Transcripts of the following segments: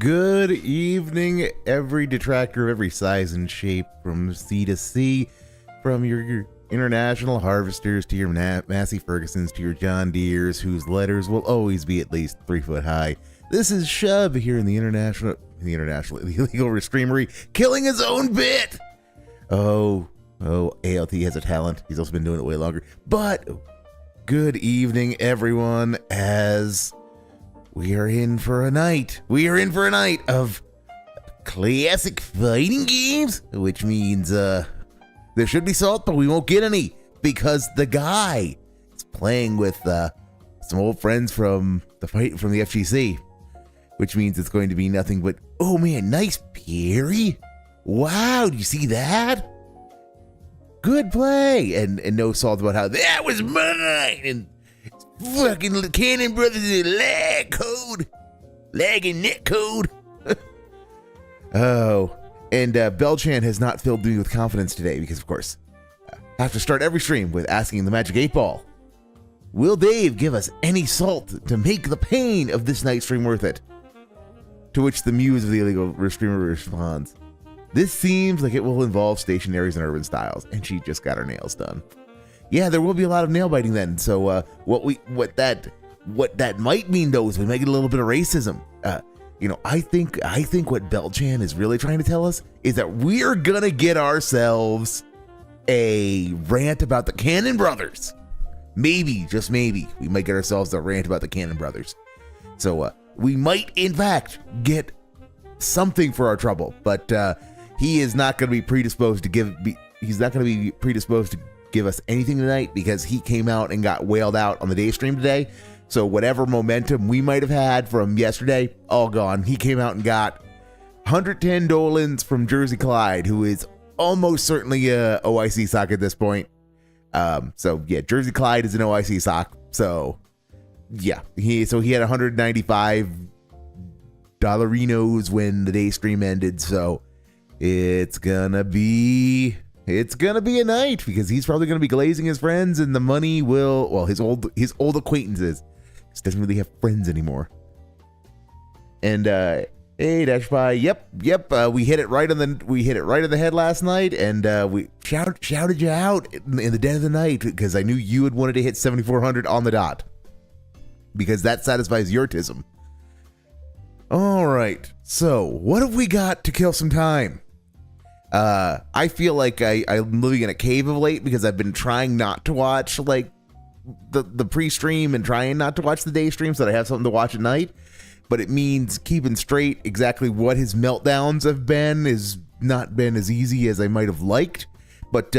Good evening, every detractor of every size and shape, from sea to sea, from your international harvesters to your Massey Fergusons to your John Deeres, whose letters will always be at least 3 foot high. This is Shub here in the illegal Reeestreamery, killing his own bit. Oh, ALT has a talent. He's also been doing it way longer. But good evening, everyone, as we are in for a night. We are in for a night of classic fighting games, which means there should be salt, but we won't get any because the guy is playing with some old friends from the FGC, which means it's going to be nothing but, oh man, nice parry. Wow, did you see that? Good play. And no salt about how that was mine. And fucking Cannon Brothers lag and net code. Oh, and Belchan has not filled me with confidence today because, of course, I have to start every stream with asking the Magic 8 Ball, will Dave give us any salt to make the pain of this night's stream worth it? To which the muse of the illegal Reeestreamer responds, this seems like it will involve stationaries and urban styles, and she just got her nails done. Yeah, there will be a lot of nail biting then. So what that might mean though is we might get a little bit of racism. I think what Belchan is really trying to tell us is that we're gonna get ourselves a rant about the Cannon Brothers. Maybe, just maybe, we might get ourselves a rant about the Cannon Brothers. So we might in fact get something for our trouble, but he is not going to be predisposed to give us anything tonight because he came out and got wailed out on the day stream today. So whatever momentum we might have had from yesterday, all gone. He came out and got 110 Dolans from Jersey Clyde, who is almost certainly a OIC sock at this point. So yeah, Jersey Clyde is an OIC sock. So yeah, he had 195 dollarinos when the day stream ended. So it's gonna be a night because he's probably gonna be glazing his friends, and the money will, well, his old acquaintances. He doesn't really have friends anymore. And hey, Dashby, yep, we hit it right on the head last night, and we shouted you out in the dead of the night because I knew you had wanted to hit 7,400 on the dot because that satisfies your tism. All right, so what have we got to kill some time? I feel like I'm living in a cave of late because I've been trying not to watch like the pre-stream and trying not to watch the day stream so that I have something to watch at night. But it means keeping straight exactly what his meltdowns have been is not been as easy as I might have liked. But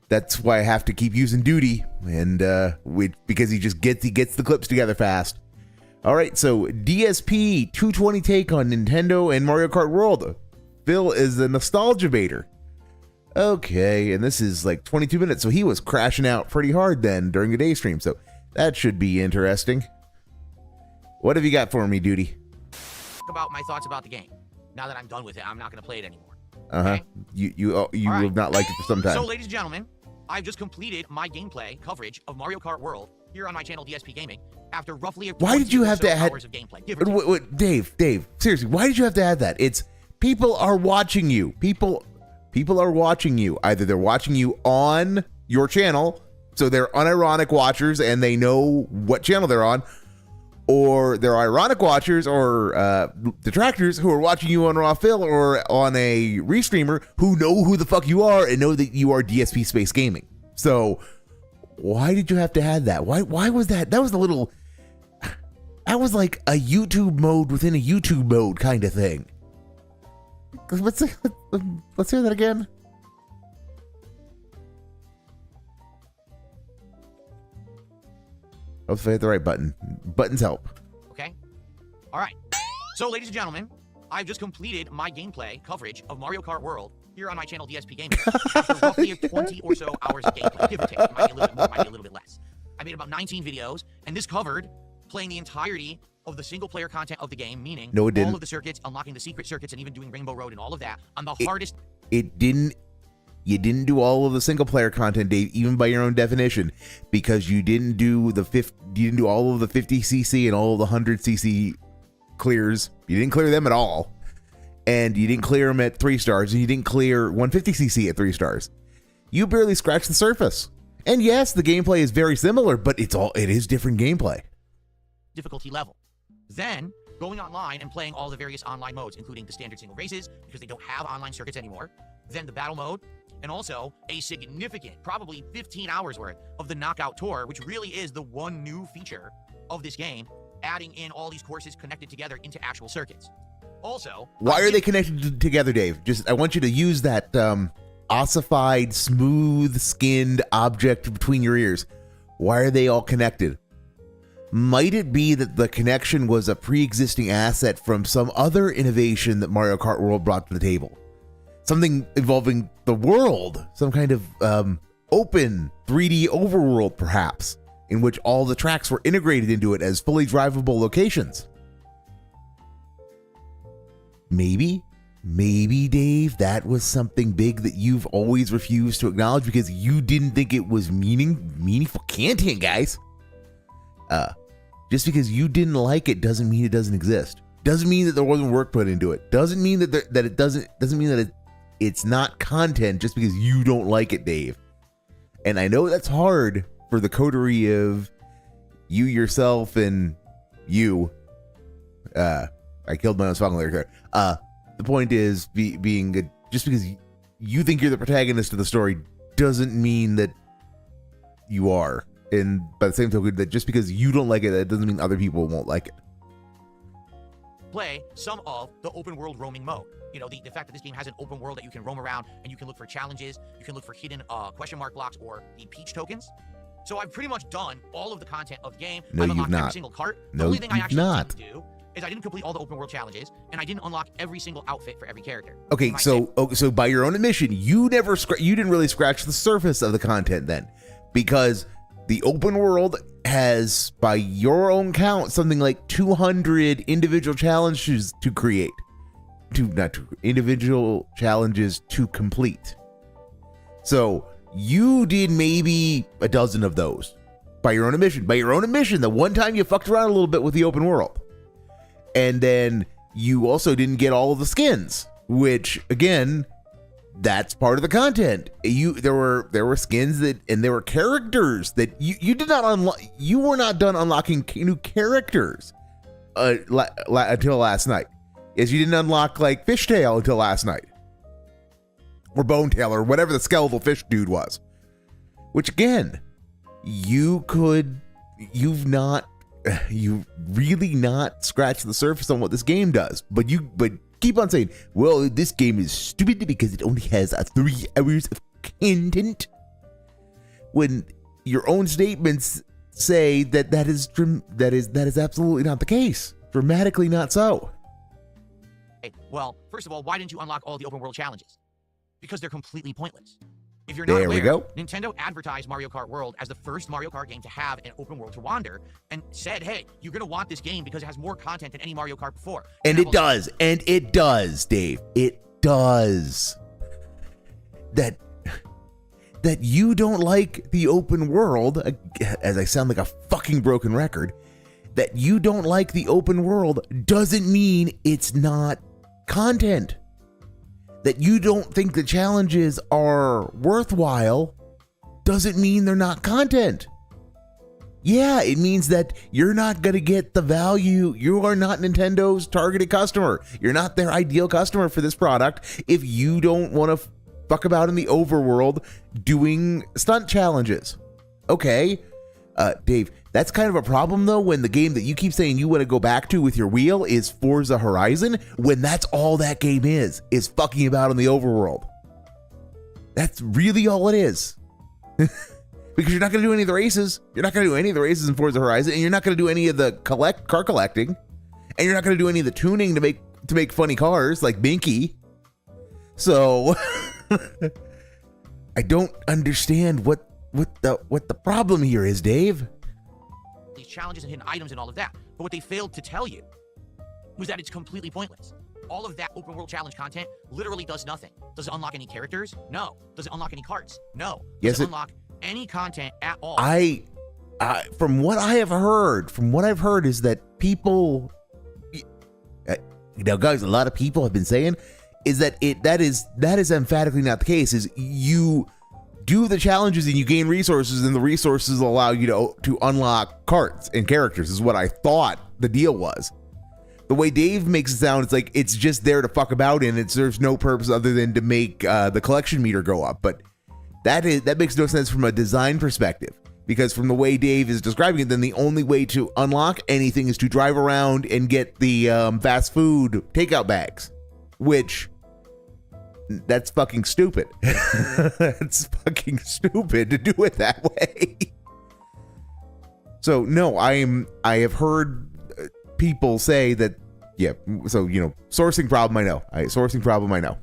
that's why I have to keep using duty, and because he gets the clips together fast. All right, so DSP 220 take on Nintendo and Mario Kart World. Phil is a nostalgia baiter. Okay, and this is like 22 minutes, so he was crashing out pretty hard then during the day stream, so that should be interesting. What have you got for me, Duty? About my thoughts about the game. Now that I'm done with it, I'm not going to play it anymore. Okay? You right. have not liked it for some time. So, ladies and gentlemen, I've just completed my gameplay coverage of Mario Kart World here on my channel, DSP Gaming, after roughly why did you have to add hours of gameplay. Wait, Dave, seriously, why did you have to add that? It's people are watching you. People are watching you. Either they're watching you on your channel, so they're unironic watchers and they know what channel they're on, or they're ironic watchers or detractors who are watching you on Raw Phil or on a Reestreamer who know who the fuck you are and know that you are DSP Space Gaming. So why did you have to add that? Why was that? That was that was like a YouTube mode within a YouTube mode kind of thing. Let's hear that again. Let's hit the right button. Buttons help. Okay. All right. So, ladies and gentlemen, I've just completed my gameplay coverage of Mario Kart World here on my channel, DSP Gaming, after roughly 20 or so hours of gameplay, give or take. It might be a little bit more, might be a little bit less. I made about 19 videos, and this covered playing the entirety of the single-player content of the game, meaning no, it didn't. All of the circuits, unlocking the secret circuits, and even doing Rainbow Road and all of that on the hardest. It didn't. You didn't do all of the single-player content, Dave, even by your own definition, because you didn't do all of the 50cc and all of the 100cc clears. You didn't clear them at all, and you didn't clear them at 3 stars, and you didn't clear 150cc at 3 stars. You barely scratched the surface. And yes, the gameplay is very similar, but it is different gameplay. Difficulty level. Then going online and playing all the various online modes, including the standard single races, because they don't have online circuits anymore. Then the battle mode, and also a significant, probably 15 hours worth of the knockout tour, which really is the one new feature of this game, adding in all these courses connected together into actual circuits. Also, why are they connected together, Dave? I want you to use that ossified, smooth-skinned object between your ears. Why are they all connected? Might it be that the connection was a pre-existing asset from some other innovation that Mario Kart World brought to the table? Something involving the world, some kind of open 3D overworld, perhaps, in which all the tracks were integrated into it as fully drivable locations. Maybe, Dave, that was something big that you've always refused to acknowledge because you didn't think it was meaningful content, guys. Just because you didn't like it doesn't mean it doesn't exist. Doesn't mean that there wasn't work put into it. Doesn't mean that it doesn't mean that it's not content just because you don't like it, Dave. And I know that's hard for the coterie of you yourself and you. I killed my own song lyric there. The point is, being good, just because you think you're the protagonist of the story doesn't mean that you are. And by the same token, that just because you don't like it, that doesn't mean other people won't like it. Play some of the open world roaming mode. You know, the fact that this game has an open world that you can roam around and you can look for challenges, you can look for hidden question mark blocks or the peach tokens. So I've pretty much done all of the content of the game. No, I've you've unlocked not. every single cart. No, The only thing I you've actually not. didn't do is I didn't complete all the open world challenges, and I didn't unlock every single outfit for every character. Okay, so by your own admission, you didn't really scratch the surface of the content then, because the open world has, by your own count, something like 200 individual challenges to create, individual challenges to complete. So you did maybe a dozen of those by your own admission. By your own admission, the one time you fucked around a little bit with the open world. And then you also didn't get all of the skins, which again, that's part of the content. There were skins and there were characters that you did not unlock. You were not done unlocking new characters until last night. Yes, you didn't unlock like Fishtail until last night, or Bonetail, or whatever the skeletal fish dude was. Which again, you've really not scratched the surface on what this game does, but keep on saying, well, this game is stupid because it only has 3 hours of content, when your own statements say that is absolutely not the case. Dramatically not so. Well, first of all, why didn't you unlock all the open world challenges? Because they're completely pointless. If you're not There aware, we go. Nintendo advertised Mario Kart World as the first Mario Kart game to have an open world to wander, and said, hey, you're going to want this game because it has more content than any Mario Kart before. And it does, Dave. It does. That you don't like the open world, as I sound like a fucking broken record, that you don't like the open world doesn't mean it's not content. That you don't think the challenges are worthwhile doesn't mean they're not content. Yeah, it means that you're not going to get the value. You are not Nintendo's targeted customer. You're not their ideal customer for this product if you don't want to fuck about in the overworld doing stunt challenges. Okay, Dave, that's kind of a problem though when the game that you keep saying you want to go back to with your wheel is Forza Horizon, when that's all that game is fucking about in the overworld. That's really all it is. Because you're not going to do any of the races. You're not going to do any of the races in Forza Horizon, and you're not going to do any of the car collecting, and you're not going to do any of the tuning to make funny cars like Binky. So I don't understand what the problem here is, Dave. These challenges and hidden items and all of that. But what they failed to tell you was that it's completely pointless. All of that open world challenge content literally does nothing. Does it unlock any characters? No. Does it unlock any carts? No. Does it unlock any content at all? From what I've heard is that people, Now, guys, a lot of people have been saying is that that is emphatically not the case. Is you do the challenges and you gain resources, and the resources allow you to unlock cards and characters, is what I thought the deal was. The way Dave makes it sound, it's like it's just there to fuck about in. It serves no purpose other than to make the collection meter go up. But that makes no sense from a design perspective, because from the way Dave is describing it, then the only way to unlock anything is to drive around and get the fast food takeout bags, which that's fucking stupid. That's fucking stupid to do it that way. So no, I have heard people say that, yeah, so sourcing problem I know.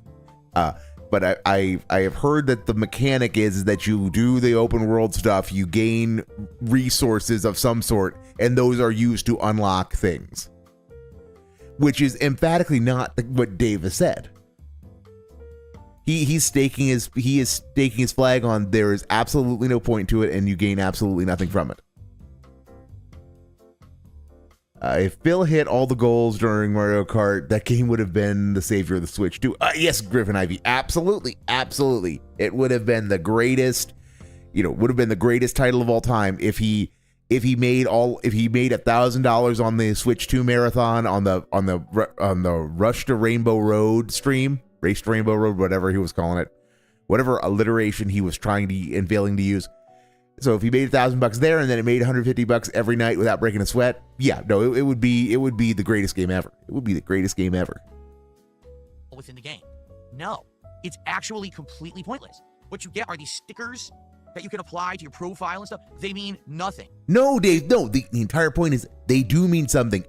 But I have heard that the mechanic is that you do the open world stuff, you gain resources of some sort, and those are used to unlock things, which is emphatically not what Dave has said. He is staking his flag on there is absolutely no point to it, and you gain absolutely nothing from it. If Phil hit all the goals during Mario Kart, that game would have been the savior of the Switch too. Yes, Griffin Ivy, absolutely. It would have been the greatest, title of all time if he made $1,000 on the Switch 2 marathon on the Rush to Rainbow Road stream, Race to Rainbow Road, whatever he was calling it, whatever alliteration he was trying to and failing to use. So if he made $1,000 there and then it made $150 every night without breaking a sweat, yeah, no, it would be the greatest game ever. It would be the greatest game ever. Within the game. No, it's actually completely pointless. What you get are these stickers that you can apply to your profile and stuff. They mean nothing. No, Dave, no. The entire point is they do mean something.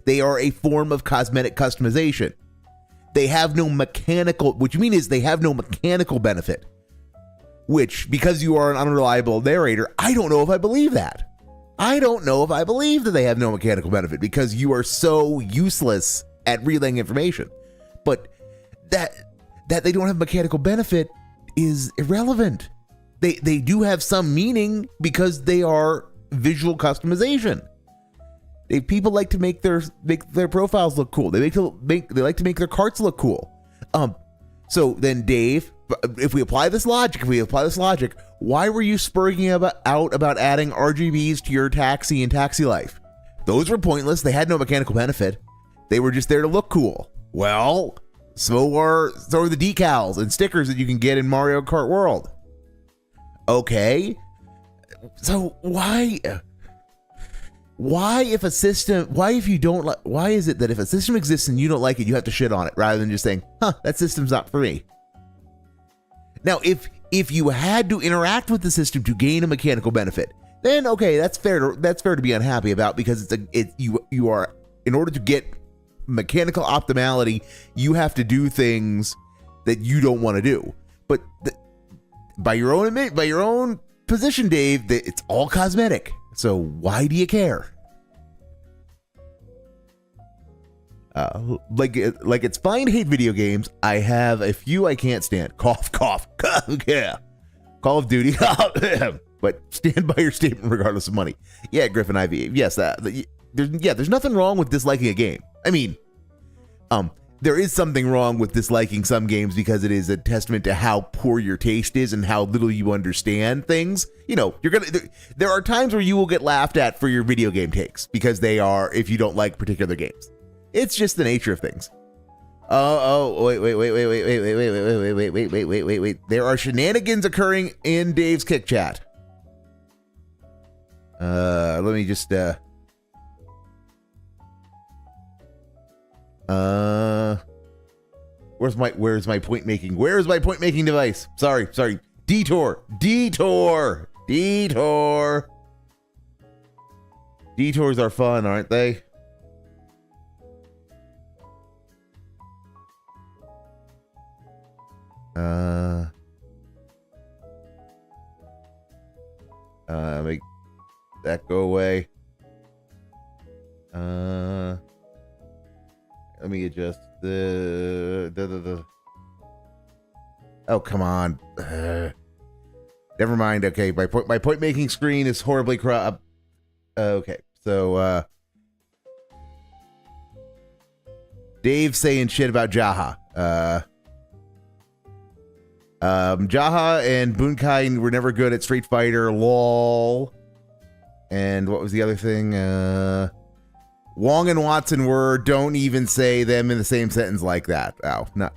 They are a form of cosmetic customization. They have no mechanical, what you mean is they have no mechanical benefit. Which, because you are an unreliable narrator, I don't know if I believe that. I don't know if I believe that they have no mechanical benefit, because you are so useless at relaying information. But that they don't have mechanical benefit is irrelevant. They do have some meaning because they are visual customization. People like to make their profiles look cool. They like to make their carts look cool. So then, Dave, if we apply this logic, why were you spurring out about adding RGBs to your taxi and Taxi Life? Those were pointless. They had no mechanical benefit. They were just there to look cool. Well, so are the decals and stickers that you can get in Mario Kart World. Okay, so why if a system, why is it that if a system exists and you don't like it, you have to shit on it rather than just saying, that system's not for me? Now, if you had to interact with the system to gain a mechanical benefit, then okay, that's fair to be unhappy about, because you are, in order to get mechanical optimality, you have to do things that you don't want to do. But by your own position, Dave, it's all cosmetic. So why do you care? Like it's fine to hate video games. I have a few I can't stand. Cough, cough. Yeah. Call of Duty. But stand by your statement regardless of money. Yeah, Griffin Ivy. Yes, there's nothing wrong with disliking a game. I mean, there is something wrong with disliking some games because it is a testament to how poor your taste is and how little you understand things. There are times where you will get laughed at for your video game takes because they are, if you don't like particular games. It's just the nature of things. Wait. There are shenanigans occurring in Dave's Kick Chat. Let me just, where's my point making? Where's my point making device? Sorry. Detour. Detours are fun, aren't they? Make that go away. Let me adjust the. Oh, come on. Never mind. Okay, my point making screen is horribly cropped. Okay, so Dave's saying shit about Jaha. Jaha and Bunkai were never good at Street Fighter. Lol. And what was the other thing? Wong and Watson were. Don't even say them in the same sentence like that. Oh, no.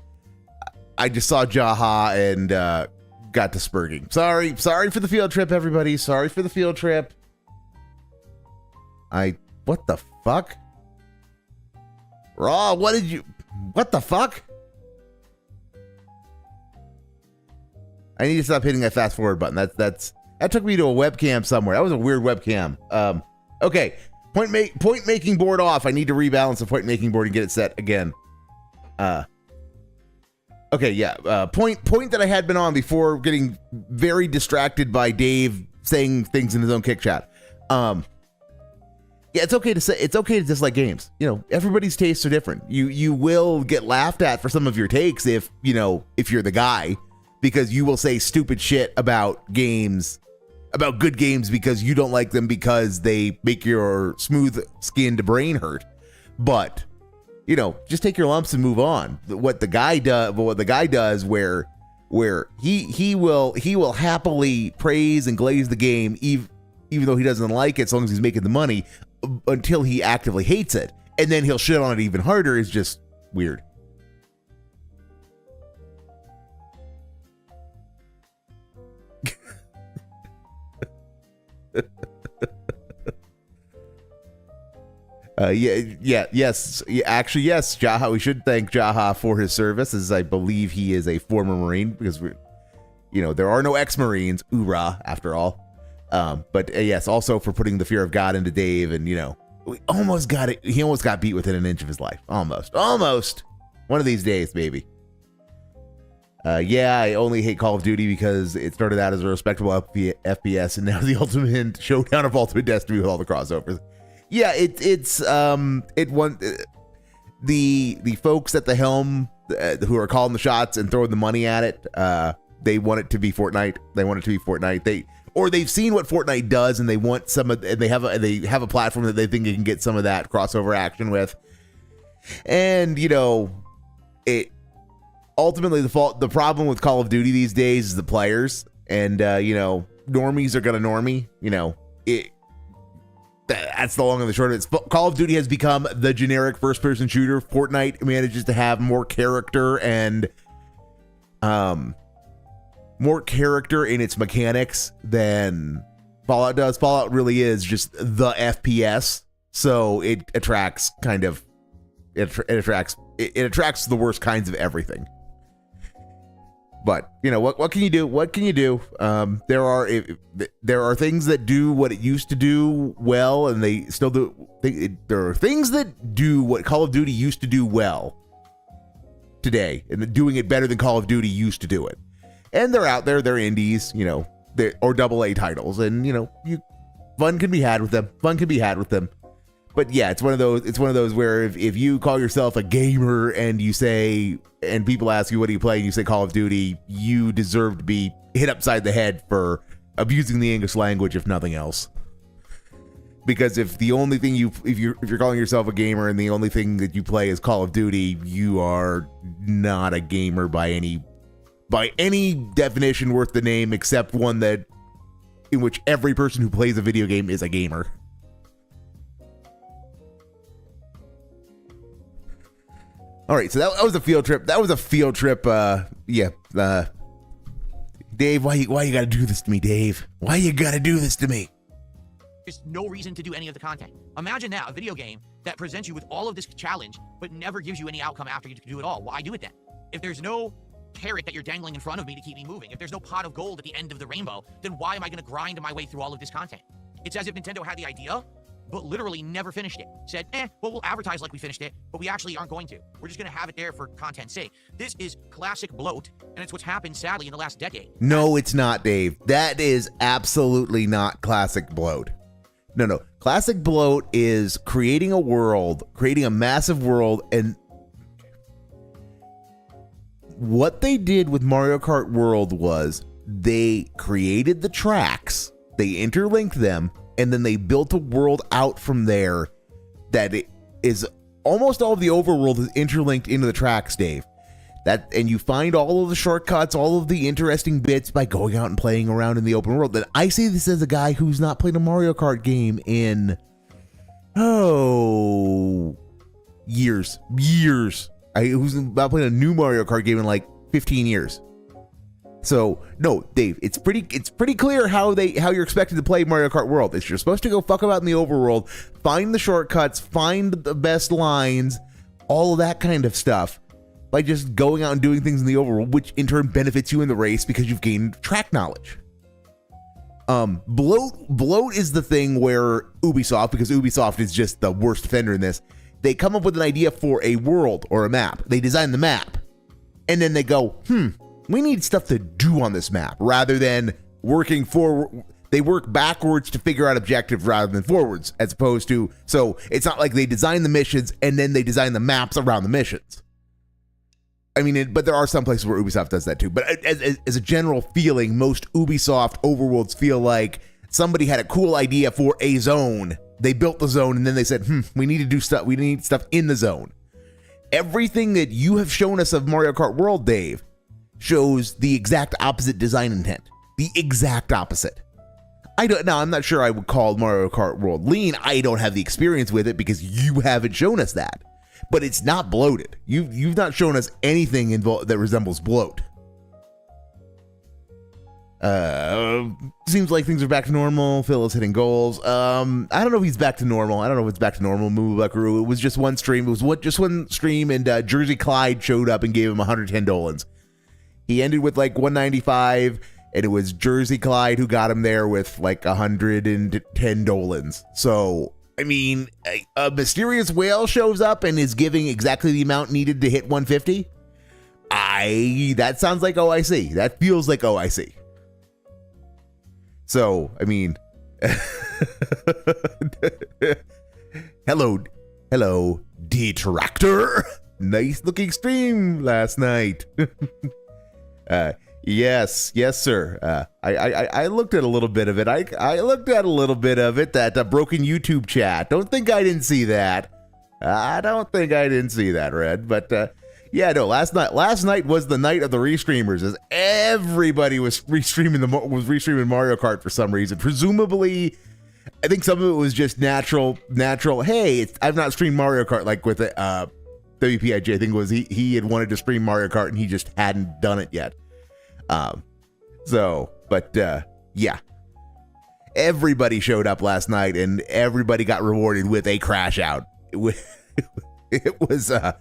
I just saw Jaha and got to spurging. Sorry for the field trip, everybody. Sorry for the field trip. What the fuck? Raw, what the fuck? I need to stop hitting that fast forward button. That took me to a webcam somewhere. That was a weird webcam. Okay. Point making board off. I need to rebalance the point making board and get it set again. Okay, yeah. Point that I had been on before getting very distracted by Dave saying things in his own kick chat. Yeah, it's okay to dislike games. You know, everybody's tastes are different. You will get laughed at for some of your takes if you're the guy, because you will say stupid shit about games, about good games, because you don't like them because they make your smooth-skinned brain hurt. But just take your lumps and move on. What the guy does, where he will happily praise and glaze the game, even though he doesn't like it, as long as he's making the money, until he actively hates it, and then he'll shit on it even harder, is just weird. Yes. Actually, yes, Jaha. We should thank Jaha for his service, as I believe he is a former Marine, because there are no ex-Marines, oorah, after all. But yes, also for putting the fear of God into Dave, and we almost got it. He almost got beat within an inch of his life. Almost. One of these days, maybe. Yeah, I only hate Call of Duty because it started out as a respectable FPS, and now the ultimate showdown of Ultimate Destiny with all the crossovers. Yeah, the folks at the helm who are calling the shots and throwing the money at it, they want it to be Fortnite. They've seen what Fortnite does, and they want they have a platform that they think they can get some of that crossover action with. And it ultimately the problem with Call of Duty these days is the players, and normies are gonna normie. That's the long and the short of it. Call of Duty has become the generic first-person shooter. Fortnite manages to have more character and more character in its mechanics than Fallout does. Fallout really is just the FPS, so it attracts it attracts the worst kinds of everything. But what can you do? What can you do? There are things that do what it used to do well, and they still do. There are things that do what Call of Duty used to do well today, and doing it better than Call of Duty used to do it. And they're out there. They're indies, or AA titles, and fun can be had with them. But yeah, it's one of those where if you call yourself a gamer and people ask you what do you play and you say Call of Duty, you deserve to be hit upside the head for abusing the English language, if nothing else. Because if the only thing if you're calling yourself a gamer and the only thing that you play is Call of Duty, you are not a gamer by any definition worth the name, except one in which every person who plays a video game is a gamer. All right, so that was a field trip. Dave, why you gotta do this to me, Dave? Why you gotta do this to me? There's no reason to do any of the content. Imagine now a video game that presents you with all of this challenge, but never gives you any outcome after you do it all. Why do it then? If there's no carrot that you're dangling in front of me to keep me moving, if there's no pot of gold at the end of the rainbow, then why am I gonna grind my way through all of this content? It's as if Nintendo had the idea, but literally never finished it. Said, well, we'll advertise like we finished it, but we actually aren't going to. We're just going to have it there for content's sake. This is classic bloat, and it's what's happened, sadly, in the last decade. No, it's not, Dave. That is absolutely not classic bloat. No. Classic bloat is creating a massive world, and what they did with Mario Kart World was they created the tracks, they interlinked them, and then they built a world out from there that is almost all of the overworld is interlinked into the tracks, Dave. And you find all of the shortcuts, all of the interesting bits by going out and playing around in the open world. And I say this as a guy who's not played a Mario Kart game in years. Who's not playing a new Mario Kart game in like 15 years. So no, Dave, it's pretty clear how you're expected to play Mario Kart World. You're supposed to go fuck about in the overworld, find the shortcuts, find the best lines, all of that kind of stuff, by just going out and doing things in the overworld, which in turn benefits you in the race because you've gained track knowledge. Bloat is the thing where Ubisoft, because Ubisoft is just the worst offender in this, they come up with an idea for a world or a map. They design the map, and then they go, we need stuff to do on this map, rather than working forward. They work backwards to figure out objectives rather than forwards, as opposed to, so it's not like they design the missions and then they design the maps around the missions. I mean, but there are some places where Ubisoft does that too. But as a general feeling, most Ubisoft overworlds feel like somebody had a cool idea for a zone. They built the zone and then they said, we need to do stuff. We need stuff in the zone. Everything that you have shown us of Mario Kart World, Dave, shows the exact opposite design intent. The exact opposite. I'm not sure I would call Mario Kart World lean. I don't have the experience with it because you haven't shown us that. But it's not bloated. You've not shown us anything that resembles bloat. Seems like things are back to normal. Phil is hitting goals. I don't know if he's back to normal. I don't know if it's back to normal. Moo Buckaroo. It was just one stream. Just one stream, and Jersey Clyde showed up and gave him 110 dolans. He ended with like 195, and it was Jersey Clyde who got him there with like 110 dolans. So, I mean, a mysterious whale shows up and is giving exactly the amount needed to hit 150. That sounds like OIC. That feels like OIC. So, I mean, hello, detractor. Nice looking stream last night. Yes, sir. I looked at a little bit of it. I looked at a little bit of it. That broken YouTube chat. Don't think I didn't see that. I don't think I didn't see that, Red. But yeah, no. Last night was the night of the restreamers, as everybody was restreaming Mario Kart for some reason. Presumably, I think some of it was just natural. Hey, I've not streamed Mario Kart like with it. WPIG. I think it was he had wanted to stream Mario Kart and he just hadn't done it yet. Yeah, everybody showed up last night and everybody got rewarded with a crash out. It was a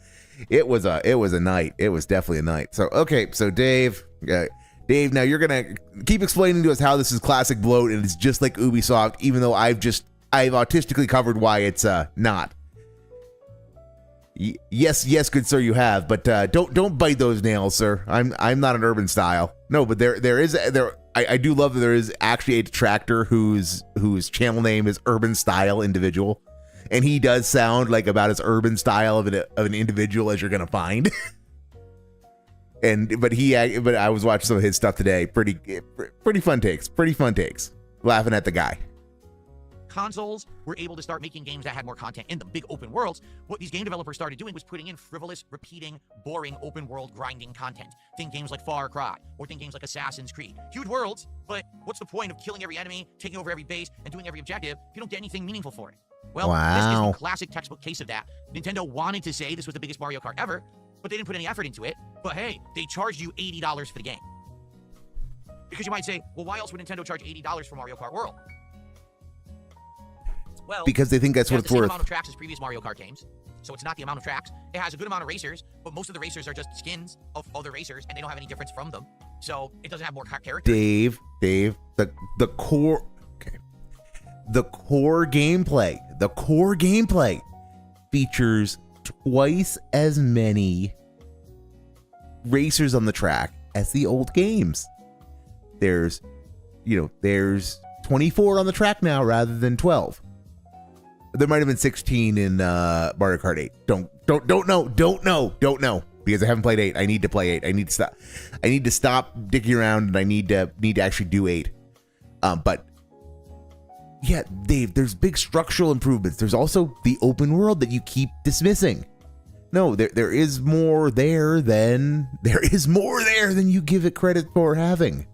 night. It was definitely a night. So, okay. So Dave, now you're going to keep explaining to us how this is classic bloat and it's just like Ubisoft, even though I've autistically covered why it's, not. Yes, good sir, you have, but don't bite those nails, sir. I'm not an urban style. No, but I do love that there is actually a detractor whose channel name is Urban Style Individual, and he does sound like about as urban style of an individual as you're gonna find. But I was watching some of his stuff today. Pretty fun takes. Laughing at the guy. Consoles were able to start making games that had more content in them, big open worlds. What these game developers started doing was putting in frivolous, repeating, boring open world grinding content. Think games like Far Cry, or think games like Assassin's Creed. Huge worlds, but what's the point of killing every enemy, taking over every base, and doing every objective if you don't get anything meaningful for it? Well, This is the classic textbook case of that. Nintendo wanted to say this was the biggest Mario Kart ever, but they didn't put any effort into it. But hey, they charged you $80 for the game. Because you might say, well, why else would Nintendo charge $80 for Mario Kart World? Well, because they think that's what it's worth. It has the same amount of tracks as previous Mario Kart games, so it's not the amount of tracks. It has a good amount of racers, but most of the racers are just skins of other racers, and they don't have any difference from them. So it doesn't have more characters. Dave, the core gameplay features twice as many racers on the track as the old games. There's 24 on the track now rather than 12. There might have been 16 in Mario Kart 8. Don't know because I haven't played 8. I need to play 8. I need to stop digging around and I need to actually do 8. But yeah, Dave, there's big structural improvements. There's also the open world that you keep dismissing. No, there is more there than you give it credit for having.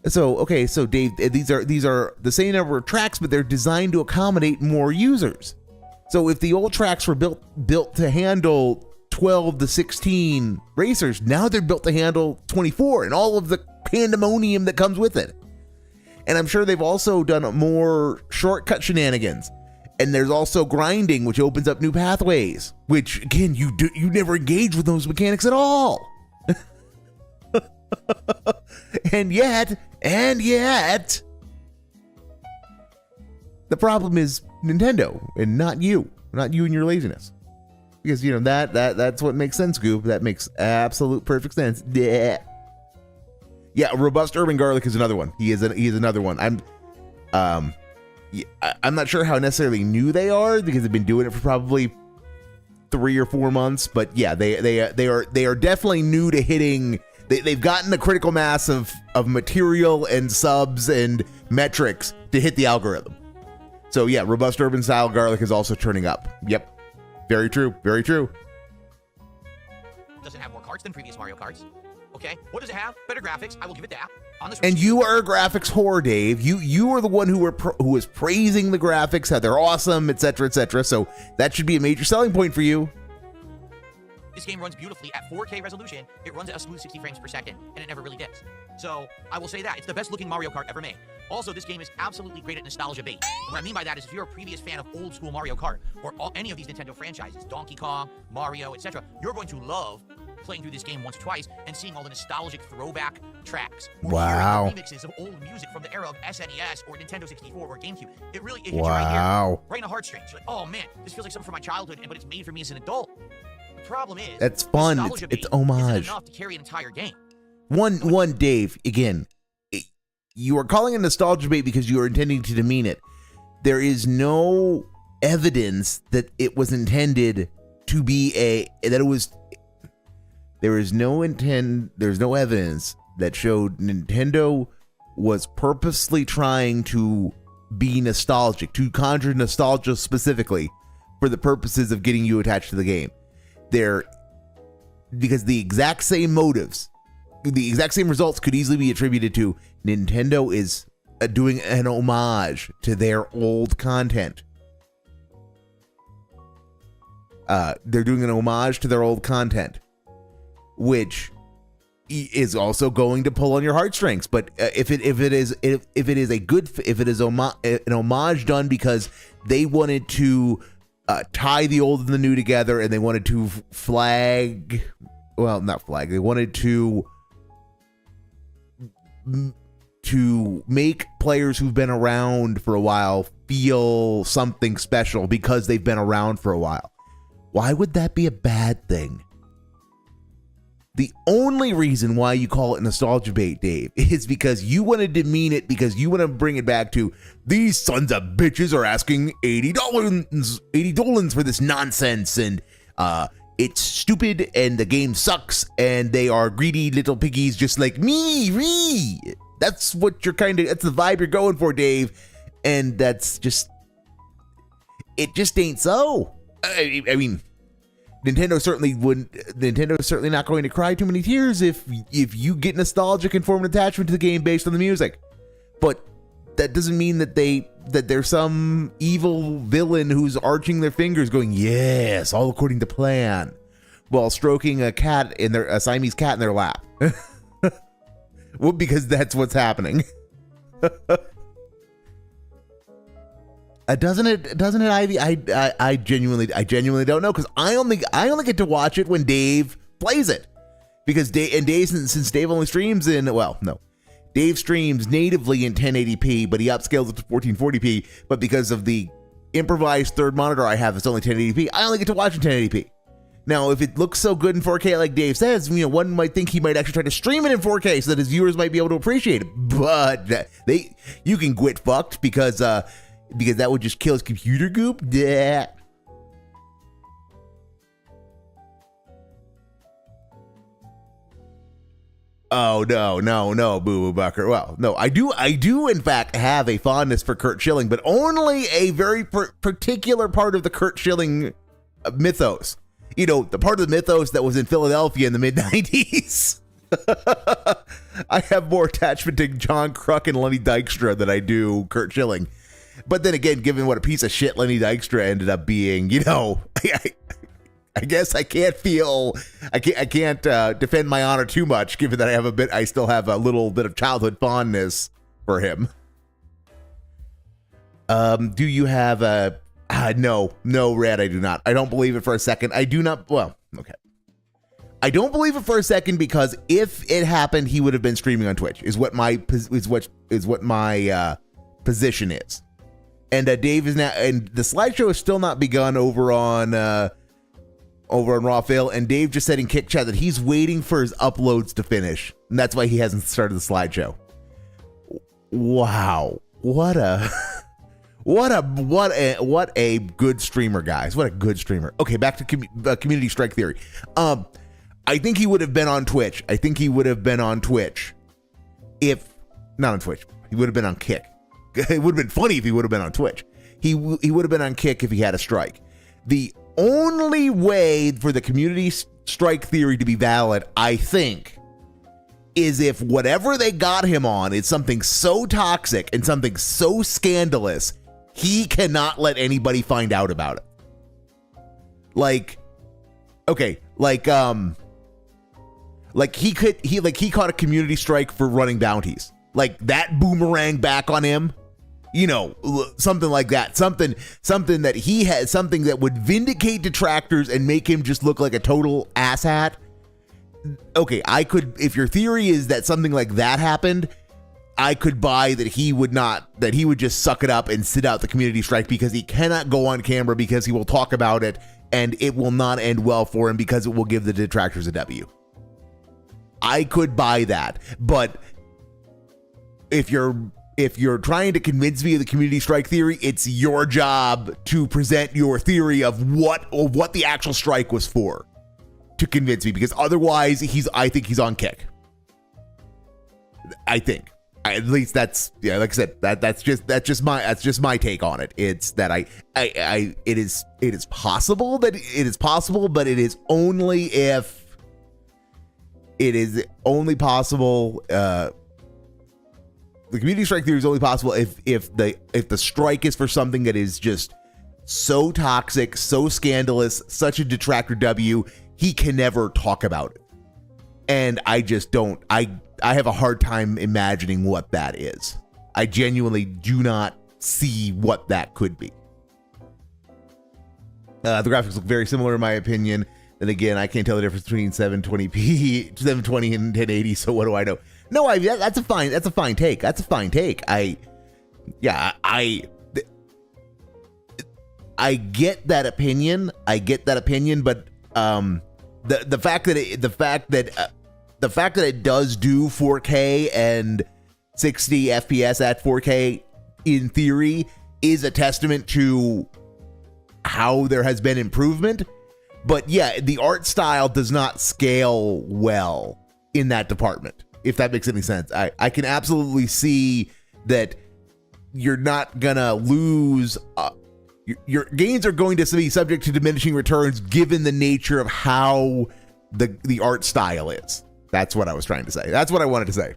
So, okay, so Dave, these are the same number of tracks, but they're designed to accommodate more users. So if the old tracks were built to handle 12 to 16 racers, now they're built to handle 24 and all of the pandemonium that comes with it. And I'm sure they've also done more shortcut shenanigans. And there's also grinding, which opens up new pathways, which again, you never engage with those mechanics at all. And yet, the problem is Nintendo and not you and your laziness. Because, you know, that's what makes sense, Goop. That makes absolute perfect sense. Yeah. Yeah, robust urban garlic is another one. He is another one. I'm not sure how necessarily new they are because they've been doing it for probably 3 or 4 months, but yeah, they are definitely new to hitting. They've gotten a critical mass of material and subs and metrics to hit the algorithm. So yeah, robust urban style garlic is also turning up. Yep. Very true. Very true. Does it have more carts than previous Mario Karts? Okay. What does it have? Better graphics. I will give it that. On this. And you are a graphics whore, Dave. You are the one who was praising the graphics, how they're awesome, etc., etc. So that should be a major selling point for you. This game runs beautifully at 4K resolution. It runs at a smooth 60 frames per second, and it never really dips. So I will say that it's the best looking Mario Kart ever made. Also, this game is absolutely great at nostalgia bait. What I mean by that is if you're a previous fan of old school Mario Kart or any of these Nintendo franchises, Donkey Kong, Mario, etc., you're going to love playing through this game once or twice and seeing all the nostalgic throwback tracks. Or wow. Hearing the remixes of old music from the era of SNES or Nintendo 64 or GameCube. It really hits wow. you right here, right in the heartstrings. You're like, oh man, this feels like something from my childhood, but it's made for me as an adult. The problem is, that's fun. It's homage. Enough to carry an entire game. One, Dave. Again, you are calling it nostalgia bait because you are intending to demean it. There is no evidence that it was intended to be There's no evidence that showed Nintendo was purposely trying to be nostalgic, to conjure nostalgia specifically for the purposes of getting you attached to the game. Because the exact same motives, the exact same results could easily be attributed to Nintendo is doing an homage to their old content. They're doing an homage to their old content, which is also going to pull on your heartstrings. But if it is an homage done because they wanted to tie the old and the new together, and they wanted to they wanted to make players who've been around for a while feel something special because they've been around for a while. Why would that be a bad thing? The only reason why you call it nostalgia bait, Dave, is because you want to demean it, because you want to bring it back to these sons of bitches are asking $80 for this nonsense, and it's stupid, and the game sucks, and they are greedy little piggies just like me. That's what that's the vibe you're going for, Dave, and it just ain't so. I mean, Nintendo's certainly not going to cry too many tears if you get nostalgic and form an attachment to the game based on the music. But that doesn't mean that there's some evil villain who's arching their fingers going, yes, all according to plan, while stroking a Siamese cat in their lap. Well, because that's what's happening. Doesn't it, Ivy? I genuinely don't know, because I only get to watch it when Dave plays it, because since Dave only streams Dave streams natively in 1080p, but he upscales it to 1440p. But because of the improvised third monitor I have, it's only 1080p. I only get to watch in 1080p. Now, if it looks so good in 4K, like Dave says, one might think he might actually try to stream it in 4K so that his viewers might be able to appreciate it. But you can get fucked because that would just kill his computer, Goop. Yeah. Oh no, Boo Boo Bucker. Well, no, I do in fact have a fondness for Kurt Schilling, but only a very particular part of the Kurt Schilling mythos. You know, the part of the mythos that was in Philadelphia in the mid-90s. I have more attachment to John Kruk and Lenny Dykstra than I do Kurt Schilling. But then again, given what a piece of shit Lenny Dykstra ended up being, you know, I guess I can't defend my honor too much, given that I still have a little bit of childhood fondness for him. Do you have a? No, Red, I do not. I don't believe it for a second. I do not. Well, okay. I don't believe it for a second because if it happened, he would have been streaming on Twitch. Is what my position is. And Dave is now, and the slideshow has still not begun over on Raw Fail, and Dave just said in Kick Chat that he's waiting for his uploads to finish, and that's why he hasn't started the slideshow. Wow, what a good streamer, guys! What a good streamer. Okay, back to community strike theory. I think he would have been on Twitch. If not on Twitch, he would have been on Kick. It would have been funny if he would have been on Twitch. He would have been on Kick if he had a strike. The only way for the community strike theory to be valid, I think, is if whatever they got him on is something so toxic and something so scandalous, he cannot let anybody find out about it. Like he caught a community strike for running bounties. Like that boomerang back on him. You know, something like that, something that he had, something that would vindicate detractors and make him just look like a total asshat. Okay, I could, if your theory is that something like that happened, I could buy that he would just suck it up and sit out the community strike because he cannot go on camera because he will talk about it and it will not end well for him because it will give the detractors a W. I could buy that, but if you're trying to convince me of the community strike theory, it's your job to present your theory of what the actual strike was for to convince me, because otherwise I think he's on Kick. I think. At least that's, yeah, like I said, that's just my take on it. It's that it is possible, but it is only possible. The community strike theory is only possible if the strike is for something that is just so toxic, so scandalous, such a detractor W, he can never talk about it. And I just don't. I have a hard time imagining what that is. I genuinely do not see what that could be. The graphics look very similar in my opinion. Then again, I can't tell the difference between 720p, 720 and 1080. So what do I know? No, that's a fine take. That's a fine take. I get that opinion. But the fact that it does do 4K and 60 FPS at 4K in theory is a testament to how there has been improvement. But yeah, the art style does not scale well in that department, if that makes any sense. I can absolutely see that you're not gonna lose. Your gains are going to be subject to diminishing returns given the nature of how the art style is. That's what I was trying to say. That's what I wanted to say.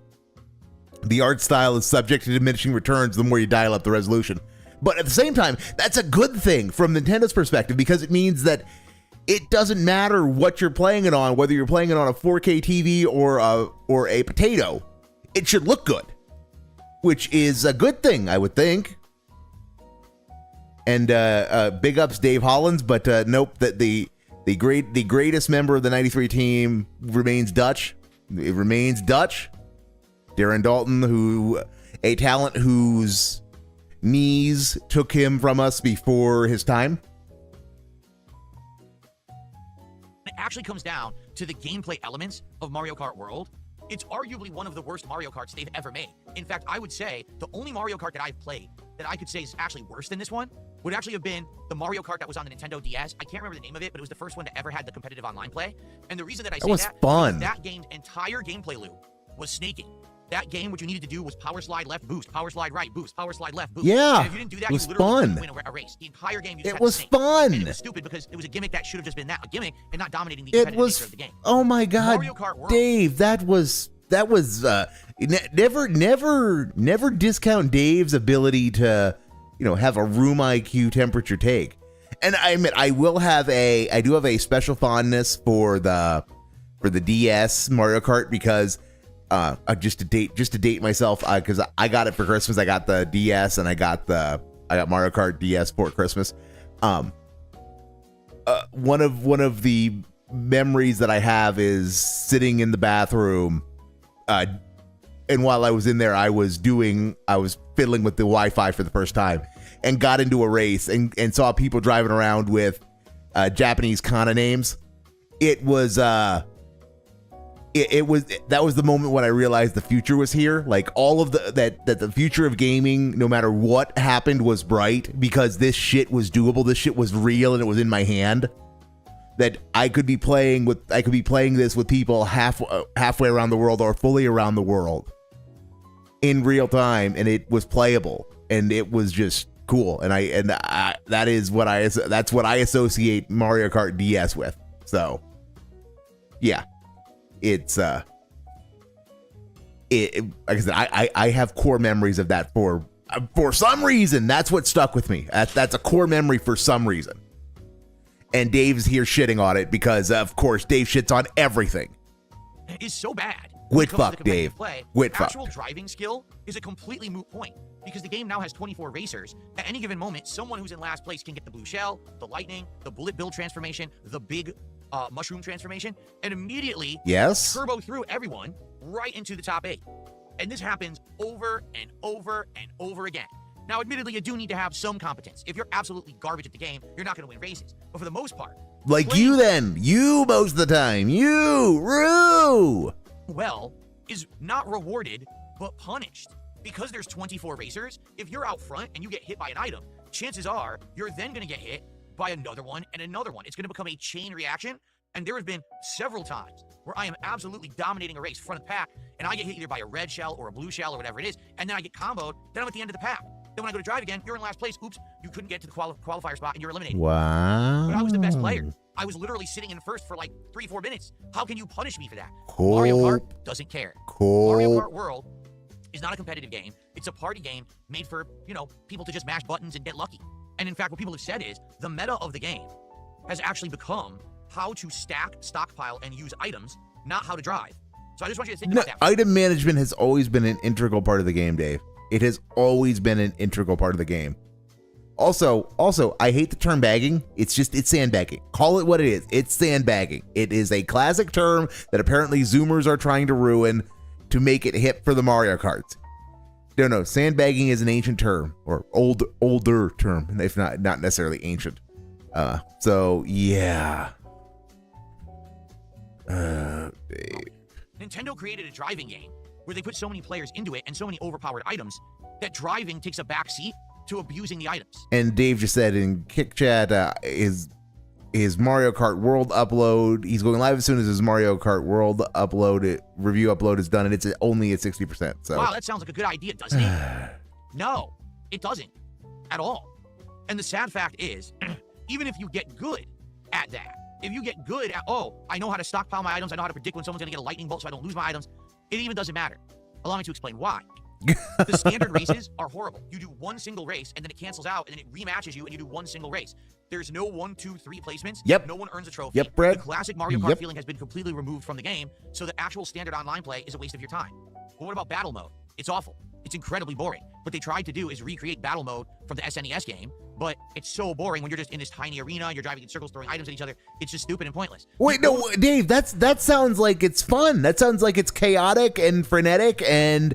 The art style is subject to diminishing returns the more you dial up the resolution. But at the same time, that's a good thing from Nintendo's perspective, because it means that it doesn't matter what you're playing it on, whether you're playing it on a 4K TV or a potato. It should look good, which is a good thing, I would think. And big ups Dave Hollins, but nope, that the greatest member of the 93 team remains Dutch. It remains Dutch. Darren Dalton, a talent whose knees took him from us before his time. It actually comes down to the gameplay elements of Mario Kart World. It's arguably one of the worst Mario Karts they've ever made. In fact, I would say the only Mario Kart that I've played that I could say is actually worse than this one would actually have been the Mario Kart that was on the Nintendo DS. I can't remember the name of it, but it was the first one to ever had the competitive online play. And the reason that I say that was fun. that game's entire gameplay loop was snaking. That game, what you needed to do was power slide left, boost, power slide right, boost, power slide left, boost. Yeah, and if you didn't do that, it was you literally fun. couldn't win a race. The entire game, you just It had was to snake. fun. And it was stupid because it was a gimmick that should have just been that, a gimmick, and not dominating the It competitive was. nature of the game. Oh my God, Mario Kart World. Dave, that was. Never discount Dave's ability to, have a room IQ temperature take. And I admit, I do have a special fondness for the DS Mario Kart because just to date myself, because I got it for Christmas. I got the DS and I got Mario Kart DS for Christmas. One of the memories that I have is sitting in the bathroom, and while I was in there, I was fiddling with the Wi-Fi for the first time, and got into a race and saw people driving around with Japanese kana names. It was that was the moment when I realized the future was here. Like all of that the future of gaming, no matter what happened, was bright because this shit was doable. This shit was real and it was in my hand. That I could be playing this with people halfway around the world or fully around the world in real time, and it was playable and it was just cool. And that's what I associate Mario Kart DS with. So yeah, it's like I said, I have core memories of that for some reason. That's what stuck with me. That's a core memory for some reason. And Dave's here shitting on it because, of course, Dave shits on everything. Is so bad. Quit fuck, Dave. Quit fuck. Actual driving skill is a completely moot point because the game now has 24 racers. At any given moment, someone who's in last place can get the blue shell, the lightning, the bullet bill transformation, the big mushroom transformation, and immediately turbo through everyone right into the top 8. And this happens over and over and over again. Now, admittedly, you do need to have some competence. If you're absolutely garbage at the game, you're not going to win races. But for the most part... Like you then. You most of the time. You. Roo. Well, is not rewarded, but punished. Because there's 24 racers, if you're out front and you get hit by an item, chances are you're then going to get hit by another one and another one. It's going to become a chain reaction. And there have been several times where I am absolutely dominating a race front of the pack, and I get hit either by a red shell or a blue shell or whatever it is, and then I get comboed, then I'm at the end of the pack. Then when I go to drive again, you're in last place. Oops, you couldn't get to the qualifier spot and you're eliminated. Wow. But I was the best player. I was literally sitting in first for like 3-4 minutes. How can you punish me for that? Cool. Mario Kart doesn't care. Cool. Mario Kart World is not a competitive game. It's a party game made for, people to just mash buttons and get lucky. And in fact, what people have said is the meta of the game has actually become how to stack, stockpile, and use items, not how to drive. So I just want you to think about that. Item management has always been an integral part of the game, Dave. It has always been an integral part of the game. Also, I hate the term bagging. It's sandbagging. Call it what it is. It's sandbagging. It is a classic term that apparently Zoomers are trying to ruin to make it hip for the Mario Karts. No, sandbagging is an ancient term, or older term, if not necessarily ancient. So yeah. Nintendo created a driving game where they put so many players into it and so many overpowered items that driving takes a back seat to abusing the items. And Dave just said in Kick Chat, his Mario Kart World upload, he's going live as soon as his Mario Kart World review upload is done, and it's only at 60%. So wow, that sounds like a good idea, doesn't it? No, it doesn't at all. And the sad fact is, even if you get good at that, if you get good at, I know how to stockpile my items, I know how to predict when someone's going to get a lightning bolt so I don't lose my items, it even doesn't matter. Allow me to explain why. The standard races are horrible. You do one single race, and then it cancels out, and then it rematches you, and you do one single race. There's no 1, 2, 3 placements. Yep. No one earns a trophy. Yep, Brett. The classic Mario Kart feeling has been completely removed from the game, so the actual standard online play is a waste of your time. But what about battle mode? It's awful. It's incredibly boring. What they tried to do is recreate battle mode from the SNES game, but it's so boring when you're just in this tiny arena, you're driving in circles, throwing items at each other. It's just stupid and pointless. Wait, no, Dave, that sounds like it's fun. That sounds like it's chaotic and frenetic and,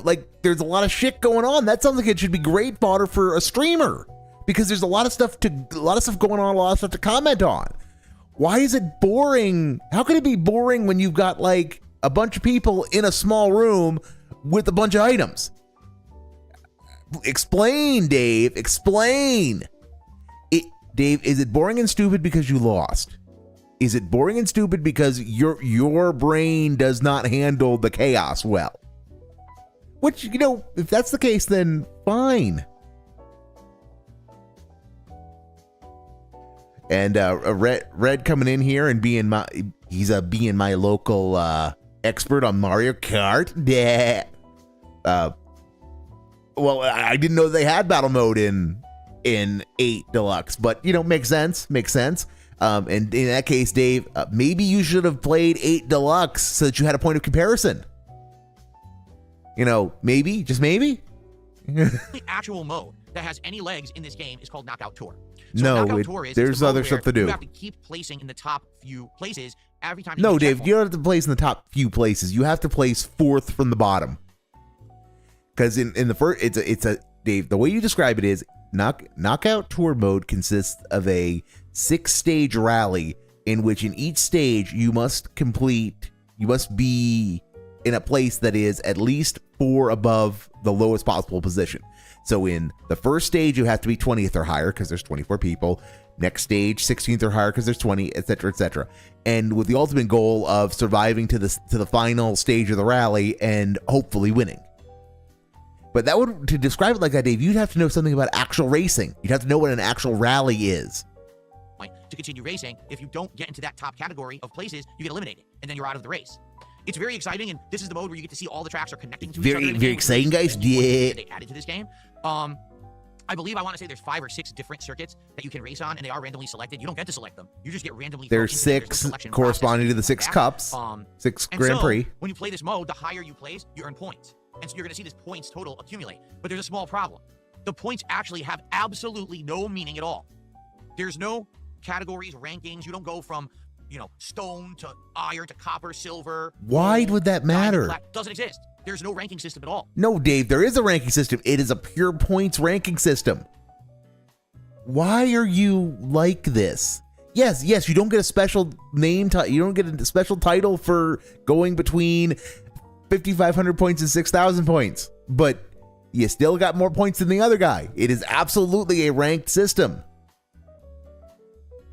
like there's a lot of shit going on. That sounds like it should be great fodder for a streamer because there's a lot of stuff going on, a lot of stuff to comment on. Why is it boring? How can it be boring when you've got like a bunch of people in a small room with a bunch of items? Explain, Dave. Explain. Dave, is it boring and stupid because you lost? Is it boring and stupid because your brain does not handle the chaos well? Which, you know, if that's the case, then fine. And Red coming in here and being my local expert on Mario Kart. Yeah. Well, I didn't know they had battle mode in 8 Deluxe, but you know, makes sense. And in that case, Dave, maybe you should have played 8 Deluxe so that you had a point of comparison. You know, maybe, just maybe. The actual mode that has any legs in this game is called Knockout Tour. So no, Knockout Tour is there's other stuff to do. You have to keep placing in the top few places every time. No, Dave, you don't have to place in the top few places. You have to place 4th from the bottom. Because in the first, it's a Dave. The way you describe it is Knockout Tour mode consists of a 6-stage rally in which in each stage you must be in a place that is at least 4 above the lowest possible position. So in the first stage, you have to be 20th or higher because there's 24 people. Next stage, 16th or higher because there's 20, etc., etc. And with the ultimate goal of surviving to the final stage of the rally and hopefully winning. But to describe it like that, Dave, you'd have to know something about actual racing. You'd have to know what an actual rally is. To continue racing, if you don't get into that top category of places, you get eliminated, and then you're out of the race. It's very exciting, and this is the mode where you get to see all the tracks are connecting to each other. Very exciting, guys. Yeah. They added to this game. I believe I want to say there's 5 or 6 different circuits that you can race on, and they are randomly selected. You don't get to select them. You just get randomly. There's 6 corresponding to the 6 cups. 6 Grand Prix. When you play this mode, the higher you place, you earn points, and so you're going to see this points total accumulate. But there's a small problem. The points actually have absolutely no meaning at all. There's no categories, rankings. You don't go from, you know, stone to iron to copper, silver. Why would that matter? Doesn't exist. There's no ranking system at all. No, Dave, there is a ranking system. It is a pure points ranking system. Why are you like this? Yes, you don't get a special name. You don't get a special title for going between 5,500 points and 6,000 points, but you still got more points than the other guy. It is absolutely a ranked system.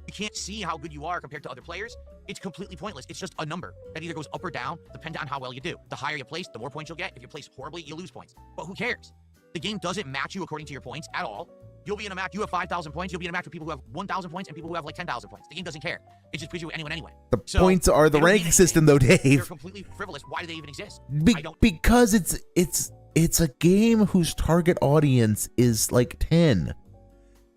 You can't see how good you are compared to other players. It's completely pointless. It's just a number that either goes up or down, depending on how well you do. The higher you place, the more points you'll get. If you place horribly, you lose points. But who cares? The game doesn't match you according to your points at all. You'll be in a match, you have 5,000 points, you'll be in a match with people who have 1,000 points and people who have like 10,000 points. The game doesn't care. It just puts you with anyone anyway. The points are the ranking system though, Dave. They're completely frivolous. Why do they even exist? Because it's a game whose target audience is like 10.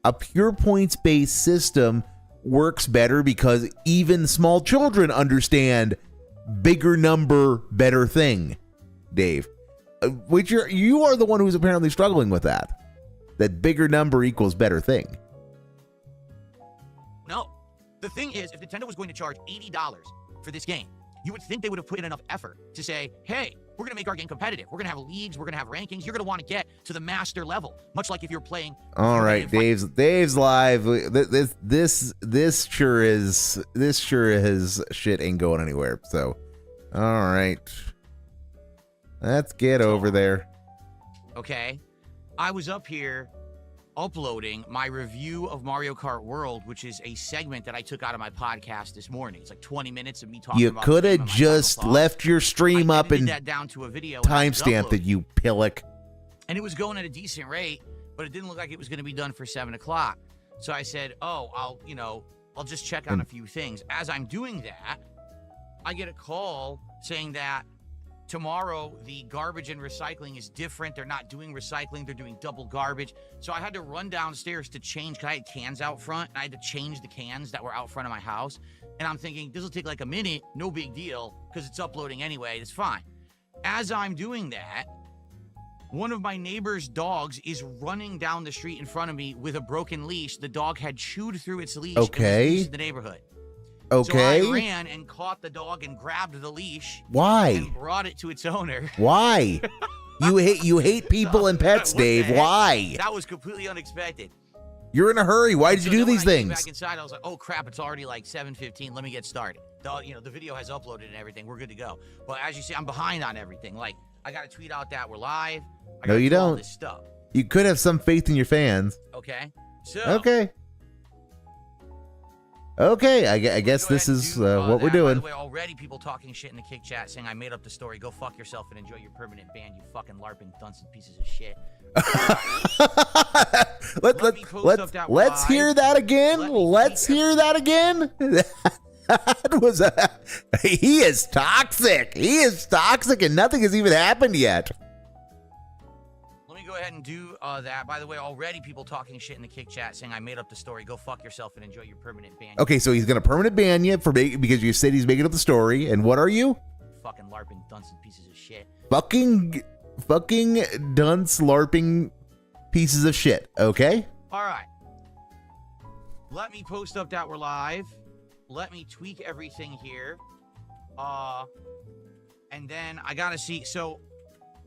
A pure points-based system works better because even small children understand bigger number, better thing, Dave. Which you are the one who's apparently struggling with that. That bigger number equals better thing. No. The thing is, if Nintendo was going to charge $80 for this game, you would think they would have put in enough effort to say, hey, we're going to make our game competitive. We're going to have leagues. We're going to have rankings. You're going to want to get to the master level, much like if you're playing. All right, Dave's live. This sure is shit ain't going anywhere. So, all right, let's get over there. Okay, I was up here uploading my review of Mario Kart World, which is a segment that I took out of my podcast this morning. It's like 20 minutes of me talking about. You could have just left your stream up and that down to a video timestamped it, you pillock. And it was going at a decent rate, but it didn't look like it was going to be done for 7 o'clock. So I said, oh, I'll just check on a few things. As I'm doing that, I get a call saying that tomorrow, the garbage and recycling is different. They're not doing recycling. They're doing double garbage. So I had to run downstairs to change, because I had cans out front, and I had to change the cans that were out front of my house. And I'm thinking, this will take like a minute. No big deal, because it's uploading anyway. It's fine. As I'm doing that, one of my neighbor's dogs is running down the street in front of me with a broken leash. The dog had chewed through its leash. Okay. And was in the neighborhood. Okay. So I ran and caught the dog and grabbed the leash. Why? And brought it to its owner. Why? You hate people and pets, Dave. Why? That was completely unexpected. You're in a hurry. Why did you do these things? Back inside, I was like, oh crap, it's already like 7:15. Let me get started. The video has uploaded and everything. We're good to go. But as you see, I'm behind on everything. Like, I got to tweet out that we're live. No, you don't. All this stuff. You could have some faith in your fans. Okay. So. Okay. Okay, I guess this is what we're doing. By the way, already people talking shit in the kick chat saying I made up the story. Go fuck yourself and enjoy your permanent ban, you fucking LARPing dunce and pieces of shit. Let's hear that again. Let's hear that again. That was he is toxic. He is toxic, and nothing has even happened yet. Let me go ahead and do that. By the way, already people talking shit in the kick chat saying I made up the story. Go fuck yourself and enjoy your permanent ban. Okay, so he's gonna permanent ban you because you said he's making up the story. And what are you? Fucking LARPing dunce and pieces of shit. Fucking dunce LARPing pieces of shit. Okay. All right. Let me post up that we're live. Let me tweak everything here. And then I gotta see. So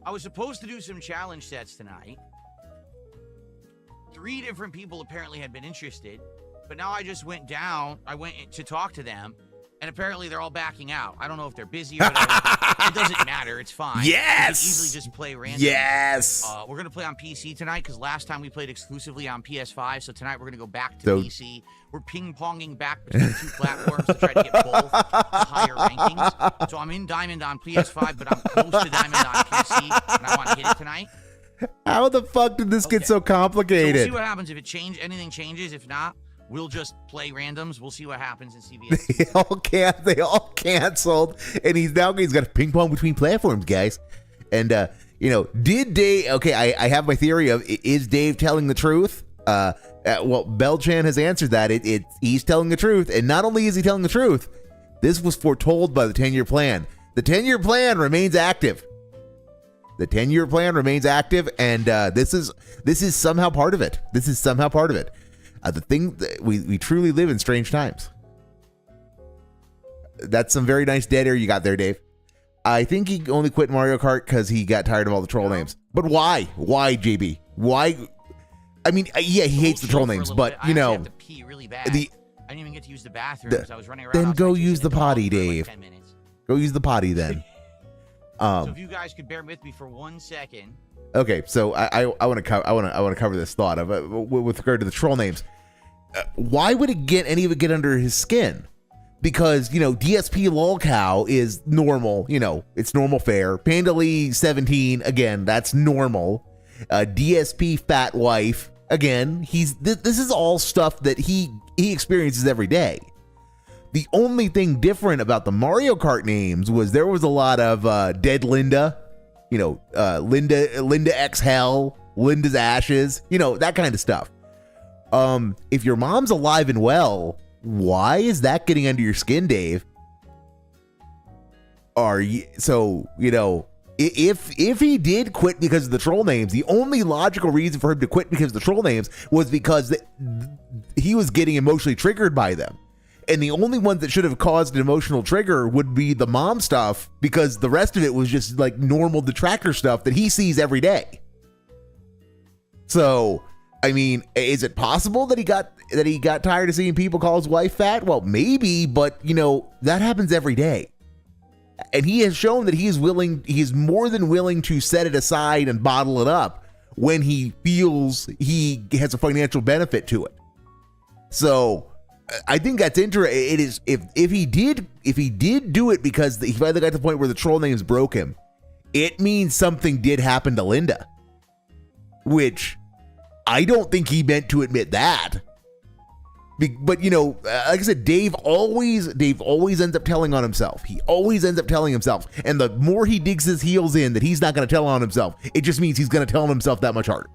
I was supposed to do some challenge sets tonight. 3 different people apparently had been interested, but now I just went down. I went to talk to them, and apparently they're all backing out. I don't know if they're busy or whatever. It doesn't matter. It's fine. Yes. We can easily just play random. Yes. We're gonna play on PC tonight because last time we played exclusively on PS5. So tonight we're gonna go back to PC. We're ping-ponging back between the 2 platforms to try to get both higher rankings. So I'm in Diamond on PS5, but I'm close to Diamond on PC, and I want to hit it tonight. How the fuck did this get so complicated? So we'll see what happens if anything changes. If not, we'll just play randoms. We'll see what happens in CBS. They all canceled, and he's got to ping pong between platforms, guys. And did Dave? Okay, I have my theory of is Dave telling the truth? Well, Belchan has answered that. He's telling the truth, and not only is he telling the truth, this was foretold by the 10-year plan. The 10-year plan remains active. The 10-year plan remains active, and this is somehow part of it. This is somehow part of it. The thing that we truly live in strange times. That's some very nice dead air you got there, Dave. I think he only quit Mario Kart because he got tired of all the troll names. But why? Why, JB? Why? I mean, yeah, he hates the troll names, but I have to pee really bad. I didn't even get to use the bathroom because I was running around. Then go use the potty, Dave. Like 10 minutes. Go use the potty then. So if you guys could bear with me for 1 second. Okay, so I want to cover this thought of with regard to the troll names. Why would any of it get under his skin? Because DSP lolcow is normal. It's normal fare. Pandali 17 again, that's normal. DSP fat wife again. This is all stuff that he experiences every day. The only thing different about the Mario Kart names was there was a lot of dead Linda, Linda X Hell, Linda's Ashes, that kind of stuff. If your mom's alive and well, why is that getting under your skin, Dave? If he did quit because of the troll names, the only logical reason for him to quit because of the troll names was because he was getting emotionally triggered by them. And the only ones that should have caused an emotional trigger would be the mom stuff, because the rest of it was just like normal detractor stuff that he sees every day. So, I mean, is it possible that he got tired of seeing people call his wife fat? Well, maybe, but that happens every day. And he has shown that he is more than willing to set it aside and bottle it up when he feels he has a financial benefit to it. So I think that's interesting. It is if he did do it because he finally got to the point where the troll names broke him, it means something did happen to Linda, which I don't think he meant to admit that. But like I said, Dave always ends up telling on himself. He always ends up telling himself, and the more he digs his heels in that he's not going to tell on himself, it just means he's going to tell on himself that much harder.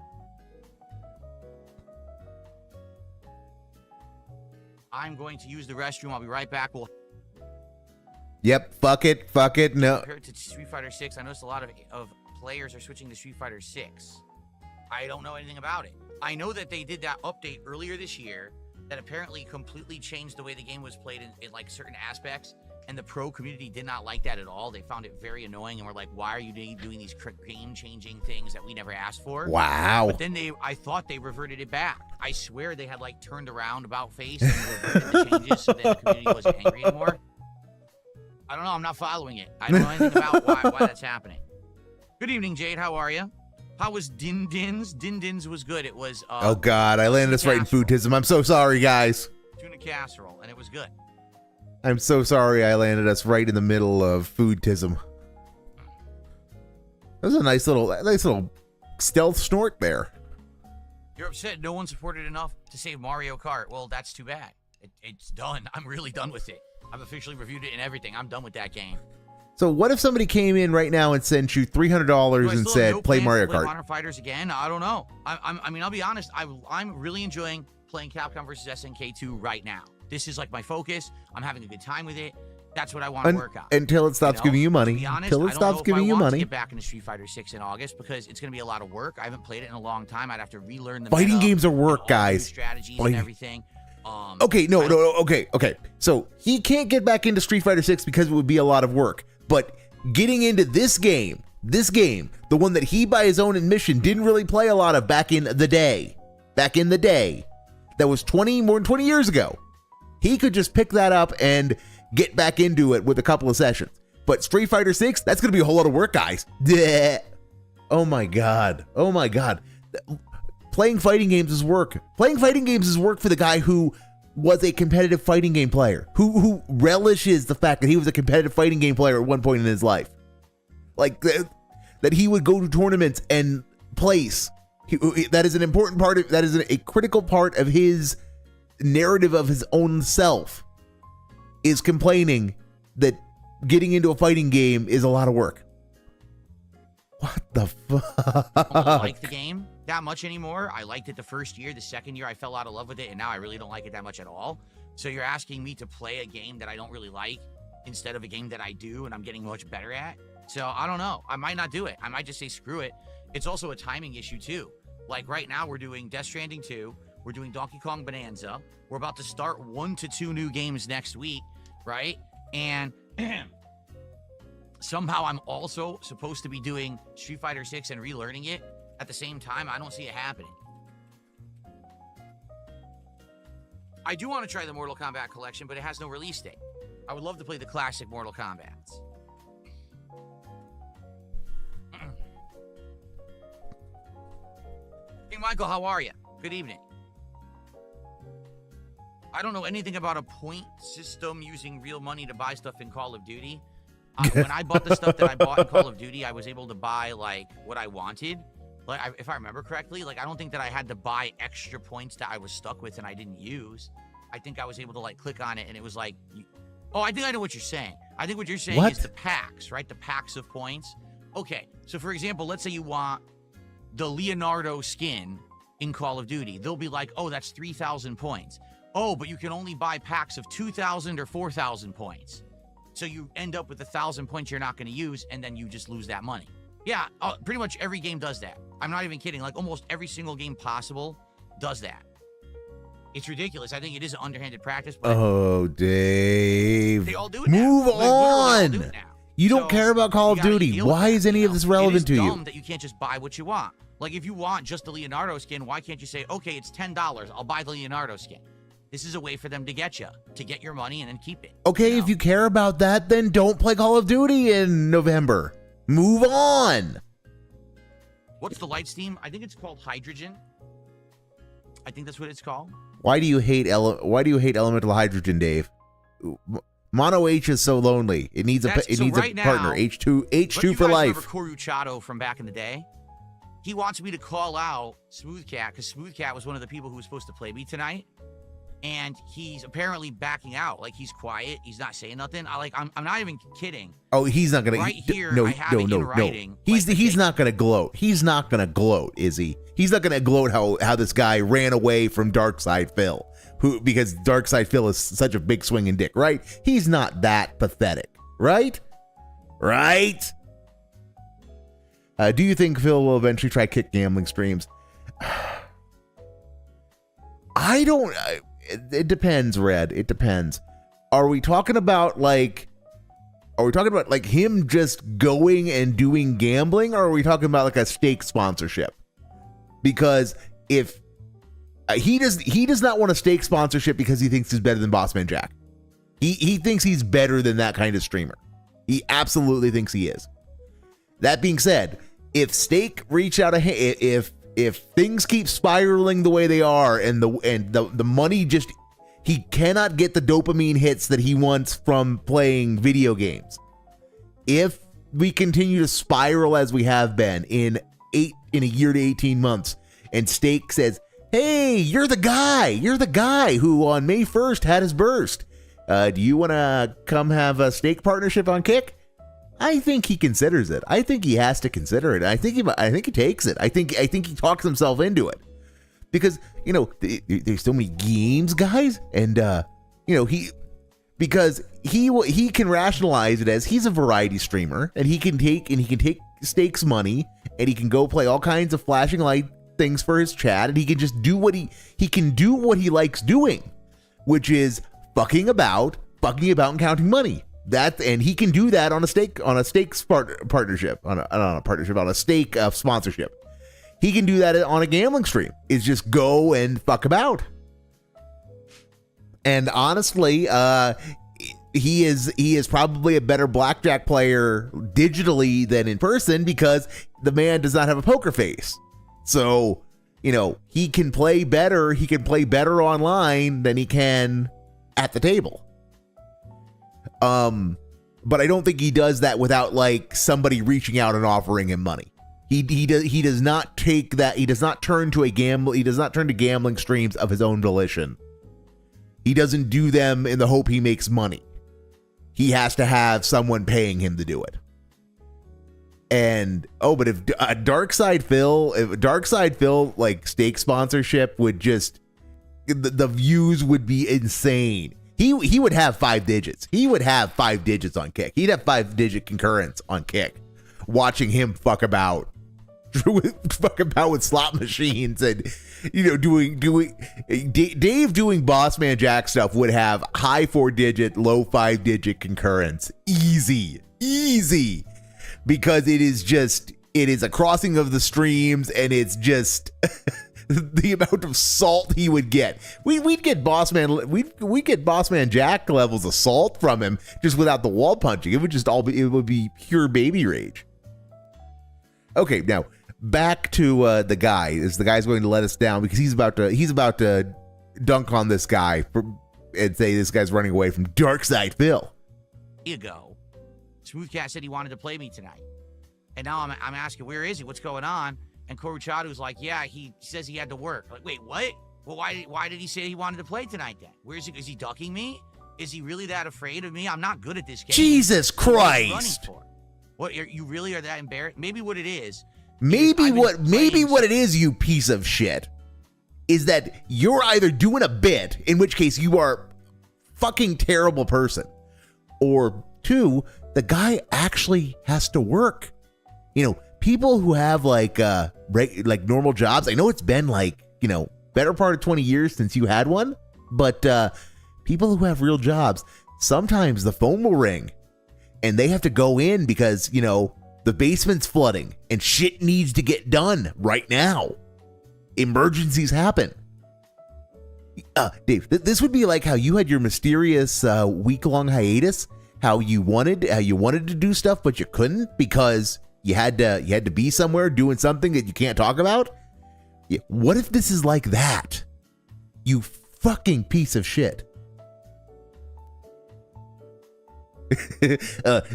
I'm going to use the restroom. I'll be right back. Yep, fuck it, no. Compared to Street Fighter 6, I noticed a lot of players are switching to Street Fighter 6. I don't know anything about it. I know that they did that update earlier this year that apparently completely changed the way the game was played in like certain aspects, and the pro community did not like that at all. They found it very annoying and were like, why are you doing these game-changing things that we never asked for? Wow. But then I thought they reverted it back. I swear they had like turned around about face and reverted the changes so that the community wasn't angry anymore. I don't know. I'm not following it. I don't know anything about why that's happening. Good evening, Jade. How are you? How was Din Din's? Din Din's was good. It was... oh, God. I landed us right in foodism. I'm so sorry, guys. tuna casserole, and it was good. I'm so sorry I landed us right in the middle of foodtism. That was a nice little stealth snort there. You're upset no one supported enough to save Mario Kart. Well, that's too bad. It's done. I'm really done with it. I've officially reviewed it and everything. I'm done with that game. So what if somebody came in right now and sent you $300 and said, play Mario Kart? Modern Fighters again? I don't know. I mean, I'll be honest. I'm really enjoying playing Capcom versus SNK 2 right now. This is like my focus. I'm having a good time with it. That's what I want to work out. Until it stops giving you money. To be honest, until it stops giving you money. I want to get back into Street Fighter 6 in August because it's going to be a lot of work. I haven't played it in a long time. I'd have to relearn the fighting games are work, guys. Strategies and everything. Okay, okay. So he can't get back into Street Fighter 6 because it would be a lot of work. But getting into this game, the one that he by his own admission didn't really play a lot of back in the day, that was more than 20 years ago. He could just pick that up and get back into it with a couple of sessions. But Street Fighter 6, that's going to be a whole lot of work, guys. Oh my God. Playing fighting games is work. Playing fighting games is work for the guy who was a competitive fighting game player, who relishes the fact that he was a competitive fighting game player at one point in his life. Like that he would go to tournaments and place. That is an important part of, that is a critical part of his narrative of his own self, is complaining that getting into a fighting game is a lot of work. What the fuck? I don't like the game that much anymore. I liked it the first year. The second year I fell out of love with it, and now I really don't like it that much at all. So you're asking me to play a game that I don't really like instead of a game that I do and I'm getting much better at. So I don't know. I might not do it. I might just say screw it. It's also a timing issue too. Like right now we're doing Death Stranding 2. We're doing Donkey Kong Bonanza. We're about to start 1 to 2 new games next week, right? And somehow I'm also supposed to be doing Street Fighter 6 and relearning it at the same time. I don't see it happening. I do want to try the Mortal Kombat collection, but it has no release date. I would love to play the classic Mortal Kombats. Hey, Michael, how are you? Good evening. I don't know anything about a point system using real money to buy stuff in Call of Duty. When I bought the stuff that I bought in Call of Duty, I was able to buy, like, what I wanted. Like, if I remember correctly, like, I don't think that I had to buy extra points that I was stuck with and I didn't use. I think I was able to, like, click on it and it was like... Oh, I think I know what you're saying. I think what you're saying is the packs, right? The packs of points. Okay, so for example, let's say you want the Leonardo skin in Call of Duty. They'll be like, oh, that's 3,000 points. Oh, but you can only buy packs of 2,000 or 4,000 points. So you end up with 1,000 points you're not going to use, and then you just lose that money. Yeah, pretty much every game does that. I'm not even kidding. Like, almost every single game possible does that. It's ridiculous. I think it is an underhanded practice. But oh, Dave. They all do it Move now. on. Do it now. You don't care about Call of Duty. Why is any of this relevant to you? It's dumb that you can't just buy what you want. Like, if you want just the Leonardo skin, why can't you say, okay, it's $10. I'll buy the Leonardo skin. This is a way for them to get you, to get your money and then keep it. Okay, if you care about that, then don't play Call of Duty in November. Move on. What's the light steam? I think it's called hydrogen. I think that's what it's called. Why do you hate elemental hydrogen, Dave? Mono H is so lonely. It needs a partner. H2 for life. Remember Koruchado from back in the day? He wants me to call out Smoothcat because Smoothcat was one of the people who was supposed to play me tonight. And he's apparently backing out. Like, he's quiet. He's not saying nothing. I'm not even kidding. Oh, he's not gonna. Right here, I have it in writing. He's not gonna gloat. He's not gonna gloat, is he? He's not gonna gloat how this guy ran away from Darkside Phil, because Darkside Phil is such a big swinging dick, right? He's not that pathetic, right? Right? Do you think Phil will eventually try kick gambling streams? I don't. It depends, Red. It depends. Are we talking about like him just going and doing gambling, or are we talking about like a stake sponsorship? Because if he does not want a stake sponsorship because he thinks he's better than Bossman Jack. He thinks he's better than that kind of streamer. He absolutely thinks he is. That being said, if stake reach out if things keep spiraling the way they are and the money just He cannot get the dopamine hits that he wants from playing video games. If we continue to spiral as we have been in a year to 18 months, and Steak says, hey, you're the guy who on May 1st had his burst. Do you want to come have a Steak partnership on Kick? I think he considers it. I think he has to consider it. I think he takes it. I think he talks himself into it. Because, there's so many games, guys, and he can rationalize it as he's a variety streamer, and he can take Steak's money, and he can go play all kinds of flashing light things for his chat, and he can just do what he likes doing, which is fucking about and counting money. And he can do that on a Steak partnership, on a Steak sponsorship. He can do that on a gambling stream. Is just go and fuck about. And honestly, he is probably a better blackjack player digitally than in person because the man does not have a poker face. So, he can play better. He can play better online than he can at the table. But I don't think he does that without like somebody reaching out and offering him money. He does not take that. He does not turn to gambling streams of his own volition. He doesn't do them in the hope he makes money. He has to have someone paying him to do it. And but if Darkside Phil like Steak sponsorship would just the views would be insane. He would have 5 digits. He would have 5 digits on Kick. He'd have 5-digit concurrence on Kick. Watching him fuck about with slot machines and doing Dave doing Boss Man Jack stuff would have high 4-digit, low 5-digit concurrence. Easy. Because it is a crossing of the streams, and it's just the amount of salt he would get. We'd get Boss Man Jack levels of salt from him just without the wall punching. It would be pure baby rage. Okay, now back to the guy. The guy's going to let us down because he's about to dunk on this guy and say this guy's running away from Darkside Phil. Here you go. Smoothcat said he wanted to play me tonight, and now I'm asking, where is he? What's going on? And Koruchadu's like, yeah, he says he had to work. Like, wait, what? Well, why did he say he wanted to play tonight then? Where is he? Is he ducking me? Is he really that afraid of me? I'm not good at this game. Jesus Christ! What, you really are that embarrassed? Maybe what it is. Maybe what it is, you piece of shit, is that you're either doing a bit, in which case you are fucking terrible person, or 2, the guy actually has to work. People who have like normal jobs. I know it's been better part of 20 years since you had one, but people who have real jobs, sometimes the phone will ring and they have to go in because the basement's flooding and shit needs to get done right now. Emergencies happen. Dave, this would be like how you had your mysterious week-long hiatus. How you wanted to do stuff, but you couldn't because you had to be somewhere doing something that you can't talk about. Yeah, what if this is like that? You fucking piece of shit.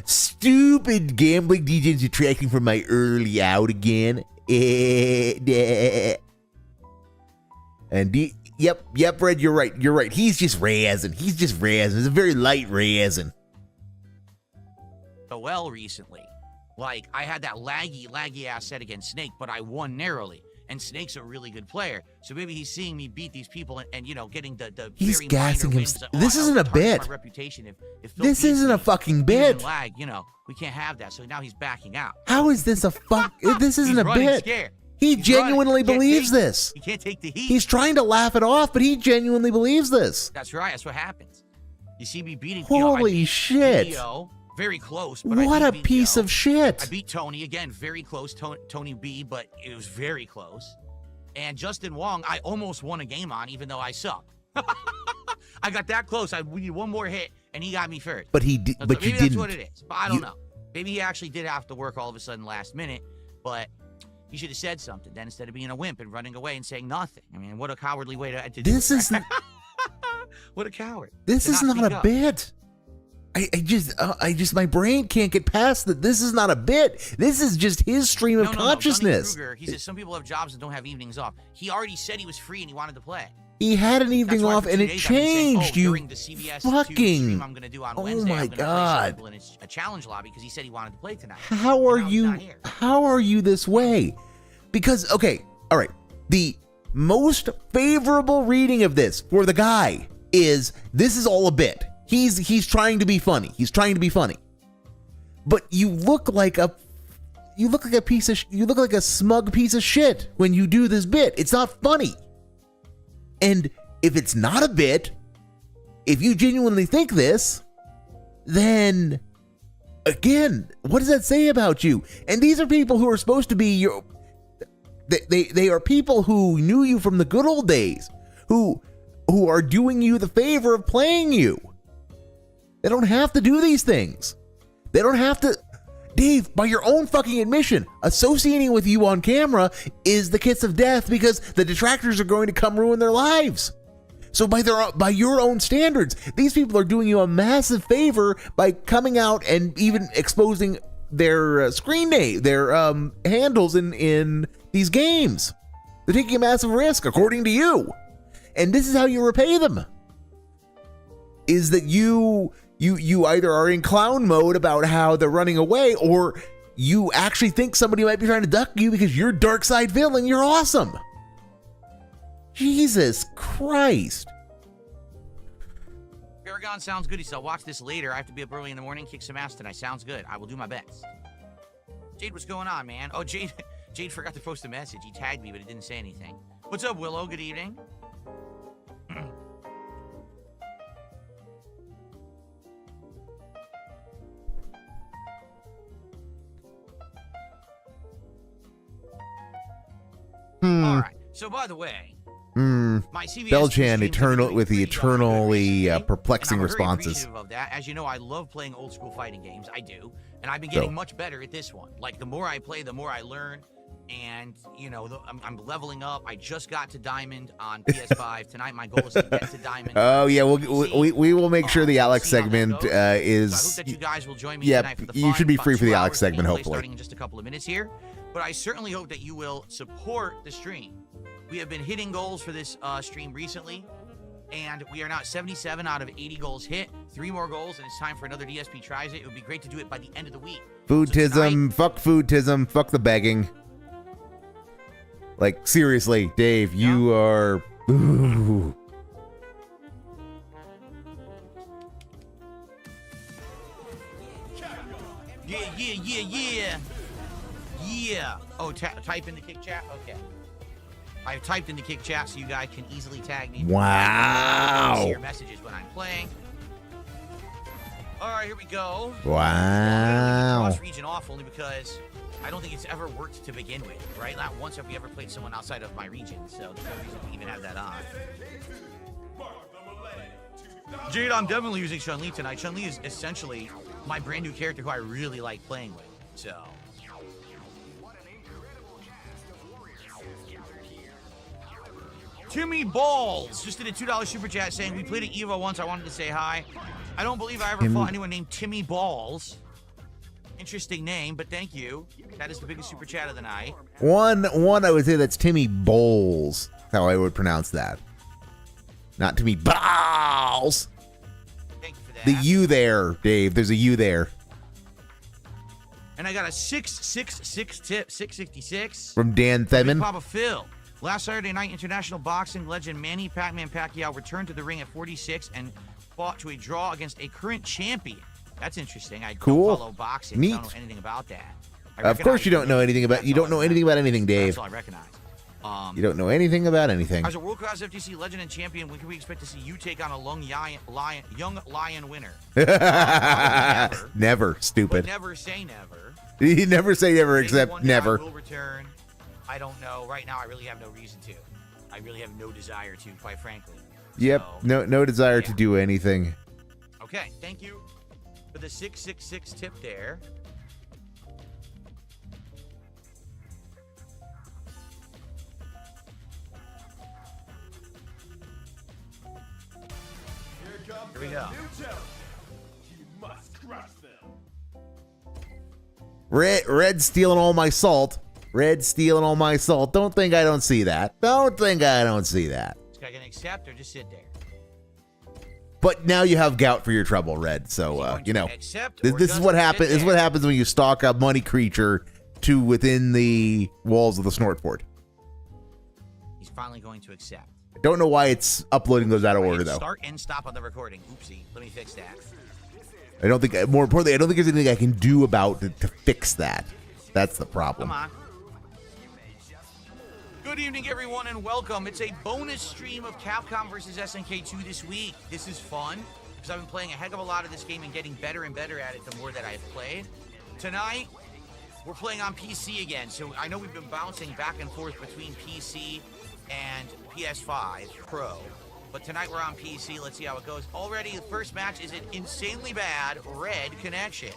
Stupid gambling DJs detracting from my early out again. And yep, Red, you're right. He's just razzing. It's a very light razzing. Well, recently, like I had that laggy ass set against Snake, but I won narrowly. And Snake's a really good player, so maybe he's seeing me beat these people and getting the he's very gassing minor him. wins. This isn't a bit. My reputation. If this isn't a fucking bit. Lag, we can't have that. So now he's backing out. How is this a fuck? This isn't a bit. Scared. He genuinely believes this. He can't take the heat. He's trying to laugh it off, but he genuinely believes this. That's right. That's what happens. You see me beating. Holy shit! Theo, very close. But what a beat piece of shit! I beat Tony again, very close. Tony B, but it was very close. And Justin Wong, I almost won a game on, even though I suck. I got that close. We need one more hit, and he got me first. But he did. But you didn't. That's what it is. But I don't know. Maybe he actually did have to work all of a sudden last minute. But he should have said something then instead of being a wimp and running away and saying nothing. I mean, what a cowardly way to do this. Is What a coward. This To is not not speak a up. bit. I just, my brain can't get past that. This is not a bit. This is just his stream of consciousness. Dunning-Kruger, he says some people have jobs and don't have evenings off. He already said he was free and he wanted to play. He had an evening That's why off for and 2 it days I've been saying, changed. You during the CBS 2 fucking. stream I'm going to do on Wednesday, my I'm gonna God. play some people in a challenge lobby because he said he wanted to play tonight. How are And now he's you? not here. How are you this way? Because okay, all right. The most favorable reading of this for the guy is this is all a bit. He's trying to be funny. He's trying to be funny. But you look like a piece of you look like a smug piece of shit when you do this bit. It's not funny. And if it's not a bit, if you genuinely think this, then again, what does that say about you? And these are people who are supposed to be your they are people who knew you from the good old days, who are doing you the favor of playing you. They don't have to do these things. They don't have to. Dave, by your own fucking admission, associating with you on camera is the kiss of death because the detractors are going to come ruin their lives. So by your own standards, these people are doing you a massive favor by coming out and even exposing their screen name, their handles in these games. They're taking a massive risk, according to you. And this is how you repay them. Is that you either are in clown mode about how they're running away, or you actually think somebody might be trying to duck you because you're dark side villain. You're awesome. Jesus Christ. Paragon sounds good. He said, I'll watch this later. I have to be up early in the morning, kick some ass tonight. Sounds good. I will do my best. Jade, what's going on, man? Oh, Jade forgot to post a message. He tagged me, but it didn't say anything. What's up, Willow? Good evening. All right. So, by the way, my CBS Belchan, stream eternal with the eternally perplexing and I'm very responses. appreciative of that. As you know, I love playing old school fighting games. I do, and I've been getting much better at this one. Like the more I play, the more I learn, and you know, I'm leveling up. I just got to Diamond on PS5 tonight. My goal is to get to Diamond. Oh yeah, we will make sure the Alex segment is. So I hope that you guys will join me yeah, tonight for the you fun. should be About free for the 2 Alex hours segment, gameplay hopefully. starting in just a couple of minutes here. But I certainly hope that you will support the stream. We have been hitting goals for this stream recently, and we are now at 77 out of 80 goals hit. 3 more goals, and it's time for another DSP Tries It. It would be great to do it by the end of the week. Foodtism, fuck foodtism, fuck the begging. Like, seriously, Dave, you are... Ooh. Yeah. Oh, type in the kick chat? Okay. I've typed in the kick chat so you guys can easily tag me. Wow. See your messages when I'm playing. All right, here we go. Wow. Cross region off only because I don't think it's ever worked to begin with, right? Not once have we ever played someone outside of my region, so there's no reason to even have that on. Jade, I'm definitely using Chun-Li tonight. Chun-Li is essentially my brand new character who I really like playing with, so... Timmy Balls just did a $2 super chat saying, we played at EVO once. I wanted to say hi. I don't believe I ever fought anyone named Timmy Balls. Interesting name, but thank you. That is the biggest super chat of the night. One, I would say that's Timmy Bowles. How I would pronounce that. Not Timmy Balls. Thank you for that. The U there, Dave. There's a U there. And I got a 666 tip, 666. From Dan Theman. Papa Phil. Last Saturday night, international boxing legend Manny Pac-Man Pacquiao returned to the ring at 46 and fought to a draw against a current champion. That's interesting. I don't follow boxing. Neat. I don't know anything about that. Of course you don't know anything about. You don't know anything about anything, Dave. That's all I recognize. You don't know anything about anything. As a world-class FTC legend and champion, when can we expect to see you take on a young lion winner? Never, stupid. But never say never. You never say never, Maybe except one day never. I will return. I don't know. Right now, I really have no reason to. I really have no desire to, quite frankly. Yep. So, No desire to do anything. Okay. Thank you for the 666 tip there. Here we go. Red stealing all my salt. Red stealing all my salt. Don't think I don't see that. Don't think I don't see that. This guy gonna accept or just sit there? But now you have gout for your trouble, Red. So you know, Accept this is what happens. This is what happens when you stalk a money creature to within the walls of the Snortfort. He's finally going to accept. I don't know why it's uploading those out of order though. Start and stop on the recording. Oopsie. Let me fix that. I don't think. More importantly, I don't think there's anything I can do about it to fix that. That's the problem. Come on. Good evening, everyone, and welcome. It's a bonus stream of Capcom versus SNK 2 this week. This is fun, because I've been playing a heck of a lot of this game and getting better and better at it the more that I've played. Tonight, we're playing on PC again, so I know we've been bouncing back and forth between PC and PS5 Pro, but tonight we're on PC. Let's see how it goes. Already, the first match is an insanely bad red connection.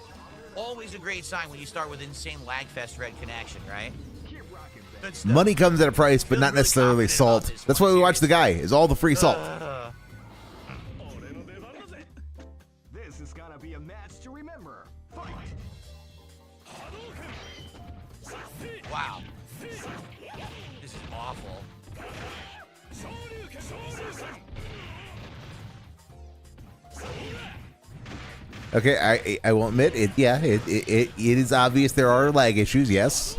Always a great sign when you start with insane lagfest red connection, right? Money comes at a price, but not necessarily salt. That's why we watch the guy, is all the free salt. This is gonna be a match to remember. Fight. Wow. This is awful. Okay, I will admit it. Yeah, it is obvious there are lag issues. Yes.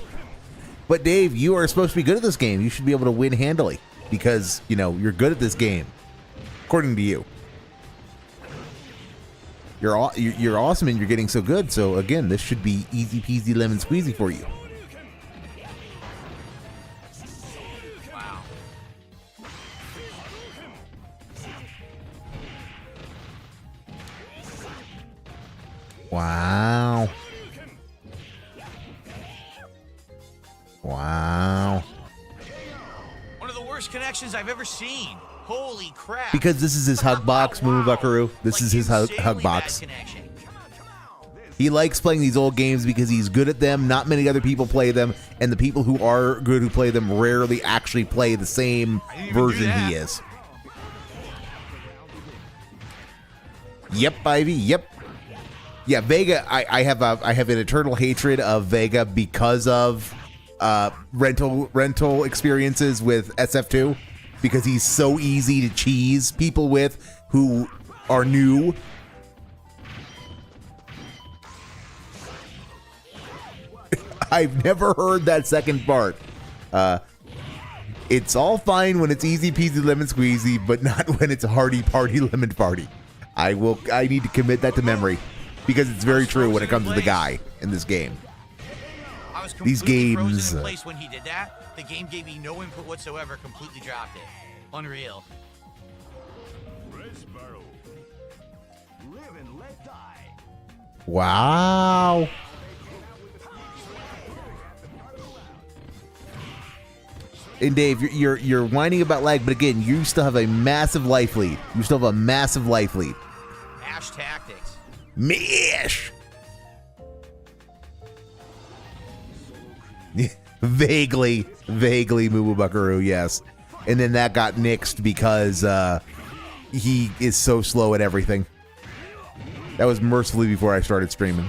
But Dave, you are supposed to be good at this game. You should be able to win handily because, you know, you're good at this game, according to you. You're awesome and you're getting so good. So again, this should be easy peasy lemon squeezy for you. Wow. Wow. Wow. One of the worst connections I've ever seen. Holy crap. Because this is his hug box, Wow. Moo Buckaroo. This is his hug Insanely box. bad connection. He likes playing these old games because he's good at them. Not many other people play them, and the people who are good who play them rarely actually play the same version he is. Yep, Ivy. Yep. Yeah, Vega. I have an eternal hatred of Vega because of rental experiences with SF2, because he's so easy to cheese people with who are new. I've never heard that second part. It's all fine when it's easy peasy lemon squeezy, but not when it's hardy party lemon party. I need to commit that to memory because it's very true when it comes to the guy in this game. These games. In place when he did that, the game gave me no input whatsoever. Completely dropped it. Unreal. Live and let die. Wow. And Dave, you're whining about lag, but again, you still have a massive life lead. You still have a massive life lead. Ash tactics. Mish. vaguely, Moo Boo Buckaroo, yes. And then that got nixed because he is so slow at everything. That was mercifully before I started streaming.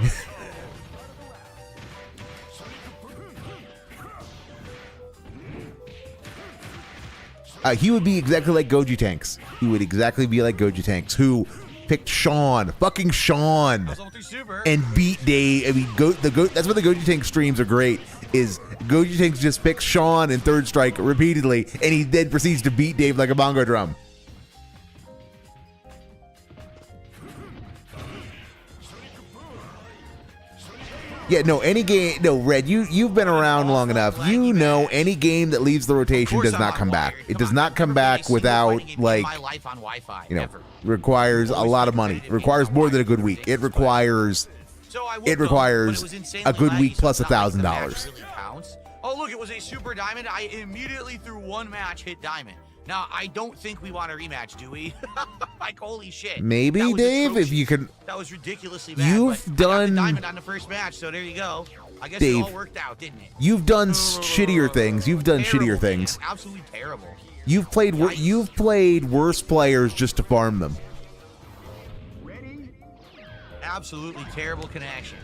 He would be exactly like Goji Tanks. He would exactly be like Goji Tanks, who picked Sean, fucking Sean, and beat Dave. I mean, that's what the Goji Tank streams are great. Is Goji Tanks just picks Sean in Third Strike repeatedly, and he then proceeds to beat Dave like a bongo drum. Yeah, no, any game, no, Red, you've been around long enough. You know any game that leaves the rotation does not come back. It does not come back without, like, you know, requires a lot of money. It requires more than a good week. It requires a good week plus $1,000. Oh, look, it was a super diamond. I immediately through one match hit diamond. Now, I don't think we want a rematch, do we? Like, holy shit. Maybe, Dave, if you can. That was ridiculously bad. You've done. I got the diamond on the first match, so there you go. I guess Dave, it all worked out, didn't it? You've done shittier things. You've done shittier things. Man, absolutely terrible. You've played worse players just to farm them. absolutely terrible connection.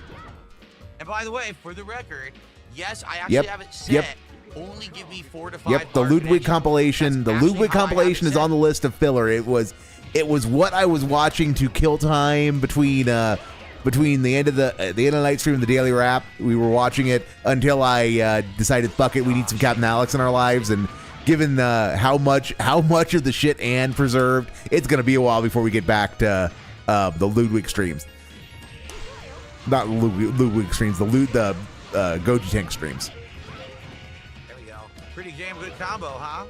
And by the way, for the record, yes, I actually have it set. Only give me 4 to 5. Yep, the Ludwig compilation. The Ludwig compilation is on the list of filler. It was what I was watching to kill time between the end of the night stream and the daily wrap. We were watching it until I decided, fuck it, we need some Captain Alex in our lives. And given how much of the shit Anne preserved, it's gonna be a while before we get back to the Ludwig streams. Not Ludwig streams. The Goji Tank streams. Pretty damn good combo, huh?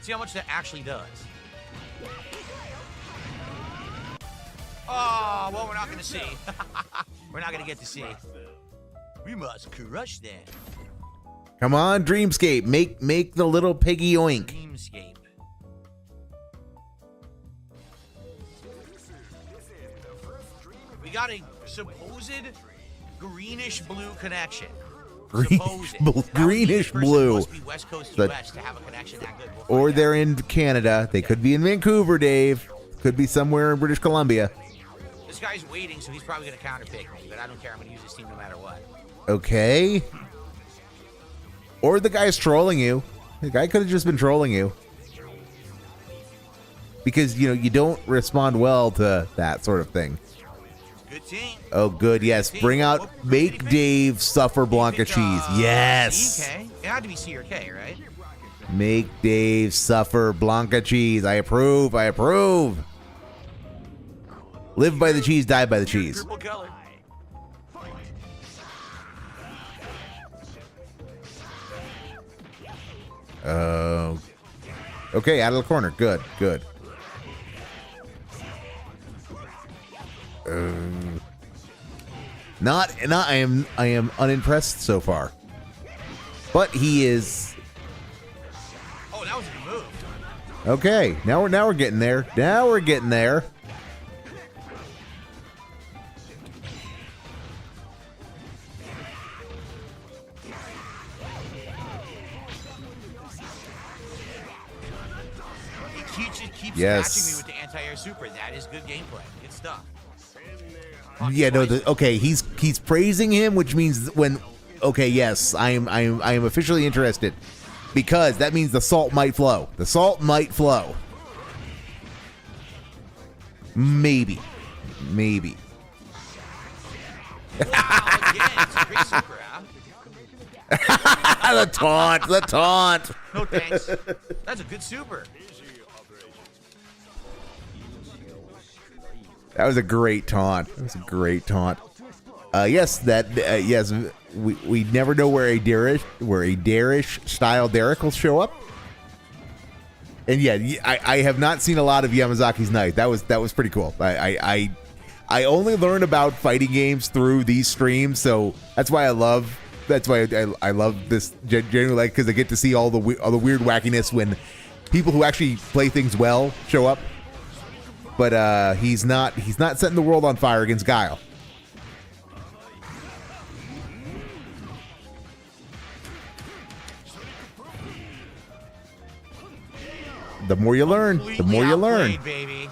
See how much that actually does. Oh, well, we're not going to see. We're not going to get to see. We must crush them. Come on, Dreamscape. Make the little piggy oink. Dreamscape. We got a supposed greenish blue connection. Greenish blue. Must be West Coast US to have a connection that good. Or they're in Canada. They could be in Vancouver, Dave. Could be somewhere in British Columbia. This guy's waiting, so he's probably going to counterpick me, but I don't care. I'm going to use this team no matter what. Okay. Or the guy's trolling you. The guy could have just been trolling you. Because, you don't respond well to that sort of thing. Good team. Oh, good. Yes. Bring out, make Dave suffer Blanca cheese. Yes. C-K? It had to be C or K, right? Make Dave suffer Blanca cheese. I approve. I approve. Live by the cheese, die by the cheese. Triple color. Okay, out of the corner. Good, good. I am unimpressed so far. But he is. Oh, that was a good move. Okay, now we're getting there. Now we're getting there. He keeps Yes. matching me with the anti-air super. That is good gameplay. Good stuff. Yeah, no. Okay, he's praising him, which means when. Okay, yes, I am officially interested, because that means the salt might flow. The salt might flow. Maybe. Wow, again, it's a great super, huh? The taunt. No thanks. That's a good super. That was a great taunt. Yes, yes. We never know where a Darish style Derek will show up. And yeah, I have not seen a lot of Yamazaki's knife. That was pretty cool. I only learn about fighting games through these streams, so that's why I love this genuinely, like, because I get to see all the weird wackiness when people who actually play things well show up. But he's not setting the world on fire against Guile. The more you learn, the more you learn. Baby.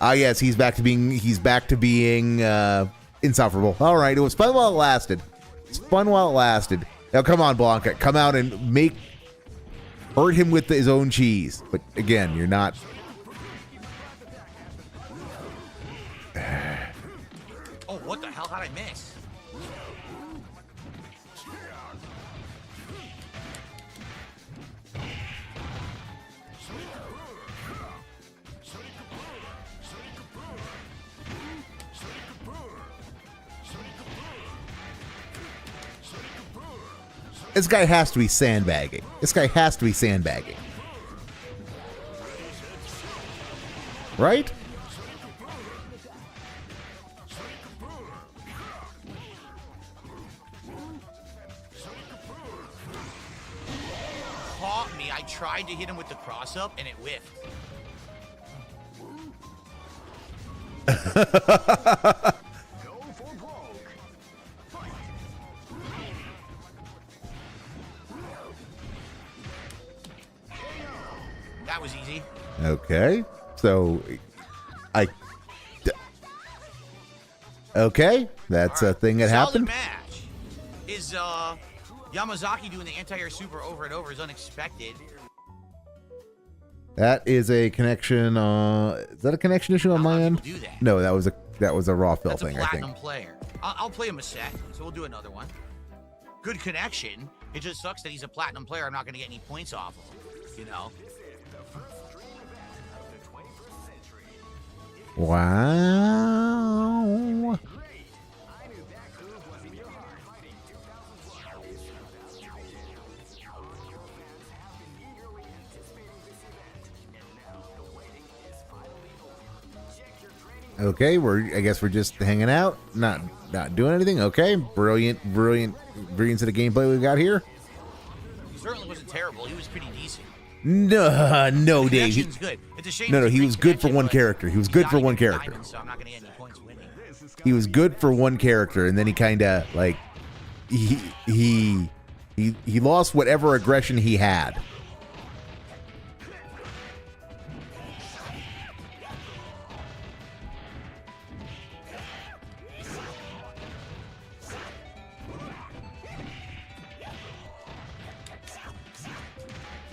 Ah, yes, he's back to being insufferable. All right, it was fun while it lasted. It's fun while it lasted. Now, come on, Blanca, come out and hurt him with his own cheese. But again, you're not. Oh, what the hell? How'd I miss? This guy has to be sandbagging. Right? Caught me. I tried to hit him with the cross up and it whiffed. That was easy. Okay. So Okay, that's a thing that Solid happened. match. Is Yamazaki doing the anti-air super over and over is unexpected. That is a connection. Is that a connection issue on Not a lot my of end? people do that. No, that was a raw fill That's a thing. I platinum think. player. I'll play him a set, so we'll do another one. Good connection. It just sucks that he's a platinum player. I'm not going to get any points off of him. You know. Wow. Okay, I guess we're just hanging out, not doing anything. Okay, brilliance of the gameplay we've got here. He certainly wasn't terrible. He was pretty decent. No, Dave. Connection's good. It's a shame. No, it's a he great was good for connection, one but character. He was he's good not for even one character. diamond, so I'm not going to get any points winning. He was good for one character, and then he kind of like he lost whatever aggression he had.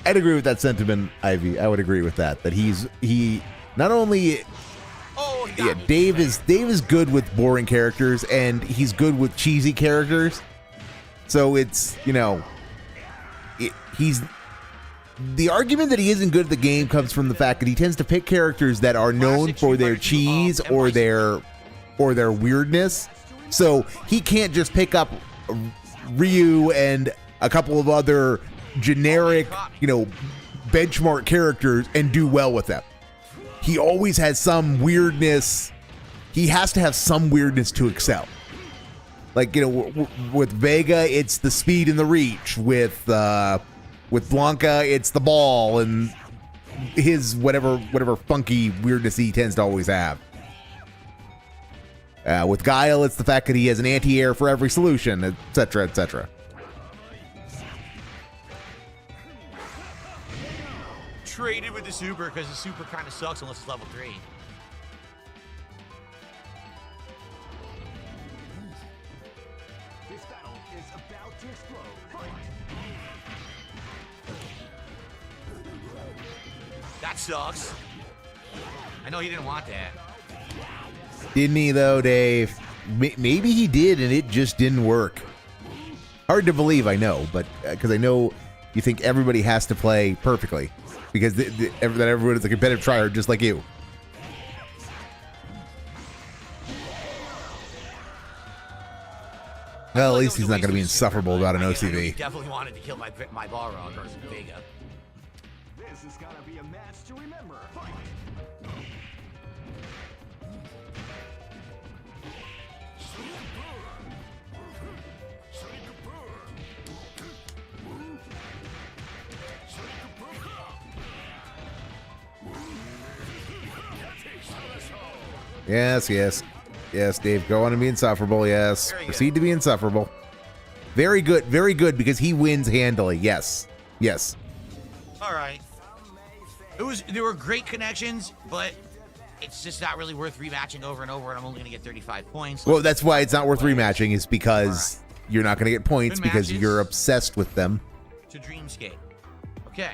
I'd agree with that sentiment, Ivy. I would agree with that. That he not only Dave is good with boring characters, and he's good with cheesy characters. So it's he's the argument that he isn't good at the game comes from the fact that he tends to pick characters that are known for their cheese or their weirdness. So he can't just pick up Ryu and a couple of other generic, benchmark characters and do well with them. He always has some weirdness. He has to have some weirdness to excel. Like, with Vega, it's the speed and the reach. With Blanca, it's the ball and his whatever funky weirdness he tends to always have. With Guile, it's the fact that he has an anti-air for every solution, etc., etc. Traded with the super because the super kind of sucks unless it's level 3. This battle is about to explode. Fight! That sucks. I know he didn't want that. Didn't he, though, Dave? Maybe he did, and it just didn't work. Hard to believe, I know, but because I know you think everybody has to play perfectly. Because that everyone is a competitive tryhard just like you. Well, at least he's not going to be insufferable about an OCV. He definitely wanted to kill my Balrog versus Vega. This is gonna be a match to remember. Fight! Yes, Dave, go on and be insufferable, yes. Proceed to be insufferable. Very good, because he wins handily, yes. All right. There were great connections, but it's just not really worth rematching over and over, and I'm only going to get 35 points. Well, that's why it's not worth rematching, is because you're not going to get points Good because matches. you're obsessed with them. To Dreamscape. Okay.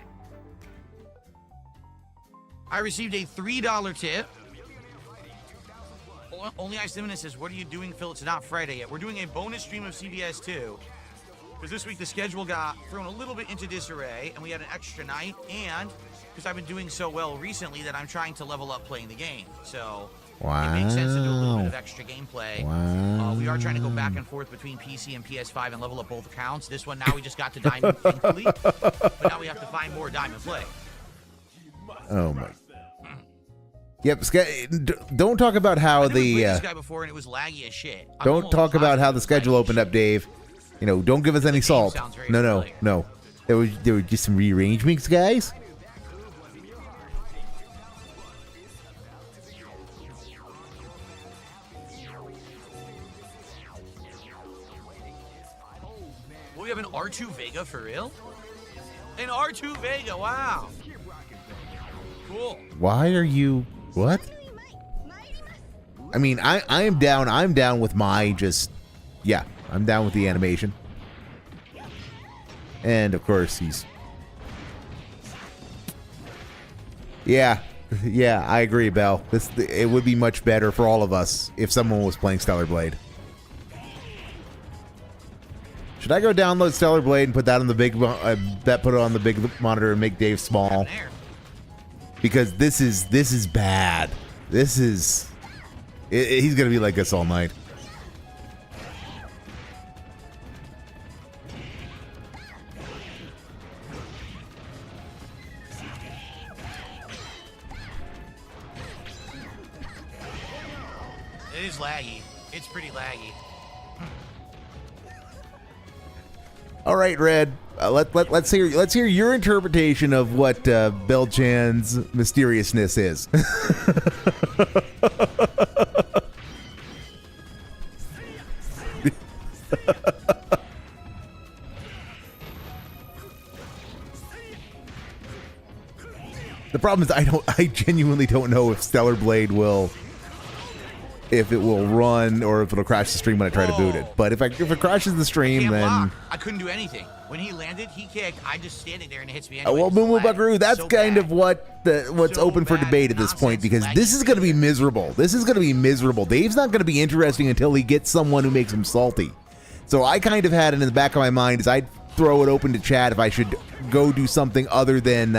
I received a $3 tip. Only Ice Limit says, what are you doing, Phil? It's not Friday yet. We're doing a bonus stream of CBS 2. Because this week the schedule got thrown a little bit into disarray, and we had an extra night, and because I've been doing so well recently that I'm trying to level up playing the game. So it makes sense to do a little bit of extra gameplay. Wow. We are trying to go back and forth between PC and PS5 and level up both accounts. This one, now we just got to Diamond, thankfully. But now we have to find more Diamond play. Oh, my. Yep, don't talk about how I never played the... this guy before, and it was laggy as shit. I'm Don't almost talk about how positive the it was schedule laggy opened as up, Dave. Don't give us any game salt. sounds very No. familiar. There were just some rearrangements, guys. Well, we have an R2 Vega for real? An R2 Vega, wow. Cool. Why are you... What? I mean, I am down. I'm down with my just, yeah, I'm down with the animation. And of course he's, yeah, I agree, Belle. It would be much better for all of us if someone was playing Stellar Blade. Should I go download Stellar Blade and put that on the big, put it on the big monitor and make Dave small? Because this is bad. This is, he's gonna be like this all night. It is laggy. It's pretty laggy. All right, Red. Let's hear your interpretation of what Bell-chan's mysteriousness is. The problem is I genuinely don't know if Stellar Blade will, if it will run or if it'll crash the stream when I try to boot it. But if it crashes the stream, then block. I couldn't do anything. When he landed, he kicked. I just standing there and it hits me anyway. well, Moo Buckaroo, that's so kind of what's open for debate at this point, because this is going to be miserable. This is going to be miserable. Dave's not going to be interesting until he gets someone who makes him salty. So I kind of had it in the back of my mind is I'd throw it open to chat if I should go do something other than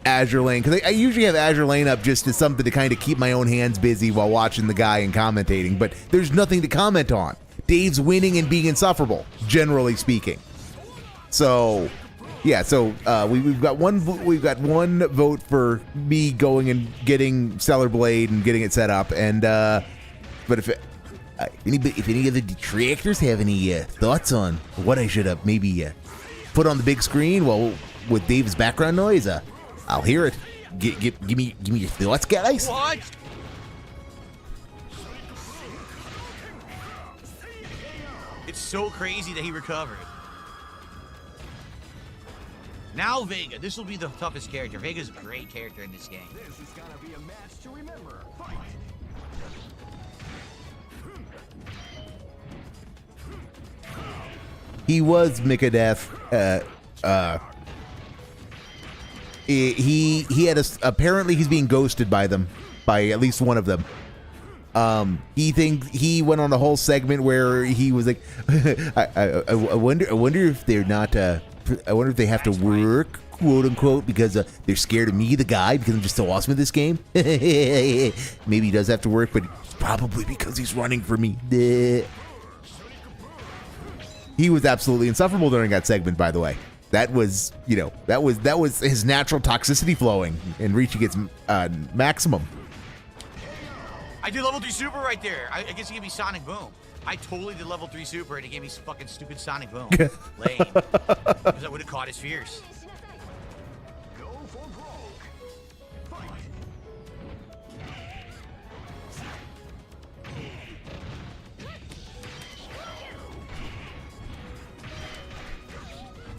Azure Lane, because I usually have Azure Lane up just as something to kind of keep my own hands busy while watching the guy and commentating, but there's nothing to comment on. Dave's winning and being insufferable, generally speaking. So, yeah. So we've got one vote for me going and getting Stellar Blade and getting it set up, and but if any of the detractors have any thoughts on what I should have maybe put on the big screen, well, with Dave's background noise, I'll hear it. Give me your thoughts, guys. What? It's so crazy that he recovered. Now Vega. This will be the toughest character. Vega's a great character in this game. This is gonna be a match to remember. Fight! He was Mikadeath. He had apparently he's being ghosted by them, by at least one of them. He went on a whole segment where he was like, I wonder if they're not, I wonder if they have to work, quote unquote, because they're scared of me, the guy, because I'm just so awesome at this game. Maybe he does have to work, but it's probably because he's running for me. He was absolutely insufferable during that segment, by the way. That was, that was his natural toxicity flowing and reaching its maximum. I did level 3 super right there. I guess he gave me Sonic Boom. I totally did level 3 super and he gave me fucking stupid Sonic Boom. Lame. Because I would have caught his fears. Go for broke. Fight!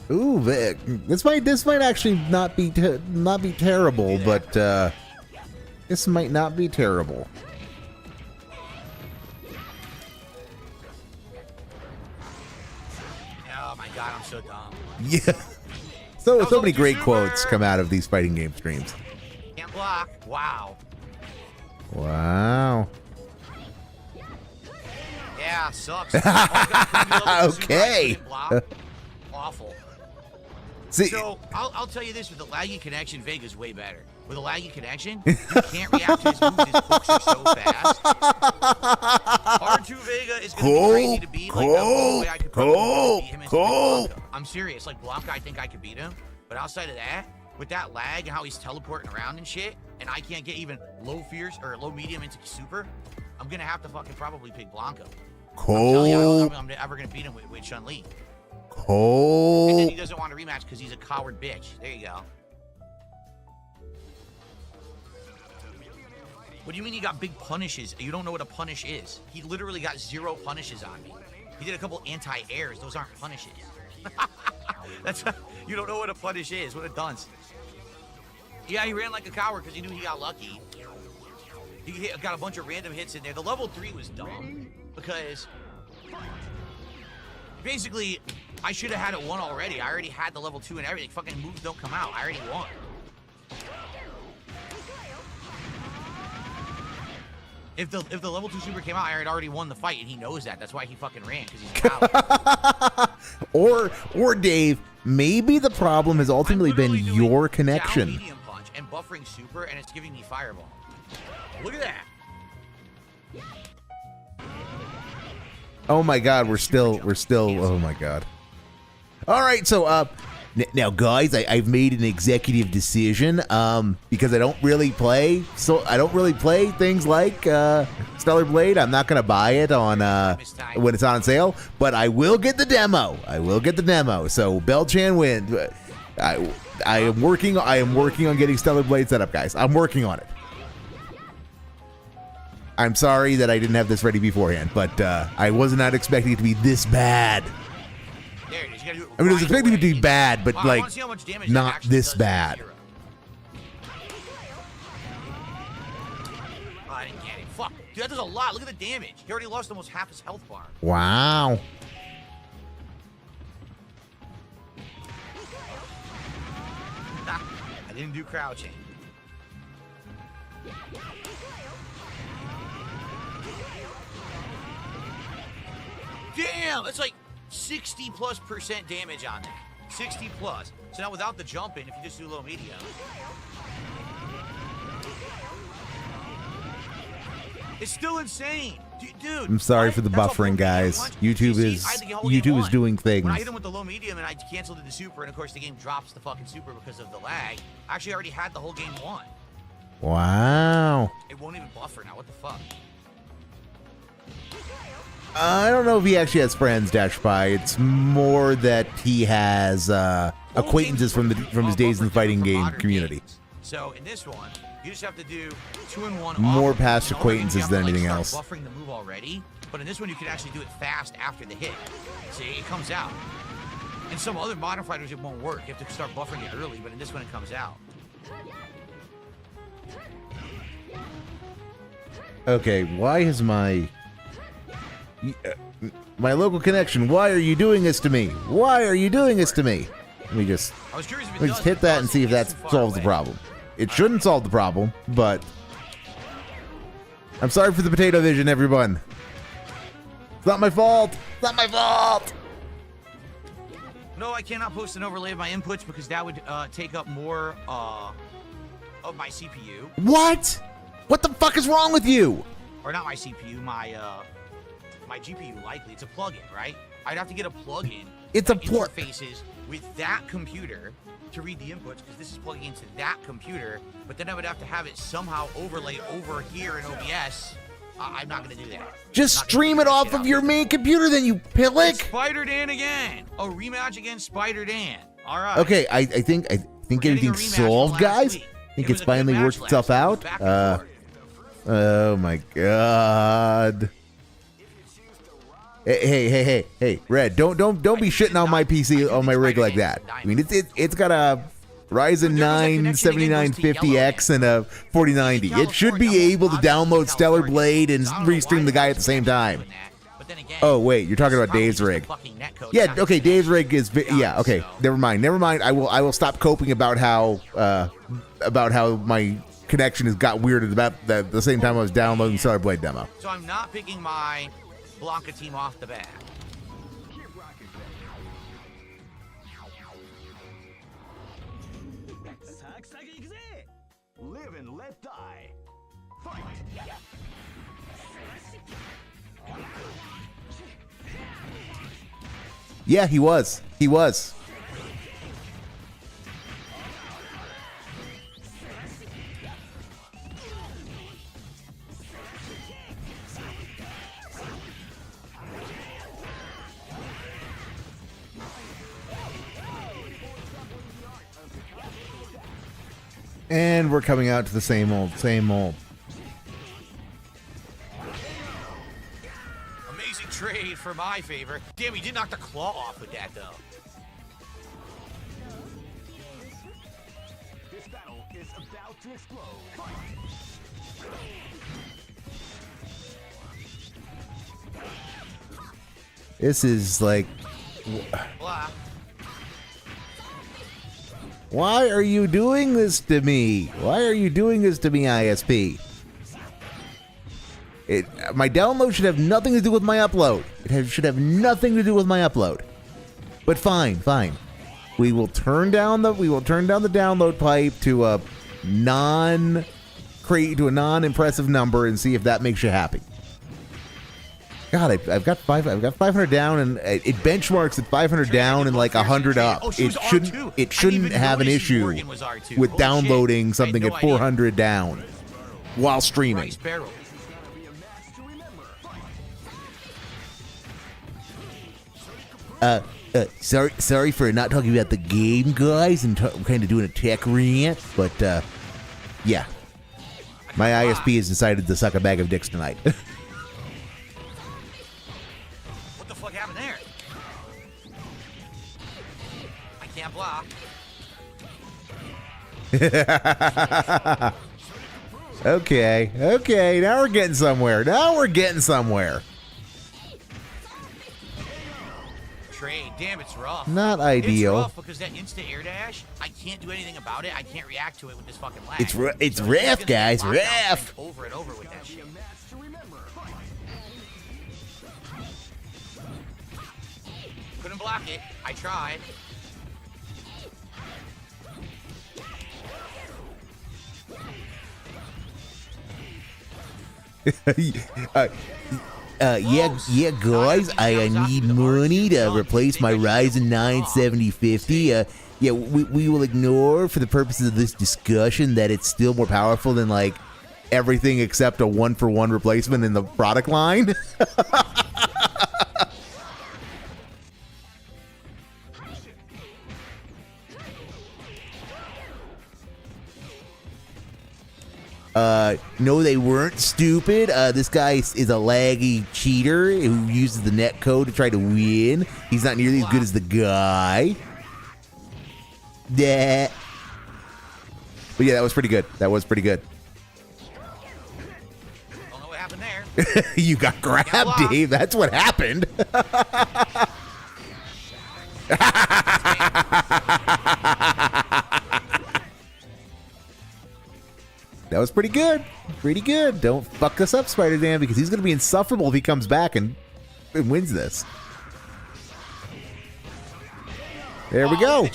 Ooh, this might actually not be terrible, but this might not be terrible. Oh my god, I'm so dumb. Yeah. So many great quotes come out of these fighting game streams. Can't block. Wow. Wow. Yeah, sucks. Okay. Awful. See, so I'll tell you this: with the laggy connection, Vega's way better. With a laggy connection, you can't react to his moves. His hooks are so fast. R2 Vega is going to be crazy to beat. Like, the only way I could probably beat him is Blanca. I'm serious. Like, Blanca, I think I could beat him. But outside of that, with that lag and how he's teleporting around and shit, and I can't get even low fierce or low medium into super, I'm going to have to fucking probably pick Blanca. I'm telling you, I don't know if I'm ever going to beat him with Chun-Li. And then he doesn't want to rematch because he's a coward bitch. There you go. What do you mean he got big punishes? You don't know what a punish is. He literally got 0 punishes on me. He did a couple anti-airs. Those aren't punishes. You don't know what a punish is. What a dunce. Yeah, he ran like a coward because he knew he got lucky. got a bunch of random hits in there. The level 3 was dumb because basically I should have had it won already. I already had the level 2 and everything. Fucking moves don't come out. I already won. If the level 2 super came out, I had already won the fight, and he knows that. That's why he fucking ran, because he's a coward. or Dave, maybe the problem has ultimately been your connection. Down medium punch and buffering super, and it's giving me fireball. Look at that. Oh my God, we're still. Oh my God. All right, so now guys, I've made an executive decision because I don't really play things like Stellar Blade. I'm not gonna buy it on when it's on sale, but I will get the demo. So Belchan wins. I am working on getting Stellar Blade set up, guys. I'm working on it. I'm sorry that I didn't have this ready beforehand, but I was not expecting it to be this bad. There it is. You gotta do it I mean, it was right expecting it to away. be bad, but Wow, I like wanna see how much damage not that actually this does to bad. the hero. Oh, I didn't get it. Fuck. Dude, that does a lot. Look at the damage. He already lost almost half his health bar. Wow. I didn't do crouching. Damn, it's like 60+% damage on that. 60 plus. So now without the jumping, if you just do low medium. It's still insane. Dude. I'm sorry for the that's how buffering, broken the game guys. was. YouTube You is see, I had to get whole game YouTube is one. doing things. When I hit him with the low medium and I canceled the super, and of course the game drops the fucking super because of the lag, I actually already had the whole game won. Wow. It won't even buffer now. What the fuck? I don't know if he actually has friends, Dash Spy. It's more that he has acquaintances from his days in the fighting game community. So in this one, you just have to do 2-in-1. More off. past In all the games, acquaintances you have than to, anything start else. Buffering the move already, but in this one you can actually do it fast after the hit. See, it comes out. In some other modern fighters, it won't work. You have to start buffering it early, but in this one, it comes out. Okay, why is my local connection? Why are you doing this to me? Why are you doing this to me? Let me just I was curious if it Let's does, hit that and because see if it that gets too far solves the away. problem. It shouldn't solve the problem, but I'm sorry for the potato vision, everyone. It's not my fault. It's not my fault. No, I cannot post an overlay of my inputs because that would take up more of my CPU. What? What the fuck is wrong with you? Or not my CPU, my GPU likely. It's a plugin, right? I'd have to get a plugin It's a that interfaces with that computer to read the inputs because this is plugging into that computer, but then I would have to have it somehow overlay over here in OBS. I'm not gonna do that. Just Not gonna stream figure it that off shit of out. your main computer, then you pillock. Spider Dan again. A rematch against Spider Dan. All right. Okay, I think We're getting a everything's rematch from solved, last guys. week. I think It it's was a good finally match worked last itself week. It out. was back and forth. Oh my god. Hey, Red, don't be shitting on my PC on my rig like that. I mean, it's got a Ryzen 9 7950X and a 4090. It should be able to download Stellar Blade and Reeestream the guy at the same time. Oh wait, you're talking about Dave's rig. Yeah, okay, Dave's rig is yeah, okay. Never mind. I will stop coping about how my connection has got weird at about the same time I was downloading Stellar Blade demo. So I'm not picking my Blanca team off the bat. Live and let die. Fight. Yeah, he was. And we're coming out to the same old. Amazing trade for my favor. Damn, he did knock the claw off with that, though. This battle is about to explode. Fight. This is like... Blah. Why are you doing this to me? Why are you doing this to me, ISP? My download should have nothing to do with my upload. Should have nothing to do with my upload. But fine. We will turn down the download pipe to a non-impressive number and see if that makes you happy. God, I've got 500 down, and it benchmarks at 500 down and like 100 up. It shouldn't have an issue with downloading something at 400 down while streaming. Sorry for not talking about the game, guys, and kind of doing a tech rant, but yeah, my ISP has decided to suck a bag of dicks tonight. What the fuck happened there? I can't block. Okay, now we're getting somewhere. Trade, damn, it's rough. Not ideal. It's rough because that instant air dash, I can't do anything about it. I can't react to it with this fucking lag. It's rough, guys, rough. Over and over with that shit. Couldn't block it. I tried. Yeah, guys, I need money to replace my Ryzen 9 7050. Yeah, we will ignore for the purposes of this discussion that it's still more powerful than like everything except a 1-for-1 replacement in the product line. No, they weren't stupid. This guy is a laggy cheater who uses the net code to try to win. He's not nearly as good as the guy. Yeah. But yeah, that was pretty good. Don't know what happened there. You got grabbed, Dave. That's what happened. That was pretty good. Don't fuck us up, Spider-Dan, because he's going to be insufferable if he comes back and wins this. There we go.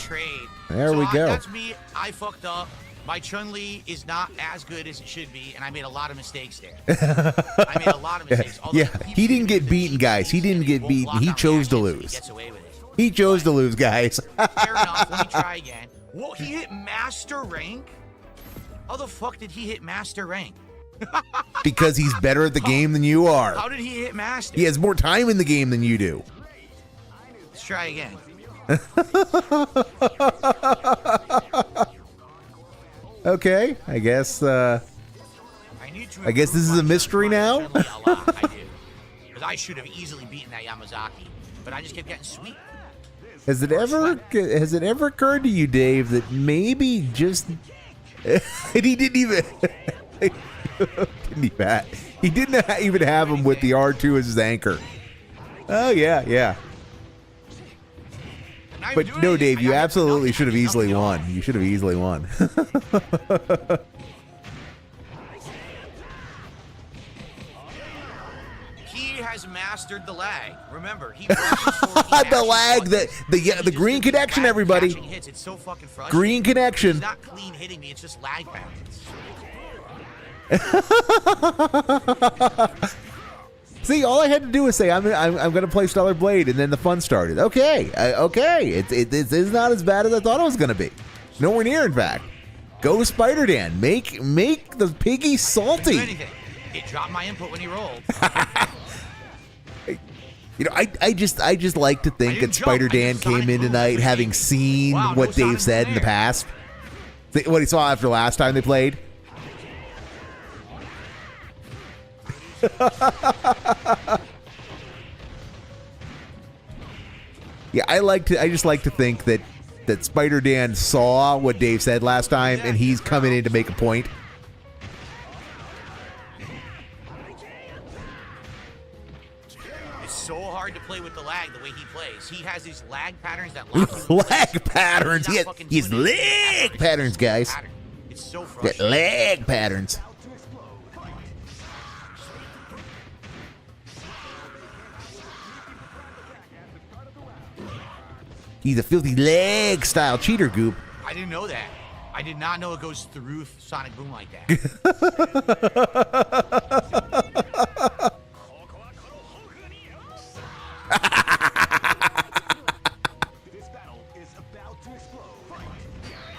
There we go. That's me. I fucked up. My Chun-Li is not as good as it should be, and I made a lot of mistakes there. Yeah, he didn't get beaten, guys. He didn't get beaten. He chose to lose. He chose to lose, guys. Fair enough. Let me try again. Whoa, he hit Master Rank? How the fuck did he hit Master Rank? Because he's better at the game than you are. How did he hit Master? He has more time in the game than you do. Let's try again. Okay, I guess this is a mystery now. Because I should have easily beaten that Yamazaki, but I just kept getting sweet. Has it ever occurred to you, Dave, that maybe just he didn't even have him with the R2 as his anchor? Oh yeah. But no, Dave, you absolutely should have easily won. You should have easily won. He has mastered the lag. Remember, he the lag, the green connection, everybody. It's so fucking frustrating. Green connection. It's not clean hitting me. It's just lag balance. See, all I had to do was say I'm going to play Stellar Blade, and then the fun started. Okay. It's not as bad as I thought it was going to be. Nowhere near, in fact. Go Spider-Dan. Make the piggy salty. It dropped my input when he rolled. You know, I just like to think that Spider-Dan came in tonight having seen what Dave said in the past. What he saw after last time they played. Yeah, I just like to think that Spider-Dan saw what Dave said last time, and he's coming in to make a point. lag the way he plays. He has these lag patterns that lock him in Lag place. patterns. He's He not has, fucking he has tuned into lag the patterns, guys. pattern. It's so Got frustrating. lag patterns. He's a filthy leg style cheater goop. I didn't know that. I did not know it goes through Sonic Boom like that. This battle is about to explode.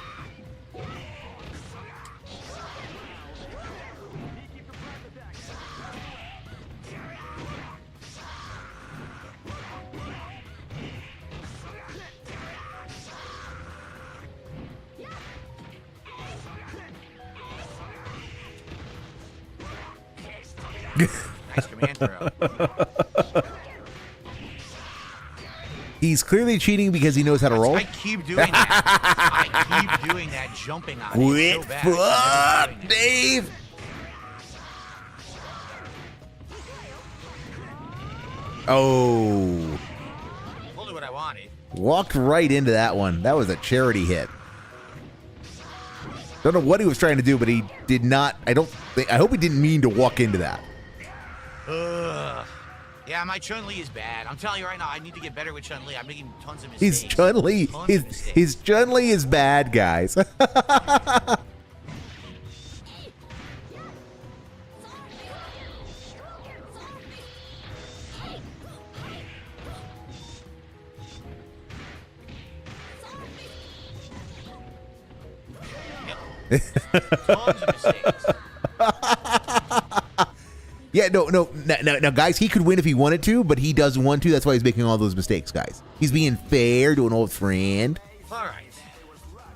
Nice command throw. He's clearly cheating because he knows how to roll. I keep doing that. I keep doing that, jumping on it. Quit It's so bad. I keep fuck, doing it. Dave. Oh. Totally what I wanted. Walked right into that one. That was a charity hit. Don't know what he was trying to do, but he did not. I hope he didn't mean to walk into that. Ugh. Yeah, my Chun-Li is bad. I'm telling you right now, I need to get better with Chun-Li. I'm making tons of mistakes. His Chun-Li, Tons of his mistakes. Chun-Li is bad, guys. Tons of mistakes. Yeah, no, guys, he could win if he wanted to, but he doesn't want to. That's why he's making all those mistakes, guys. He's being fair to an old friend. All right.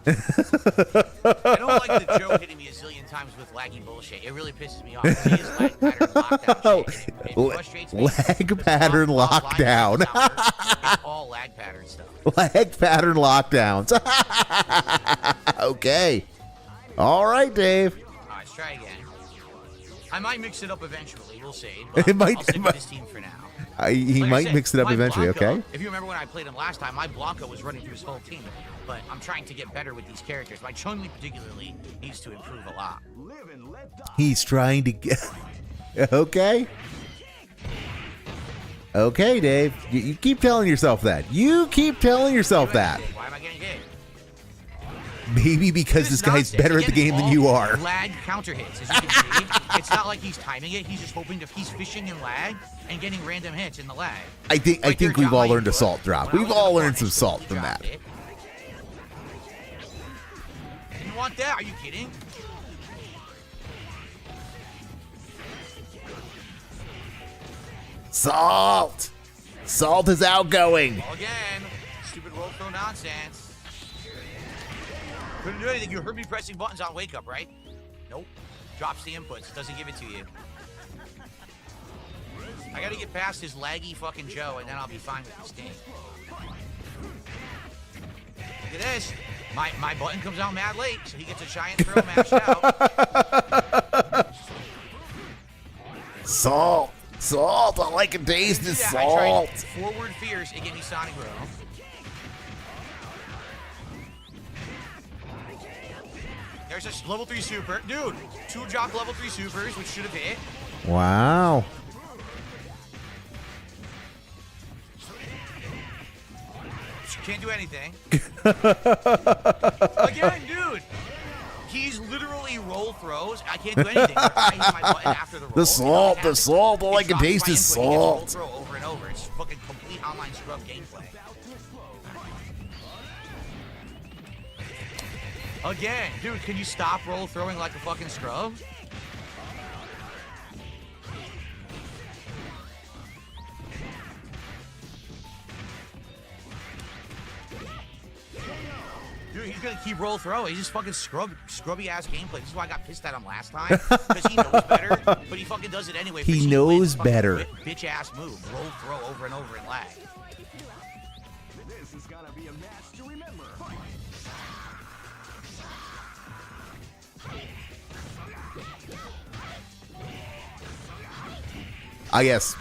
I don't like the Joe hitting me a zillion times with laggy bullshit. It really pisses me off. He is lag pattern lockdown shit. It frustrates me. Lag because pattern while line lockdown. doesn't sound work, it's all lag pattern stuff. Lag pattern lockdowns. Okay. All right, Dave. All right, let's try again. I might mix it up eventually. We'll see. But It might- I'll stick with this team for now. He Like I might said, mix it up my eventually, Blanca, okay? If you remember when I played him last time, my Blanca was running through his whole team. But I'm trying to get better with these characters. My Chun-Li particularly needs to improve a lot. Live and let die. He's trying to get... Okay. Okay, Dave. You keep telling yourself that. You keep telling yourself that. Why am I getting hit? Maybe because this is guy's nonsense. better at the Again, game than all you are. Lag counter hits, as you can see. It's not like he's timing it. He's just hoping to. He's fishing in lag and getting random hits in the lag. I think Like we've your all Java learned a input. salt drop. When I We've was in all the learned some corner, salt he from dropped that. it. Didn't want that. Are you kidding? Salt! Salt is outgoing. Well, again, stupid roll throw nonsense. Couldn't do anything. You heard me pressing buttons on wake up, right? Nope. Drops the inputs. Doesn't give it to you. I gotta get past his laggy fucking Joe, and then I'll be fine with this game. Look at this. My button comes out mad late, so he gets a giant throw mashed out. Salt! Salt! I like a taste of Yeah, I salt! tried forward fierce. It gave me Sonic Boom. There's a level 3 super. Dude, 2 drop level 3 supers, which should have hit. Wow. Can't do anything. Again, dude. He's literally roll throws. I can't do anything. I hit my button after the roll. The salt, the salt, all I It can drops taste my is input. He gets roll salt. throw over and over. It's fucking complete online scrub gameplay. Again, dude, can you stop roll throwing like a fucking scrub? Dude, he's gonna keep roll throw. He's just fucking scrubby ass gameplay. This is why I got pissed at him last time. Because he knows better, but he fucking does it anyway. He because knows fucking better. Bitch ass move. Roll throw over and over in lag. This is gonna be a match to remember. I guess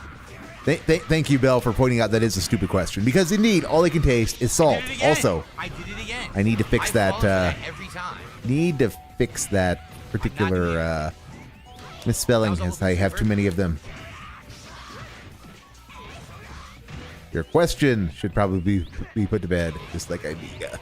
Thank you, Bell, for pointing out that is a stupid question. Because indeed, all they can taste is salt. Also, I did it again. I need to fix that. Every time. Need to fix that particular misspelling, as I have too many of them. Your question should probably be put to bed, just like Amiga.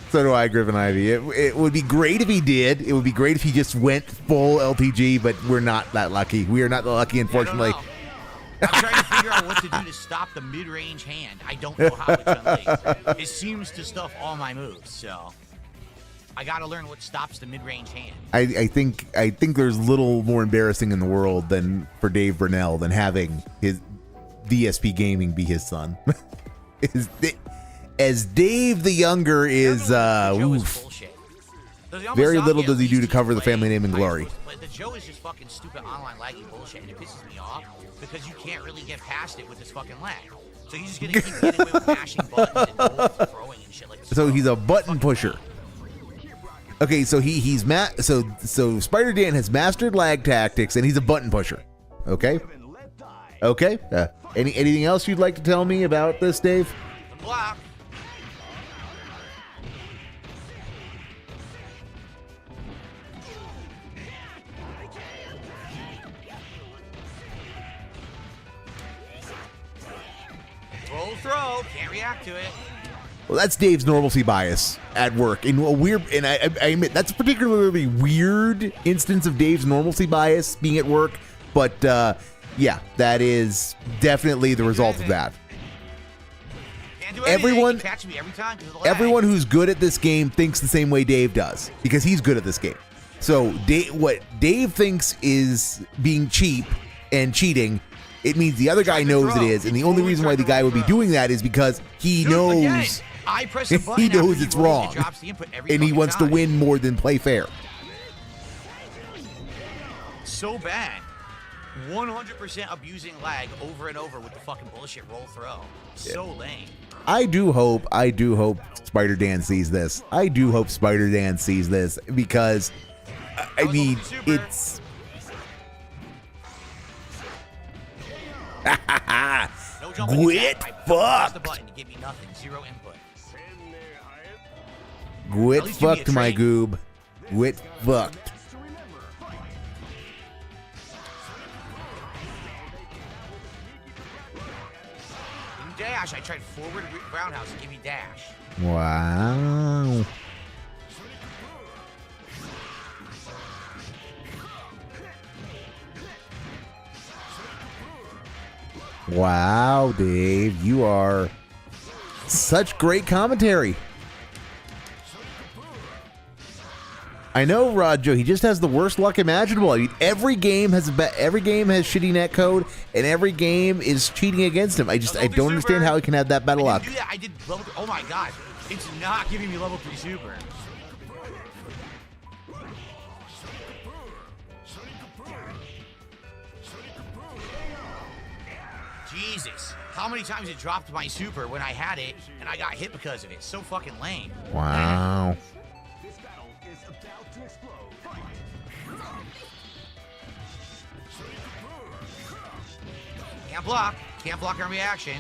So do I, Griffin Ivy. It would be great if he did. It would be great if he just went full LTG, but we're not that lucky. We are not that lucky, unfortunately. I'm trying to figure out what to do to stop the mid-range hand. I don't know how it's unlinked. It seems to stuff all my moves, so I gotta learn what stops the mid-range hand. I think there's little more embarrassing in the world than for Dave Burnell than having his DSP Gaming be his son. As Dave the Younger is oof. Very little does he do to cover the family name and glory. But the Joe is just fucking stupid online laggy bullshit, and it pisses me off because you can't really get past it with this fucking lag. So you're just gonna keep getting away with mashing buttons and throwing and shit like this. So he's a button pusher. Okay, so so Spider Dan has mastered lag tactics and he's a button pusher. Okay. Okay. Anything else you'd like to tell me about this, Dave? The block. Roll throw, can't react to it. Well, that's Dave's normalcy bias at work. In a weird, and I admit that's a particularly weird instance of Dave's normalcy bias being at work. But yeah, that is definitely the result of that. Everyone who's good at this game thinks the same way Dave does because he's good at this game. So what Dave thinks is being cheap and cheating, it means the other guy knows it is, and the only reason why the guy would be doing that is because he knows he knows it's wrong, and he wants to win more than play fair. So bad. 100% abusing lag over and over with the fucking bullshit roll throw. So lame. I do hope Spider Dan sees this. I do hope Spider Dan sees this because I mean it's Quit fucked. Quit fucked, my goob. Quit fucked. Dash. I tried forward roundhouse and give me dash. Wow. Wow, Dave, you are such great commentary. I know, Rojo. He just has the worst luck imaginable. I mean, every game has shitty netcode, and every game is cheating against him. I don't understand how he can have that bad luck. I did level. Oh my god, it's not giving me level 3 super. Jesus, how many times it dropped my super when I had it, and I got hit because of it? So fucking lame. Wow. Can't block. Can't block on reaction.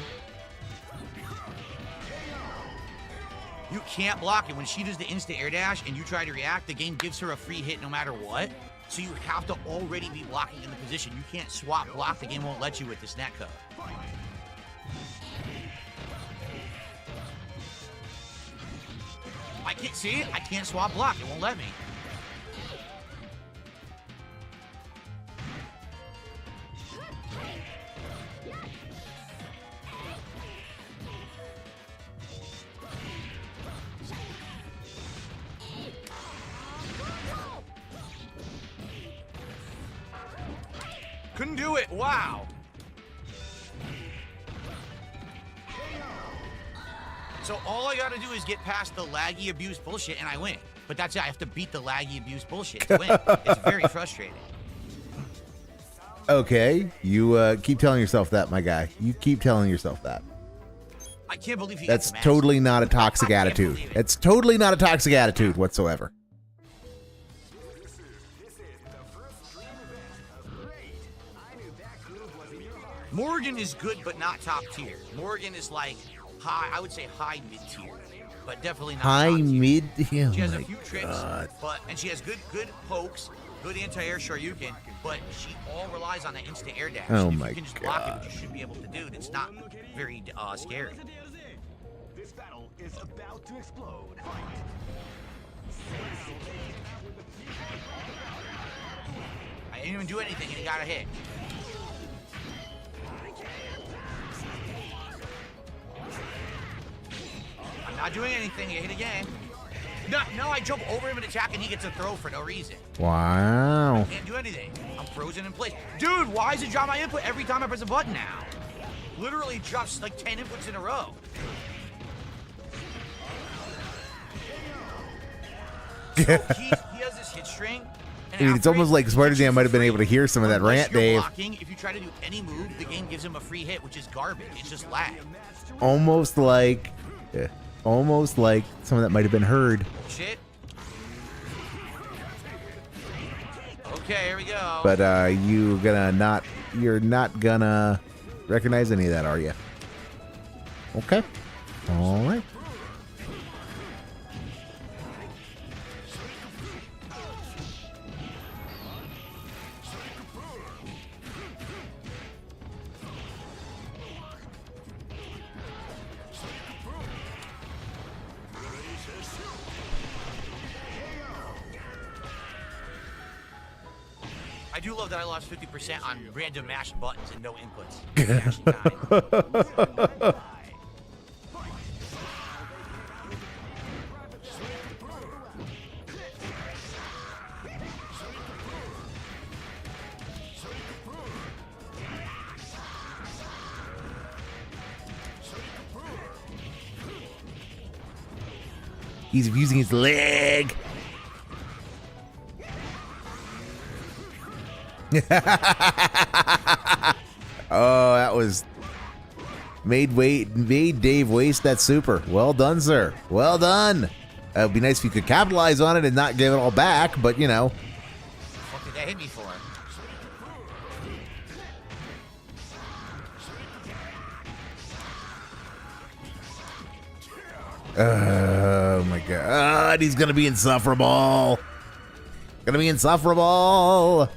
You can't block it. When she does the instant air dash and you try to react, the game gives her a free hit no matter what. So you have to already be blocking in the position. You can't swap block. The game won't let you with this netcode. I can't see it. I can't swap block. It won't let me. Couldn't do it. Wow. So all I gotta do is get past the laggy abuse bullshit and I win. But that's it. I have to beat the laggy abuse bullshit to win. It's very frustrating. Okay. You keep telling yourself that, my guy. You keep telling yourself that. I can't believe he That's totally not a toxic attitude. It's totally not a toxic attitude whatsoever. Morgan is good, but not top tier. Morgan is like high, I would say high mid tier, but definitely not High top tier. mid. Oh She has a my few tricks, God. and she has good pokes, good anti-air Shoryuken, but she all relies on that instant air dash. Oh If my you can just block it, God. which you should be able to do, it's not very scary. This battle is about to explode. Fight. I didn't even do anything, and he got a hit. I'm not doing anything. He hit again. No, I jump over him and attack, and he gets a throw for no reason. Wow. Can't do anything. I'm frozen in place. Dude, why does it drop my input every time I press a button now? Literally drops like 10 inputs in a row. So he has this hit string. I mean, it's almost like Spider-Man might have been able to hear some of that rant, Dave. Blocking, if you try to do any move, the game gives him a free hit, which is garbage. It's just lag. Almost like some of that might have been heard. Shit. Okay, here we go. But you're not gonna recognize any of that, are you? Okay. All right. I do love that I lost 50% on random mashed buttons and no inputs. Mashing time. He's using his leg. Oh, that was made Dave waste that super. Well done, sir. Well done. It would be nice if you could capitalize on it and not give it all back, but you know. What did that hit me for? Oh my God, he's gonna be insufferable. Gonna be insufferable.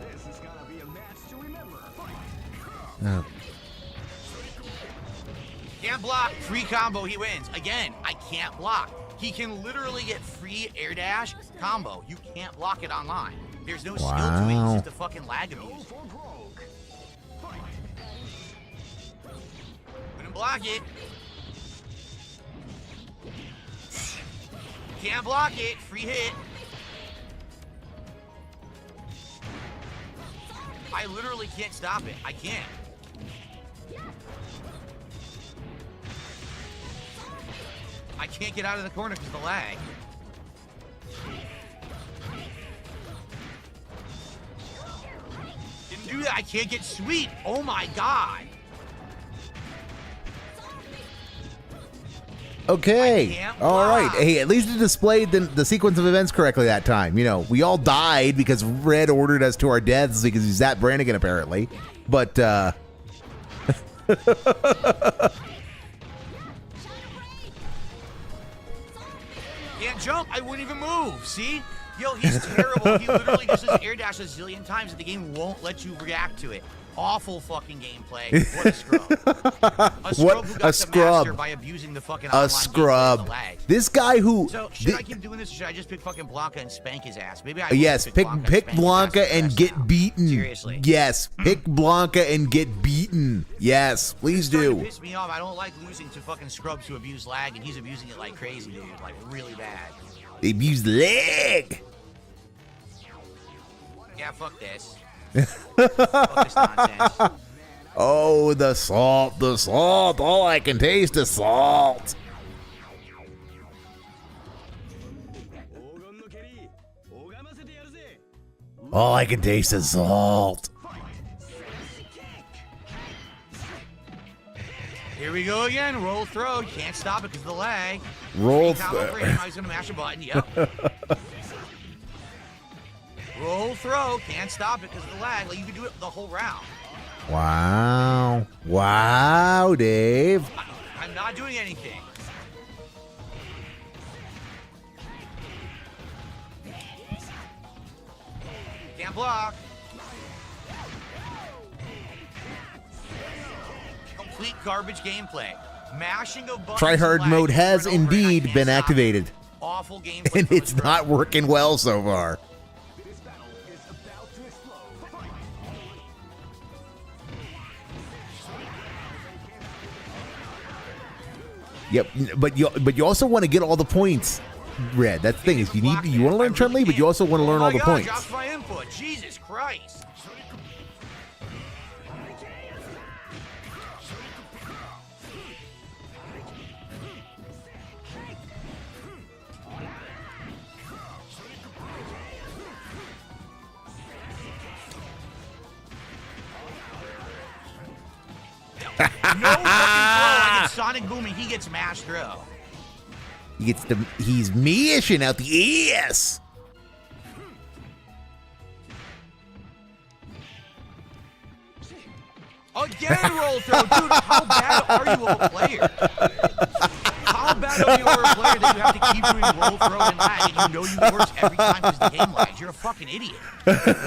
This is gonna be a match to remember. Fight. Oh. Can't block. Free combo, he wins. Again, I can't block. He can literally get free air dash combo. You can't block it online. There's no skill to it. Wow. It's just a fucking lag abuse. For broke. Couldn't block it. Can't block it. Free hit. I literally can't stop it. I can't. I can't get out of the corner because of the lag. Didn't do that. I can't get sweet. Oh my God. Okay. I can't All right. block. Hey, at least it displayed the sequence of events correctly that time. You know, we all died because Red ordered us to our deaths because he's Zap Brannigan apparently. But Can't jump. I wouldn't even move. See? Yo, he's terrible. He literally just does air dash a zillion times and the game won't let you react to it. Awful fucking gameplay. What a scrub. A scrub who got the master by abusing the fucking online gameplay and the lag. This guy who So should I keep doing this or should I just pick fucking Blanca and spank his ass? Maybe I will yes, just pick Blanca Blanca and get now. beaten. Seriously. Yes, pick Blanca and get beaten. Yes, please It's starting to do. piss me off. I don't like losing to fucking scrubs who abuse lag, and he's abusing it like crazy, dude. Like really bad. They abuse the leg. Yeah, fuck this. Fuck this nonsense. Oh, the salt, the salt. All I can taste is salt. All I can taste is salt. Here we go again. Roll throw. Can't stop it because of the lag. Roll Combo for him. Now he's gonna mash a button. Yep. Roll roll throw. Can't stop it because of the lag. Like, you can do it the whole round. Wow. Wow, Dave. I'm not doing anything. Can't block. Complete garbage gameplay. Mashing of buttons. Tryhard mode has indeed been activated. Awful gameplay. And it's not working well so far. This battle is about to explode. Yep, but you also want to get all the points, Red. That's the thing is you want to learn Chun-Li, but you also want to learn all the points. Drops my input. Jesus Christ. No fucking throw. I get Sonic Boom and he gets Mash Throw. He's me-ishing out the ass. Again, roll throw. Dude, how bad are you of a player? How bad are you of a player that you have to keep doing roll throw and lag and you know you works every time because the game lags? You're a fucking idiot.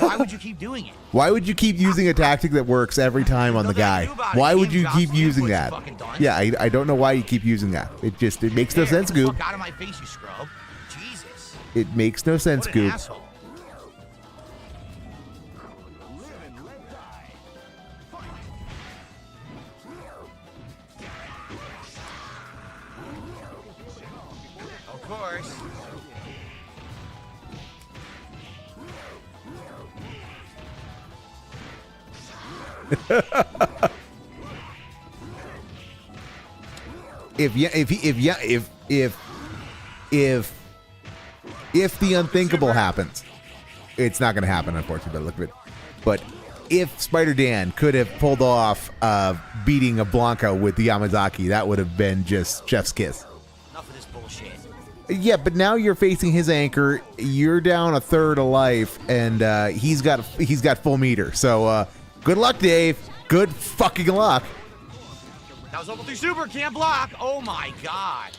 Why would you keep doing it? Why would you keep using a tactic that works every time on the guy? Why would you keep using that? Yeah, I don't know why you keep using that. It makes no sense, Goop. Out of my face, you scrub. Jesus. It makes no sense, What an Goop. asshole. Live and let die. Of course. If the unthinkable happens, it's not going to happen, unfortunately. But look at it. But if Spider Dan could have pulled off beating a Blanca with the Yamazaki, that would have been just chef's kiss. Enough of this bullshit. Yeah, but now you're facing his anchor. You're down a third of life, and he's got full meter. So good luck, Dave. Good fucking luck. That was level 3 super. Can't block. Oh my god.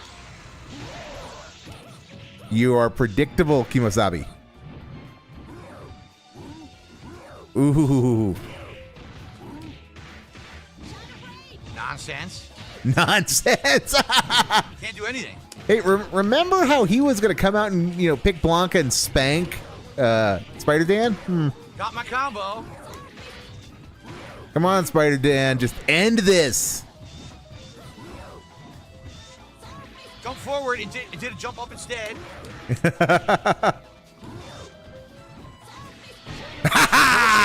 You are predictable, Kimosabi. Ooh. Nonsense. Nonsense. Can't do anything. Hey, remember how he was going to come out and, pick Blanca and spank Spider Dan? Got my combo. Come on, Spider Dan. Just end this. Jump forward. It did a jump up instead.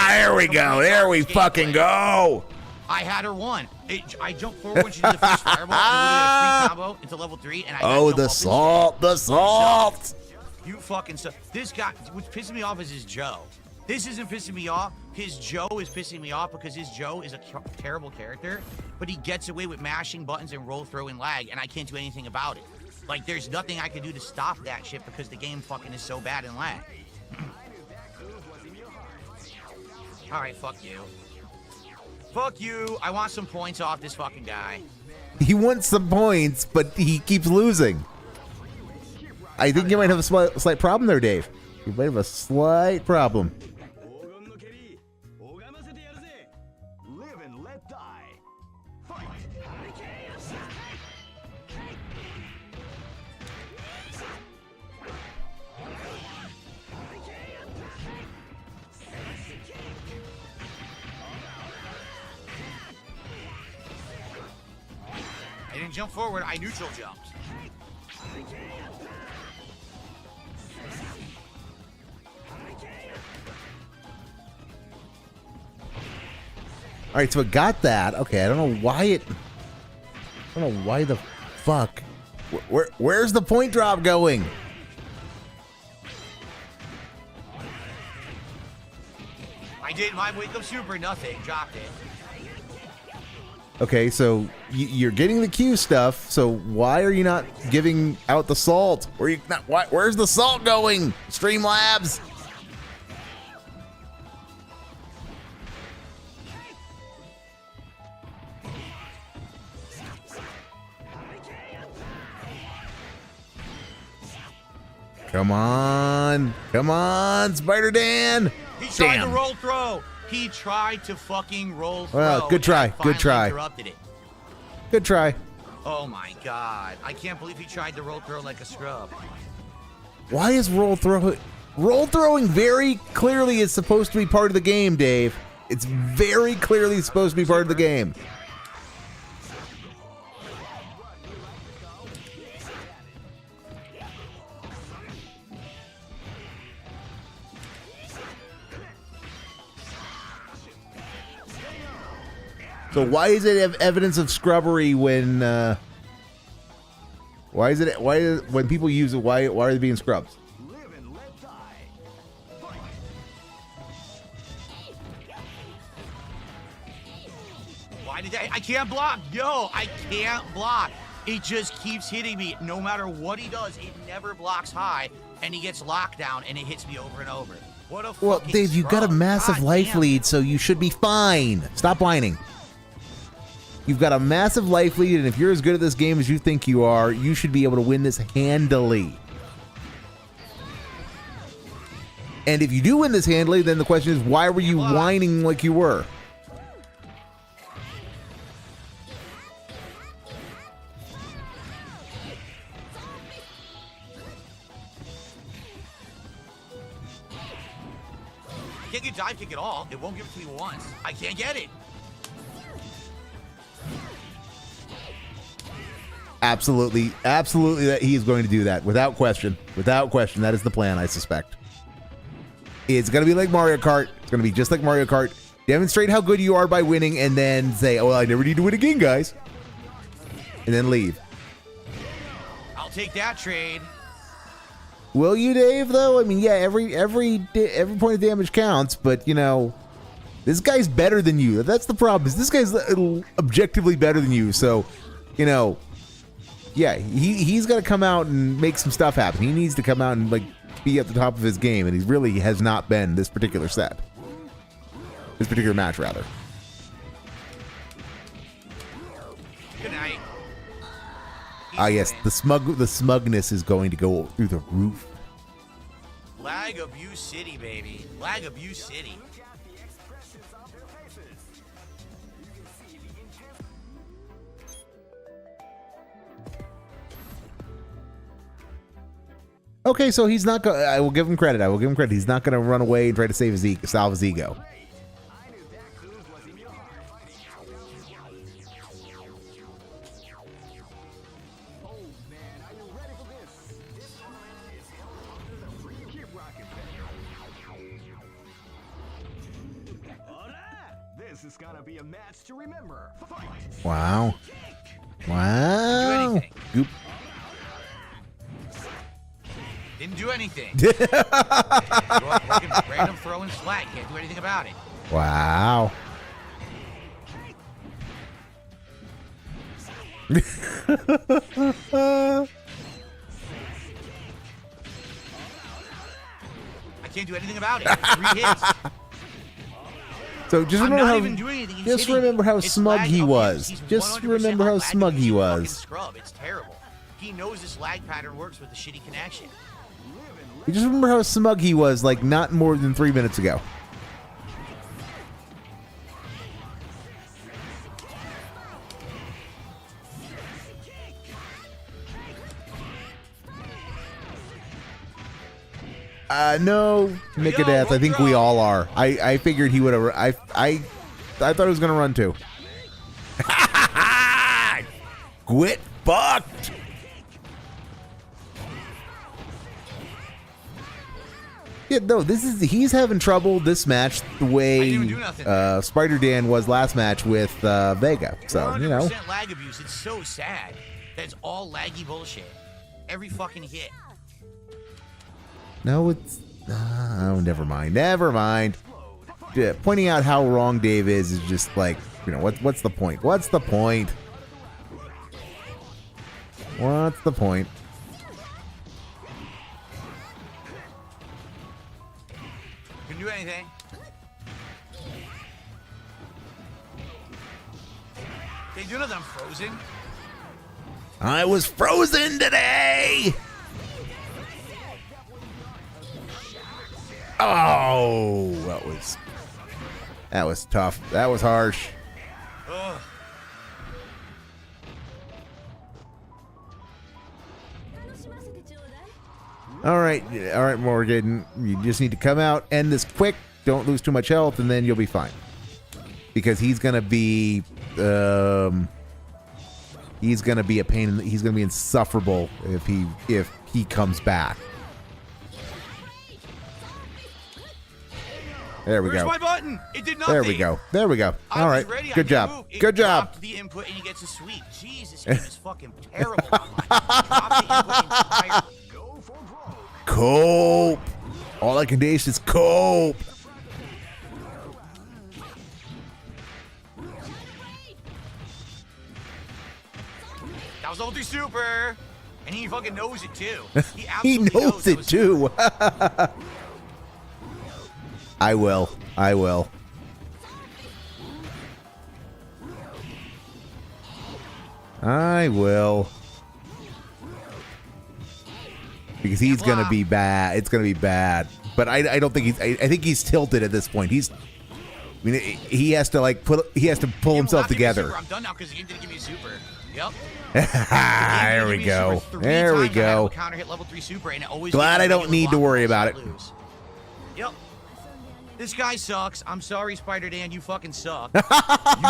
There we go. There we fucking go. I had her one. I jumped forward when she did the first fireball. And we did a free combo into level 3. And I the salt. The salt. You fucking suck. This guy, what's pissing me off is his Joe. This isn't pissing me off. His Joe is pissing me off because his Joe is a terrible character, but he gets away with mashing buttons and roll, throw, and lag, and I can't do anything about it. Like, there's nothing I can do to stop that shit because the game fucking is so bad in lag. Alright, fuck you. Fuck you. I want some points off this fucking guy. He wants some points, but he keeps losing. I think you might have a slight problem there, Dave. You might have a slight problem. Live and let die. Fight. I didn't jump forward, I neutral jumped. All right, so it got that. Okay, I don't know why the fuck. Where's the point drop going? I did my wake up super, nothing, dropped it. Okay, so you're getting the Q stuff. So why are you not giving out the salt? Where's the salt going? Streamlabs. Come on. Come on, Spider Dan. He tried to Damn. roll throw. He tried to fucking roll throw. Well, good try. and I Good try. finally interrupted it. Good try. Oh my god. I can't believe he tried to roll throw like a scrub. Why is roll throwing very clearly is supposed to be part of the game, Dave. It's very clearly supposed to be part of the game. So why is it evidence of scrubbery when when people use it, why are they being scrubs? Live and let die. Why did I can't block. Yo, I can't block. It just keeps hitting me. No matter what he does, it never blocks high, and he gets locked down, and it hits me over and over. What a Well, fucking Dave, you've got a scrub. massive God life damn. lead, so you should be fine. Stop whining. You've got a massive life lead, and if you're as good at this game as you think you are, you should be able to win this handily. And if you do win this handily, then the question is, why were you whining like you were? I can't get dive kick at all. It won't give it to me once. I can't get it. Absolutely, absolutely that he is going to do that, without question. Without question, that is the plan, I suspect. It's going to be like Mario Kart. It's going to be just like Mario Kart. Demonstrate how good you are by winning, and then say, oh, well, I never need to win again, guys. And then leave. I'll take that trade. Will you, Dave, though? I mean, yeah, every point of damage counts, but, you know, this guy's better than you. That's the problem, is this guy's objectively better than you, so, you know, yeah, he's got to come out and make some stuff happen. He needs to come out and, like, be at the top of his game, and he really has not been this particular set. This particular match, rather. Good night. Ah, yes, the smugness is going to go through the roof. Lag Abuse City, baby. Lag Abuse City. Okay, so he's not going. I will give him credit. I will give him credit. He's not going to run away and try to save his salve his ego. This is gonna be a match to remember. Fight. Wow. Wow. anything. Goop. Didn't do anything. Random throwing slack. Can't do anything about it. Wow. I can't do anything about it. 3 hits. So just I'm remember not how even doing anything. He's just hitting remember how me. It's smug lag he abuse. was. He's Just 100% remember how lag smug abuse. he He's a fucking was. Scrub. It's terrible. He knows this lag pattern works with the shitty connection. You just remember how smug he was like not more than 3 minutes ago. No, Nicodeth. I think we all are. I figured he would have. I thought he was gonna run too. Quit fucked. Yeah, no, he's having trouble this match the way didn't even do nothing. Spider Dan was last match with Vega. So, you know. 100% lag abuse. It's so sad. That's all laggy bullshit. Every fucking hit. No, it's oh, never mind. Never mind. Yeah, pointing out how wrong Dave is just like, you know, what's the point? What's the point? What's the point? Can do anything. Can't do nothing. I'm frozen. I was frozen today. Oh, that was tough. That was harsh. Ugh. All right, Morgan. You just need to come out, end this quick. Don't lose too much health, and then you'll be fine. Because he's gonna be a pain. He's gonna be insufferable if he comes back. There we Where's go. my button? It did nothing. There we go. There we go. I All was right. ready. Good job. Good job. Dropped the input and he gets a sweep. Jesus, this game is fucking terrible. Drop the input entirely. Go for broke. Cope. All I can do is just cope. That was level 3 super. And he fucking knows it too. He He absolutely knows that it was too. I will. Because he's gonna be bad. It's gonna be bad. But I don't think he's. I think he's tilted at this point. He has to pull himself together. I'm done now because the game didn't give me a super. Yep. There we go. There we go. Counter hit level 3 super and it always Glad I don't need to worry about it. Yep. This guy sucks. I'm sorry, Spider Dan. You fucking suck. You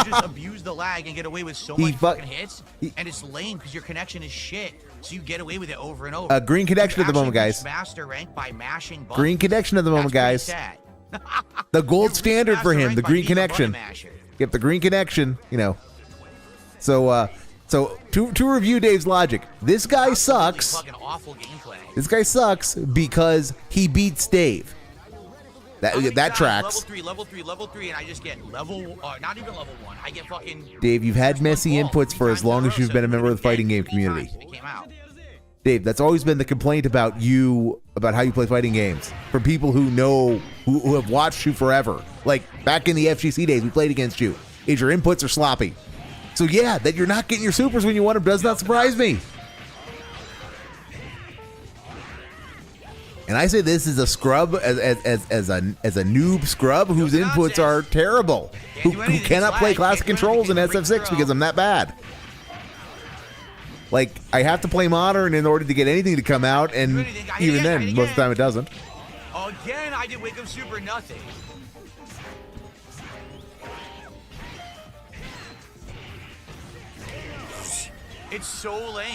just abuse the lag and get away with so much fucking hits, and it's lame because your connection is shit. So you get away with it over and over. Green connection at the moment, guys. Master rank by mashing buttons. Green connection at the moment, guys. The gold standard for him, the green connection. Yep, the green connection. You know. So to review Dave's logic, this guy sucks. Fucking awful gameplay. This guy sucks because he beats Dave. That tracks. Level 3, and I just get not even level 1. I get fucking. Dave, you've had messy inputs for as long as you've been a member of the fighting game community. Dave, that's always been the complaint about you, about how you play fighting games. For people who know, who have watched you forever. Like, back in the FGC days, we played against you. Is your inputs are sloppy. So yeah, that you're not getting your supers when you want them does not surprise me. And I say this is a scrub, as a noob scrub whose inputs are terrible, who cannot play classic controls in SF6 because I'm that bad. Like, I have to play modern in order to get anything to come out, and even then, most of the time it doesn't. Again, I did wake up super nothing. It's so lame.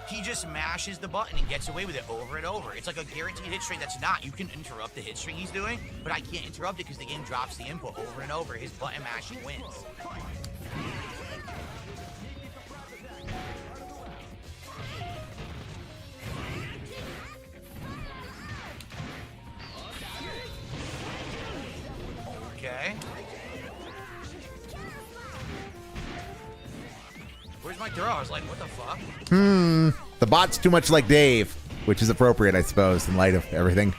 He just mashes the button and gets away with it over and over. It's like a guaranteed hit string that's not. You can interrupt the hit string he's doing, but I can't interrupt it because the game drops the input over and over. His button mashing wins. Okay. Where's my throw? I was like, what the fuck? The bot's too much like Dave, which is appropriate, I suppose, in light of everything.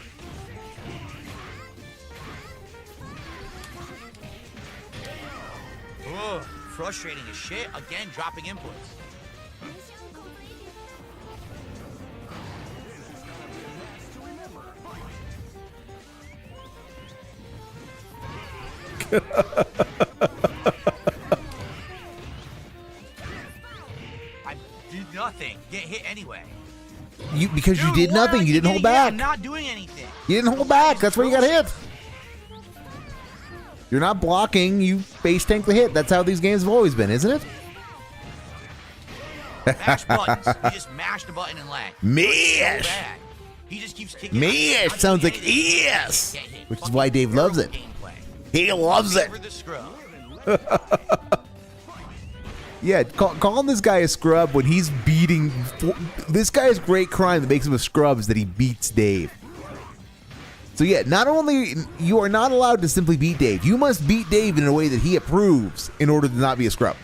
Ugh, frustrating as shit. Again, dropping inputs. I did nothing. Get hit anyway. Because you did nothing. You didn't hold back. I'm not doing anything. You didn't hold back. That's where you got hit. You're not blocking. You base tank the hit. That's how these games have always been, isn't it? Mash buttons. You just mash the button and lag. Mash. So bad. He just keeps kicking. Mash sounds like yes, which is why Dave loves it. He loves it. Yeah, calling this guy a scrub when he's beating... This guy's great crime that makes him a scrub is that he beats Dave. So yeah, not only... You are not allowed to simply beat Dave. You must beat Dave in a way that he approves in order to not be a scrub.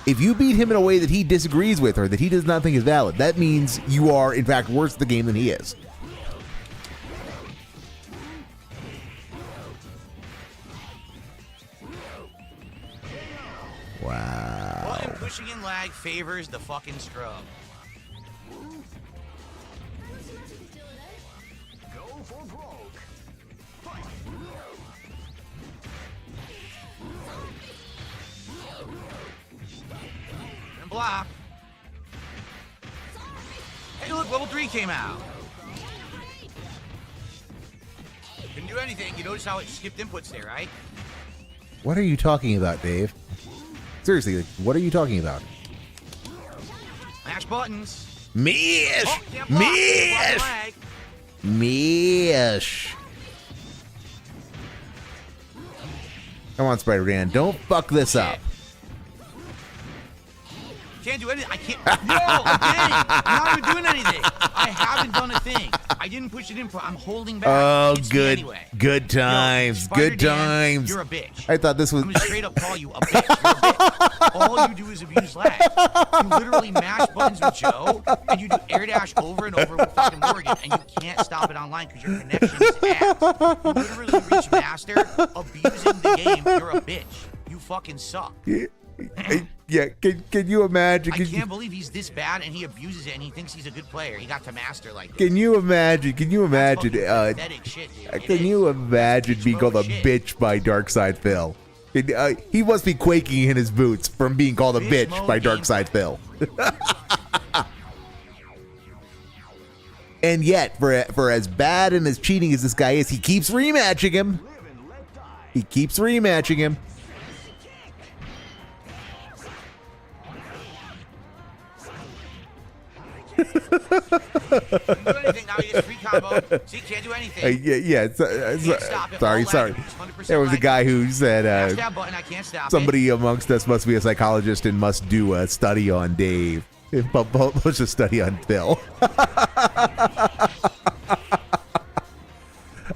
If you beat him in a way that he disagrees with or that he does not think is valid, that means you are, in fact, worse at the game than he is. Wow. Button pushing in lag favors the fucking scrub. Go for broke. block. Hey, look, level 3 came out. Couldn't do anything. You notice how it skipped inputs there, right? What are you talking about, Dave? Seriously, like, what are you talking about? Mash buttons. Mish! Oh, can't block. Mish! Flag. Mish! Come on, Spider-Man, don't fuck this up. Can't do anything. I can't. No, again. I'm not even doing anything. I haven't done a thing. I didn't push it in. I'm holding back. Oh, It's me good, anyway. good times, Yo, good Spider-Dan, times. You're a bitch. I thought this was. I'm gonna straight up call you a bitch. You're a bitch. All you do is abuse lag. You literally mash buttons with Joe, and you do air dash over and over with fucking Morgan, and you can't stop it online because your connection is ass. You literally reach master, abusing the game. You're a bitch. You fucking suck. Yeah, can you imagine? I can't believe he's this bad and he abuses it and he thinks he's a good player. He got to master like this. Can you imagine? Can you imagine? That's fucking pathetic shit, dude. Can you imagine being called a shit. bitch by Darkside Phil? He must be quaking in his boots from being called a bitch by Darkside Phil. And yet, for as bad and as cheating as this guy is, he keeps rematching him. He keeps rematching him. Can't do anything now. He gets free combo. See, can't do anything. Yeah. Can't stop it. All Sorry. lag, 100% There was a lag. guy who said Mash that button. I can't stop somebody amongst us must be a psychologist and must do a study on Dave. Push a study on Phil.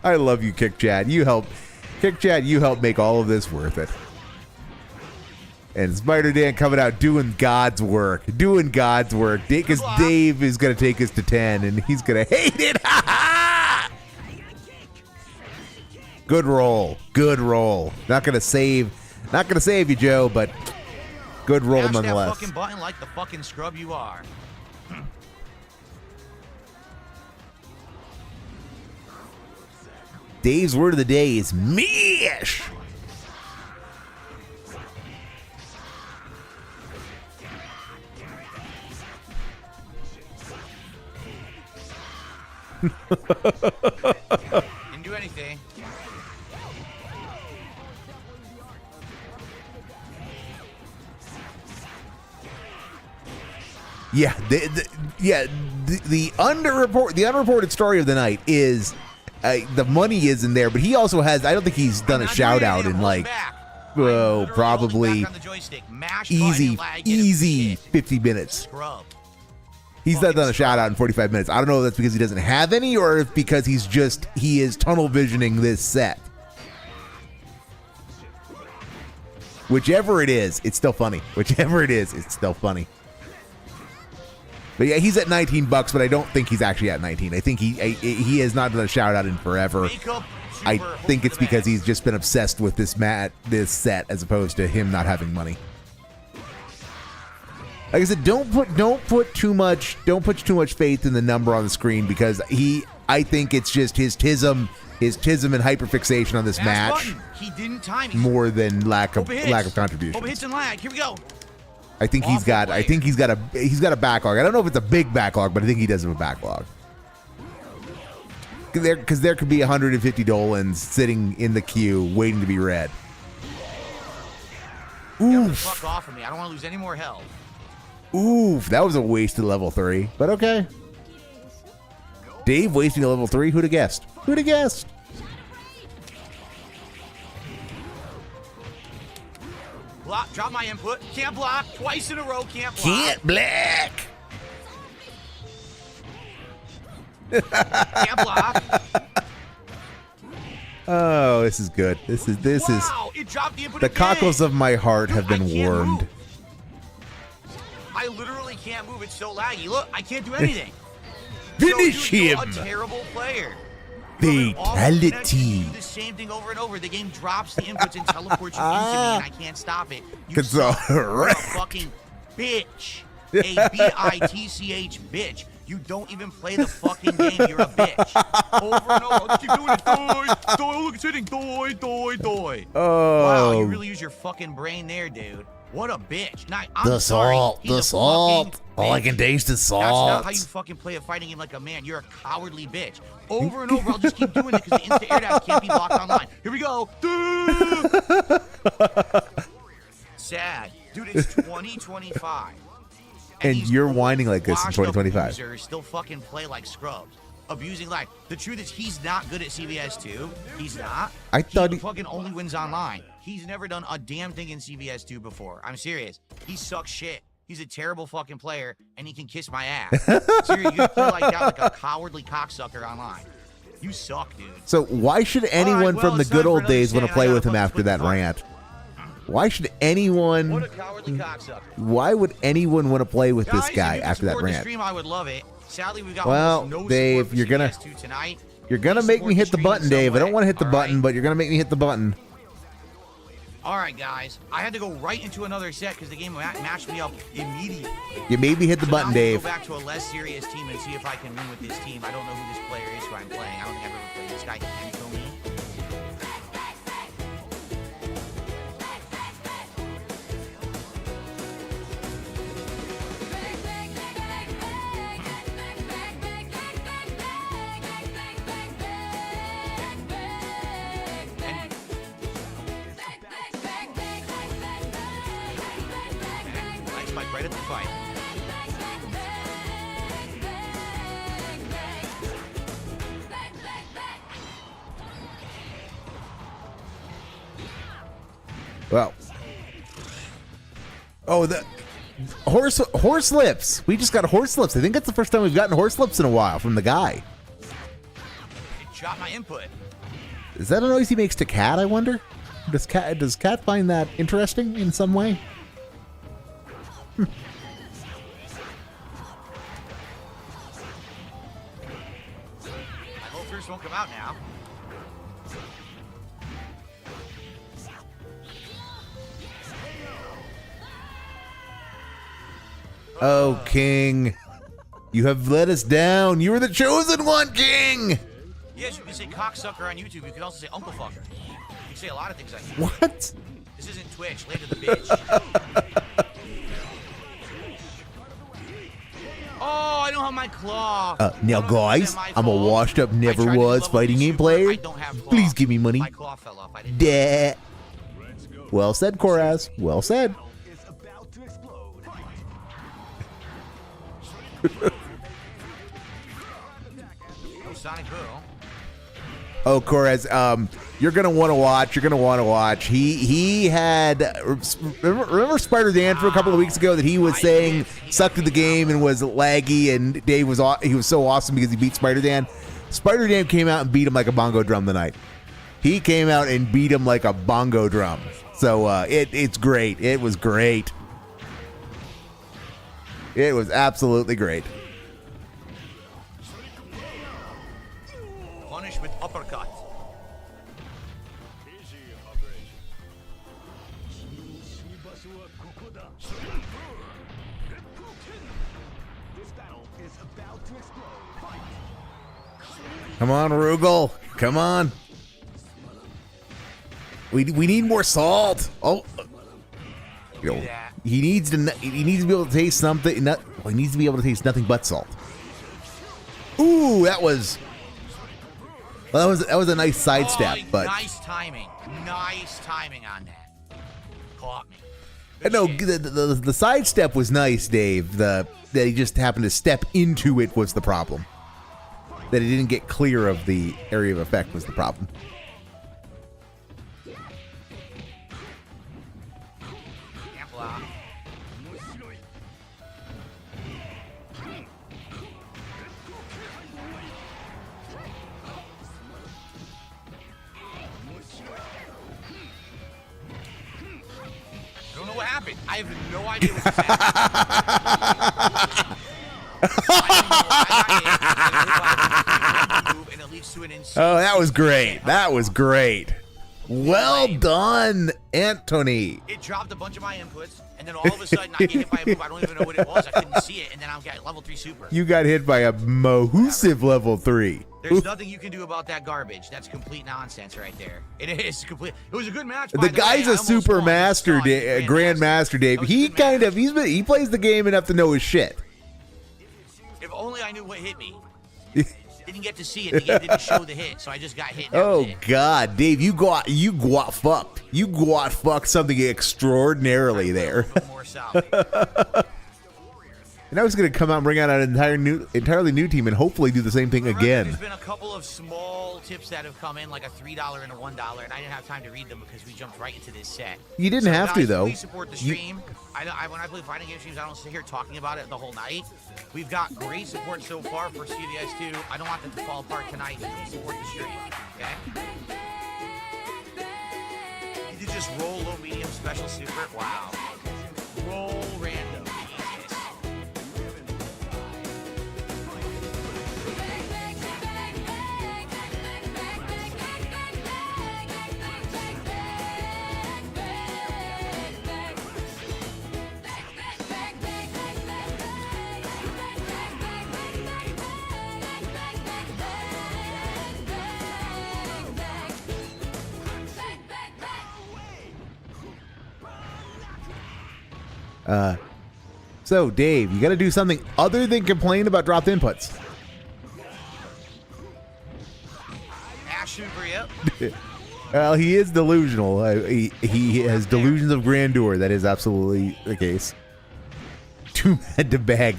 I love you, Kick Chat. You help make all of this worth it. And Spider-Dan coming out doing God's work. Because Dave is going to take us to 10, and he's going to hate it. Good roll. Not going to save you, Joe, but good roll Mash nonetheless. that fucking button like the fucking scrub you are. Dave's word of the day is mish. Didn't do anything. Yeah, the unreported story of the night is the money isn't there, but he also has. I don't think he's done a shout out in like, probably easy 50 minutes. Scrub. He's not done a shout out in 45 minutes. I don't know if that's because he doesn't have any or if because he is tunnel visioning this set. Whichever it is, it's still funny. But yeah, he's at $19, but I don't think he's actually at 19. I think he has not done a shout out in forever. I think it's because he's just been obsessed with this set as opposed to him not having money. Like I said, don't put too much faith in the number on the screen because I think it's just his tism and hyperfixation on this match He didn't time it. more than lack of Over contribution. hits and lag. Here we go. I think he's got a backlog. I don't know if it's a big backlog, but I think he does have a backlog. Because there could be 150 Dolans sitting in the queue waiting to be read. Get the fuck off of me. I don't want to lose any more health. Oof, that was a wasted level 3, but okay. Dave wasting a level 3? Who'd have guessed? Block, drop my input. Can't block. Twice in a row, can't block. Can't black. Can't block. Oh, this is good. This Wow, is it dropped the input the again. cockles of my heart have been I can't warmed. move. I literally can't move. It's so laggy. Look, I can't do anything. Finish You're him. a terrible player. You're an awful Fatality. connection. You do the same thing over and over. The game drops the inputs and teleports you into me, and I can't stop it. You suck. You're a fucking bitch. A bitch bitch. You don't even play the fucking game. You're a bitch. Over and over. I'll just keep doing it. Doi. Look, it's hitting. Doi. Oh. Wow, you really use your fucking brain there, dude. What a bitch. Now, I'm The sorry, salt, he's the a salt. fucking All I bitch. can taste is That's not how you salt. fucking play a fighting game like a man. You're a cowardly bitch. Over and over, I'll just keep doing it because the instant air dash can't be blocked online. Here we go. Sad. Dude, it's 2025. And these you're whining like this in washed-up 2025. losers still fucking play like scrubs. Abusing life. The truth is he's not good at CVS 2. He's not. I thought he he- fucking only wins online. He's never done a damn thing in CVS 2 before. I'm serious. He sucks shit. He's a terrible fucking player, and he can kiss my ass. Seriously, you play like that like a cowardly cocksucker online. You suck, dude. So why should anyone well, from the it's good time for old another days want to stand. play I with him gotta after fucking that split the rant? Why should anyone? What a cowardly cocksucker. Why would anyone want to play with this Guys, guy if you could after that support the rant? stream, I would love it. Sadly, we got Well, almost no Dave, support for you're gonna- CVS 2 tonight. You're gonna Please make support me hit the stream in button, some Dave. I don't way, want to hit the all button, right? but you're gonna make me hit the button. All right, guys. I had to go right into another set because the game matched me up immediately. You made me hit the So button, now we'll Dave. Go back to a less serious team and see if I can win with this team. I don't know who this player is who I'm playing. I don't think I've ever played this guy. Anthony. Nice spike right at the fight. Well. Oh, the horse lips. We just got horse lips. I think that's the first time we've gotten horse lips in a while from the guy. It shot my input. Is that a noise he makes to Cat, I wonder? Does Cat find that interesting in some way? I hope first won't come out now. Oh, King. You have let us down. You were the chosen one, King. Yes, you can say cocksucker on YouTube. You can also say uncle fucker. You can say a lot of things on YouTube. What? This isn't Twitch. Later the bitch. Oh, I don't have my claw. Now, guys, I'm a washed-up, never-was fighting game player. Please give me money. My claw fell off. I didn't. Duh. Well said, Koraz. Well said. Is about to explode. Oh, Sonic Boom. Oh, Koraz, you're gonna want to watch. You're gonna want to watch. He had remember Spider Dan for a couple of weeks ago that he was saying sucked at the game and was laggy, and Dave was he was so awesome because he beat Spider Dan. Spider Dan came out and beat him like a bongo drum tonight. He came out and beat him like a bongo drum. So it's great. It was great. It was absolutely great. Punish with uppercut. This battle is about to explode. Fight. Come on, Rugal. Come on. We need more salt. Oh, you know, he needs to be able to taste something. He needs to be able to taste nothing but salt. Ooh, that was a nice sidestep, Oh, but nice timing. Nice timing on that. Caught me. no, Good shit. the sidestep was nice, Dave. That he just happened to step into it was the problem. That he didn't get clear of the area of effect was the problem. Can't block. I don't know what happened. I have no idea what just happened. Oh, that was great. That was great. Well done, Anthony. It dropped a bunch of my inputs, and then all of a sudden I get hit by a move. I don't even know what it was. I couldn't see it, and then I got level 3 super. You got hit by a Mohusive level 3. There's nothing you can do about that garbage. That's complete nonsense right there. It is complete. It was a good match. The guy's a super master, grandmaster, Dave. He kind of he plays the game enough to know his shit. If only I knew what hit me. Didn't get to see it. The game didn't show the hit, so I just got hit. Oh God, Dave, you got fucked. You got fucked something extraordinarily there. And I was going to come out and bring out an entirely new team and hopefully do the same thing again. There's been a couple of small tips that have come in, like a $3 and a $1, and I didn't have time to read them because we jumped right into this set. You didn't have to, though. Please support the stream. When I play fighting game streams, I don't sit here talking about it the whole night. We've got great support so far for CVS2. I don't want them to fall apart tonight. Please support the stream, okay? You did just roll low, medium, special, super. Wow. Roll random. So, Dave, you got to do something other than complain about dropped inputs. Super, yep. Well, he is delusional. He has delusions of grandeur. That is absolutely the case. Too mad to beg.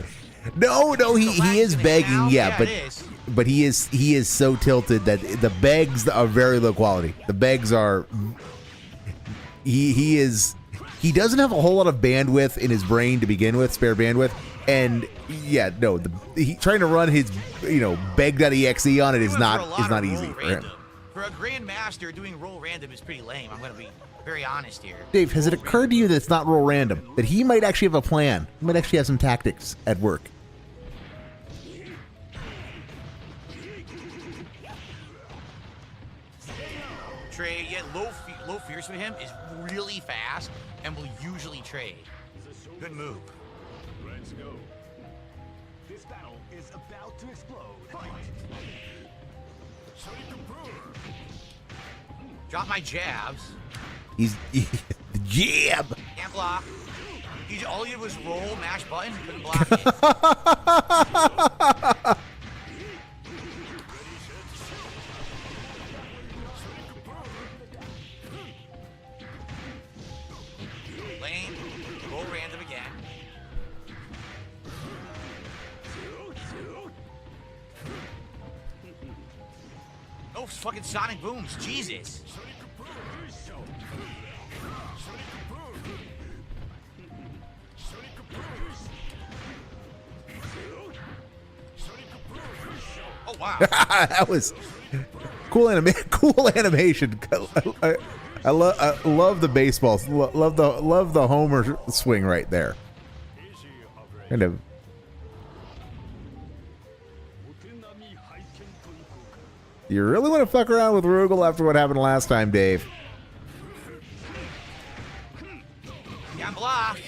No, he is begging. Yeah, but he is so tilted that the begs are very low quality. The begs are. He doesn't have a whole lot of bandwidth in his brain to begin with, spare bandwidth, and yeah, no, he trying to run his beg.exe on it is not easy for him. For a grandmaster, doing roll random is pretty lame. I'm going to be very honest here. Dave, has it occurred to you that it's not roll random? That he might actually have a plan? He might actually have some tactics at work? Trade, yet low fierce for him is really fast and will usually trade. Good move. Let's go. This battle is about to explode. Drop my jabs. The jab. Can't block. All he did was roll, mash button, couldn't block it. Lane, roll random again. Oh, fucking sonic booms, Jesus. Oh wow. That was cool animation. I love the baseball. Love the homer swing right there. Kind of. You really want to fuck around with Rugal after what happened last time, Dave? Yeah, I'm blocked.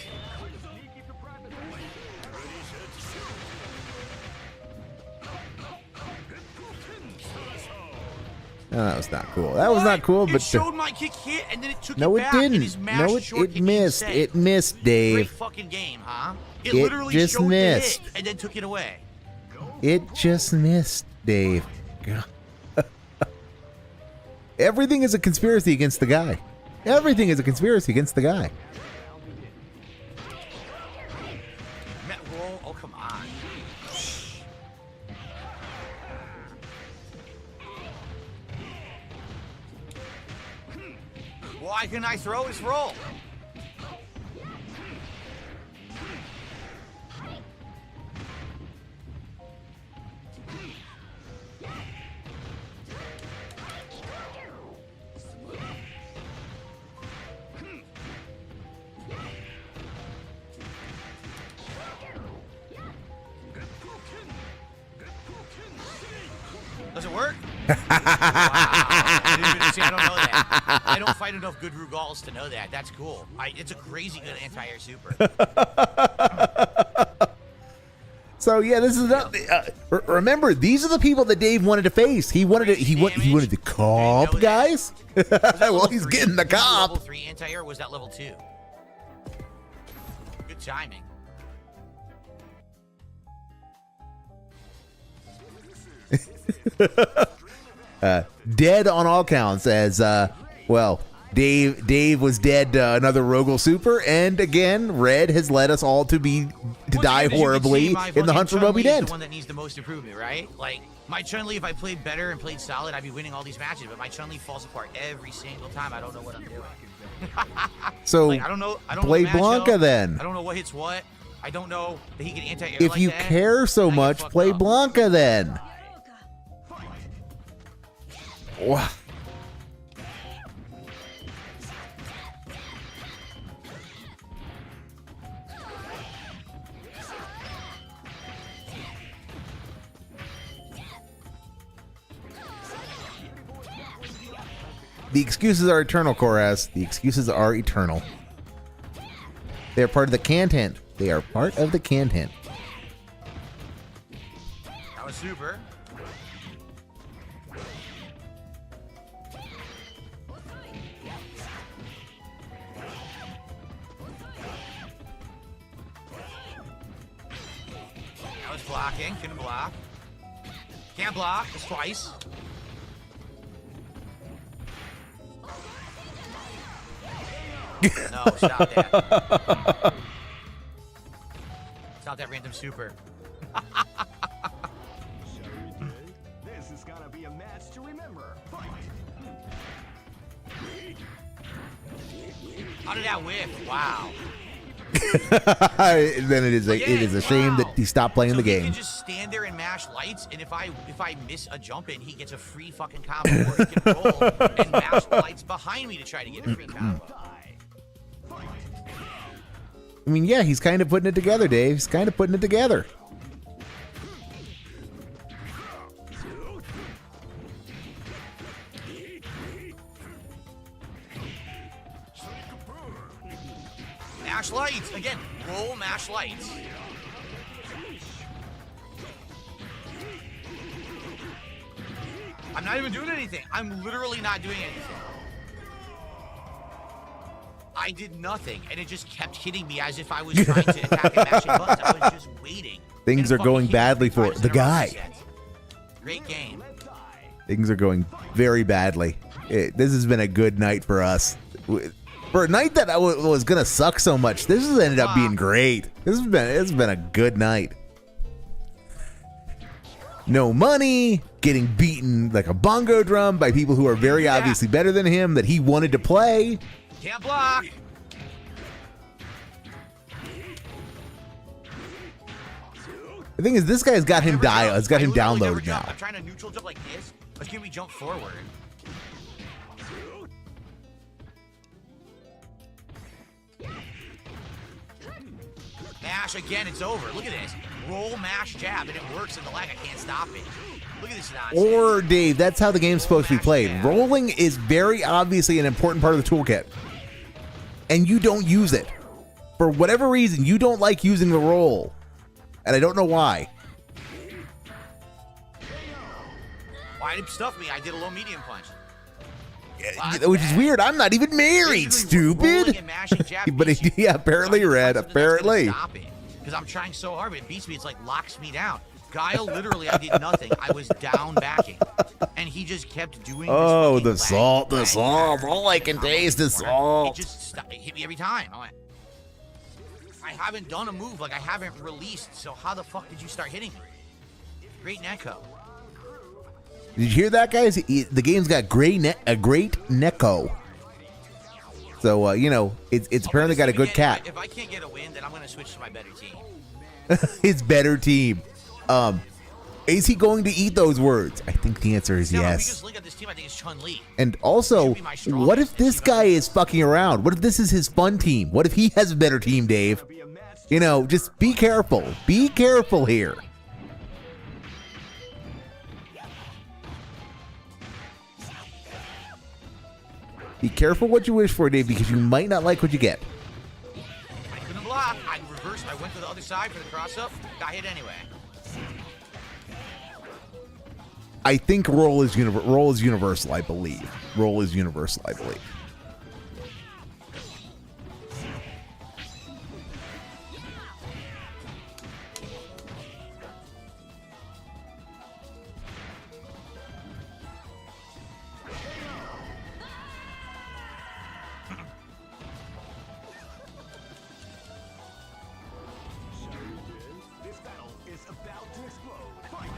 No, that was not cool. That was not cool, but it showed my kick hit and then it took no, it back. it didn't. And his No, it missed. insane. It missed, Dave. Great fucking game, huh? It It literally just showed missed. the hit and then took it away. It just missed, Dave. Everything is a conspiracy against the guy. Everything is a conspiracy against the guy. Met roll. Oh, come on. Why can I throw his roll? Does it work? Wow. See, I don't know that. I don't fight enough good Rugals to know that. That's cool. It's a crazy good anti-air super. So yeah, this is not. Remember, these are the people that Dave wanted to face. He wanted the comp guys. Well, he's getting the comp. Level 3 anti-air, or was that level 2? Good timing. Dead on all counts, as well. Dave was dead to another Rogel Super, and again, Red has led us all to die horribly in the hunt for Moby Dent. The one that needs the most improvement, right? Like my Chun-Li, if I played better and played solid, I'd be winning all these matches. But my Chun-Li falls apart every single time. I don't know what I'm doing. So like, I don't know play Blanca then. I don't know what hits what. I don't know that he can anti-air. If you care so much, play Blanca then. Wow. The excuses are eternal, Koraz. The excuses are eternal. They are part of the content. They are part of the content. That was super. That was blocking. Couldn't block. Can't block. That's twice. No, stop that. Stop that random super. This is gonna be a match to remember. How did that whiff? Wow. Then it is a shame that he stopped playing the game. He can just stand there and mash lights, and if I miss a jump in, he gets a free fucking combo, or he can roll and mash lights behind me to try to get a free combo. I mean, yeah, he's kind of putting it together, Dave. He's kind of putting it together. Mash lights. Again, roll mash lights. I'm not even doing anything. I'm literally not doing anything. I did nothing, and it just kept hitting me as if I was trying to attack and mashing buttons. I was just waiting. Things are going badly for the guy. Great game. Things are going very badly. This has been a good night for us. For a night that was gonna suck so much, this has ended up being great. It's been a good night. No money, getting beaten like a bongo drum by people who are very obviously better than him that he wanted to play. Can't block. The thing is, this guy's got him It's got him downloaded now. I'm trying to neutral jump like this. But can we jump forward? Mash again, it's over. Look at this. Roll, mash, jab, and it works in the lag. I can't stop it. Look at this nonsense. Or, Dave, that's how the game's supposed to be played. Rolling is very obviously an important part of the toolkit. And you don't use it. For whatever reason, you don't like using the roll. And I don't know why. Why did it stuff me? I did a low medium punch. Which is weird. I'm not even married, stupid. But apparently, Red. Apparently. Because I'm trying so hard, but it beats me. It's like locks me down. Guile, literally, I did nothing. I was down backing, and he just kept doing. Oh, the salt. All I can taste is salt. It hit me every time. I haven't done a move, like I haven't released. So how the fuck did you start hitting me? Great netco. Did you hear that, guys? The game's got a great netco. So, it's apparently got a good cat. If I can't get a win, then I'm going to switch to my better team. His better team. Is he going to eat those words? I think the answer is yes. If we just look at this team, I think it's Chun-Li. And also, what if this guy is fucking around? What if this is his fun team? What if he has a better team, Dave? Just be careful. Be careful here. Be careful what you wish for, Dave, because you might not like what you get. I couldn't block. I reversed. I went to the other side for the cross-up. Got hit anyway. I think roll is universal, I believe. Roll is universal, I believe. This battle is about to explode. Fight!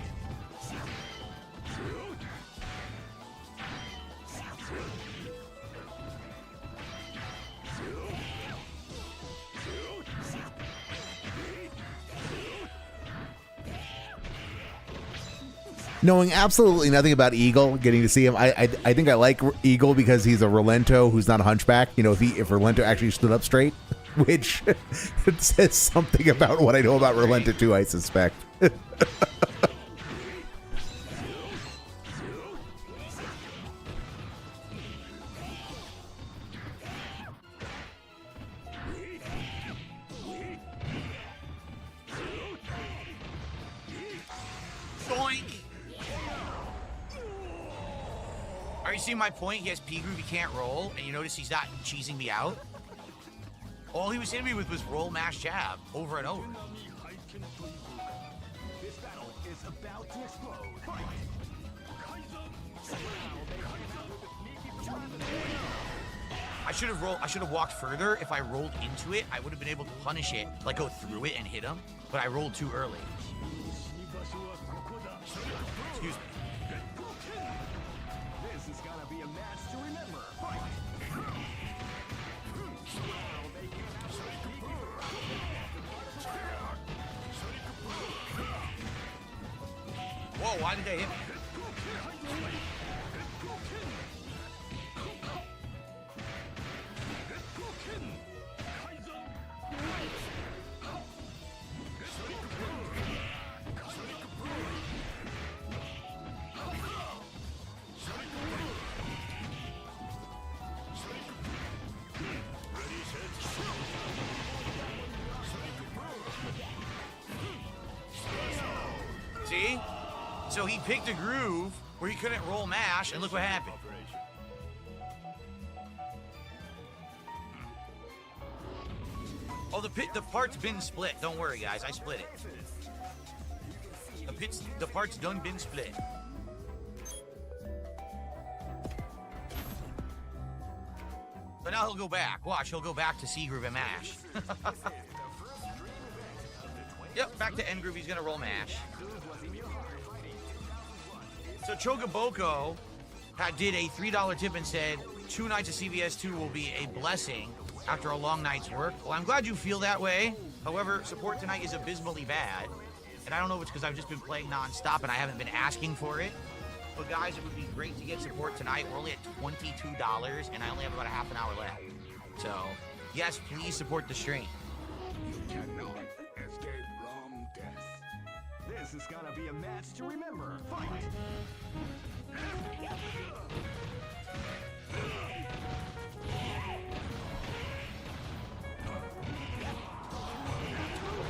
Knowing absolutely nothing about Eagle, getting to see him, I think I like Eagle because he's a Rolento who's not a hunchback. You know, if Rolento actually stood up straight, which it says something about what I know about Rolento too, I suspect. Are you seeing my point? He has P-Groove, he can't roll, and you notice he's not cheesing me out? All he was hitting me with was roll, mash, jab, over and over. This battle is about to explode. Fight! I should have walked further. If I rolled into it, I would have been able to punish it, like go through it and hit him, but I rolled too early. Excuse me. This is gonna be a match to remember. Fight! Whoa, why did they hit me? See? So he picked a groove where he couldn't roll mash, and look what happened. Oh, the part's been split. Don't worry, guys. I split it. The part's done been split. But now he'll go back. Watch, he'll go back to C groove and mash. Yep, back to N groove. He's gonna roll mash. So Chogaboko did a $3 tip and said 2 nights of CVS 2 will be a blessing after a long night's work. Well, I'm glad you feel that way. However, support tonight is abysmally bad. And I don't know if it's because I've just been playing non-stop and I haven't been asking for it. But guys, it would be great to get support tonight. We're only at $22 and I only have about a half an hour left. So, yes, please support the stream. You cannot escape from death. This is gonna be a match to remember. Fight!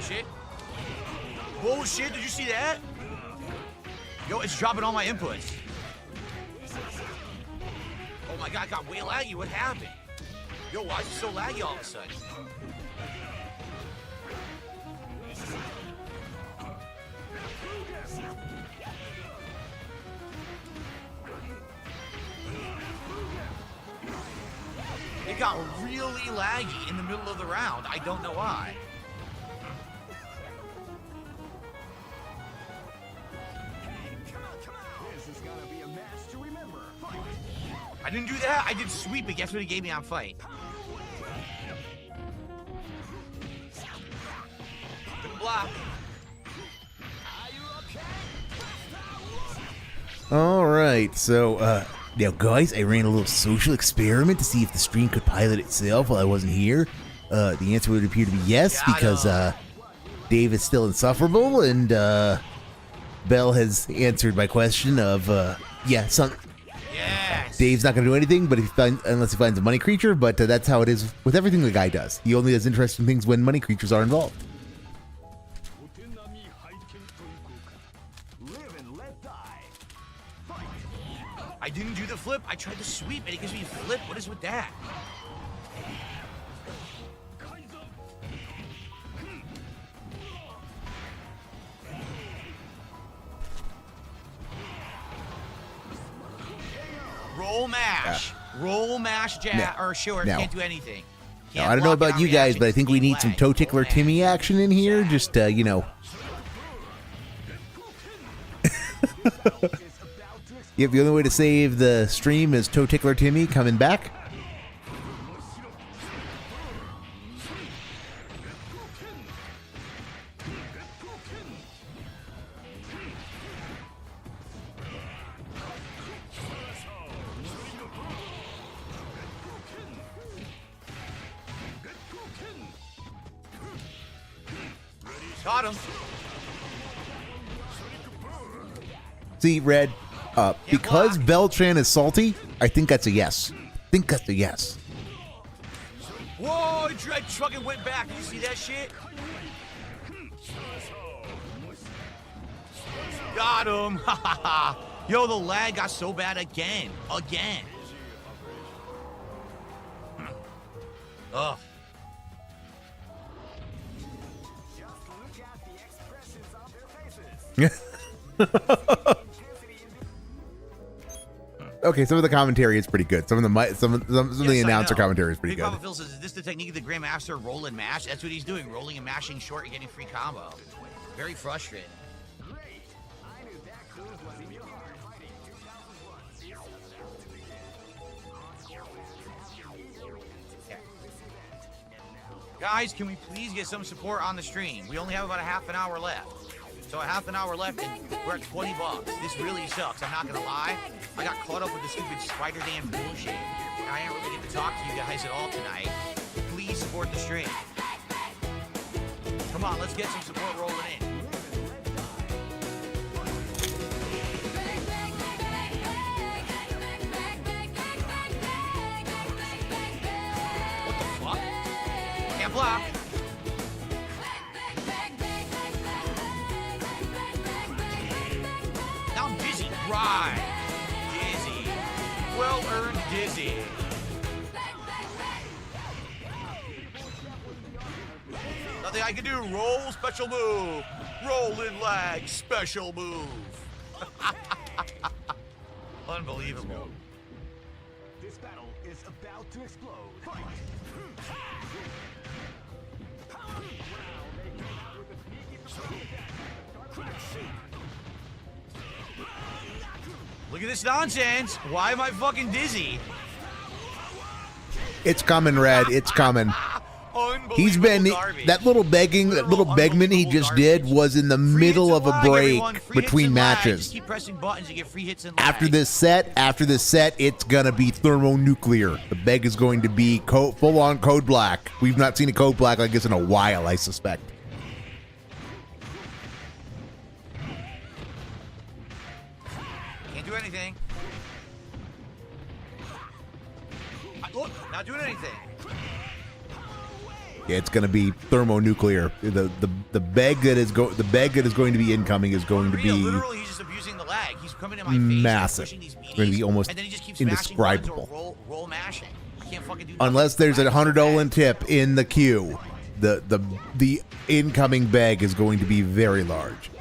Shit. Bullshit, did you see that? Yo, it's dropping all my inputs. Oh my god, it got way laggy. What happened? Yo, why is it so laggy all of a sudden? It got really laggy in the middle of the round. I don't know why. This is gonna be a match to remember. Fight! I didn't do that. I did sweep it. Guess what he gave me on fight? Good block. All right, so now guys, I ran a little social experiment to see if the stream could pilot itself while I wasn't here. The answer would appear to be yes, Yeah, because Dave is still insufferable, and Bell has answered my question of yeah, Yes. Dave's not going to do anything, but unless he finds a money creature. But that's how it is with everything the guy does. He only does interesting things when money creatures are involved. Live and let die. I didn't do the flip. I tried to sweep and it gives me a flip. What is with that? Roll mash. Roll mash jab or sure, No. can't do anything. Now, I don't know about you guys, but I think we need some toe tickler Timmy action in here. Just you know. Yep, the only way to save the stream is toe tickler Timmy coming back. Got him. See, Red, because Beltran is salty, I think that's a yes. Whoa, I fucking went back. Did you see that shit? Got him. Yo, the lag got so bad again. Ugh. Just look at the expressions of their faces. Okay, some of the commentary is pretty good. Some of the the announcer commentary is pretty Big good. Papa Phil says, is this the technique of the Grandmaster roll and mash? That's what he's doing, rolling and mashing short and getting free combo. Very frustrating. Great. I knew that groove was in your heart. Fighting 2001. Guys, can we please get some support on the stream? We only have about a half an hour left. So a half an hour left and we're at $20. This really sucks, I'm not gonna lie. I got caught up with the stupid Spider Dan bullshit. I didn't really get to talk to you guys at all tonight. Please support the stream. Come on, let's get some support rolling in. What the fuck? Can't block. Now I'm dizzy. Right. Dizzy. Well-earned dizzy. Nothing I can do. Roll, special move. Roll in lag, special move. Unbelievable. This battle is about to explode. Fight. Look at this nonsense. Why am I fucking dizzy? It's coming, Red. It's coming. He's been Garbage. that little begment he just did was in the middle of a break between matches. Keep pressing buttons to get free hits and After this set, it's gonna be thermonuclear. The beg is going to be full-on code black. We've not seen a code black like this in a while, I suspect. Can't do anything. Look, not doing anything. Yeah, it's gonna be thermonuclear. The beg that is going to be incoming is going to be Literally, he's just abusing the lag. He's coming in my face, massive. pushing these It's going to be almost and then he just keeps smashing buttons or indescribable. roll mashing. He can't fucking do Unless there's a $100 tip in the queue, the incoming bag is going to be very large.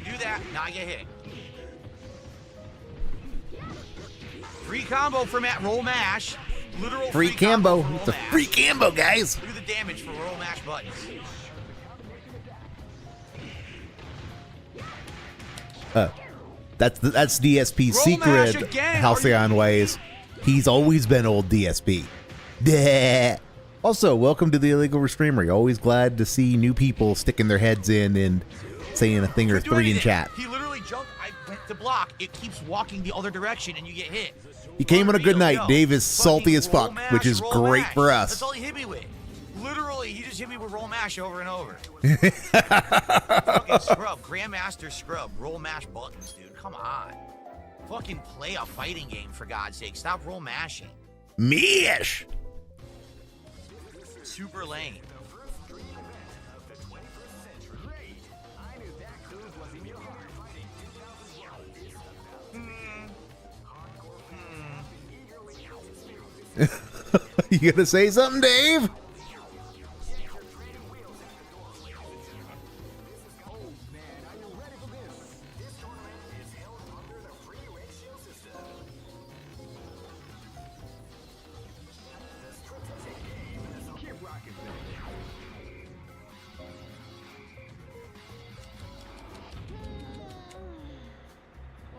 Do that, not get hit. Free combo for Matt. Roll mash. Literal Free combo. for roll It's a mash. free combo, guys. Look at the damage for roll mash buttons. That's DSP's Roll mash secret again. Halcyon ways. He's always been old DSP. Bleh. Also, welcome to the Illegal Reestreamery. Always glad to see new people sticking their heads in and saying a thing or Couldn't do three in anything. chat. He literally jumped. I went to block. It keeps walking the other direction, and you get hit. He came on a good Unreal. night. Yo, Dave is fucking salty as roll fuck, mash, which is roll great mash. for us. That's all he hit me with. Literally, he just hit me with roll mash over and over. Fucking scrub, Grandmaster scrub, roll mash buttons, dude. Come on. Fucking play a fighting game, for God's sake. Stop roll mashing. Mish. Super lame. You gonna say something, Dave?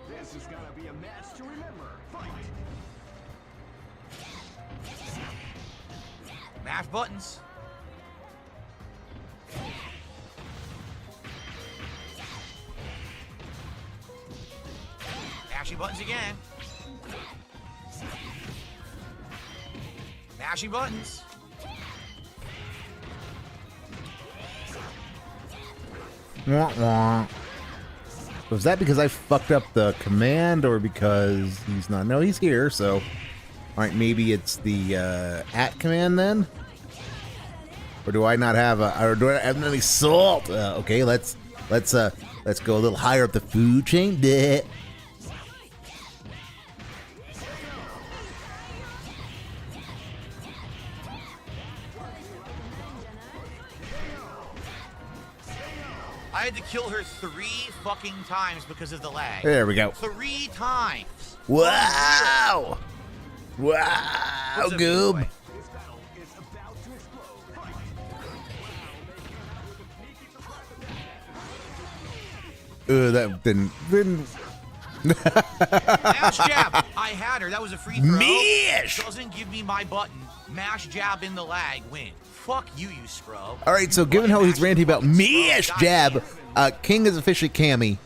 This is gonna be a match to remember. Fight! Mash buttons. Mashing buttons again. Mashing buttons. Wah, wah. Was that because I fucked up the command or because he's not? No, he's here, so. Alright, maybe it's the at command then? Or do I not have or do I have any salt? Okay, let's go a little higher up the food chain. Bleh. I had to kill her 3 fucking times because of the lag. There we go. 3 times. Wow! Wow, What's up, goob. boy? This battle is about to explode. Fight! That didn't. Mash jab. I had her. That was a free throw. Mish! Doesn't give me my button. Mash jab in the lag. Win. Fuck you, you scrub. All right, so given how he's ranting about Mish jab, King is officially Cammy.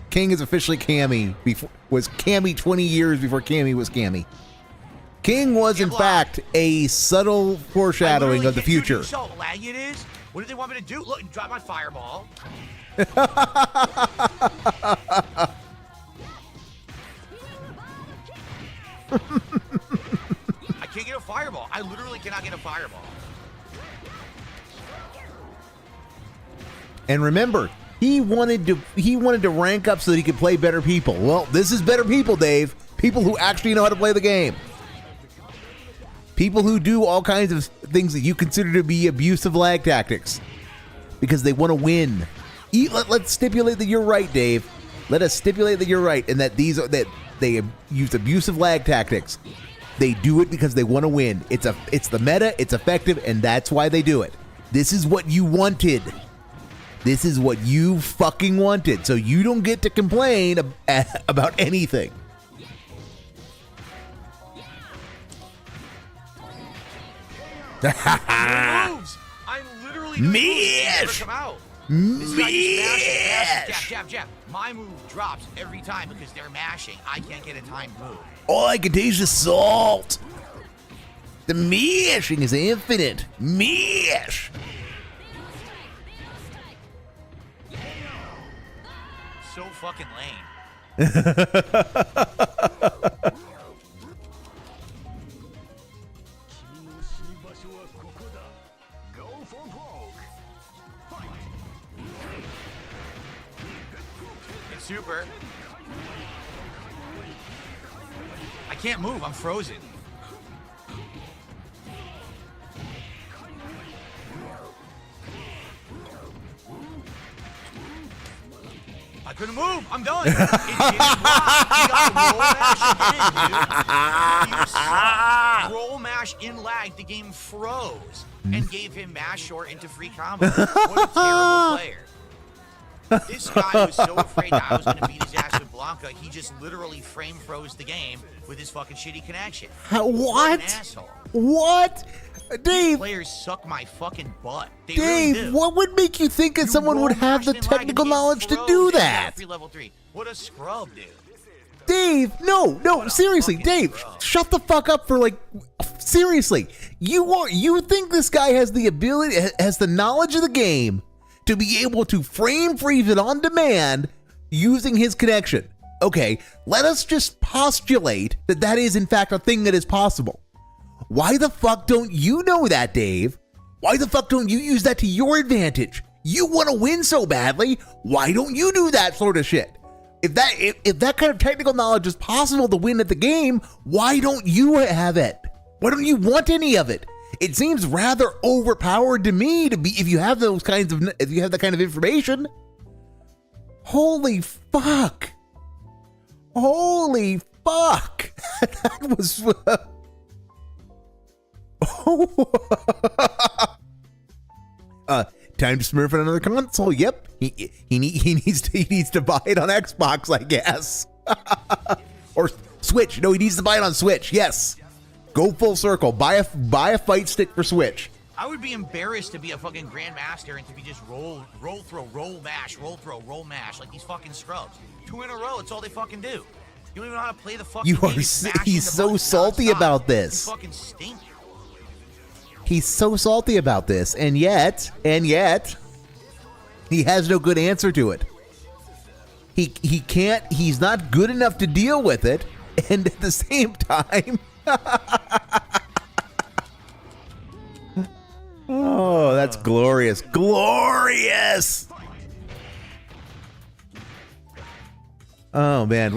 King is officially Cammy. Was Cammy 20 years before Cammy was Cammy. King was, in fact, a subtle foreshadowing of the future. You know how laggy it is? What did they want me to do? Look, drop my fireball. I can't get a fireball. I literally cannot get a fireball. And remember, he wanted to rank up so that he could play better people. Well, this is better people, Dave. People who actually know how to play the game. People who do all kinds of things that you consider to be abusive lag tactics because they want to win. Let's stipulate that you're right, Dave. Let us stipulate that you're right and that that they use abusive lag tactics. They do it because they want to win. It's the meta, it's effective, and that's why they do it. This is what you wanted. This is what you fucking wanted. So you don't get to complain about anything. Moves. I'm literally doing moves that never come out. This guy just mashes, jab, jab, jab. My move drops every time because they're mashing. I can't get a timed move. All I can taste is salt. The mashing is infinite. Mash. So fucking lame. Go for broke. It's super. I can't move. I'm frozen. I couldn't move. I'm done. It didn't block. He got roll mash in lag. The game froze and gave him mash short into free combo. What a terrible player. This guy was so afraid that I was going to beat his ass with Blanca, he just literally frame froze the game with his fucking shitty connection. What? An asshole. What? Dave, Players suck my fucking butt. They Dave, really do. what would make you think that You someone would have the roll-mashed in lag and technical get knowledge to froze do and you got that? Free level 3. What a scrub, dude. Dave, no, seriously, fucking Dave, scrub. shut the fuck up for like seriously, you think this guy has the ability, has the knowledge of the game to be able to frame freeze it on demand using his connection? Okay, let us just postulate that that is in fact a thing that is possible. Why the fuck don't you know that, Dave? Why the fuck don't you use that to your advantage? You want to win so badly. Why don't you do that sort of shit? If that kind of technical knowledge is possible to win at the game, why don't you have it? Why don't you want any of it? It seems rather overpowered to me to be, if you have that kind of information. Holy fuck. Holy fuck. That was time to smurf on another console. Yep, he needs to buy it on Xbox, I guess, or Switch. No, he needs to buy it on Switch. Yes, go full circle. Buy a fight stick for Switch. I would be embarrassed to be a fucking grandmaster and to be just roll, throw, roll, mash, roll, throw, roll, mash like these fucking scrubs. 2 in a row. It's all they fucking do. You don't even know how to play the fucking game. He's so salty about this. You fucking stink. He's so salty about this, and yet, he has no good answer to it. He can't, he's not good enough to deal with it, and at the same time, oh, that's glorious. Glorious! Oh, man,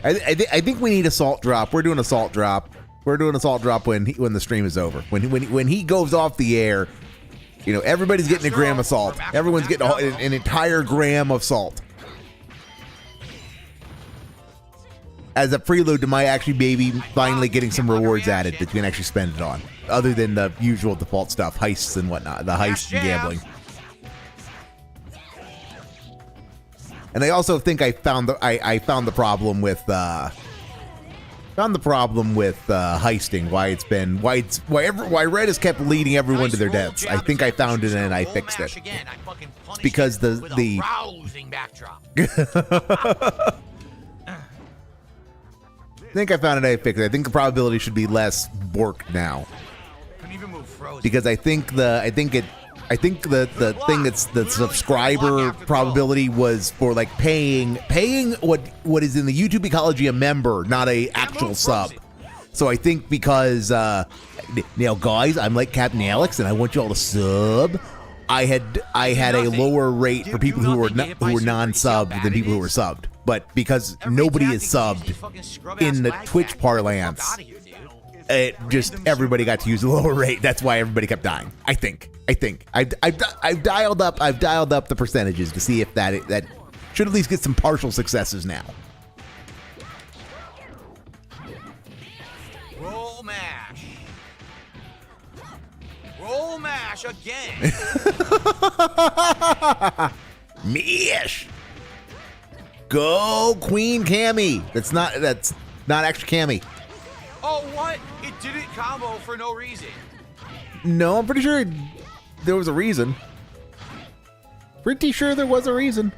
I think we need a salt drop. We're doing a salt drop. We're doing a salt drop when the stream is over. When he goes off the air, you know, everybody's getting a gram of salt. Everyone's getting an entire gram of salt. As a prelude to my actually maybe finally getting some rewards added that you can actually spend it on. Other than the usual default stuff, heists and whatnot, the heists and gambling. And I also think I found the problem with heisting. Why Red has kept leading everyone to their deaths. I think I found it and I fixed it. It's because the I think I found it. I fixed it. I think the probability should be less bork now. Because I think the thing that's the subscriber probability was for like paying what is in the YouTube ecology a member, not a actual sub. So I think because now guys, I'm like Captain Alex and I want you all to sub. I had a lower rate for people who were non-subbed than people who were subbed. But because nobody is subbed in the Twitch parlance, it just everybody got to use a lower rate. That's why everybody kept dying. I think I've dialed up the percentages to see if that should at least get some partial successes now. Roll mash again. Mish. Go Queen Cammy. That's not actually Cammy. Oh, what? It didn't combo for no reason. No, I'm pretty sure there was a reason. Pretty sure there was a reason.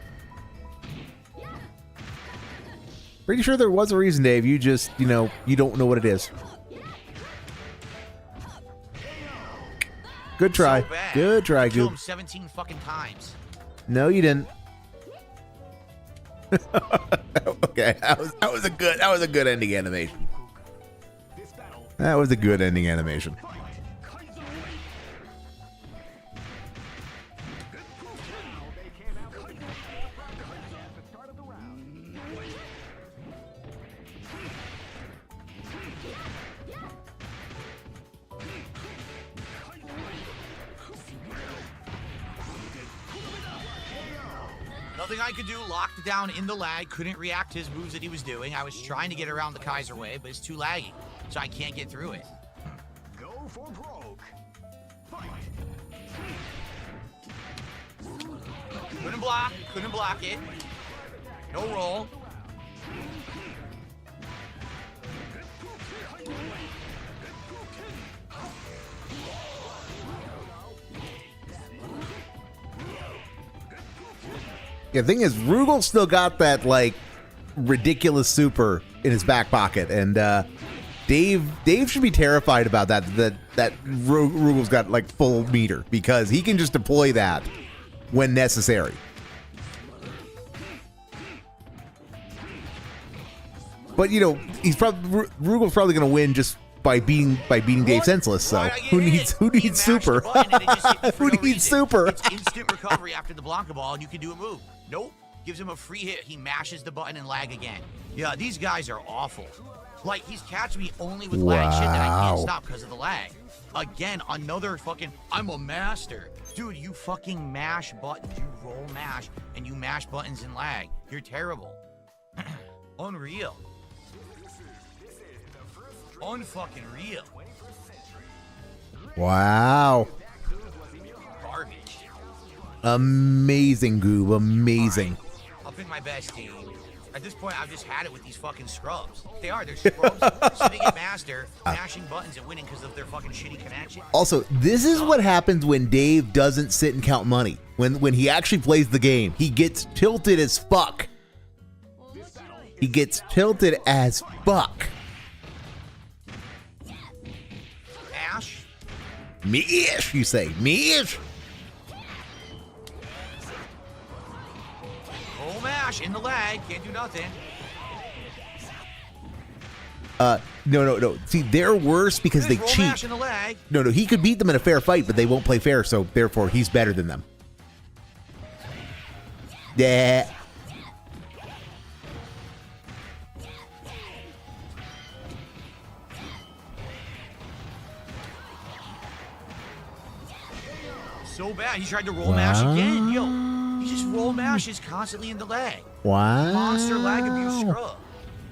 Pretty sure there was a reason, Dave. You just, you don't know what it is. Good try. So bad. Good try, Killed Goob. him 17 fucking times. No, you didn't. Okay, that was a good ending animation. That was a good ending animation. Nothing I could do, locked down in the lag, couldn't react to his moves that he was doing. I was trying to get around the Kaiser wave, but it's too laggy, so I can't get through it. Go for broke. Fight. Couldn't block it. No roll. Yeah, the thing is, Rugal still got that, like, ridiculous super in his back pocket, and Dave should be terrified about that Rugel's got like full meter, because he can just deploy that when necessary. But you know, Rugel's probably going to win just by beating Dave senseless. So who needs super? Who needs super? It's instant recovery after the Blanca ball, and you can do a move. Nope. Gives him a free hit. He mashes the button and lag again. Yeah, these guys are awful. Like, he's catching me only with lag shit that I can't stop because of the lag. Again, another fucking, I'm a master. Dude, you fucking mash buttons. You roll mash, and you mash buttons and lag. You're terrible. Unreal. Unfucking real. Wow. Garbage. Amazing, Goob. Amazing. Right. I'll pick my best team. At this point, I've just had it with these fucking scrubs. They're scrubs sitting at master, mashing buttons and winning because of their fucking shitty connection. Also, this is what happens when Dave doesn't sit and count money. When he actually plays the game, he gets tilted as fuck. He gets tilted as fuck. Ash. Me-ish, you say. Me-ish. Roll mash in the lag. Can't do nothing. No. See, they're worse because they roll cheat. Mash in the lag. No, he could beat them in a fair fight, but they won't play fair, so therefore he's better than them. Yeah. So bad. He tried to roll mash again. Yo, he just roll mashes constantly in the lag. Wow. Monster lag abuse scrub.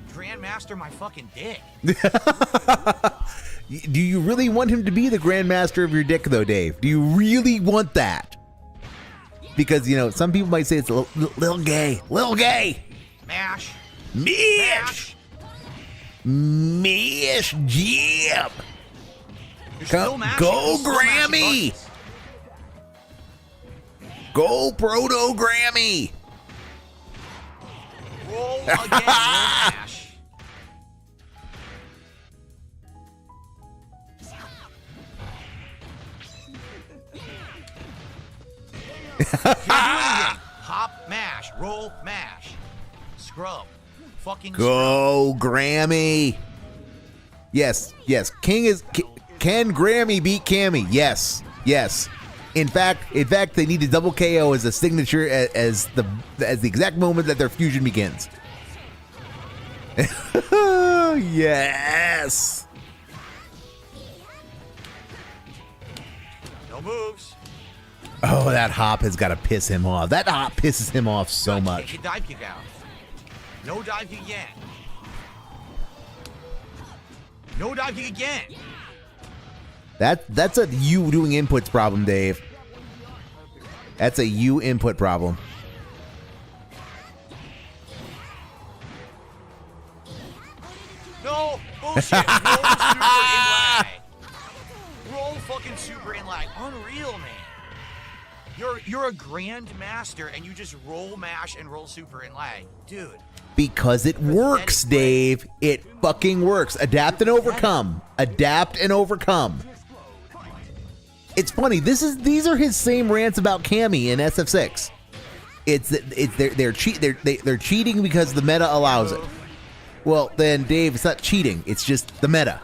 Grandmaster my fucking dick. Do you really want him to be the grandmaster of your dick, though, Dave? Do you really want that? Because, you know, some people might say it's a little gay. Little gay. Mash. Mish. Mish. Jim. Go, Grammy. Go, Proto Grammy. Roll again. Roll mash. Hop, mash, roll, mash. Scrub. Fucking Go, Grammy. Yes. Can Grammy beat Cammy? Yes. In fact, they need to double KO as a signature as the exact moment that their fusion begins. Yes. No moves. Oh, that hop has got to piss him off. That hop pisses him off so much. Dive kick out. No dive kick again. No dive kick again. That's a you doing inputs problem, Dave. That's a you input problem. No bullshit. Roll super in lag. Roll fucking super in lag. Unreal, man. You're a grandmaster and you just roll mash and roll super in lag, dude. Because it works, Dave. It fucking works. Adapt and overcome. Adapt and overcome. It's funny. These are his same rants about Cammy in SF6. They're cheating because the meta allows it. Well, then, Dave, it's not cheating. It's just the meta.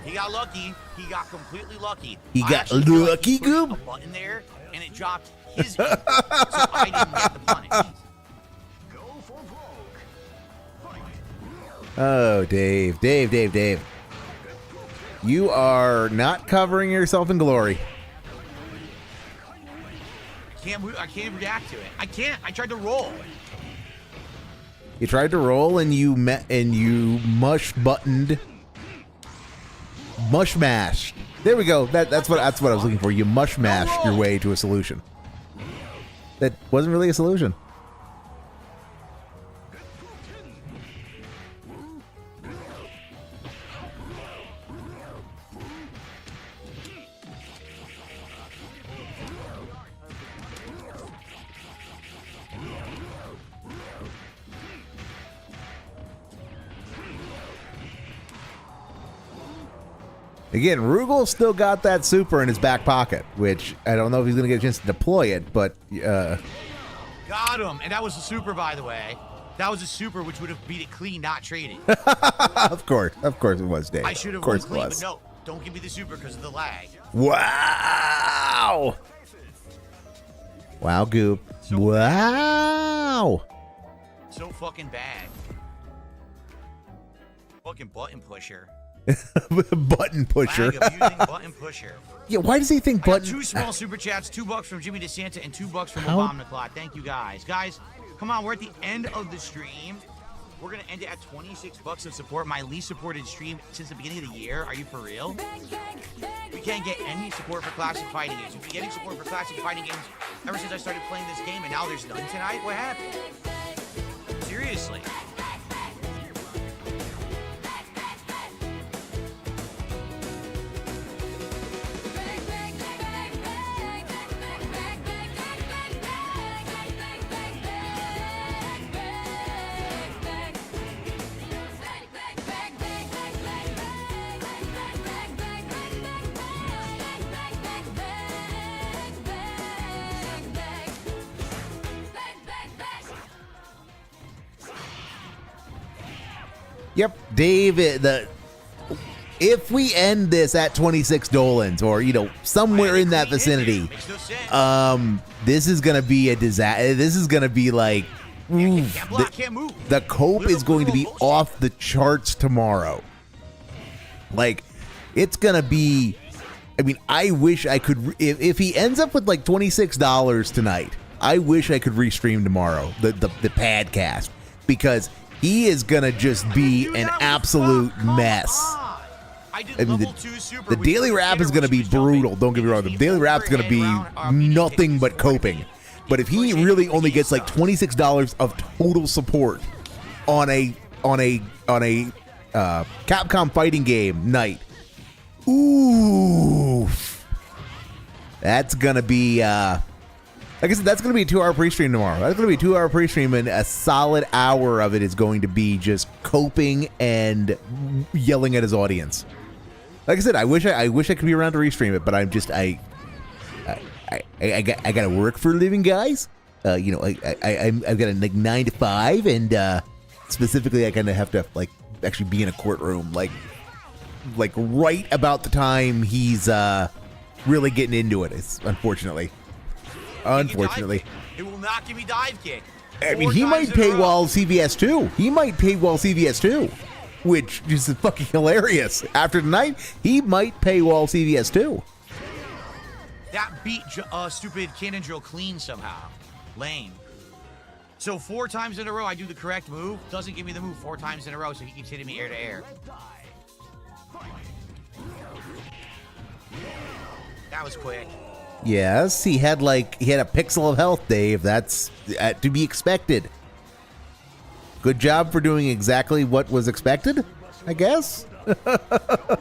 He got lucky. He got completely lucky. He got lucky, Goob? A button there, and it dropped his so I didn't get the punish. Oh, Dave. You are not covering yourself in glory. I can't react to it. I can't. I tried to roll. You tried to roll and you mush mashed. There we go. That's what I was looking for. You mush mashed your way to a solution. That wasn't really a solution. Again, Rugal still got that super in his back pocket, which I don't know if he's going to get a chance to deploy it, but... Got him. And that was a super, by the way. That was a super which would have beat it clean, not traded. Of course it was, Dave. I should have won clean, but no. Don't give me the super because of the lag. Wow! Wow, Goop. Wow! So fucking bad. Fucking button pusher. Button pusher. Lag of using button pusher. Yeah, why does he think I got button... 2 small super chats, $2 from Jimmy DeSanta and $2 from Obama Clot. Thank you guys. Guys, come on, we're at the end of the stream. We're gonna end it at $26 of support, my least supported stream since the beginning of the year. Are you for real? We can't get any support for classic fighting games. We've been getting support for classic fighting games ever since I started playing this game, and now there's none tonight? What happened? Seriously. Yep, Dave, if we end this at 26 Dolans or, somewhere in that vicinity, this is going to be a disaster. This is going to be like, the cope is going to be off the charts tomorrow. Like, it's going to be, I wish I could, if he ends up with like $26 tonight, I wish I could restream tomorrow, the padcast, because he is going to just be an absolute mess. The daily wrap is going to be brutal. Don't get me wrong. The daily wrap is going to be nothing but coping. But if he really only gets like $26 of total support on a Capcom fighting game night, ooh, that's going to be... like I said, that's going to be a 2-hour pre-stream tomorrow. That's going to be a 2-hour pre-stream, and a solid hour of it is going to be just coping and yelling at his audience. Like I said, I wish I could be around to restream it, but I'm just I got to work for a living, guys. I've got a 9 to 5, and specifically, I kind of have to actually be in a courtroom, like right about the time he's really getting into it. It's unfortunately. Unfortunately, it will not give me dive kick. He might paywall CVS too. Which is fucking hilarious. After tonight, he might paywall CVS too. That beat stupid cannon drill clean somehow. Lame. So 4 times in a row, I do the correct move. Doesn't give me the move 4 times in a row, so he keeps hitting me air to air. That was quick. Yes, he had a pixel of health, Dave. That's to be expected. Good job for doing exactly what was expected, I guess. But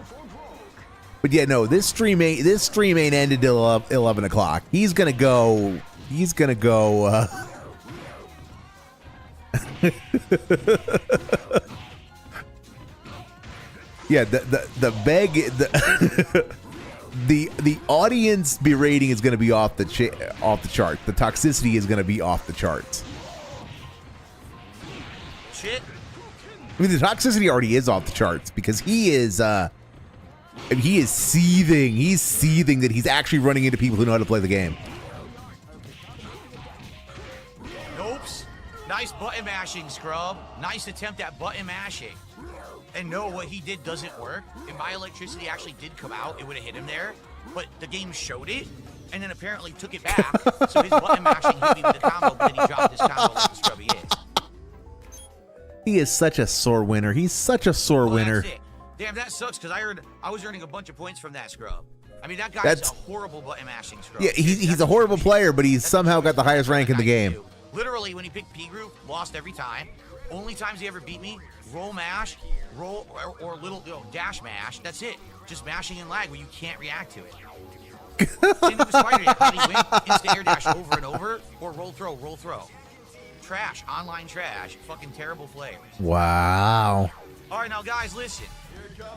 yeah, no, this stream ain't ended till 11 o'clock. He's gonna go. Yeah, the audience berating is going to be off the chart. The toxicity is going to be off the charts. Shit. The toxicity already is off the charts because he is seething. He's seething that he's actually running into people who know how to play the game. Nope. Nice button mashing, Scrub. Nice attempt at button mashing. And no, what he did doesn't work. If my electricity actually did come out, it would have hit him there. But the game showed it, and then apparently took it back. So his button mashing hit me with the combo, but then he dropped his combo like the scrub he is. He is such a sore winner. He's such a sore winner. That's it. Damn, that sucks, because I was earning a bunch of points from that scrub. That guy's a horrible button mashing scrub. Yeah, he's a horrible player, but he's somehow got the highest rank in the game. Literally, when he picked P group, lost every time. Only times he ever beat me, roll mash, roll or little dash mash. That's it. Just mashing in lag where you can't react to it. Same with Spider-Man. How do you win? Insta air dash over and over, or roll throw. Trash, online trash, fucking terrible players. Wow. All right, now guys, listen.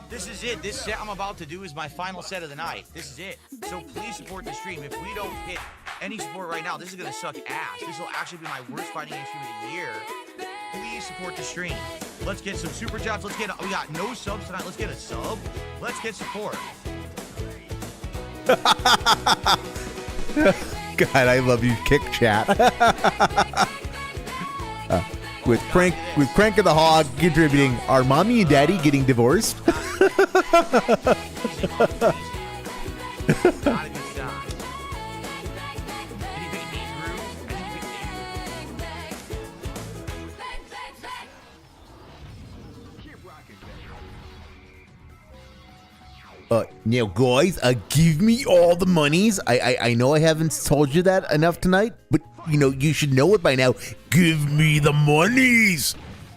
This is it. This set I'm about to do is my final set of the night. This is it. So please support the stream. If we don't hit any support right now, this is gonna suck ass. This will actually be my worst fighting game stream of the year. Please support the stream. Let's get some super chats. We got no subs tonight. Let's get a sub. Let's get support. God, I love you, kick chat. With Crank of the Hog contributing, are mommy and daddy getting divorced? Not a good sign. Did he pick me through? I think he picked me. Now guys, give me all the monies. I know I haven't told you that enough tonight, but you know, you should know it by now. Give me the monies.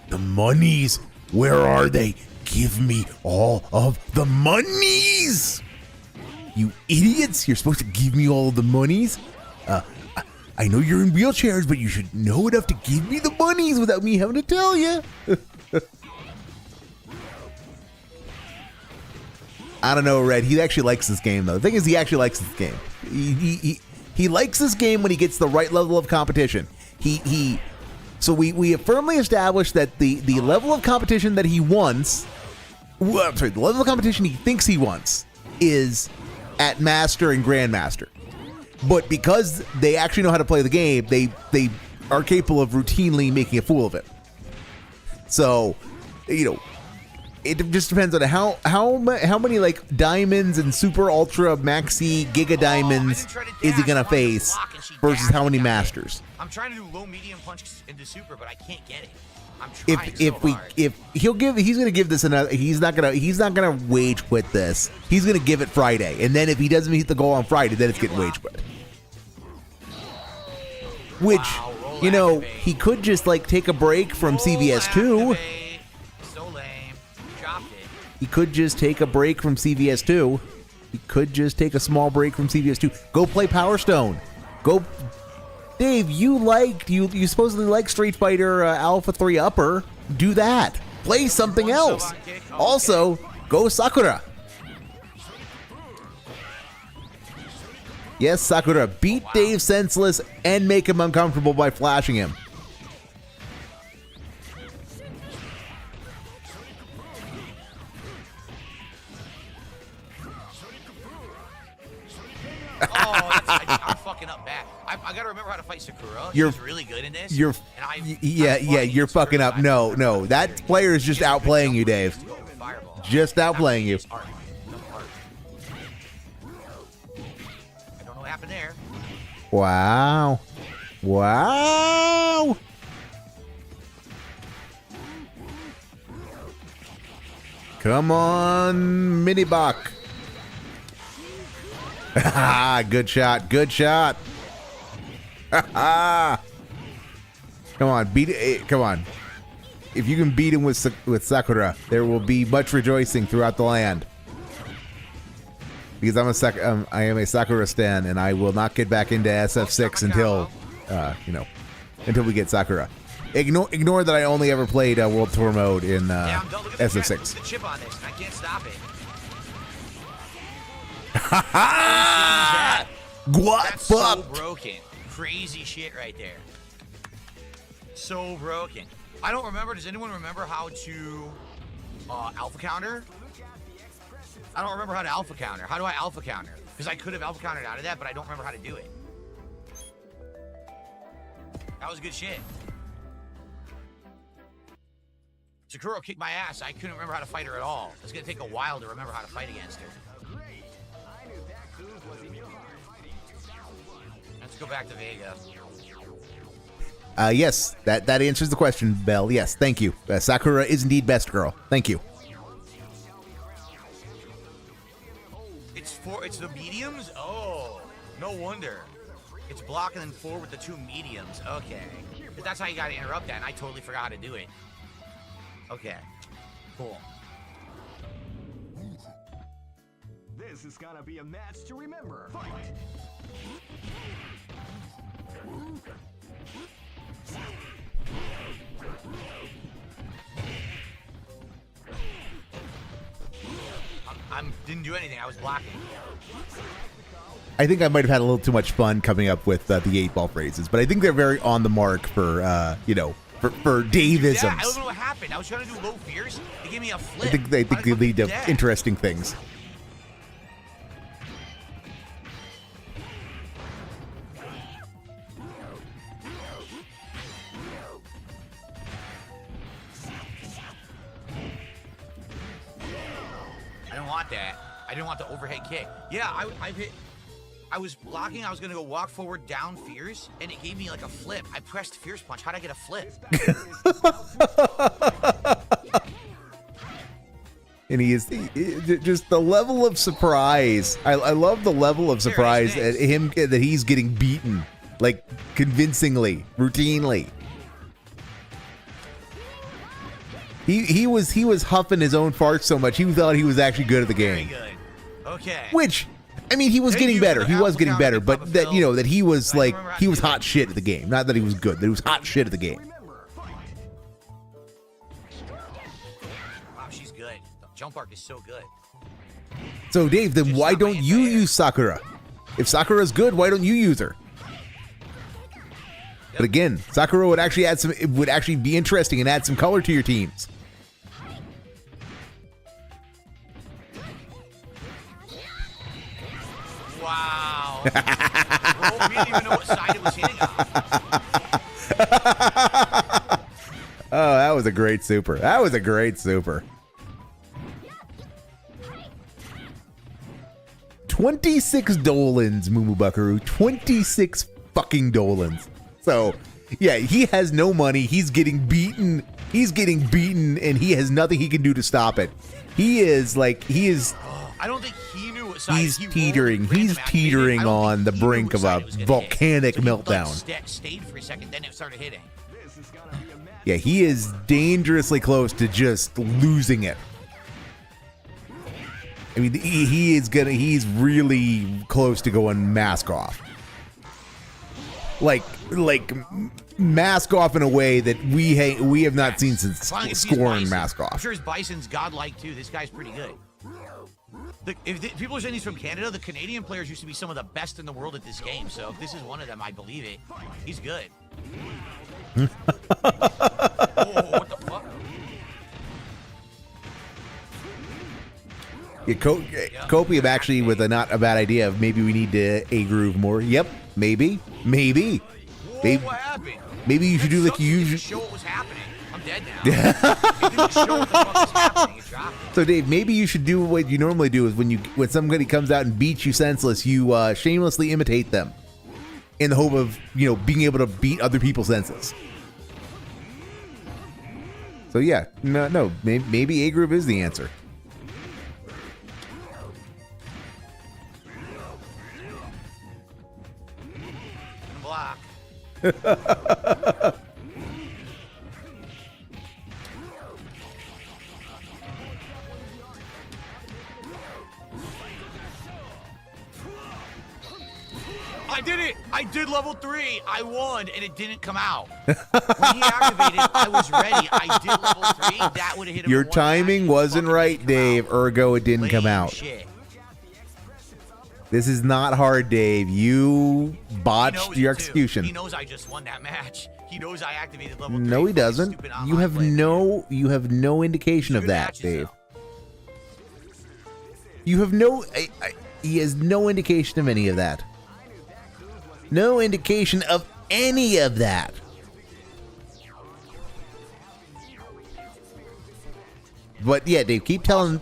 The monies. Where are they? Give me all of the monies. You idiots. You're supposed to give me all of the monies. I know you're in wheelchairs, but you should know enough to give me the monies without me having to tell you. I don't know, Red. He actually likes this game, though. The thing is, he actually likes this game. He likes this game when he gets the right level of competition. So we have firmly established that the level of competition that he wants, the level of competition he thinks he wants is at Master and Grandmaster. But because they actually know how to play the game, they are capable of routinely making a fool of it. So, you know, it just depends on how many like diamonds and super ultra maxi giga diamonds is he gonna face versus how many masters. I'm trying to do low medium punch into super, but I can't get it. I'm trying hard. If he's gonna give this another, he's not gonna wage quit this. He's gonna give it Friday, and then if he doesn't meet the goal on Friday, then it's getting wage quit. Which, you know, he could just like take a break from CVS2. He could just take a break from CVS2. He could just take a small break from CVS2. Go play Power Stone. Go, Dave. You supposedly like Street Fighter Alpha 3 Upper. Do that. Play something else. Also, go Sakura. Yes, Sakura. Beat Dave senseless and make him uncomfortable by flashing him. I'm fucking up bad. I gotta remember how to fight Sakura. She's really good in this. You're fucking up. No, that player is just outplaying you, Dave. Just outplaying you. I don't know what happened there. Wow. Come on, Mini Bach. Good shot. Come on, beat it. Come on. If you can beat him with Sakura, there will be much rejoicing throughout the land. Because I am a Sakura stan, and I will not get back into SF6 until until we get Sakura. Ignore that I only ever played World Tour mode in SF6. The chip on this, and I can't stop it. That's so broken. Crazy shit right there. So broken. I don't remember. Does anyone remember how to alpha counter? I don't remember how to alpha counter. How do I alpha counter? Because I could have alpha countered out of that, but I don't remember how to do it. That was good shit. Sakura kicked my ass. I couldn't remember how to fight her at all. It's going to take a while to remember how to fight against her. Let's go back to Vega. Yes, that answers the question, Bell. Yes, thank you. Sakura is indeed best girl. Thank you. It's the mediums? Oh, no wonder. It's blocking and forward with the two mediums. Okay. But that's how you gotta interrupt that, and I totally forgot how to do it. Okay. Cool. This is gonna be a match to remember. Fight! didn't do anything. I was blocking. I think I might have had a little too much fun coming up with the 8-ball phrases, but I think they're very on the mark for for Daveisms. Yeah, I don't know what happened. I was trying to do low fears. They gave me a flip. I think they lead to interesting things. I don't want that. I didn't want the overhead kick. Yeah, I was blocking. I was going to go walk forward down fears, and it gave me like a flip. I pressed fierce punch. How'd I get a flip? And just the level of surprise. I love the level of surprise at him that he's getting beaten, like convincingly, routinely. He was huffing his own farts so much he thought he was actually good at the game. Very good. Okay. Which, I mean, he was getting better. He was getting better, but that that he was like he was hot shit at the game. Not that he was good. That he was hot shit at the game. Wow, she's good. The jump arc is so good. So Dave, then why don't you use Sakura? If Sakura's good, why don't you use her? But again, Sakura would actually add some. It would actually be interesting and add some color to your teams. Wow. Bro, we didn't even know what side it was hitting on. Oh, that was a great super. That was a great super. 26 Dolans, Mumu Buckaroo. 26 fucking Dolans. So, yeah, he has no money. He's getting beaten. He's getting beaten, and he has nothing he can do to stop it. He is. I don't think he knew what side He's teetering. He's teetering on the brink of a volcanic meltdown. Stayed for a second, then it started hitting. Yeah, he is dangerously close to just losing it. I mean, he's really close to going mask off. Like mask off in a way that we have not seen since scoring mask off. I'm sure his Bison's godlike too. This guy's pretty good. If people are saying he's from Canada, the Canadian players used to be some of the best in the world at this game. So if this is one of them, I believe it. He's good. Oh, what the fuck? Yeah, Copium actually with a not a bad idea of maybe we need to A-groove more. Yep, maybe. Whoa, what happened? Maybe you should do like you usually. Show what was happening. I'm dead now. It didn't show what the fuck was happening. It dropped it. So Dave, maybe you should do what you normally do is when somebody comes out and beats you senseless, you shamelessly imitate them, in the hope of being able to beat other people senseless. So yeah, no, maybe A-groove is the answer. Block. I did it! I did level 3. I won, and it didn't come out. When he activated, I was ready. I did level 3. That would have hit him. Your timing wasn't right, Dave. Ergo, it didn't come out. Shit. This is not hard, Dave. You botched your execution. He knows I just won that match. He knows I activated level 3. No, he doesn't. You have no indication of that, Dave. You have no. He has no indication of any of that. No indication of any of that. But yeah, Dave, keep telling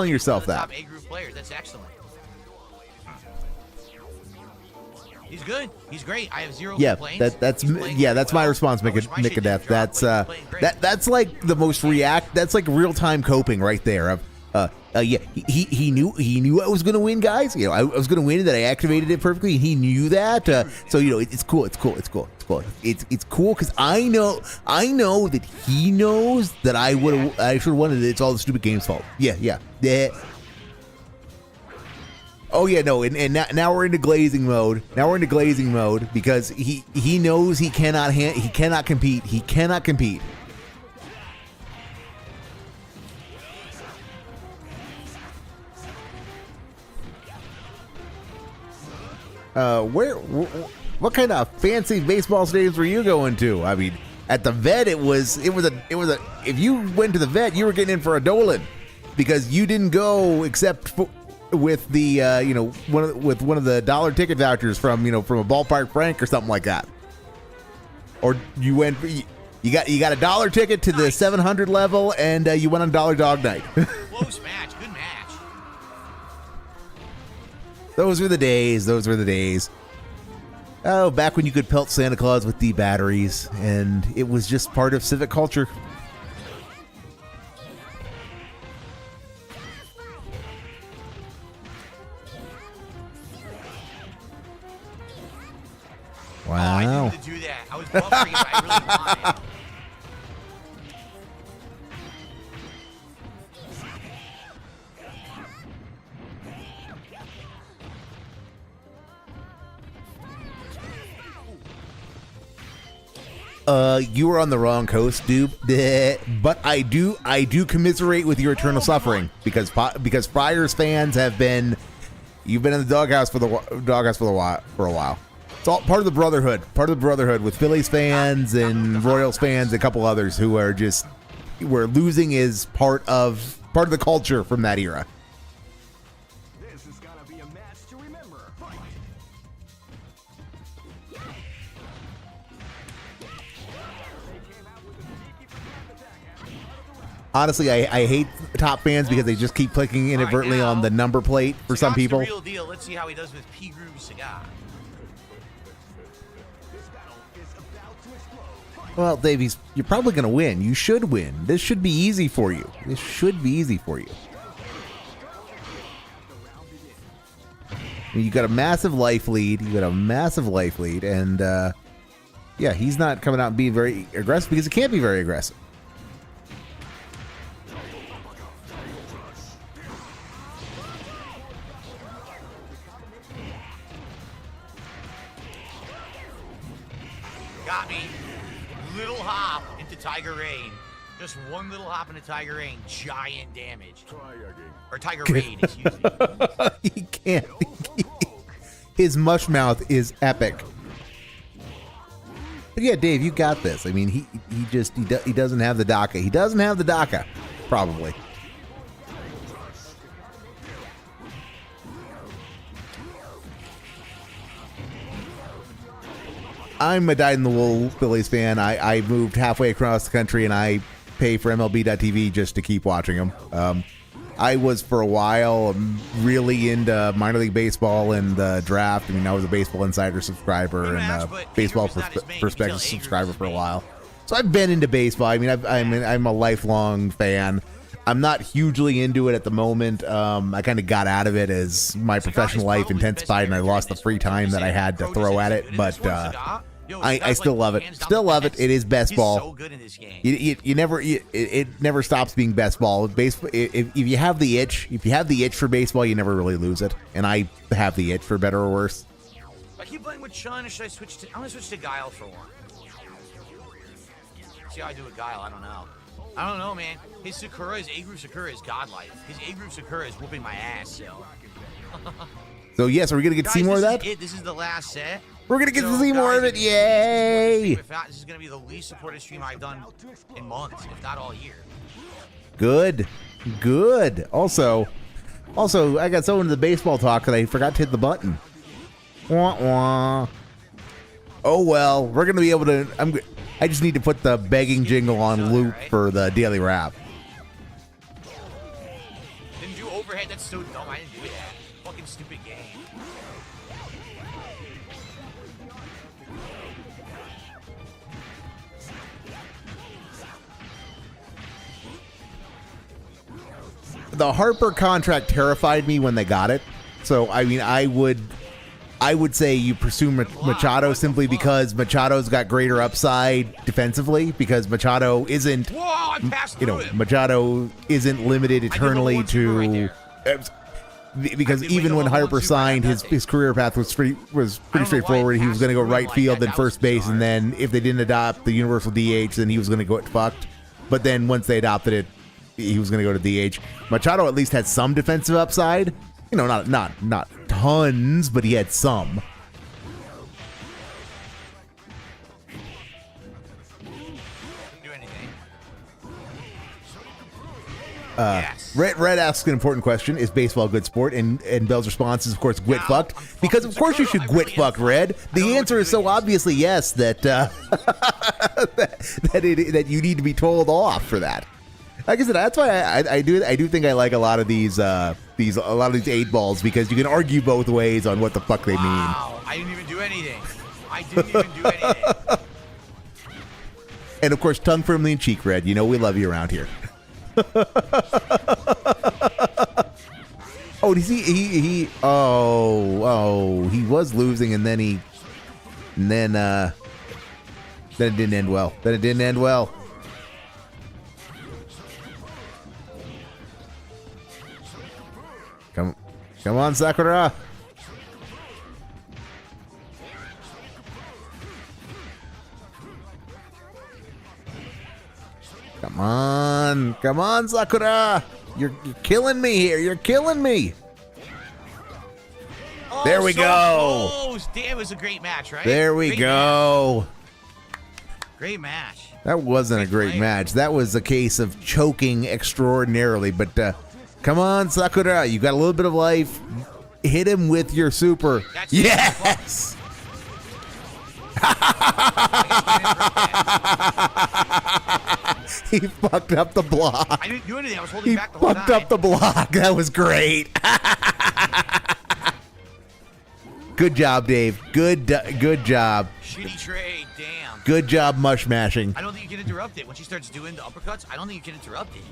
yourself that. Top A-group players. That's excellent. He's good. He's great. I have zero complaints. That's my response, Mikadeath. That's like the most That's like real time coping right there. He knew I was gonna win, guys. I was gonna win, and that I activated it perfectly, and he knew that. So it's cool. It's cool because I know that he knows that I should have won it. It's all the stupid game's fault. Yeah. Oh yeah, no, and now we're into glazing mode. Because he knows he cannot compete. He cannot compete. What kind of fancy baseball stadiums were you going to? I mean, at the vet, it was a. If you went to the vet, you were getting in for a Dolan, because you didn't go except with the with one of the dollar ticket vouchers from from a Ballpark Frank or something like that, or you went. You got a dollar ticket to the 700 level, and you went on Dollar Dog Night. Close match. Good match. Those were the days. Those were the days. Oh, back when you could pelt Santa Claus with D batteries, and it was just part of civic culture. Wow. Oh, I needed to do that. I was buffering, but I really wanted. You were on the wrong coast, dude. But I do commiserate with your eternal suffering, because Friars fans you've been in the doghouse for a while. It's all part of the brotherhood with Phillies fans and Royals fans, and a couple others who are just where losing is part of the culture from that era. This is gonna be a match to remember. Fight. Honestly, I hate top fans because they just keep clicking inadvertently on the number plate for some people. The real deal. Let's see how he does with P. Groove Cigar. Well, Dave, you're probably going to win. You should win. This should be easy for you. You got a massive life lead. And yeah, he's not coming out and being very aggressive because he can't be very aggressive. Got me. Little hop into Tiger Rain. Just one little hop into Tiger Rain. Giant damage. Or Tiger Raid, excuse me. He can't. His mush mouth is epic. But yeah, Dave, you got this. I mean, he doesn't have the DACA. He doesn't have the DACA, probably. I'm a dyed-in-the-wool Phillies fan. I moved halfway across the country, and I pay for MLB.TV just to keep watching them. I was, for a while, really into minor league baseball and the draft. I mean, I was a Baseball Insider subscriber and Baseball Prospectus subscriber for a while. So I've been into baseball. I mean, I'm a lifelong fan. I'm not hugely into it at the moment. I kind of got out of it as my professional life intensified, and I lost the free time that I had to throw at it. But I still love it. Still love it. It is best ball. He's so good in this game. It never stops being best ball. Baseball. If you have the itch for baseball, you never really lose it. And I have the itch, for better or worse. I keep playing with Chun, or should I switch to? I'm gonna switch to Guile for one. See how I do with Guile. I don't know, man. His Sakura, his A-Groove Sakura is godlike. His A-Groove Sakura is whooping my ass, so. So yes, are we gonna get to see more of that? This is the last set. We're gonna get to see more of it. Yay! This is gonna be the least supported stream I've done in months, if not all year. Good. Also, I got so into the baseball talk that I forgot to hit the button. Wah, wah. Oh well, we're gonna be able to. I just need to put the begging jingle on loop for the daily wrap. Didn't do overhead. That's so dumb. I didn't do that. Fucking stupid game. The Harper contract terrified me when they got it. So I mean, I would say you pursue Machado simply because Machado's got greater upside defensively, because Machado isn't, Machado isn't limited eternally to, because even when Harper signed, his career path was pretty straightforward. He was going to go right field, then first base, and then if they didn't adopt the universal DH, then he was going to get fucked. But then once they adopted it, he was going to go to DH. Machado at least had some defensive upside. Not tons, but he had some. Yes. Red asks an important question: is baseball a good sport? And Bell's response is, of course, gwit fucked. Because of course you should gwit fuck, Red. The answer is so obviously yes that that you need to be told off for that. Like I said, that's why I do think I like a lot of these 8-balls, because you can argue both ways on what the fuck they mean. Wow, I didn't even do anything. I didn't even do anything. And of course, tongue firmly in cheek, Red. You know we love you around here. Oh, he was losing, and then it didn't end well. Come on, Sakura. Come on, Sakura. You're killing me here. You're killing me. Oh, there we so go. Close. Damn, it was a great match, right? There we go. Great match. That wasn't a great match. That was a case of choking extraordinarily. But come on, Sakura. You got a little bit of life. Hit him with your super. That's yes. He fucked up the block. I didn't do anything. I was holding back the whole time. He fucked up the block. That was great. Good job, Dave. Good job. Shitty trade. Damn. Good job, mush mashing. I don't think you can interrupt it. When she starts doing the uppercuts, I don't think you can interrupt it.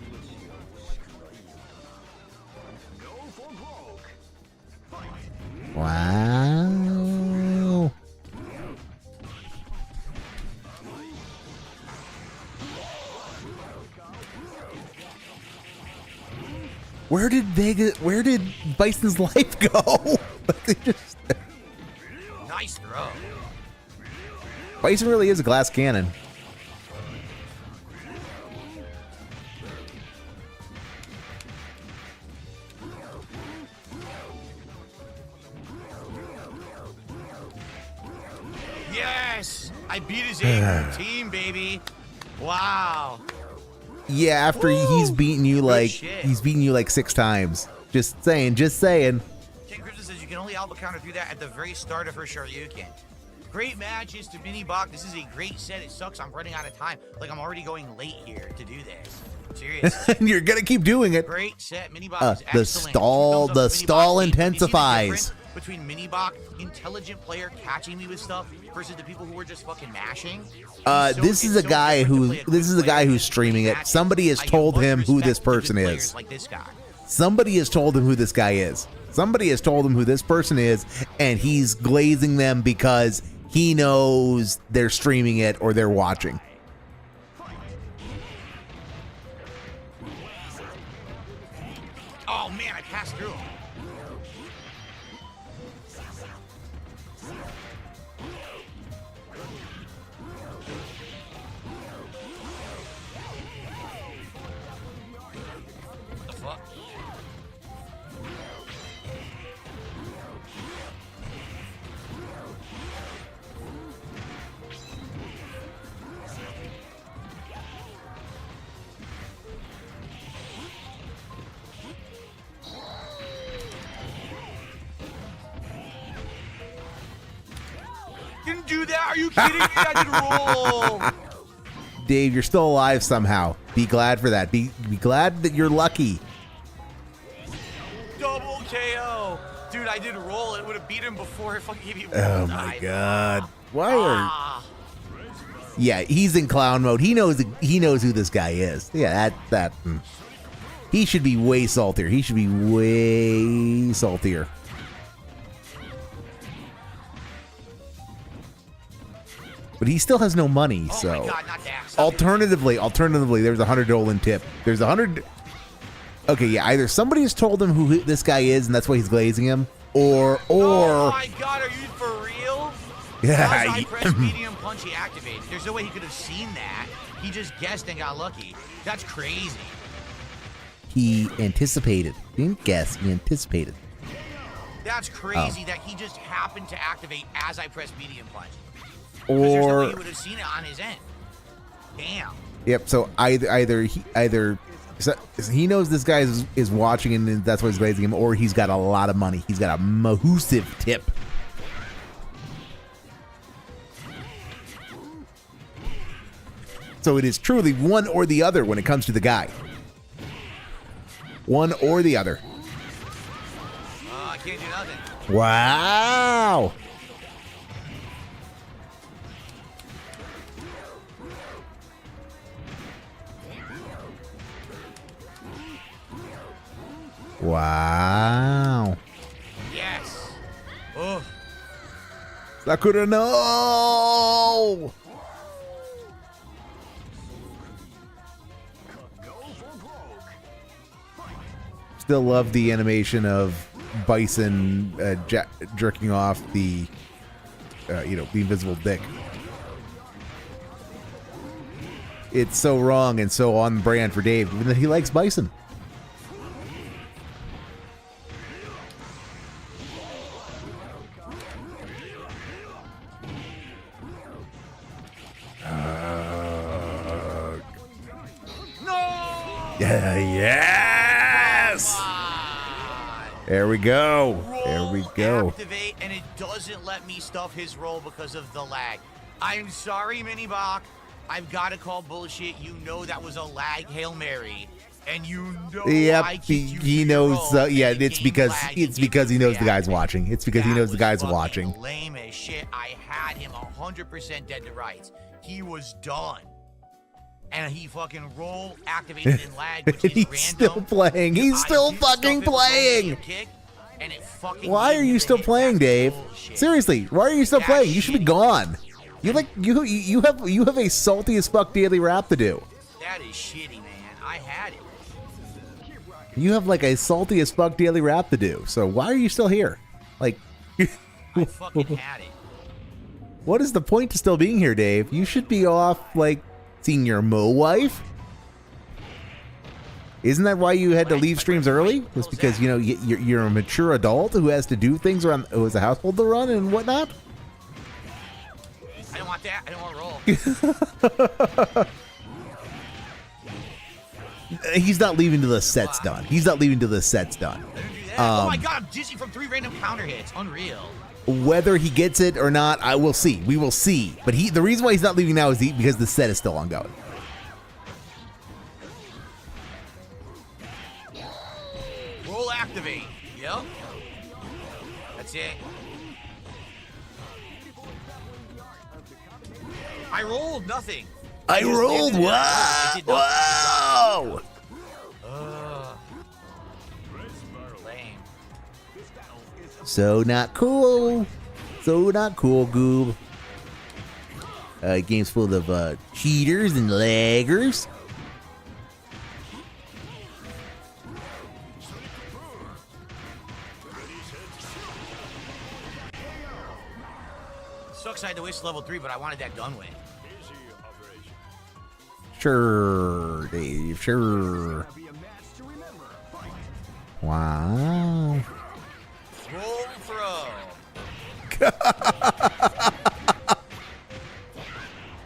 Wow. Where did Bison's life go? Nice throw. Bison really is a glass cannon. Yes! I beat his A team, baby. Wow. Yeah, after he's beaten you like 6 times. Just saying. Ken Krista says you can only alpha counter through that at the very start of her Shoryuken. Great matches to Mini Bach. This is a great set. It sucks I'm running out of time. Like, I'm already going late here to do this. Seriously. And you're gonna keep doing it. Great set. Mini Bach is excellent. The stall intensifies. Between Mini Bach, intelligent player catching me with stuff, versus the people who were just fucking mashing. This is a guy who's streaming it. Somebody has told him who this person is. Like this guy. Somebody has told him who this guy is. Somebody has told him who this person is, and he's glazing them because he knows they're streaming it or they're watching. Oh man, I passed through him. The fuck? Didn't do that. Are you kidding me? I did roll. Dave, you're still alive somehow. Be glad for that. Be glad that you're lucky. Double KO. Dude, I did roll. It would have beat him before if I gave you Oh my god. Why are... Yeah, he's in clown mode. He knows who this guy is. Yeah, that he should be way saltier. He should be way saltier. But he still has no money, so. Oh my God, not that. Alternatively, there's a $100 tip. There's 100. Okay, yeah, either somebody has told him who this guy is, and that's why he's glazing him, or. Oh my God, are you for real? Yeah. I pressed medium punch, he activated. There's no way he could have seen that. He just guessed and got lucky. That's crazy. He anticipated. He didn't guess. He anticipated. That's crazy that he just happened to activate as I pressed medium punch. Or there's no way he would have seen it on his end. Damn. Yep. So either So he knows this guy is watching, and that's why he's glazing him, or he's got a lot of money. He's got a mahoosive tip. So it is truly one or the other when it comes to the guy. One or the other. I can't do nothing. Wow. Wow. Yes. Oh. Sakura, no! Still love the animation of Bison jerking off the, the invisible dick. It's so wrong and so on brand for Dave, even that he likes Bison. Yes! There we go. There we go. Activate, and it doesn't let me stuff his roll because of the lag. I'm sorry, Minibach. I've got to call bullshit. You know that was a lag Hail Mary. And you know yep, I he knows. Yeah, it's because he knows the guy's watching. It's because he knows the guy's watching. Lame as shit. I had him 100% dead to rights. He was done. And he fucking roll activated in lag, which is He's random. still playing. He's still fucking playing. And it fucking Why are you still playing, Dave? Seriously, why are you still playing? You should be gone. You have a salty as fuck daily rap to do. That is shitty, man. I had it. You have like a salty as fuck daily rap to do. So why are you still here? Like, I fucking had it. What is the point to still being here, Dave? You should be off like seeing your Mo wife. Isn't that why you had to leave streams early? Just because you're a mature adult who has to do things around, who has a household to run and whatnot. I don't want that. I don't want to roll. He's not leaving till the set's done. He's not leaving till the set's done. Oh my god, I'm dizzy from 3 random counter hits. Unreal. Whether he gets it or not, I will see. We will see. But the reason why he's not leaving now is because the set is still ongoing. Roll activate. Yep. That's it. I rolled nothing. I rolled. Wow. Lame. So not cool. So not cool, Goob. Game's full of cheaters and laggers. Sucks I had to waste level 3, but I wanted that done with. Sure, Dave, sure. Wow. Roll throw.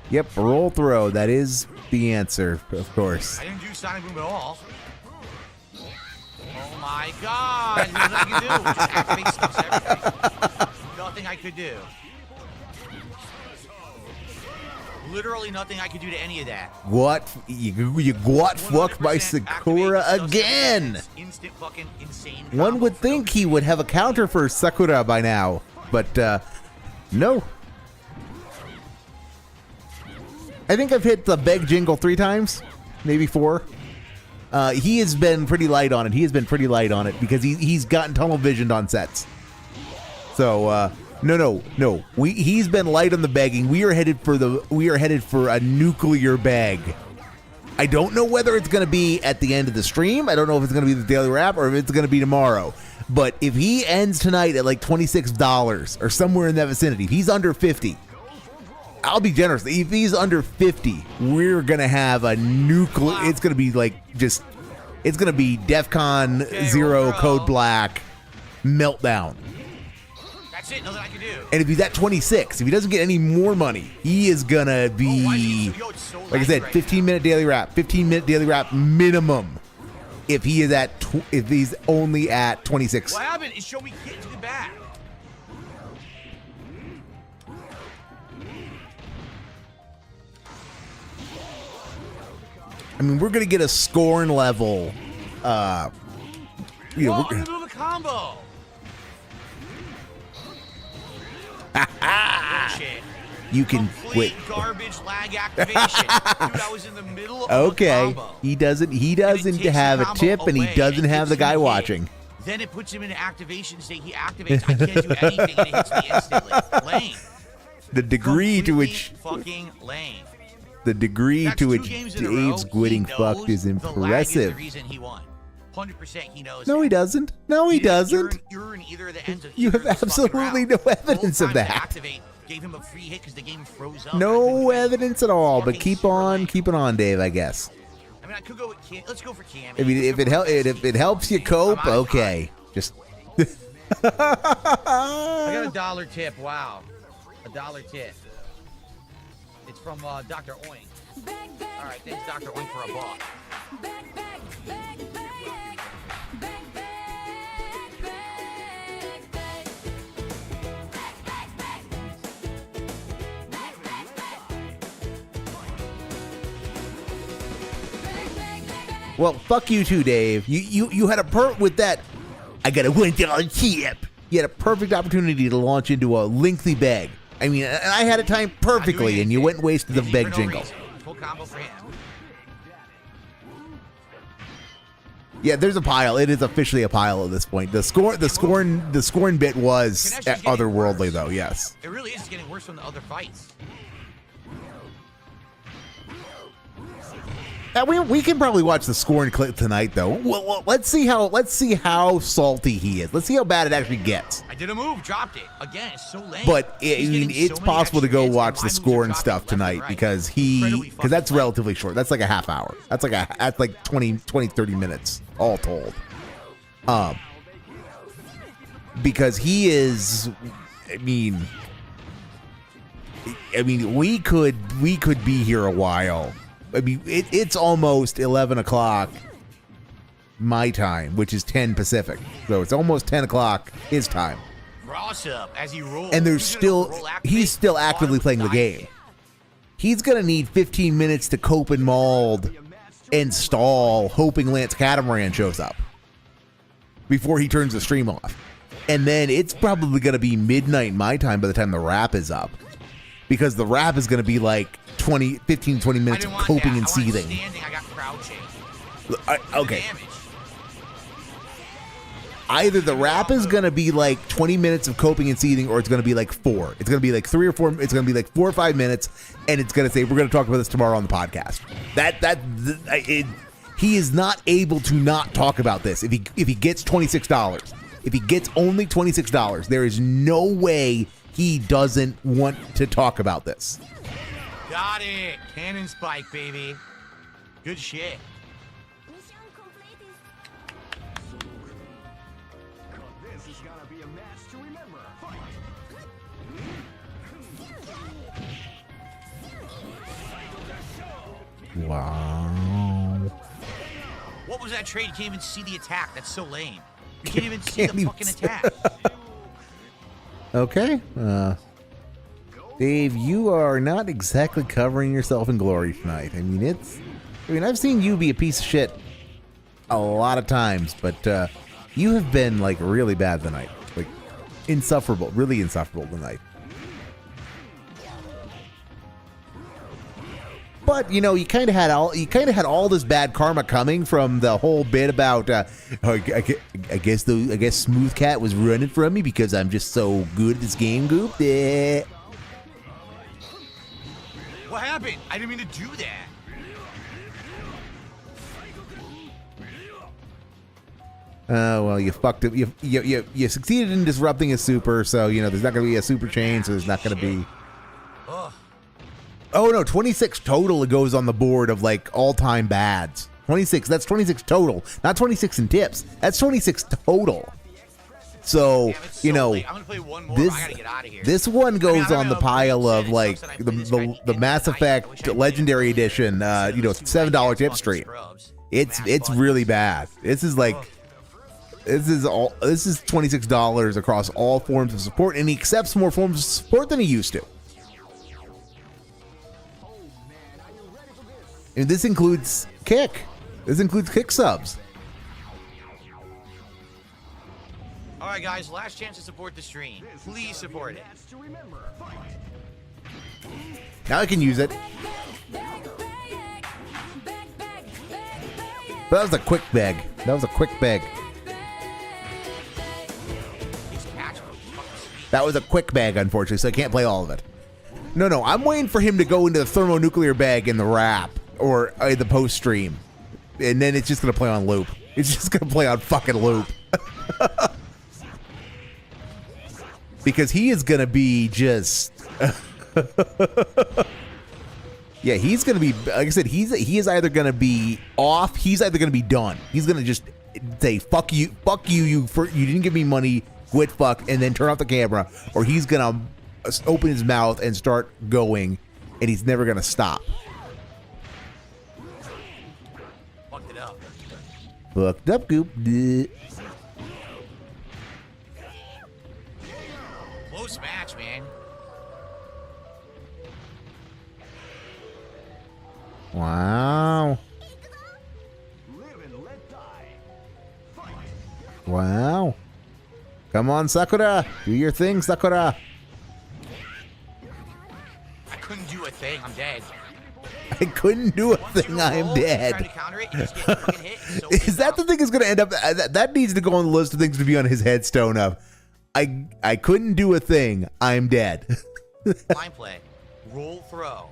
Yep, roll throw. That is the answer, of course. I didn't do Sonic Boom at all. Oh my god. There's nothing I could do. Just activate stuff to everything. Nothing I could do. Literally nothing I could do to any of that. What? You got fucked by Sakura again. Instant fucking insane. One would think he would have a counter for Sakura by now, but no. I think I've hit the beg jingle 3 times, maybe 4. He has been pretty light on it. He has been pretty light on it because he's gotten tunnel visioned on sets. So no. He's been light on the begging. We are headed for a nuclear bag. I don't know whether it's going to be at the end of the stream. I don't know if it's going to be the daily wrap or if it's going to be tomorrow. But if he ends tonight at like $26 or somewhere in that vicinity, if he's under 50. I'll be generous. If he's under 50, we're going to have a nuclear. It's going to be like it's going to be DEFCON 0 Code Black meltdown. That's it. Nothing I can do. And if he's at 26, if he doesn't get any more money, he is gonna be, It's so like I said, right 15-minute daily wrap, 15-minute daily wrap minimum. If he is at, if he's only at 26. What happened? It showed me get to the back. I mean, we're gonna get a scorn level. You know, Whoa, in the middle of a combo. Bullshit. you can Complete wait. garbage lag activation. Dude, I was in the middle of a Okay, combo. he doesn't takes the have a combo chip, and he away doesn't and have the gives him guy a hit. watching. Then it puts him in an activation state. He activates. I can't do anything, and it hits me instantly. Lame. The degree to Completely which fucking lame. the degree That's to 2 which games in a row, Dave's getting he fucked knows is the lag is impressive. the reason he won. 100% he knows. No, that. he doesn't. No, he doesn't. You're in either of the ends of You have either of this fucking absolutely route. no evidence Both of times that. Activate gave him a free hit because the game froze up. No evidence at all. But Fucking keep super on lame. keeping on, Dave. I guess. I mean, I could go with Cam. Let's go for Cam. I mean, if it helps you cope, okay. Just. I got $1 tip. Wow, $1 tip. It's from Dr. Oink. All right, thanks, Dr. Oink, for a buck. Well, fuck you too, Dave. You had a with that. I got a $1 tip. You had a perfect opportunity to launch into a lengthy bag. I mean, and I had it timed perfectly, and you went and wasted the Busy bag for no jingle. reason. Full combo for him. Yeah, there's a pile. It is officially a pile at this point. The scorn bit was Connection's getting otherworldly, worse. though. Yes. It really is getting worse from the other fights. We can probably watch the scorn clip tonight, though. Well, let's see how salty he is. Let's see how bad it actually gets. I did a move, dropped it. Again, it's so lame. But He's getting it's so many possible to extra go hits, watch and the my moves are scorn dropping stuff left and tonight right. because Incredibly because that's fucking relatively short. That's like a half hour. That's like 20 30 minutes all told. Because he is, I mean, we could be here a while. I mean, it's almost 11 o'clock my time, which is 10 Pacific. So it's almost 10 o'clock his time. Cross up as he rolls. And there's He's gonna still, roll activate, he's still actively bottom playing the side. game. He's going to need 15 minutes to cope and mauled and stall, hoping Lance Catamaran shows up before he turns the stream off. And then it's probably going to be midnight my time by the time the wrap is up. Because the wrap is going to be like 15, 20 I minutes didn't of want coping that. and I wanted seething. Standing, I got crouching. Okay. Damage. Either the wrap is going to be like 20 minutes of coping and seething, or it's going to be like 4. It's going to be like 3 or 4. It's going to be like 4 or 5 minutes, and it's going to say, we're going to talk about this tomorrow on the podcast. He is not able to not talk about this if he gets $26. If he gets only $26, there is no way he doesn't want to talk about this. Got it. Cannon spike, baby. Good shit. This is gonna be a match to remember. Fight! Wow. What was that trade? You can't even see the attack. That's so lame. You can't even see the fucking attack. Okay. Dave, you are not exactly covering yourself in glory tonight. I mean, I've seen you be a piece of shit a lot of times, but you have been like really bad tonight. Like insufferable, really insufferable tonight. But you know, you kind of had all this bad karma coming from the whole bit about I guess Smooth Cat was running from me because I'm just so good at this game, Goop. Yeah. What happened? I didn't mean to do that. Well, you fucked it. You succeeded in disrupting a super, so you know there's not going to be a super chain, so there's not going to be. Ugh. Oh no, 26 total. It goes on the board of like all-time bads. 26. That's 26 total, not 26 in tips. That's 26 total. So, Damn, it's so you know, late. I'm gonna play one more. this I gotta get out of here. this one goes I on the know, pile it of like sucks that I played this guy at the end Mass of the night. I wish I Effect played Legendary it. Edition, Instead you know, of those $7 two tip fucking stream. scrubs. It's Mass really buttons. bad. This is like this is $26 across all forms of support, and he accepts more forms of support than he used to. And this includes Kick. This includes Kick subs. All right, guys, last chance to support the stream. Please support it. Match to remember. Fight. Now I can use it. But that was a quick bag. That was a quick bag. These catch moves fucking sweet. That was a quick bag, unfortunately, so I can't play all of it. No, I'm waiting for him to go into the thermonuclear bag in the wrap or the post stream, and then it's just gonna play on loop. It's just gonna play on fucking loop. Because he is gonna be just. Yeah, he's gonna be. Like I said, he is either gonna be off. He's either gonna be done. He's gonna just say fuck you, you didn't give me money, quit fuck, and then turn off the camera, or he's gonna open his mouth and start going, and he's never gonna stop. Fucked it up. Fucked up, goop. Bleh. Close match, man. Wow. Live and let die. Fight. Wow. Come on, Sakura. Do your thing, Sakura. I couldn't do a thing. I'm dead. I couldn't do a Once thing. you I am roll, you try to dead. counter it, you just get fucking hit. It's so Is that the thing is going to end up? That needs to go on the list of things to be on his headstone of. I couldn't do a thing. I'm dead. line play? Roll throw.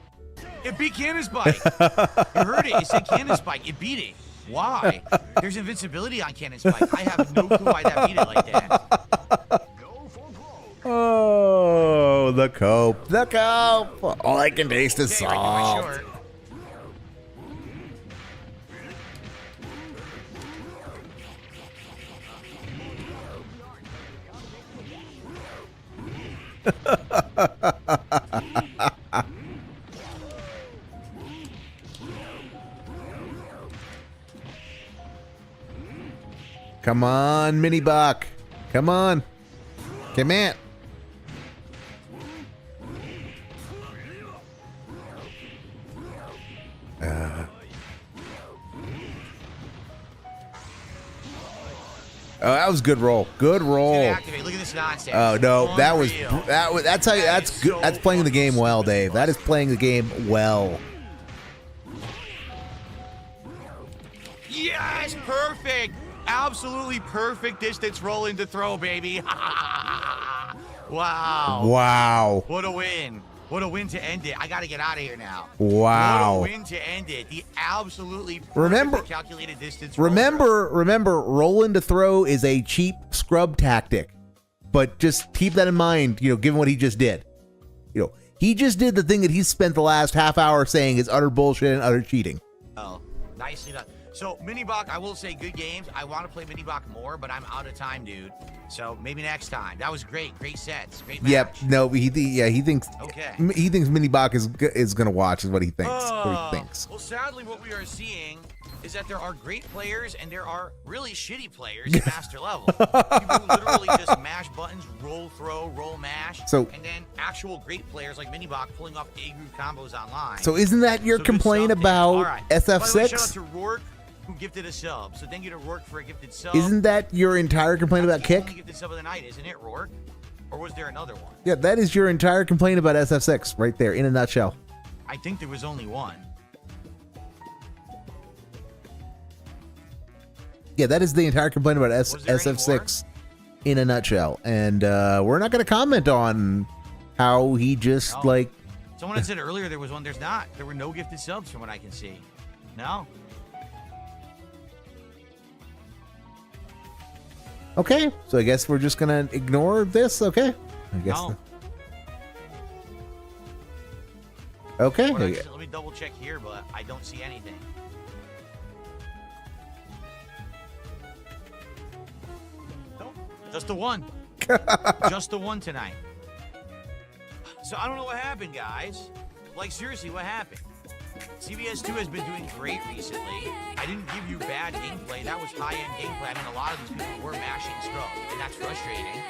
It beat Cannon Spike. You heard it. It said Cannon Spike. It beat it. Why? There's invincibility on Cannon Spike. I have no clue why that beat it like that. Go for broke. Oh, the cope. The cope. All I can taste is Okay, right, my salt. short. Come on, Mini Buck. Come on. Come in. Oh, that was a good roll. Good roll. Activate. Look at this nonsense. Oh no, Unreal. that's how you, that's is good. so That's playing the game fucking well, sweet. Dave. That is playing the game well. Yes, perfect. Absolutely perfect distance roll into throw, baby. Wow. Wow. What a win. What a win to end it. I got to get out of here now. Wow. What a win to end it. The absolutely perfectly Remember- calculated distance roll. Remember, rolling to throw is a cheap scrub tactic, but just keep that in mind. You know, given what he just did, you know, he just did the thing that he spent the last half hour saying is utter bullshit and utter cheating. Oh, nicely done. So, Minibok, I will say good games. I want to play Minibok more, but I'm out of time, dude. So, maybe next time. That was great. Great sets. Great match. Yep. No, he thinks. Okay. He thinks Mini Bach is gonna watch. Is what he thinks. What he thinks. Well, sadly, what we are seeing is that there are great players and there are really shitty players at master level. People who literally just mash buttons, roll, throw, roll, mash. So- and then actual great players like Minibok pulling off A-group combos online. So isn't that your So good complaint stuff, Dan. about All right. By the way, shout out SF6? to Rourke, who gifted a sub. So thank you to Rourke for a gifted sub. Isn't that your entire complaint about That's the only Kick? gifted sub of the night, isn't it, Rourke? Or was there another one? Yeah, that is your entire complaint about SF6 right there in a nutshell. I think there was only one. Yeah, that is the entire complaint about Was there any SF6 in a nutshell. And we're not going to comment on how he just No. like. Someone had said earlier there was one. There's not. There were no gifted subs from what I can see. No. Okay, so I guess we're just gonna ignore this. Okay, I guess. No. Okay. Or actually, let me double check here, but I don't see anything. Nope. Just the one. Just the one tonight. So I don't know what happened, guys. Like, seriously, what happened? CVS 2 has been doing great recently. I didn't give you bad gameplay. That was high-end gameplay. I mean, a lot of these people were mashing scrub, and that's frustrating.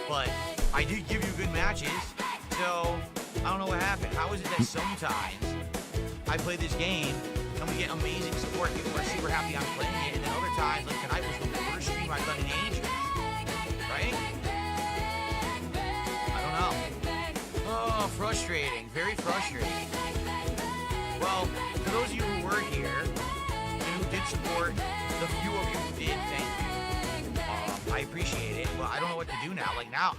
But I did give you good matches, so I don't know what happened. How is it that sometimes I play this game and we get amazing support, people are super happy I'm playing it, and then other times, like tonight was the worst stream I've done in ages, right? I don't know. Oh, frustrating, very frustrating. Well, for those of you who were here and who did support, the few of you who did, thank you. I appreciate it. Well, I don't know what to do now. Like now,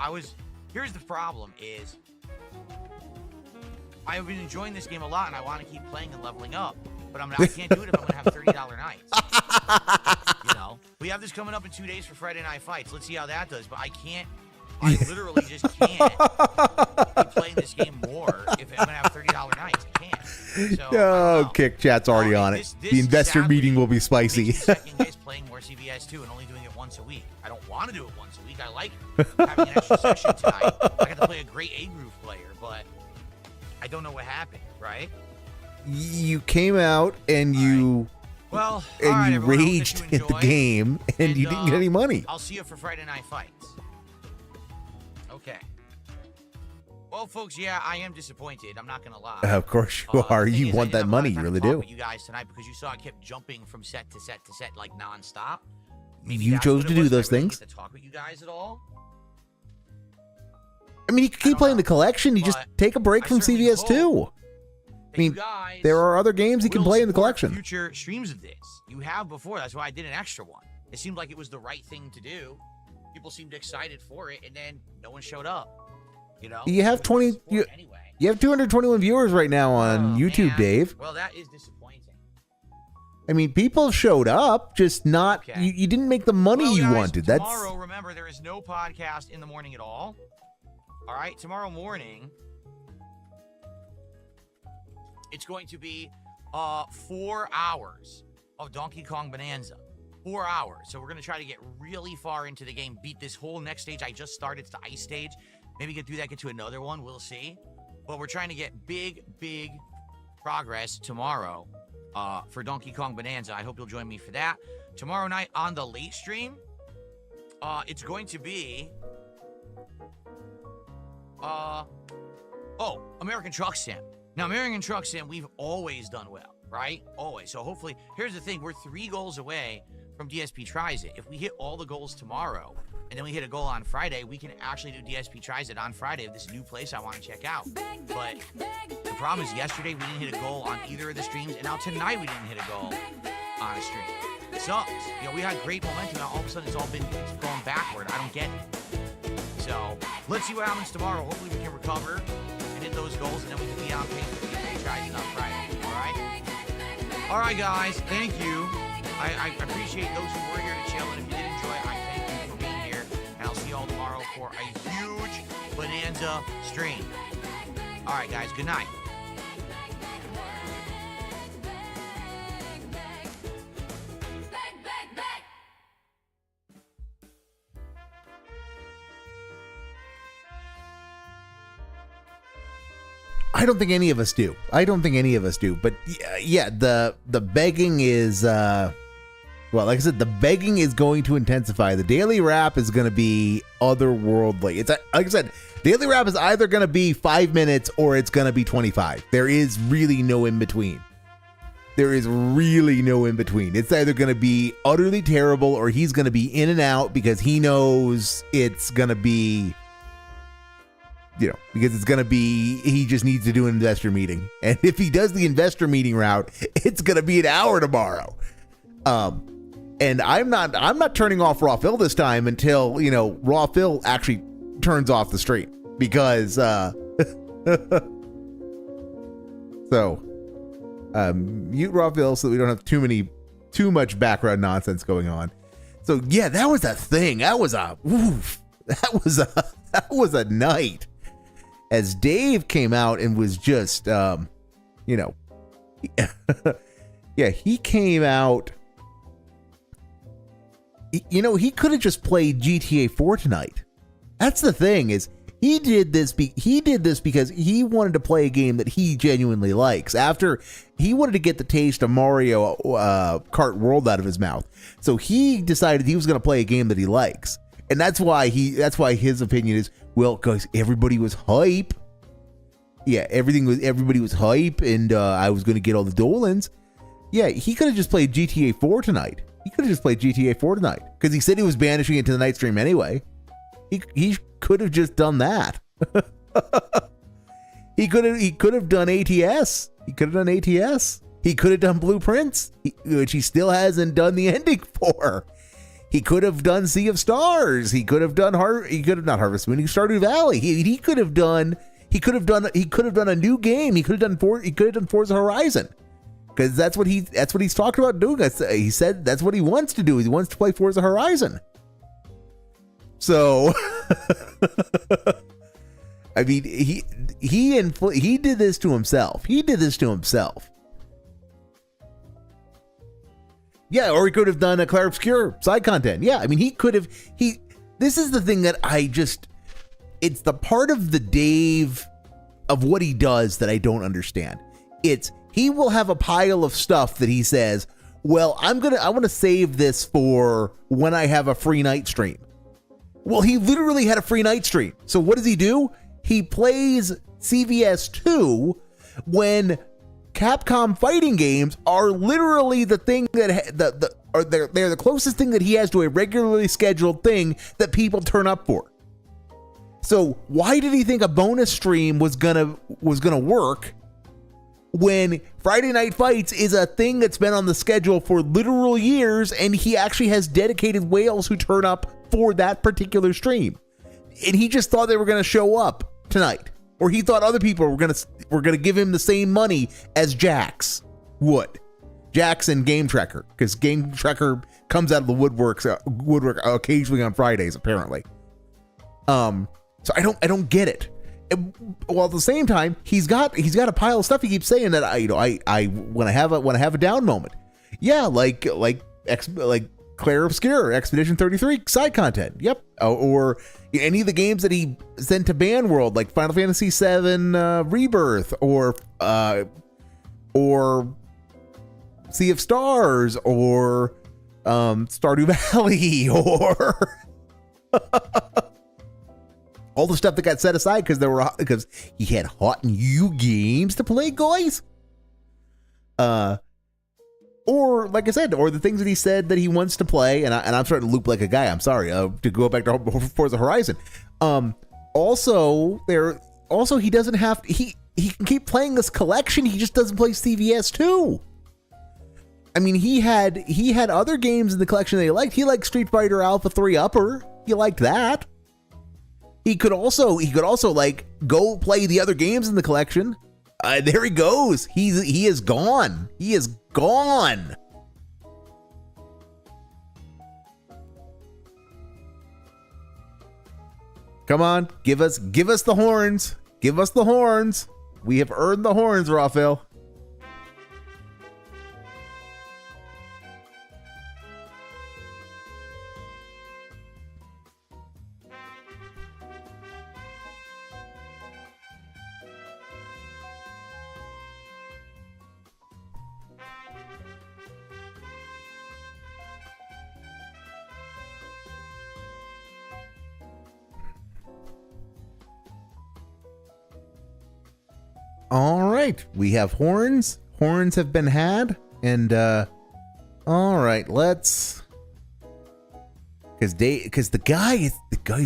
here's the problem is, I've been enjoying this game a lot and I want to keep playing and leveling up, but I can't do it if I'm going to have $30 nights. You know, we have this coming up in 2 days for Friday Night Fights. Let's see how that does, but I literally just can't keep playing this game more if I'm going to have $30 nights. I can't. So, Kick Chat's already on it. The investor meeting will be spicy. Second guys playing more CVS 2 and only doing it once a week. I don't want to do it once a week. I like having an extra session tonight. I got to play a great A-Groove player, but I don't know what happened, right? You came out and you raged at the game and you didn't get any money. I'll see you for Friday Night Fights. Okay. Well, folks, yeah, I am disappointed. I'm not gonna lie. Of course you are. You want that money, you really do. You guys tonight because you saw I kept jumping from set to set to set like nonstop. Maybe you chose to do those things. To talk with you guys at all? I mean, you can keep playing the collection. You just take a break from CVS 2. I mean, there are other games you can play in the collection. Future streams of this you have before. That's why I did an extra one. It seemed like it was the right thing to do. People seemed excited for it, and then no one showed up. You know, you have 20. You have 221 viewers right now on YouTube, man. Dave. Well, that is disappointing. I mean, people showed up, just not. Okay. You didn't make the money you wanted. Tomorrow, remember, there is no podcast in the morning at all. All right, tomorrow morning, it's going to be 4 hours of Donkey Kong Bonanza. 4 hours. So we're going to try to get really far into the game, beat this whole next stage I just started. It's the ice stage. Maybe get through that, get to another one. We'll see. But we're trying to get big progress tomorrow for Donkey Kong Bonanza. I hope you'll join me for that. Tomorrow night on the late stream, it's going to be... American Truck Sim. Now, American Truck Sim, we've always done well, right? Always. So hopefully, here's the thing. We're 3 goals away from DSP Tries It. If we hit all the goals tomorrow, and then we hit a goal on Friday, we can actually do DSP Tries It on Friday of this new place I want to check out. But the problem is yesterday we didn't hit a goal on either of the streams, and now tonight we didn't hit a goal on a stream. It sucks. You know, we had great momentum, and all of a sudden it's going backward. I don't get it. So let's see what happens tomorrow. Hopefully we can recover and hit those goals, and then we can be on pace for DSP Tries It on Friday. All right? All right, guys. Thank you. I appreciate those who were here to chill, and if you did enjoy, I thank you for being here, and I'll see you all tomorrow for a huge Bonanza stream. All right, guys, good night. I don't think any of us do. But yeah, the begging is well, like I said, the begging is going to intensify. The daily wrap is going to be otherworldly. It's like I said, daily wrap is either going to be 5 minutes or it's going to be 25. There is really no in between. It's either going to be utterly terrible or he's going to be in and out because he knows it's going to be, you know, because it's going to be, he just needs to do an investor meeting. And if he does the investor meeting route, it's going to be an hour tomorrow. And I'm not turning off Raw Phil this time until, you know, Raw Phil actually turns off the stream because, so, mute Raw Phil so that we don't have too much background nonsense going on. So yeah, that was a thing. That was a night. As Dave came out and was just, you know, yeah, he came out. he could have just played GTA 4 tonight. That's the thing, is he did this because he wanted to play a game that he genuinely likes. After he wanted to get the taste of Mario Kart World out of his mouth, so he decided he was going to play a game that he likes, and that's why his opinion is, well, because everybody was hype. Yeah, everybody was hype, and I was going to get all the Dolans. Yeah, he could have just played GTA 4 tonight. Because he said he was banishing it to the night stream anyway. He could have just done that. He could have done ATS. He could have done Blueprints, which he still hasn't done the ending for. He could have done Sea of Stars. He could have done not Harvest Moon, Stardew Valley. He could have done a new game. He could have done Forza Horizon. Because that's what he's talking about doing. He said that's what he wants to do. He wants to play Forza Horizon. So, I mean, he did this to himself. Yeah, or he could have done a Clair Obscur side content. Yeah, I mean, he could have. This is the thing that it's the part of the Dave of what he does that I don't understand. He will have a pile of stuff that he says, well, I want to save this for when I have a free night stream. Well, he literally had a free night stream. So what does he do? He plays CVS 2 when Capcom fighting games are literally the thing that they're the closest thing that he has to a regularly scheduled thing that people turn up for. So why did he think a bonus stream was gonna work when Friday Night Fights is a thing that's been on the schedule for literal years, and he actually has dedicated whales who turn up for that particular stream? And he just thought they were going to show up tonight, or he thought other people were going to give him the same money as Jax would. Jax and Game Tracker, because Game Tracker comes out of the woodwork occasionally on Fridays, apparently. So I don't get it. Well, at the same time, he's got a pile of stuff. He keeps saying that I when I have a down moment, yeah, like Clair Obscur, Expedition 33 side content, yep, or any of the games that he sent to Ban World, like Final Fantasy VII Rebirth, or Sea of Stars, or Stardew Valley, or all the stuff that got set aside because he had hot new games to play, guys. Or like I said, or the things that he said that he wants to play, and I'm starting to loop like a guy. I'm sorry. To go back to Forza Horizon. Also he doesn't have he can keep playing this collection. He just doesn't play CVS 2. I mean, he had other games in the collection that he liked. He liked Street Fighter Alpha 3 Upper. He liked that. He could also like go play the other games in the collection. There he goes. He is gone. He is gone. Come on, give us the horns. Give us the horns. We have earned the horns, Raphael. All right, we have horns. Horns have been had, and all right, let's because the guy's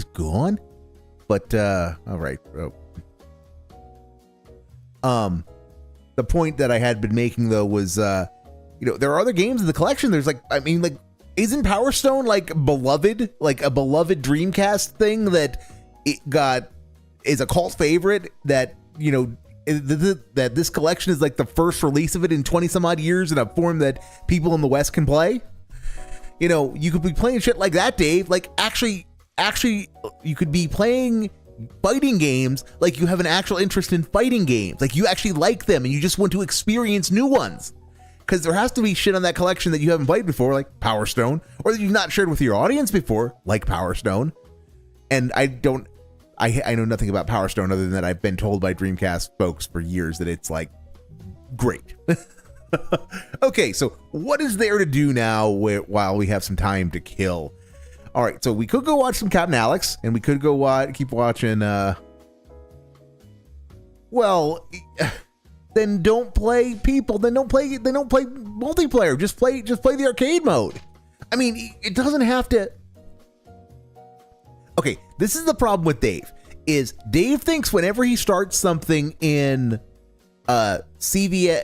gone. But all right. The point that I had been making though was there are other games in the collection. There's isn't Power Stone like a beloved Dreamcast thing that is a cult favorite that that this collection is like the first release of it in 20 some odd years in a form that people in the West can play? You could be playing shit like that, Dave. Like actually you could be playing fighting games like you have an actual interest in fighting games. Like you actually like them and you just want to experience new ones. because there has to be shit on that collection that you haven't played before, like Power Stone, or that you've not shared with your audience before, like Power Stone. And I know nothing about Power Stone other than that I've been told by Dreamcast folks for years that it's like great. Okay, so what is there to do now while we have some time to kill? All right, so we could go watch some Captain Alex, and we could go keep watching. Well, then don't play people. Then don't play multiplayer. Just play the arcade mode. I mean, it doesn't have to. Okay, this is the problem with Dave. Is Dave thinks whenever he starts something in CV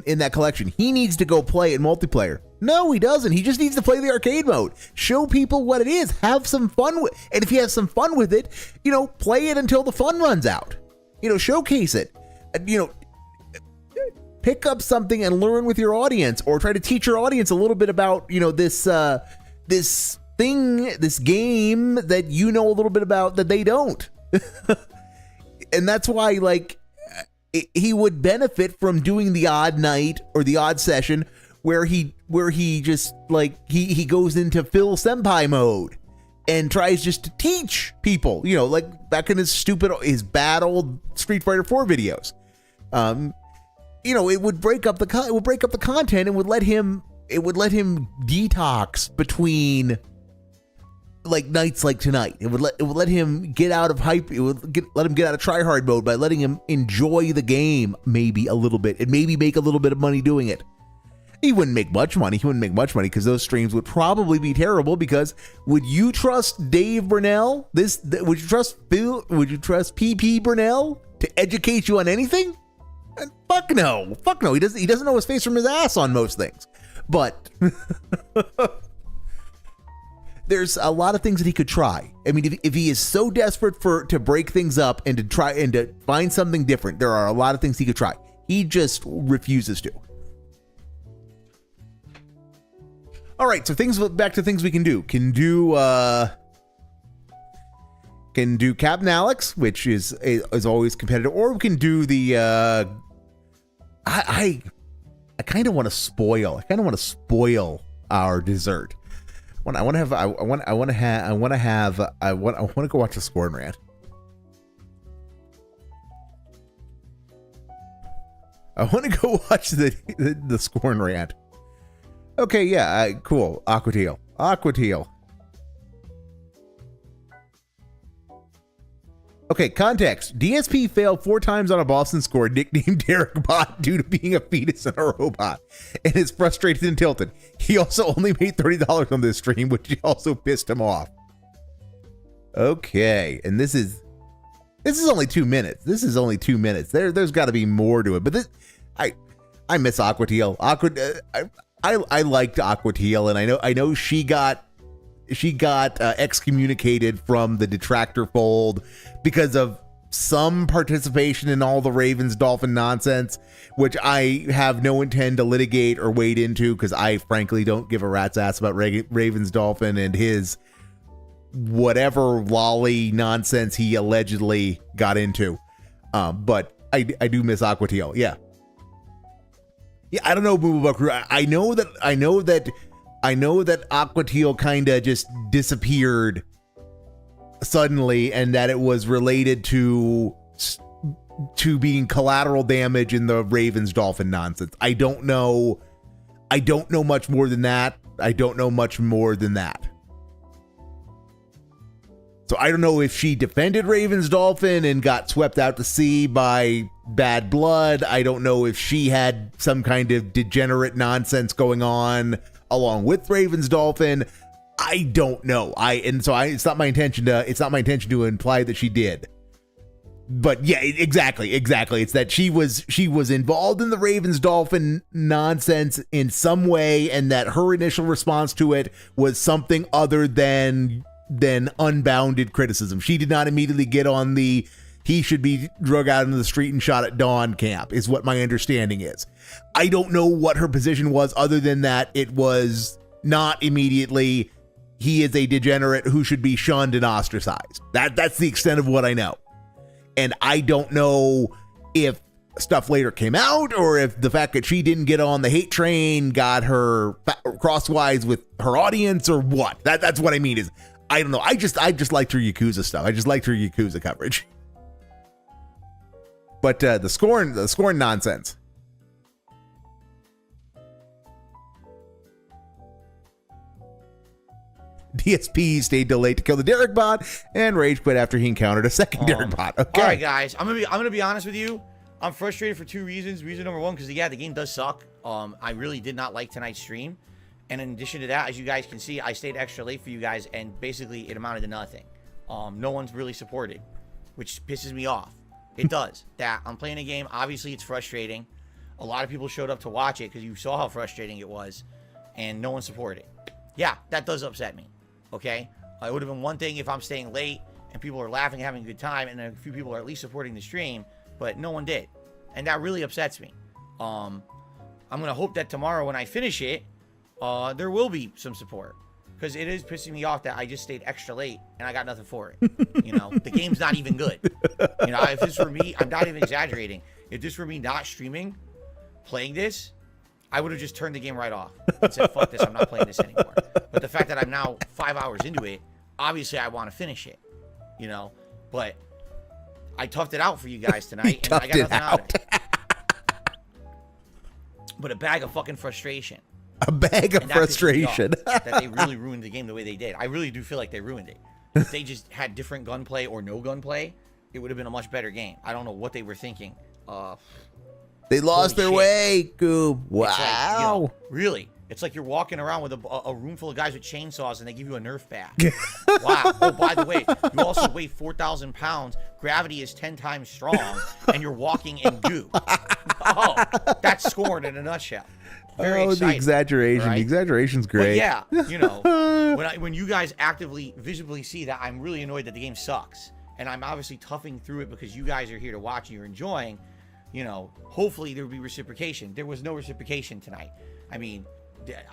in that collection, he needs to go play it multiplayer. No, he doesn't. He just needs to play the arcade mode. Show people what it is. Have some fun with, and if he has some fun with it, play it until the fun runs out. Showcase it. Pick up something and learn with your audience, or try to teach your audience a little bit about this game that you know a little bit about that they don't. And that's why, like, he would benefit from doing the odd night or the odd session where he just like he goes into Phil Senpai mode and tries just to teach people, like back in his bad old Street Fighter 4 videos. It would break up the content and would let him detox between like nights like tonight. It would let him get out of hype. It would let him get out of try hard mode by letting him enjoy the game maybe a little bit and maybe make a little bit of money doing it. He wouldn't make much money. Because those streams would probably be terrible. Because would you trust Dave Burnell? Would you trust Phil? Would you trust PP Burnell to educate you on anything? Fuck no. He doesn't know his face from his ass on most things. But there's a lot of things that he could try. I mean, if he is so desperate to break things up and to find something different, there are a lot of things he could try. He just refuses to. All right, so back to things we can do. Can do Captain Alex, which is always competitive, or we can do the I kind of want to spoil our dessert. I want to go watch the score and rant. I want to go watch the score and rant. Okay, yeah, cool. Aquateal. Okay, context. DSP failed 4 times on a Boston score, nicknamed Derek Bot due to being a fetus and a robot, and is frustrated and tilted. He also only made $30 on this stream, which also pissed him off. Okay, and this is only 2 minutes. There's got to be more to it, but I miss Aquateal. I liked Aquateal, and I know she got excommunicated from the detractor fold because of some participation in all the Ravens Dolphin nonsense, which I have no intent to litigate or wade into because I frankly don't give a rat's ass about Ravens Dolphin and his whatever lolly nonsense he allegedly got into. But I do miss Aquateal. Yeah, I don't know, Boo Boo Crew. I know that Aquateal kind of just disappeared suddenly, and that it was related to being collateral damage in the Ravens Dolphin nonsense. I don't know much more than that. So I don't know if she defended Ravens Dolphin and got swept out to sea by bad blood. I don't know if she had some kind of degenerate nonsense going on along with Ravens Dolphin. I don't know. It's not my intention to imply that she did. But yeah, exactly. It's that she was involved in the Ravens Dolphin nonsense in some way, and that her initial response to it was something other than unbounded criticism. She did not immediately get on the he should be drug out into the street and shot at dawn camp, is what my understanding is. I don't know what her position was other than that it was not immediately he is a degenerate who should be shunned and ostracized. That's the extent of what I know. And I don't know if stuff later came out, or if the fact that she didn't get on the hate train got her crosswise with her audience, or what. That's what I mean is, I don't know. I just liked her Yakuza stuff. I just liked her Yakuza coverage. But the scorn nonsense. DSP stayed till late to kill the Derek bot and rage quit after he encountered a second Derek bot. Okay. All right, guys. I'm gonna be honest with you. I'm frustrated for 2 reasons. Reason number one, because the game does suck. I really did not like tonight's stream. And in addition to that, as you guys can see, I stayed extra late for you guys, and basically it amounted to nothing. No one's really supported, which pisses me off. It does. That I'm playing a game. Obviously, it's frustrating. A lot of people showed up to watch it because you saw how frustrating it was, and no one supported. Yeah, that does upset me. Okay? It would have been one thing if I'm staying late and people are laughing, having a good time, and a few people are at least supporting the stream, but no one did. And that really upsets me. I'm going to hope that tomorrow when I finish it, there will be some support. Because it is pissing me off that I just stayed extra late and I got nothing for it. You know, the game's not even good. You know, if this were me, I'm not even exaggerating. If this were me not streaming, playing this, I would have just turned the game right off and said, fuck this, I'm not playing this anymore. But the fact that I'm now 5 hours into it, obviously I want to finish it. You know, but I toughed it out for you guys tonight, and I got nothing out of it. But a bag of fucking frustration. A bag of frustration. That they really ruined the game the way they did. I really do feel like they ruined it. If they just had different gunplay or no gunplay, it would have been a much better game. I don't know what they were thinking. They lost their way, Goob. Wow. Like, you know, really. It's like you're walking around with a room full of guys with chainsaws and they give you a Nerf bat. Wow. Oh, by the way, you also weigh 4,000 pounds. Gravity is 10 times strong, and you're walking in goo. Oh, that's scored in a nutshell. Very exciting, the exaggeration. right? The exaggeration's great. But yeah, you know, when you guys actively, visibly see that I'm really annoyed that the game sucks, and I'm obviously toughing through it because you guys are here to watch and you're enjoying, you know, hopefully there will be reciprocation. There was no reciprocation tonight. I mean,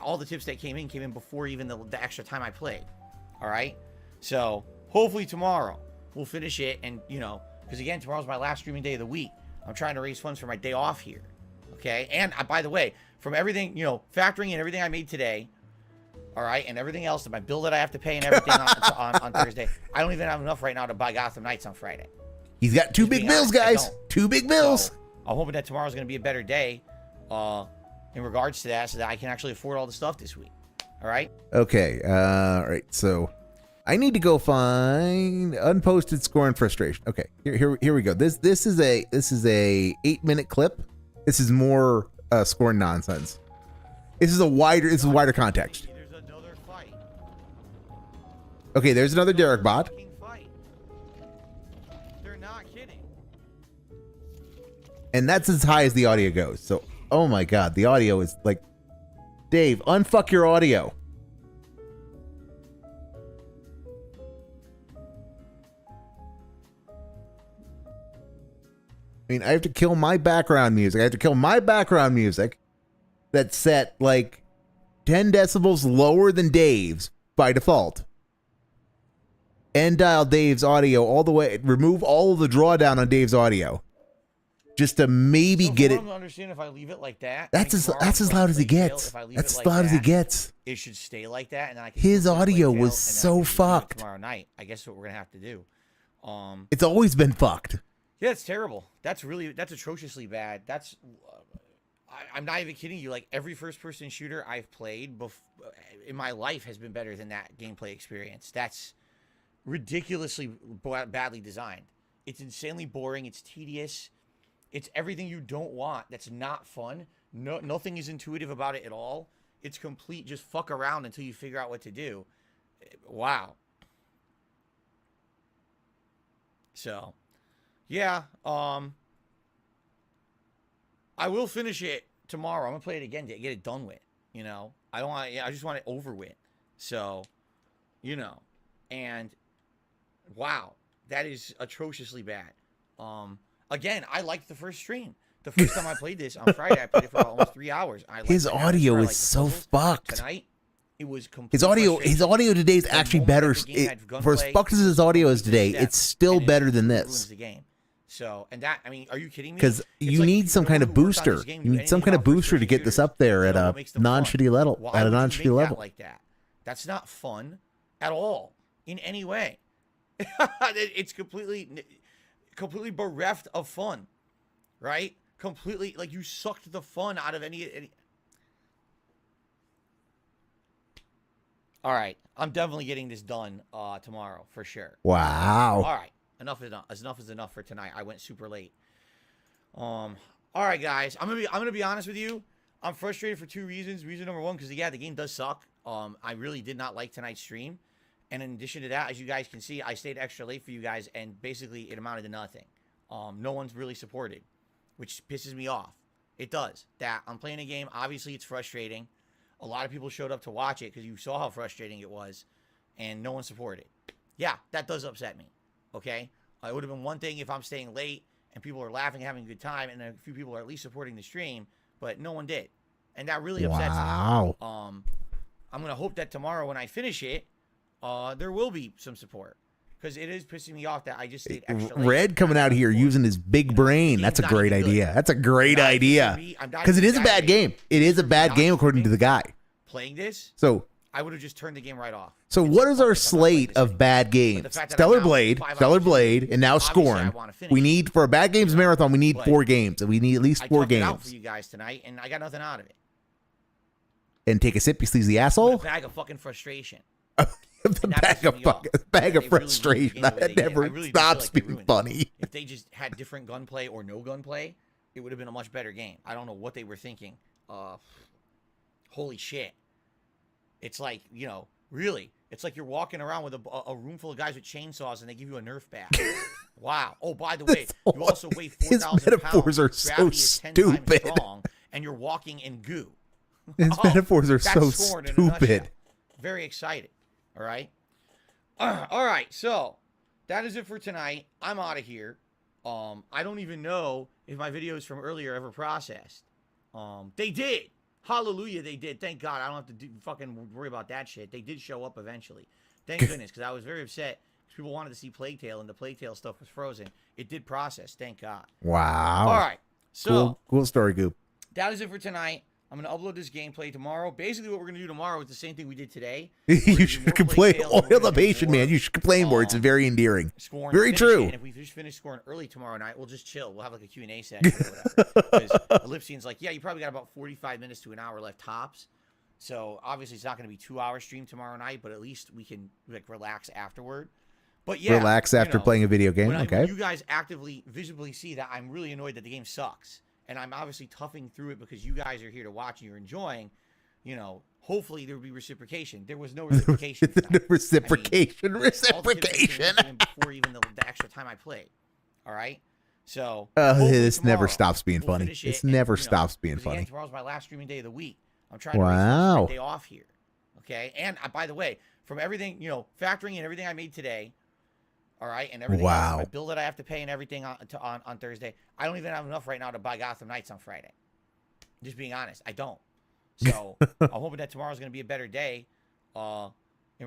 all the tips that came in before even the extra time I played. All right? So, hopefully tomorrow we'll finish it, and, you know, because again, tomorrow's my last streaming day of the week. I'm trying to raise funds for my day off here. Okay? And, by the way, from everything, you know, factoring in everything I made today, all right, and everything else, and my bill that I have to pay and everything on Thursday, I don't even have enough right now to buy Gotham Knights on Friday. He's got two big bills, guys. Two big bills. So, I'm hoping that tomorrow's going to be a better day in regards to that, so that I can actually afford all the stuff this week. All right? Okay. All right. So I need to go find unposted score and frustration. Okay. Here we go. This is a 8-minute clip. This is more score nonsense. This is wider context. There's another fight. Okay, there's another Derek bot. They're not kidding. And that's as high as the audio goes. So, oh my God, the audio is like, Dave, unfuck your audio. I mean, I have to kill my background music. I have to kill my background music that's set like 10 decibels lower than Dave's by default. And dial Dave's audio all the way, remove all of the drawdown on Dave's audio. Just to maybe So get it. I understand if I leave it like that. That's like as loud as he gets. That's as loud as he gets. It should stay like that, and then I can His play audio Jail, was and then I so can just do it fucked. tomorrow night. I guess what we're gonna have to do. It's always been fucked. Yeah, it's terrible. That's atrociously bad. I'm not even kidding you. Like, every first-person shooter I've played in my life has been better than that gameplay experience. That's ridiculously badly designed. It's insanely boring. It's tedious. It's everything you don't want. That's not fun. Nothing is intuitive about it at all. It's complete just fuck around until you figure out what to do. Wow. So, yeah. I will finish it tomorrow. I'm gonna play it again to get it done with. You know, I just want it over with. So, you know, and wow, that is atrociously bad. Again, I liked the first stream. The first time I played this on Friday, I played it for almost 3 hours. His audio is so fucked. Tonight, it was complete. His audio today is actually better. For as fucked as his audio is today, it's still better than this. The game. So, and that, I mean, are you kidding me? Because It's you like need some kind whoever of worked on this booster. game You knew need some anything kind of about booster to first-person get this shooters. up there You at know a what makes them fun? non-shitty level. Why At a would you non-shitty make level. that like that? That's not fun at all in any way. It's completely bereft of fun, right? Completely, like, you sucked the fun out of any. All right, I'm definitely getting this done tomorrow for sure. Wow. All right, enough is enough. Enough is enough for tonight. I went super late. All right, guys, I'm gonna be honest with you. I'm frustrated for two reasons. Reason number one, because yeah, the game does suck. I really did not like tonight's stream, and in addition to that, as you guys can see, I stayed extra late for you guys, and basically it amounted to nothing. No one's really supported, which pisses me off. It does. That I'm playing a game. Obviously, it's frustrating. A lot of people showed up to watch it because you saw how frustrating it was, and no one supported. Yeah, that does upset me. Okay, it would have been one thing if I'm staying late and people are laughing, having a good time, and a few people are at least supporting the stream, but no one did, and that really upsets me. I'm gonna hope that tomorrow when I finish it, there will be some support, because it is pissing me off that I just stayed extra late. Red coming out here using his big brain. That's a great idea. That's a great idea. Because it is a bad game. It is a bad game according to the guy. Playing this, so I would have just turned the game right off. So what is our slate of bad games? Stellar Blade, and now Scorn. We need, for a bad games marathon, we need 4 games. We need at least 4 games. I out for you guys tonight, and I got nothing out of it. And take a sip, you sleazy asshole. A bag of fucking frustration. The bag of frustration. That never stops being funny. If they just had different gunplay or no gunplay, it would have been a much better game. I don't know what they were thinking. Holy shit. It's like, you know, really, it's like you're walking around with a room full of guys with chainsaws and they give you a Nerf bat. Wow. Oh, by the way, you also weigh 4,000 pounds. His metaphors are so stupid. Strong, and you're walking in goo. His metaphors are so stupid. Very excited. All right. All right. So that is it for tonight. I'm out of here. I don't even know if my videos from earlier ever processed. They did. Hallelujah, they did. Thank God. I don't have to fucking worry about that shit. They did show up eventually. Thank goodness, because I was very upset because people wanted to see Plague Tale, and the Plague Tale stuff was frozen. It did process. Thank God. Wow. All right. So cool story, Goop. That is it for tonight. I'm going to upload this gameplay tomorrow. Basically, what we're going to do tomorrow is the same thing we did today. You should complain. Oil the patient, man. You should complain more. It's very endearing. Very true. And if we just finish scoring early tomorrow night, we'll just chill. We'll have like a Q&A session or whatever. Because Ellipsian's like, yeah, you probably got about 45 minutes to an hour left tops. So obviously, it's not going to be 2-hour stream tomorrow night, but at least we can like relax afterward. But yeah, relax after playing a video game. Okay. You guys actively, visibly see that I'm really annoyed that the game sucks. And I'm obviously toughing through it because you guys are here to watch and you're enjoying. You know, hopefully there will be reciprocation. There was no reciprocation. Reciprocation. Before even the extra time I played. All right. So this never stops being funny. This never stops being funny. Tomorrow's my last streaming day of the week. I'm trying to raise my day off here. Okay. And by the way, from everything, you know, factoring in everything I made today. All right, and everything else, my bill that I have to pay and everything on Thursday, I don't even have enough right now to buy Gotham Knights on Friday. Just being honest, I don't. So I'm hoping that tomorrow's going to be a better day in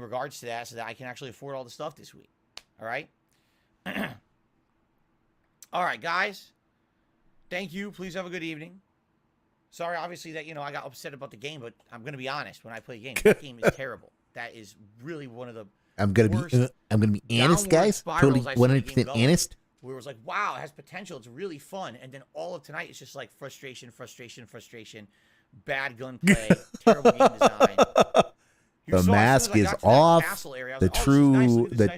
regards to that so that I can actually afford all the stuff this week. All right? All right, guys. Thank you. Please have a good evening. Sorry, obviously, that, you know, I got upset about the game, but I'm going to be honest. When I play games, that game is terrible. That is really one of the I'm gonna be honest, guys. Totally 100% honest. Where it was like, wow, it has potential. It's really fun. And then all of tonight, it's just like frustration, bad gunplay, terrible game design. The mask is off. The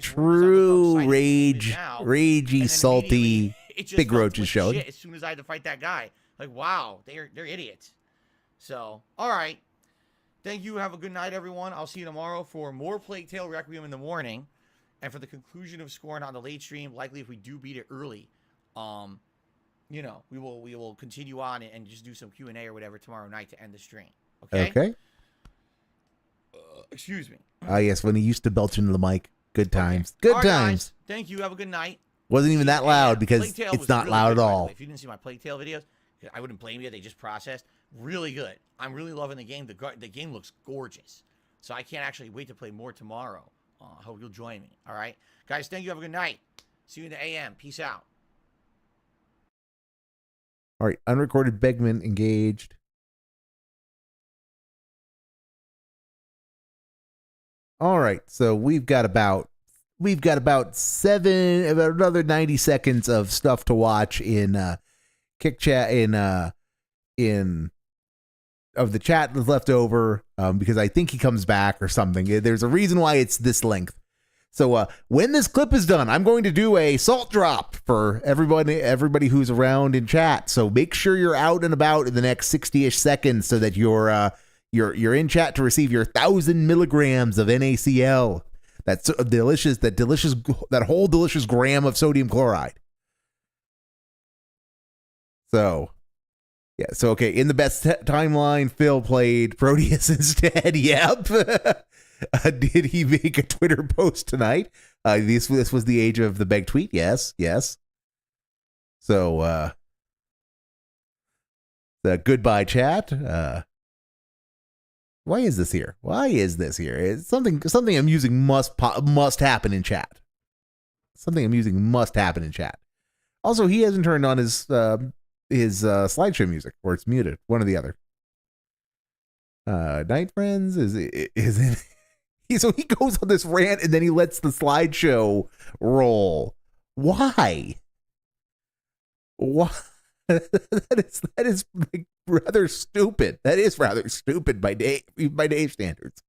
true ragey, salty Big Roach is showing. As soon as I had to fight that guy, like, wow, they're idiots. So, all right. Thank you. Have a good night, everyone. I'll see you tomorrow for more Plague Tale Requiem in the morning. And for the conclusion of Scorn on the late stream, likely if we do beat it early, you know, we will continue on and just do some Q&A or whatever tomorrow night to end the stream. Okay? Okay. Excuse me. Yes, when he used to belch into the mic. Good times. Okay. Good times. Guys, thank you. Have a good night. Wasn't even that loud because it's not loud at all. If you didn't see my Plague Tale videos, I wouldn't blame you. They just processed. Really good. I'm really loving the game. The game looks gorgeous. So I can't actually wait to play more tomorrow. I hope you'll join me. All right? Guys, thank you. Have a good night. See you in the AM. Peace out. All right, unrecorded Begman engaged. All right, so we've got about another 90 seconds of stuff to watch in Kick Chat in of the chat that's left over because I think he comes back or something. There's a reason why it's this length. So when this clip is done, I'm going to do a salt drop for everybody who's around in chat. So make sure you're out and about in the next 60-ish seconds so that you're in chat to receive your 1,000 milligrams of NaCl. That's delicious. That whole delicious gram of sodium chloride. So, yeah. So, okay. In the best timeline, Phil played Proteus instead. Yep. Did he make a Twitter post tonight? This was the age of the beg tweet. Yes. So, the goodbye chat. Why is this here? It's something amusing must happen in chat. Something amusing must happen in chat. Also, he hasn't turned on his slideshow music, or it's muted. One or the other. Night Friends is in. So he goes on this rant and then he lets the slideshow roll. Why? That is like rather stupid. That is rather stupid by Dave standards.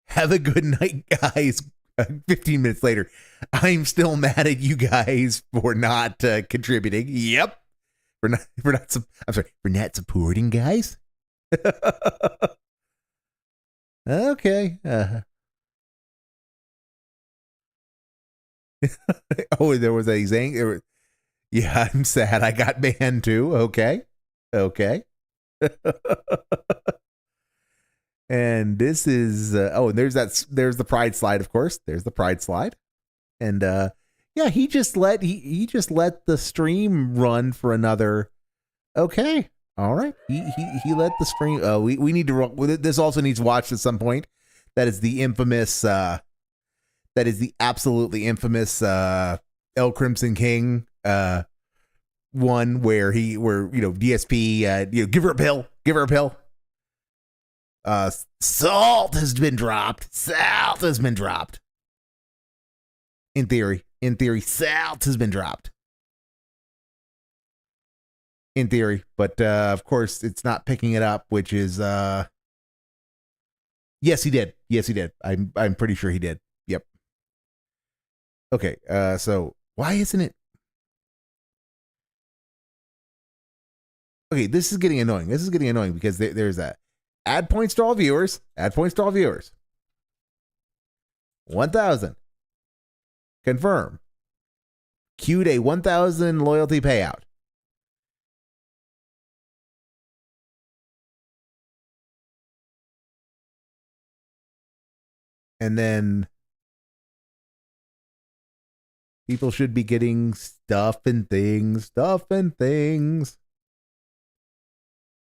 Have a good night, guys. 15 minutes later, I'm still mad at you guys for not contributing. Yep. For not supporting, guys. Okay. Oh, there was a Zang. Yeah, I'm sad. I got banned too. Okay. And this is and there's the pride slide, of course. There's the pride slide. And yeah, he just let the stream run for another. Okay. All right. He let the stream we need to this also needs watched at some point. That is the infamous absolutely infamous El Crimson King one where DSP give her a pill. Salt has been dropped. In theory, salt has been dropped. In theory, but of course it's not picking it up, which is yes, he did. I'm pretty sure he did. Yep. Okay, so why isn't it? Okay, this is getting annoying. Because there's that. Add points to all viewers. 1,000. Confirm. Queued a 1,000 loyalty payout. And then people should be getting stuff and things.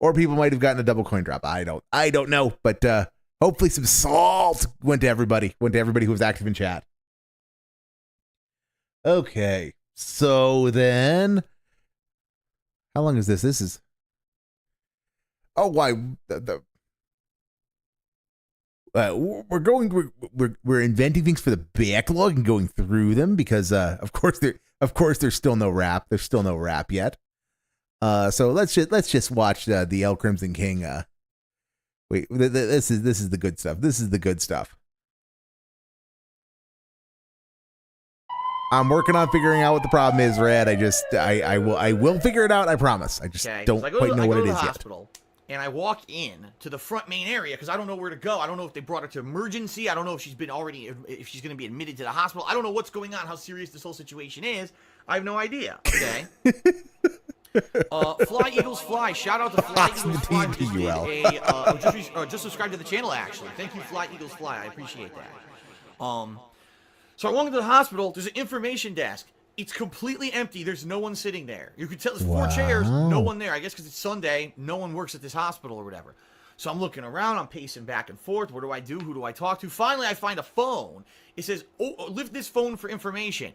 Or people might have gotten a double coin drop. I don't know. But hopefully some salt went to everybody. Who was active in chat. Okay. So then, how long is this? This is. Oh, why we're inventing things for the backlog and going through them because of course there's still no wrap. There's still no wrap yet. So let's just watch the El Crimson King. Wait, this is the good stuff. I'm working on figuring out what the problem is, Red. I will figure it out. I promise. I just don't quite know what it is yet. And I walk in to the front main area because I don't know where to go. I don't know if they brought her to emergency. I don't know if she's if she's going to be admitted to the hospital. I don't know what's going on, how serious this whole situation is. I have no idea. Okay. Fly Eagles Fly. Shout out to Fly Eagles Fly. Just subscribe to the channel, actually. Thank you, Fly Eagles Fly. I appreciate that. So I walk into the hospital. There's an information desk. It's completely empty. There's no one sitting there. You could tell there's 4 chairs, no one there. I guess because it's Sunday, no one works at this hospital or whatever. So I'm looking around. I'm pacing back and forth. What do I do? Who do I talk to? Finally, I find a phone. It says, "Oh, lift this phone for information."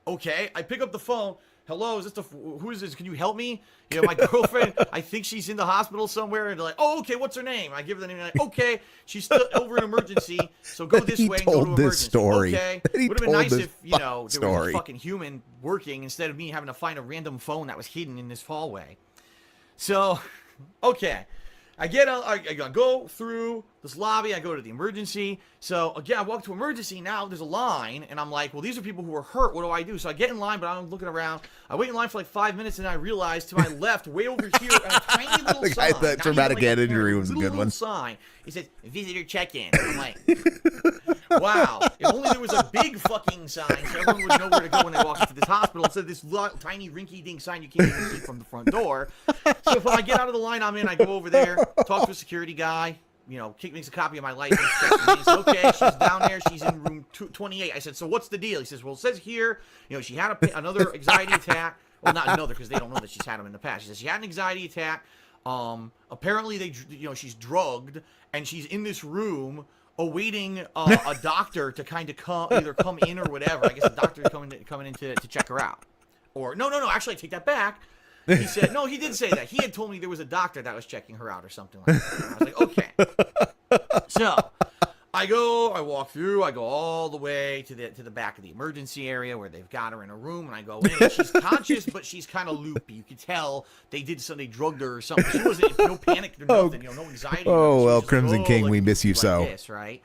Okay, I pick up the phone. hello, is this who is this? Can you help me? You know, my girlfriend, I think she's in the hospital somewhere. And they're like, oh, okay, what's her name? I give her the name. And like, okay, she's still over in emergency. So go this way and go to emergency. Story. Okay. Would have been nice if, you know, there was a fucking human working instead of me having to find a random phone that was hidden in this hallway. So, okay. I go through this lobby. I go to the emergency. So, again, I walk to emergency. Now there's a line. And I'm like, well, these are people who are hurt. What do I do? So I get in line, but I'm looking around. I wait in line for like 5 minutes, and I realize to my left, way over here, a tiny little sign. The traumatic head injury was a good one. Sign. It says, visitor check-in. I'm like, wow. If only there was a big fucking sign so everyone would know where to go when they walk into this hospital instead of this tiny rinky-dink sign you can't even see from the front door. So if I get out of the line I'm in, I go over there, talk to a security guy, you know, makes a copy of my license. He says, okay, she's down there. She's in room 28. I said, so what's the deal? He says, well, it says here, you know, she had another anxiety attack. Well, not another, because they don't know that she's had them in the past. She says she had an anxiety attack. Apparently she's drugged, and she's in this room awaiting a doctor to kind of either come in or whatever. I guess a doctor coming in to check her out. Or no. Actually, I take that back. He said, no, he did say that. He had told me there was a doctor that was checking her out or something like that. And I was like, okay. So I walk through, I go all the way to the back of the emergency area where they've got her in a room, and I go in. She's conscious, but she's kind of loopy. You could tell they drugged her or something. She wasn't, no panic or nothing, you know, no anxiety. Oh, well, Crimson like, King, we miss you so. This, right?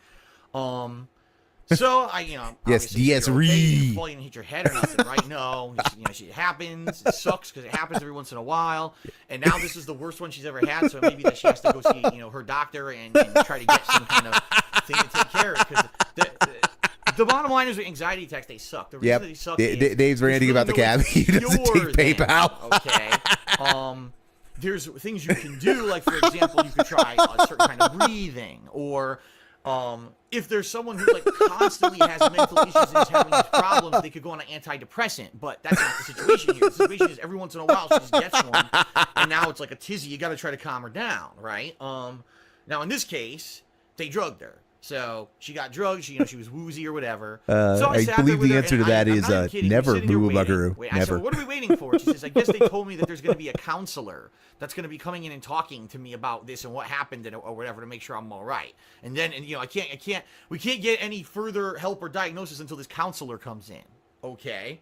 So I, you know, yes, you fall and hit your head or nothing, right? No, you know, it happens. It sucks because it happens every once in a while. And now this is the worst one she's ever had, so maybe that she has to go see, you know, her doctor and try to get some kind of thing to take care of. Because the bottom line is with anxiety attacks, they suck. The reason they suck is Dave's ranting about the cab. He doesn't take PayPal. Okay. There's things you can do, like for example, you could try a certain kind of breathing, or if there's someone who like constantly has mental issues and is having these problems, they could go on an antidepressant. But that's not the situation here. The situation is every once in a while she just gets one, and now it's like a tizzy. You got to try to calm her down, right? Now in this case, they drugged her. So she got drugged. She was woozy or whatever. So I believe the answer to that is never, Boo Buckaroo. I said, well, what are we waiting for? She says, I guess they told me that there's going to be a counselor that's going to be coming in and talking to me about this and what happened or whatever to make sure I'm all right. And you know, we can't get any further help or diagnosis until this counselor comes in. Okay.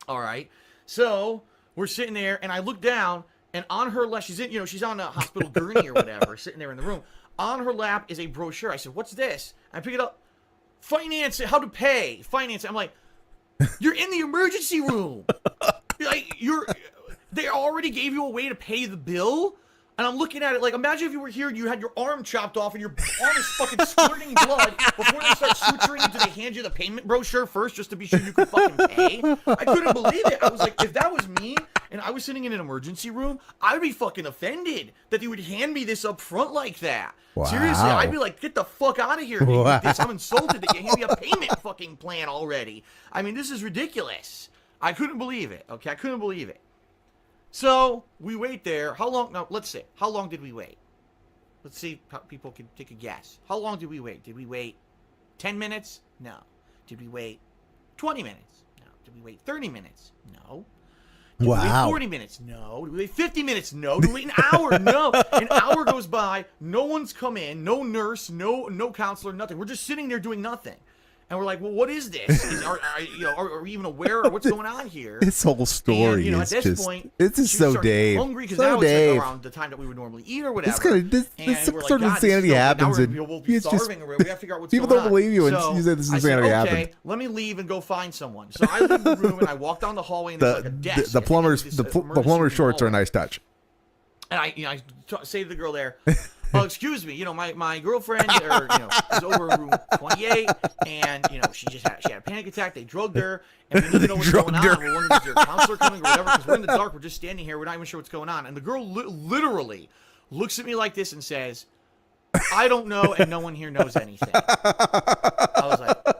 All right. So we're sitting there, and I look down, and on her left, she's on a hospital gurney or whatever, sitting there in the room. On her lap is a brochure. I said, what's this? I pick it up. Finance it. How to pay. Finance it. I'm like, you're in the emergency room. They already gave you a way to pay the bill? And I'm looking at it like, imagine if you were here and you had your arm chopped off and your arm is fucking squirting blood. Before they start suturing, do they hand you the payment brochure first just to be sure you could fucking pay? I couldn't believe it. I was like, if that was me and I was sitting in an emergency room, I'd be fucking offended that they would hand me this up front like that. Wow. Seriously, I'd be like, get the fuck out of here. Wow. I'm insulted that you hand me a payment fucking plan already. I mean, this is ridiculous. I couldn't believe it. Okay, I couldn't believe it. So we wait there. How long? Now, let's see. How long did we wait? Let's see how people can take a guess. How long did we wait? Did we wait 10 minutes? No. Did we wait 20 minutes? No. Did we wait 30 minutes? No. Did we wait 40 minutes? No. Did we wait 50 minutes? No. Did we wait an hour? No. An hour goes by. No one's come in. No nurse. No counselor. Nothing. We're just sitting there doing nothing. And we're like, well, what is this? Are we even aware of what's going on here? This whole story is at this just point, this is so Dave. Hungry because now it's like around the time that we would normally eat or whatever. This sort of insanity happens, and we'll be starving, or we have to figure out what's people going on. People don't believe you, and so you say this insanity happened. Okay, let me leave and go find someone. So I leave the room and I walk down the hallway, and there's like a desk. The plumber's shorts are a nice touch. And I say to the girl there, oh, excuse me, my girlfriend, is over in room 28, and, she had a panic attack. They drugged her, and we need to know what's going on. We're wondering, is there a counselor coming or whatever? Because we're in the dark. We're just standing here. We're not even sure what's going on. And the girl literally looks at me like this and says, I don't know, and no one here knows anything. I was like,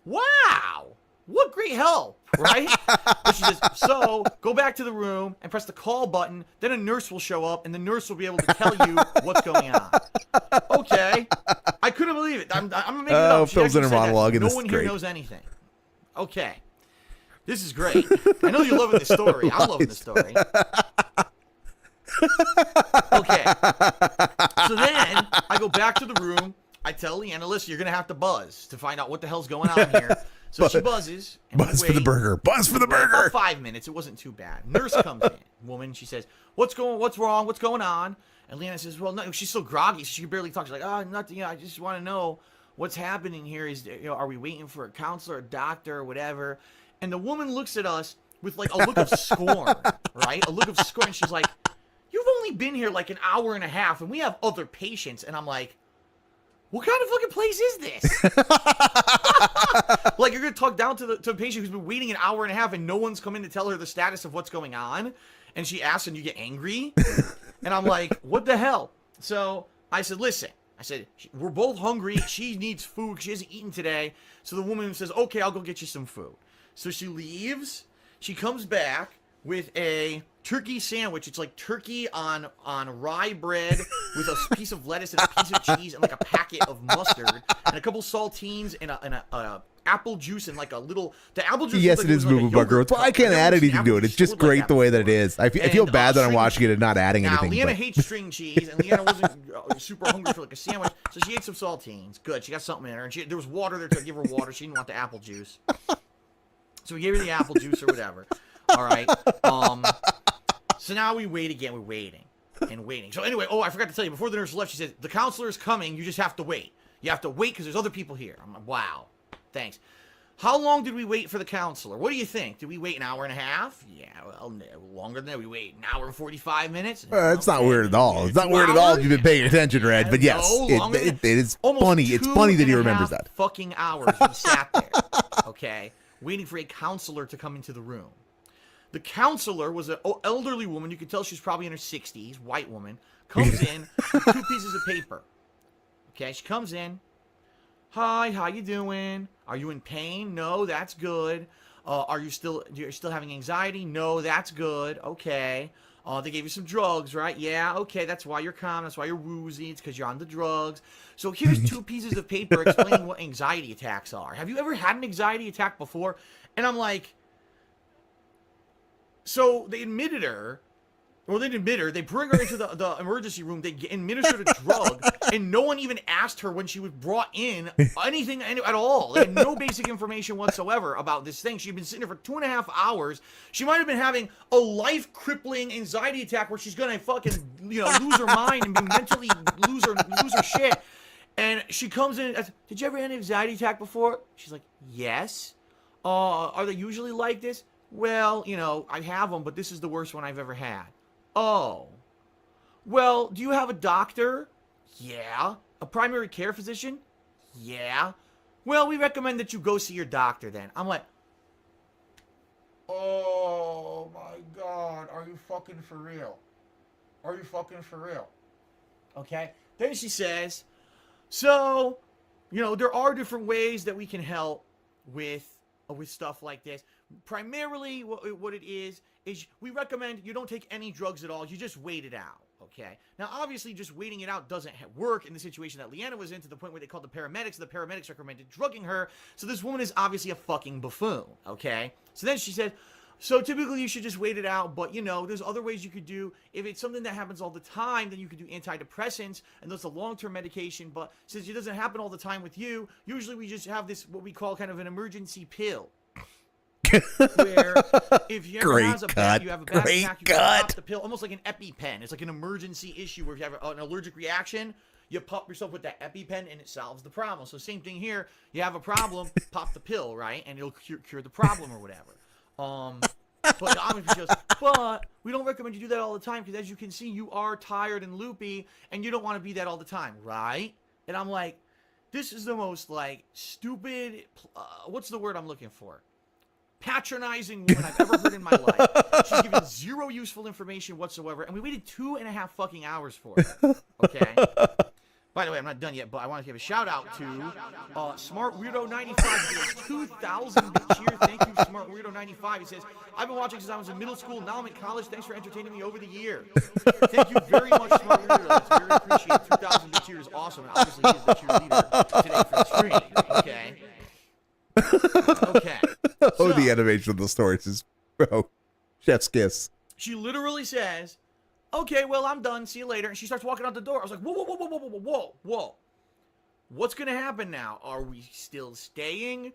wow, what great help. Right? But she says, so go back to the room and press the call button. Then a nurse will show up, and the nurse will be able to tell you what's going on. Okay. I couldn't believe it. I'm making it up. Phil's inner monologue, and no this one is here great. knows anything. Okay. This is great. I know you're loving this story. I'm loving the story. Okay. So then I go back to the room. I tell Leanna, listen, you're going to have to buzz to find out what the hell's going on here. So she buzzes. And Buzz for the burger. Buzz for the burger. About 5 minutes. It wasn't too bad. Nurse comes in. Woman, she says, what's wrong? What's going on? And Leanna says, well, no, she's so groggy. She can barely talk. She's like, oh, nothing. I just want to know what's happening here. Is, are we waiting for a counselor, a doctor, or whatever? And the woman looks at us with like a look of scorn, right? A look of scorn. She's like, you've only been here like an hour and a half, and we have other patients. And I'm like, what kind of fucking place is this? Like, you're going to talk down to the patient who's been waiting an hour and a half and no one's come in to tell her the status of what's going on? And she asks and you get angry? And I'm like, what the hell? So I said, listen. I said, we're both hungry. She needs food. She hasn't eaten today. So the woman says, okay, I'll go get you some food. So she leaves. She comes back with a turkey sandwich. It's like turkey on rye bread with a piece of lettuce and a piece of cheese and like a packet of mustard and a couple saltines and a apple juice and like a little. The apple juice. Yes, like it is Moo Burger. Well, I can't add anything to it. It's just great the way that it is. I feel bad that I'm watching it and not adding anything. Now, Leanna hates string cheese, and Leanna wasn't super hungry for like a sandwich, so she ate some saltines. Good, she got something in her, and there was water there to give her water. She didn't want the apple juice, so we gave her the apple juice or whatever. All right. So now we wait again. We're waiting and waiting. So anyway, I forgot to tell you, before the nurse left, she said, the counselor is coming. You just have to wait. You have to wait because there's other people here. I'm like, wow. Thanks. How long did we wait for the counselor? What do you think? Did we wait an hour and a half? Yeah, well, longer than that. We wait an hour and 45 minutes. It's not weird at all. It's not weird at all if you've been paying attention, Red. But yes, it is funny. It's funny that he remembers that. Fucking hours we sat there, okay, waiting for a counselor to come into the room. The counselor was an elderly woman. You could tell she's probably in her 60s, white woman. Comes in with 2 pieces of paper. Okay, she comes in. Hi, how you doing? Are you in pain? No, that's good. You're still having anxiety? No, that's good. Okay. They gave you some drugs, right? Yeah, okay, that's why you're calm. That's why you're woozy. It's because you're on the drugs. So here's 2 pieces of paper explaining what anxiety attacks are. Have you ever had an anxiety attack before? And I'm like, so they admitted her. Well, they didn't admit her. They bring her into the emergency room. They administered a drug, and no one even asked her when she was brought in anything at all. They had no basic information whatsoever about this thing. She'd been sitting there for 2.5 hours. She might have been having a life-crippling anxiety attack where she's gonna fucking lose her mind and mentally lose her shit. And she comes in. Did you ever have an anxiety attack before? She's like, yes. Are they usually like this? Well, I have them, but this is the worst one I've ever had. Oh. Well, do you have a doctor? Yeah. A primary care physician? Yeah. Well, we recommend that you go see your doctor then. I'm like, oh my God. Are you fucking for real? Are you fucking for real? Okay. Then she says, so, there are different ways that we can help with stuff like this. Primarily, what it is we recommend you don't take any drugs at all. You just wait it out, okay? Now, obviously, just waiting it out doesn't work in the situation that Leanna was in, to the point where they called the paramedics. The paramedics recommended drugging her. So this woman is obviously a fucking buffoon, okay? So then she said, so typically you should just wait it out, but there's other ways you could do. If it's something that happens all the time, then you could do antidepressants, and that's a long-term medication. But since it doesn't happen all the time with you, usually we just have this, what we call kind of an emergency pill. Where if you ever have a bad attack, you can pop the pill, almost like an EpiPen. It's like an emergency issue where if you have an allergic reaction, you pop yourself with that EpiPen and it solves the problem. So same thing here. You have a problem, pop the pill, right? And it'll cure the problem or whatever. But obviously she goes, but we don't recommend you do that all the time because as you can see, you are tired and loopy and you don't want to be that all the time, right? And I'm like, this is the most stupid, what's the word I'm looking for? Patronizing woman I've ever heard in my life. She's given zero useful information whatsoever, and we waited 2.5 fucking hours for it. Okay. By the way, I'm not done yet, but I want to give a shout out to Smart Weirdo 95. 2,000 bits here. Thank you, Smart Weirdo 95. He says, I've been watching since I was in middle school. Now I'm in college. Thanks for entertaining me over the year. Thank you very much, Smart Weirdo. That's very appreciated. 2,000 bits here is awesome, and obviously he is the cheerleader today for the stream. Okay. Okay. The animation of the story. It's just, bro, chef's kiss. She literally says, okay, well, I'm done. See you later. And she starts walking out the door. I was like, whoa, whoa, whoa, whoa, whoa, whoa, whoa, whoa. What's going to happen now? Are we still staying?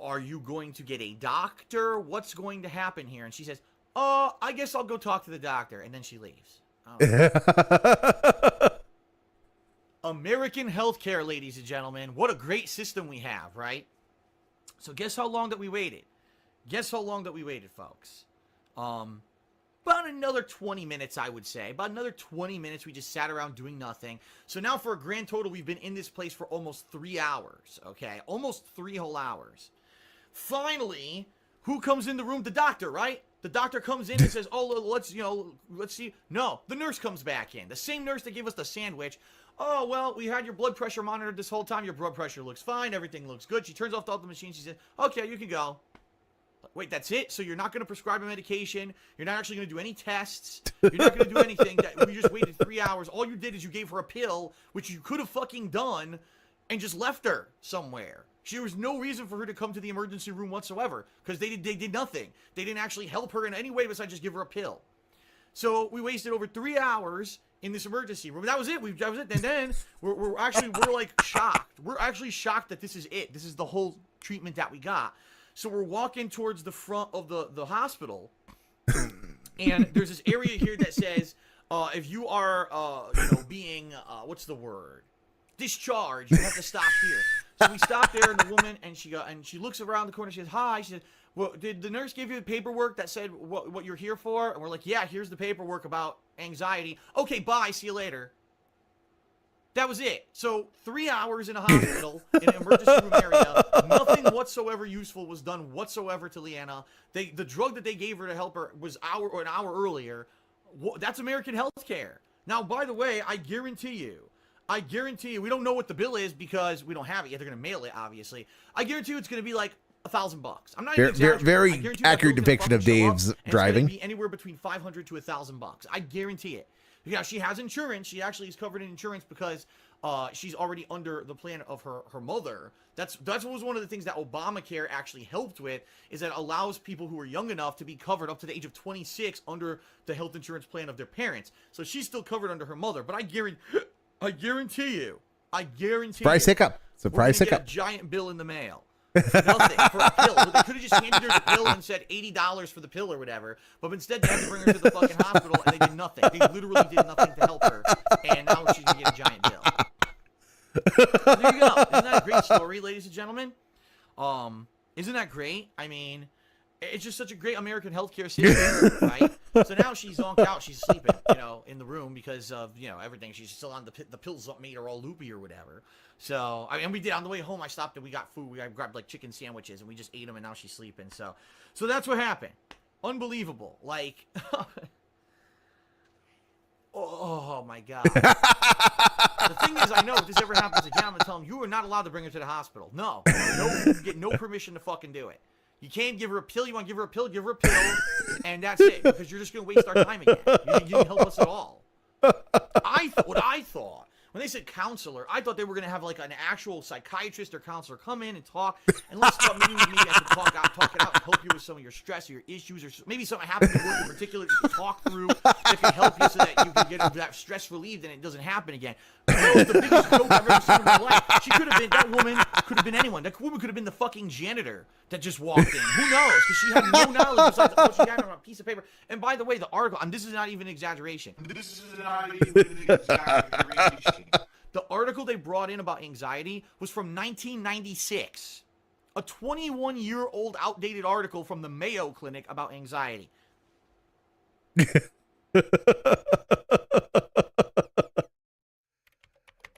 Are you going to get a doctor? What's going to happen here? And she says, I guess I'll go talk to the doctor. And then she leaves. American healthcare, ladies and gentlemen. What a great system we have, right? So guess how long that we waited? Guess how long that we waited, folks? About another 20 minutes, I would say. About another 20 minutes, we just sat around doing nothing. So now for a grand total, we've been in this place for almost 3 hours, okay? Almost 3 whole hours. Finally, who comes in the room? The doctor, right? The doctor comes in and says, oh, let's see. No, the nurse comes back in. The same nurse that gave us the sandwich. Oh, well, we had your blood pressure monitored this whole time. Your blood pressure looks fine. Everything looks good. She turns off all the machines. She says, okay, you can go. Wait, that's it? So you're not going to prescribe a medication? You're not actually going to do any tests? You're not going to do anything? We just waited 3 hours. All you did is you gave her a pill, which you could have fucking done, and just left her somewhere. There was no reason for her to come to the emergency room whatsoever, because they did nothing. They didn't actually help her in any way besides just give her a pill. So we wasted over 3 hours in this emergency room. That was it. That was it. And then we're like shocked. We're actually shocked that this is it. This is the whole treatment that we got. So we're walking towards the front of the hospital, and there's this area here that says, if you are, being, what's the word? Discharged, you have to stop here. So we stopped there, and the woman, and she looks around the corner. She says, hi. She said, well, did the nurse give you the paperwork that said what you're here for? And we're like, yeah, here's the paperwork about anxiety. Okay, bye. See you later. That was it. So 3 hours in a hospital, in an emergency room area, nothing whatsoever useful was done whatsoever to Leanna. The drug that they gave her to help her was an hour earlier. That's American healthcare. Now, by the way, I guarantee you, we don't know what the bill is because we don't have it yet. They're going to mail it, obviously. I guarantee you it's going to be like $1,000. I'm not even exaggerating. Very accurate depiction of Dave's driving. It's going to be anywhere between $500 to $1,000. I guarantee it. Yeah, she has insurance. She actually is covered in insurance because she's already under the plan of her mother. That was one of the things that Obamacare actually helped with, is that it allows people who are young enough to be covered up to the age of 26 under the health insurance plan of their parents. So she's still covered under her mother. But I guarantee you, Surprise hiccup. Surprise hiccup. Get a giant bill in the mail. Nothing for a pill. They could have just handed her the pill and said $80 for the pill or whatever. But instead, they had to bring her to the fucking hospital, and they did nothing. They literally did nothing to help her, and now she's gonna get a giant bill. So there you go. Isn't that a great story, ladies and gentlemen? Isn't that great? I mean, it's just such a great American healthcare system, right? So now she's zonked out. She's sleeping, in the room because of, everything. She's still on the pills made her all loopy or whatever. So, we did on the way home. I stopped and we got food. I grabbed like chicken sandwiches and we just ate them, and now she's sleeping. So that's what happened. Unbelievable. Like, oh my God. The thing is, I know if this ever happens again, I'm gonna tell them you are not allowed to bring her to the hospital. No, you get no permission to fucking do it. You can't give her a pill. You want to give her a pill, and that's it. Because you're just gonna waste our time again. You didn't help us at all. What I thought. When they said counselor, I thought they were going to have like an actual psychiatrist or counselor come in and talk. And let's talk, maybe I could talk it out and help you with some of your stress or your issues, or maybe something happened at work in particular that you can talk through that can help you so that you can get that stress relieved and it doesn't happen again. That was the biggest joke I've ever seen in my life. That woman could have been anyone. That woman could have been the fucking janitor that just walked in. Who knows? Because she had no knowledge besides what she had on a piece of paper. And by the way, the article, and this is not even an exaggeration. The article they brought in about anxiety was from 1996. A 21-year-old outdated article from the Mayo Clinic about anxiety.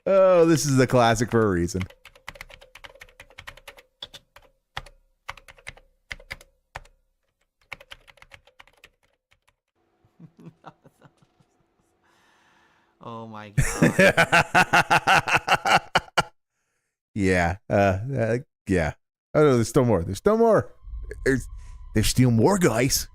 Oh, this is a classic for a reason. Oh my God. Yeah. Yeah. Oh no, there's still more. There's still more. There's still more, guys.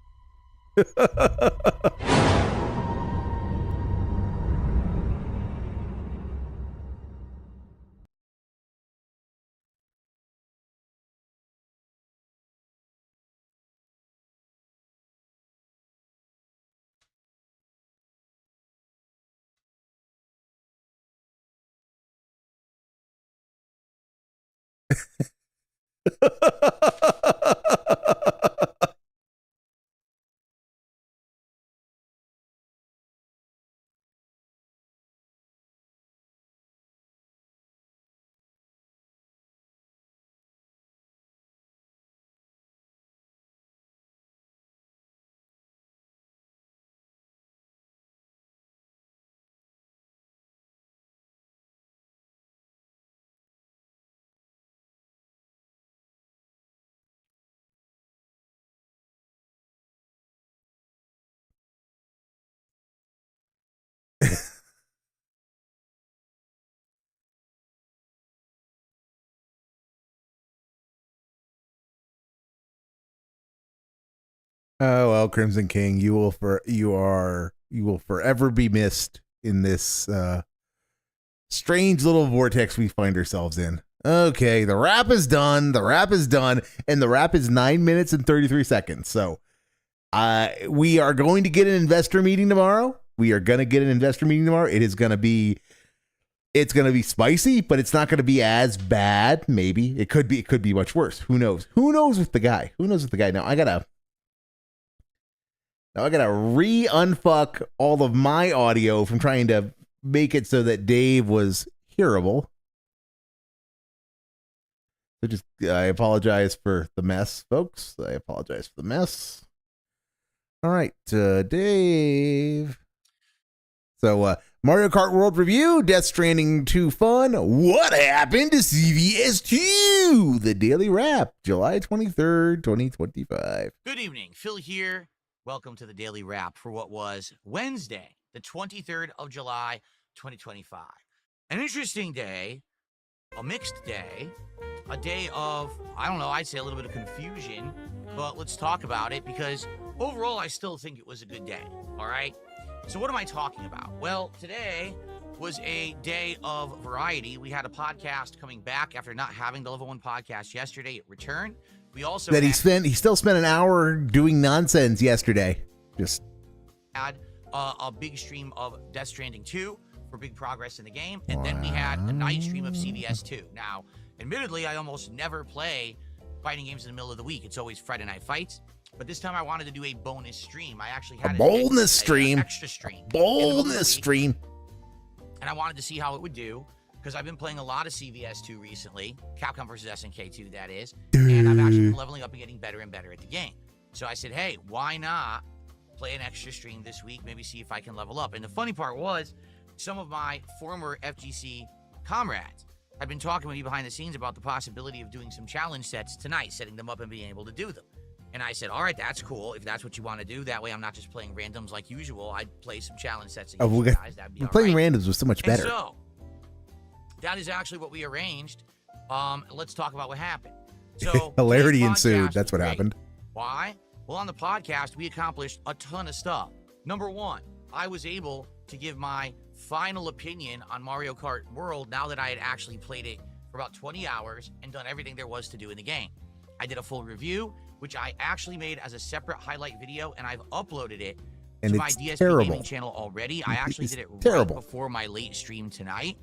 Oh well, Crimson King, you will forever be missed in this strange little vortex we find ourselves in. Okay, the wrap is done. The wrap is done, and the wrap is 9 minutes and 33 seconds. So, we are going to get an investor meeting tomorrow. It's going to be spicy, but it's not going to be as bad. Maybe it could be much worse. Who knows? Who knows with the guy? Now I gotta re-unfuck all of my audio from trying to make it so that Dave was hearable. So I apologize for the mess, folks. I apologize for the mess. All right, Dave. So, Mario Kart World Review, Death Stranding 2 Fun. What happened to CVS2? The Daily Wrap, July 23rd, 2025. Good evening. Phil here. Welcome to the Daily Wrap for what was Wednesday, the 23rd of July, 2025. An interesting day, a mixed day, a day of, I don't know, I'd say a little bit of confusion, but let's talk about it because overall I still think it was a good day, all right? So what am I talking about? Well, today was a day of variety. We had a podcast coming back after not having the Level 1 podcast yesterday. It returned. We also he still spent an hour doing nonsense yesterday. Just had a big stream of Death Stranding 2 for big progress in the game, and then we had a night stream of CVS 2. Now, admittedly, I almost never play fighting games in the middle of the week. It's always Friday Night Fights. But this time I wanted to do a bonus stream. I actually had an extra stream. Bonus stream. And I wanted to see how it would do because I've been playing a lot of CVS 2 recently. Capcom versus SNK 2, that is. And I've actually been leveling up and getting better and better at the game. So I said, hey, why not play an extra stream this week? Maybe see if I can level up. And the funny part was some of my former FGC comrades had been talking with me behind the scenes about the possibility of doing some challenge sets tonight, setting them up and being able to do them. And I said, all right, that's cool. If that's what you want to do, that way I'm not just playing randoms like usual. I'd play some challenge sets against you guys. That'd be all playing right. randoms was so much better. And so that is actually what we arranged. Let's talk about what happened. So hilarity ensued. That's what happened. Why? Well, on the podcast, we accomplished a ton of stuff. Number one, I was able to give my final opinion on Mario Kart World now that I had actually played it for about 20 hours and done everything there was to do in the game. I did a full review, which I actually made as a separate highlight video, and I've uploaded it to my DSP gaming channel already. I actually did it right before my late stream tonight.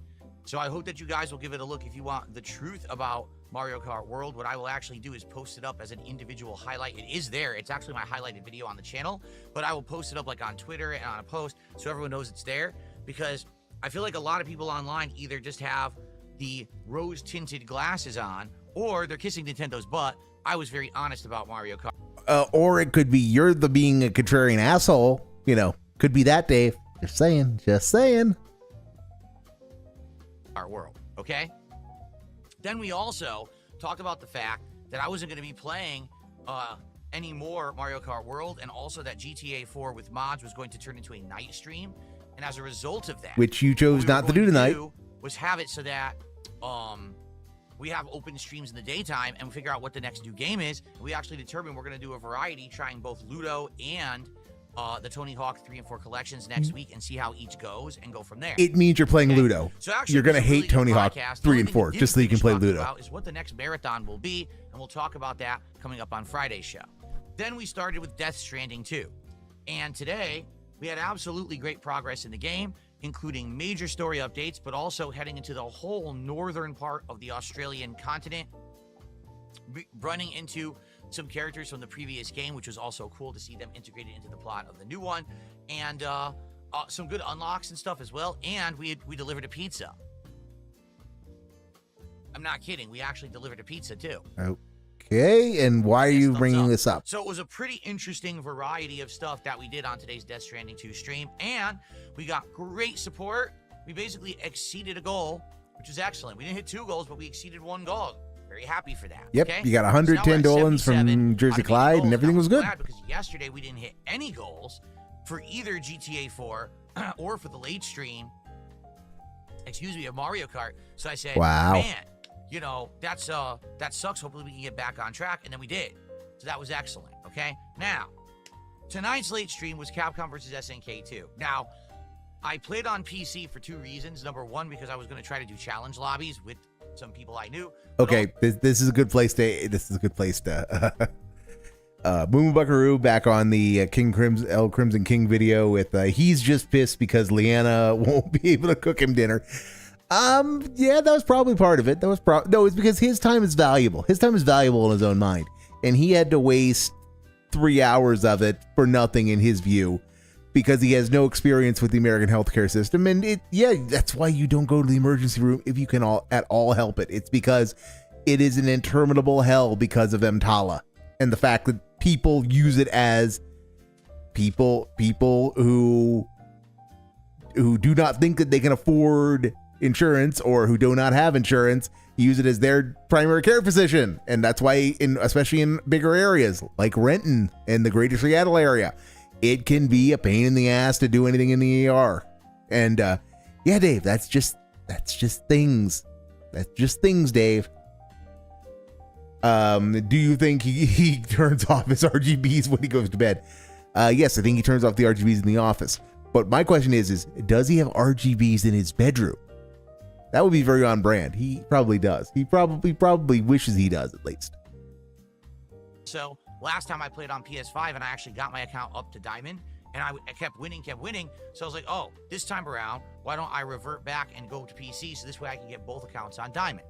So I hope that you guys will give it a look if you want the truth about Mario Kart World. What I will actually do is post it up as an individual highlight. It is there. It's actually my highlighted video on the channel, but I will post it up like on Twitter and on a post so everyone knows it's there, because I feel like a lot of people online either just have the rose-tinted glasses on or they're kissing Nintendo's butt. I was very honest about Mario Kart. Or it could be you're being a contrarian asshole. You know, could be that, Dave. Just saying. Our world, okay? Then we also talked about the fact that I wasn't going to be playing any more Mario Kart World, and also that GTA 4 with mods was going to turn into a night stream. And as a result of that, which you chose not to do tonight, was have it so that we have open streams in the daytime and we figure out what the next new game is. We actually determined we're going to do a variety, trying both Ludo and the Tony Hawk 3 and 4 collections next week and see how each goes and go from there. It means you're playing Ludo. So actually, you're going to hate Tony Hawk 3 and 4 just so you can play Ludo. Is what the next marathon will be, and we'll talk about that coming up on Friday's show. Then we started with Death Stranding 2. And today, we had absolutely great progress in the game. including major story updates, but also heading into the whole northern part of the Australian continent, running into some characters from the previous game, which was also cool to see them integrated into the plot of the new one, and some good unlocks and stuff as well. And we delivered a pizza. I'm not kidding. We actually delivered a pizza too. Okay, and why are Yes, you thumbs bringing up. this up? So it was a pretty interesting variety of stuff that we did on today's Death Stranding 2 stream, and we got great support. We basically exceeded a goal, which is excellent. We didn't hit 2 goals, but we exceeded 1 goal. Very happy for that. Yep, okay? you got So now 110 we're at Dolans 77 from Jersey out of 80 Clyde, and goals. everything I was good. glad because yesterday we didn't hit any goals for either GTA 4 or for the late stream, of Mario Kart. So I said, Wow. man, you know, that sucks. Hopefully we can get back on track. And then we did. So that was excellent. Okay. Now, tonight's late stream was Capcom versus SNK 2. Now, I played on PC for 2 reasons. Number 1, because I was going to try to do challenge lobbies with some people I knew. Okay, this is a good place to. Boom Buckaroo back on the Crimson King video with he's just pissed because Leanna won't be able to cook him dinner. Yeah, that was probably part of it. No, it's because his time is valuable. His time is valuable in his own mind, and he had to waste 3 hours of it for nothing in his view, because he has no experience with the American healthcare system. And that's why you don't go to the emergency room if you can at all help it. It's because it is an interminable hell because of EMTALA and the fact that people use it as people who do not think that they can afford insurance or who do not have insurance use it as their primary care physician. And that's why, especially in bigger areas like Renton and the Greater Seattle area, it can be a pain in the ass to do anything in the ER. And yeah, Dave, that's just things. That's just things, Dave. Do you think he turns off his RGBs when he goes to bed? Yes, I think he turns off the RGBs in the office. But my question is does he have RGBs in his bedroom? That would be very on brand. He probably does. He probably wishes he does, at least. So last time I played on PS5 and I actually got my account up to Diamond, and I kept winning. So I was like, oh, this time around, why don't I revert back and go to PC so this way I can get both accounts on Diamond?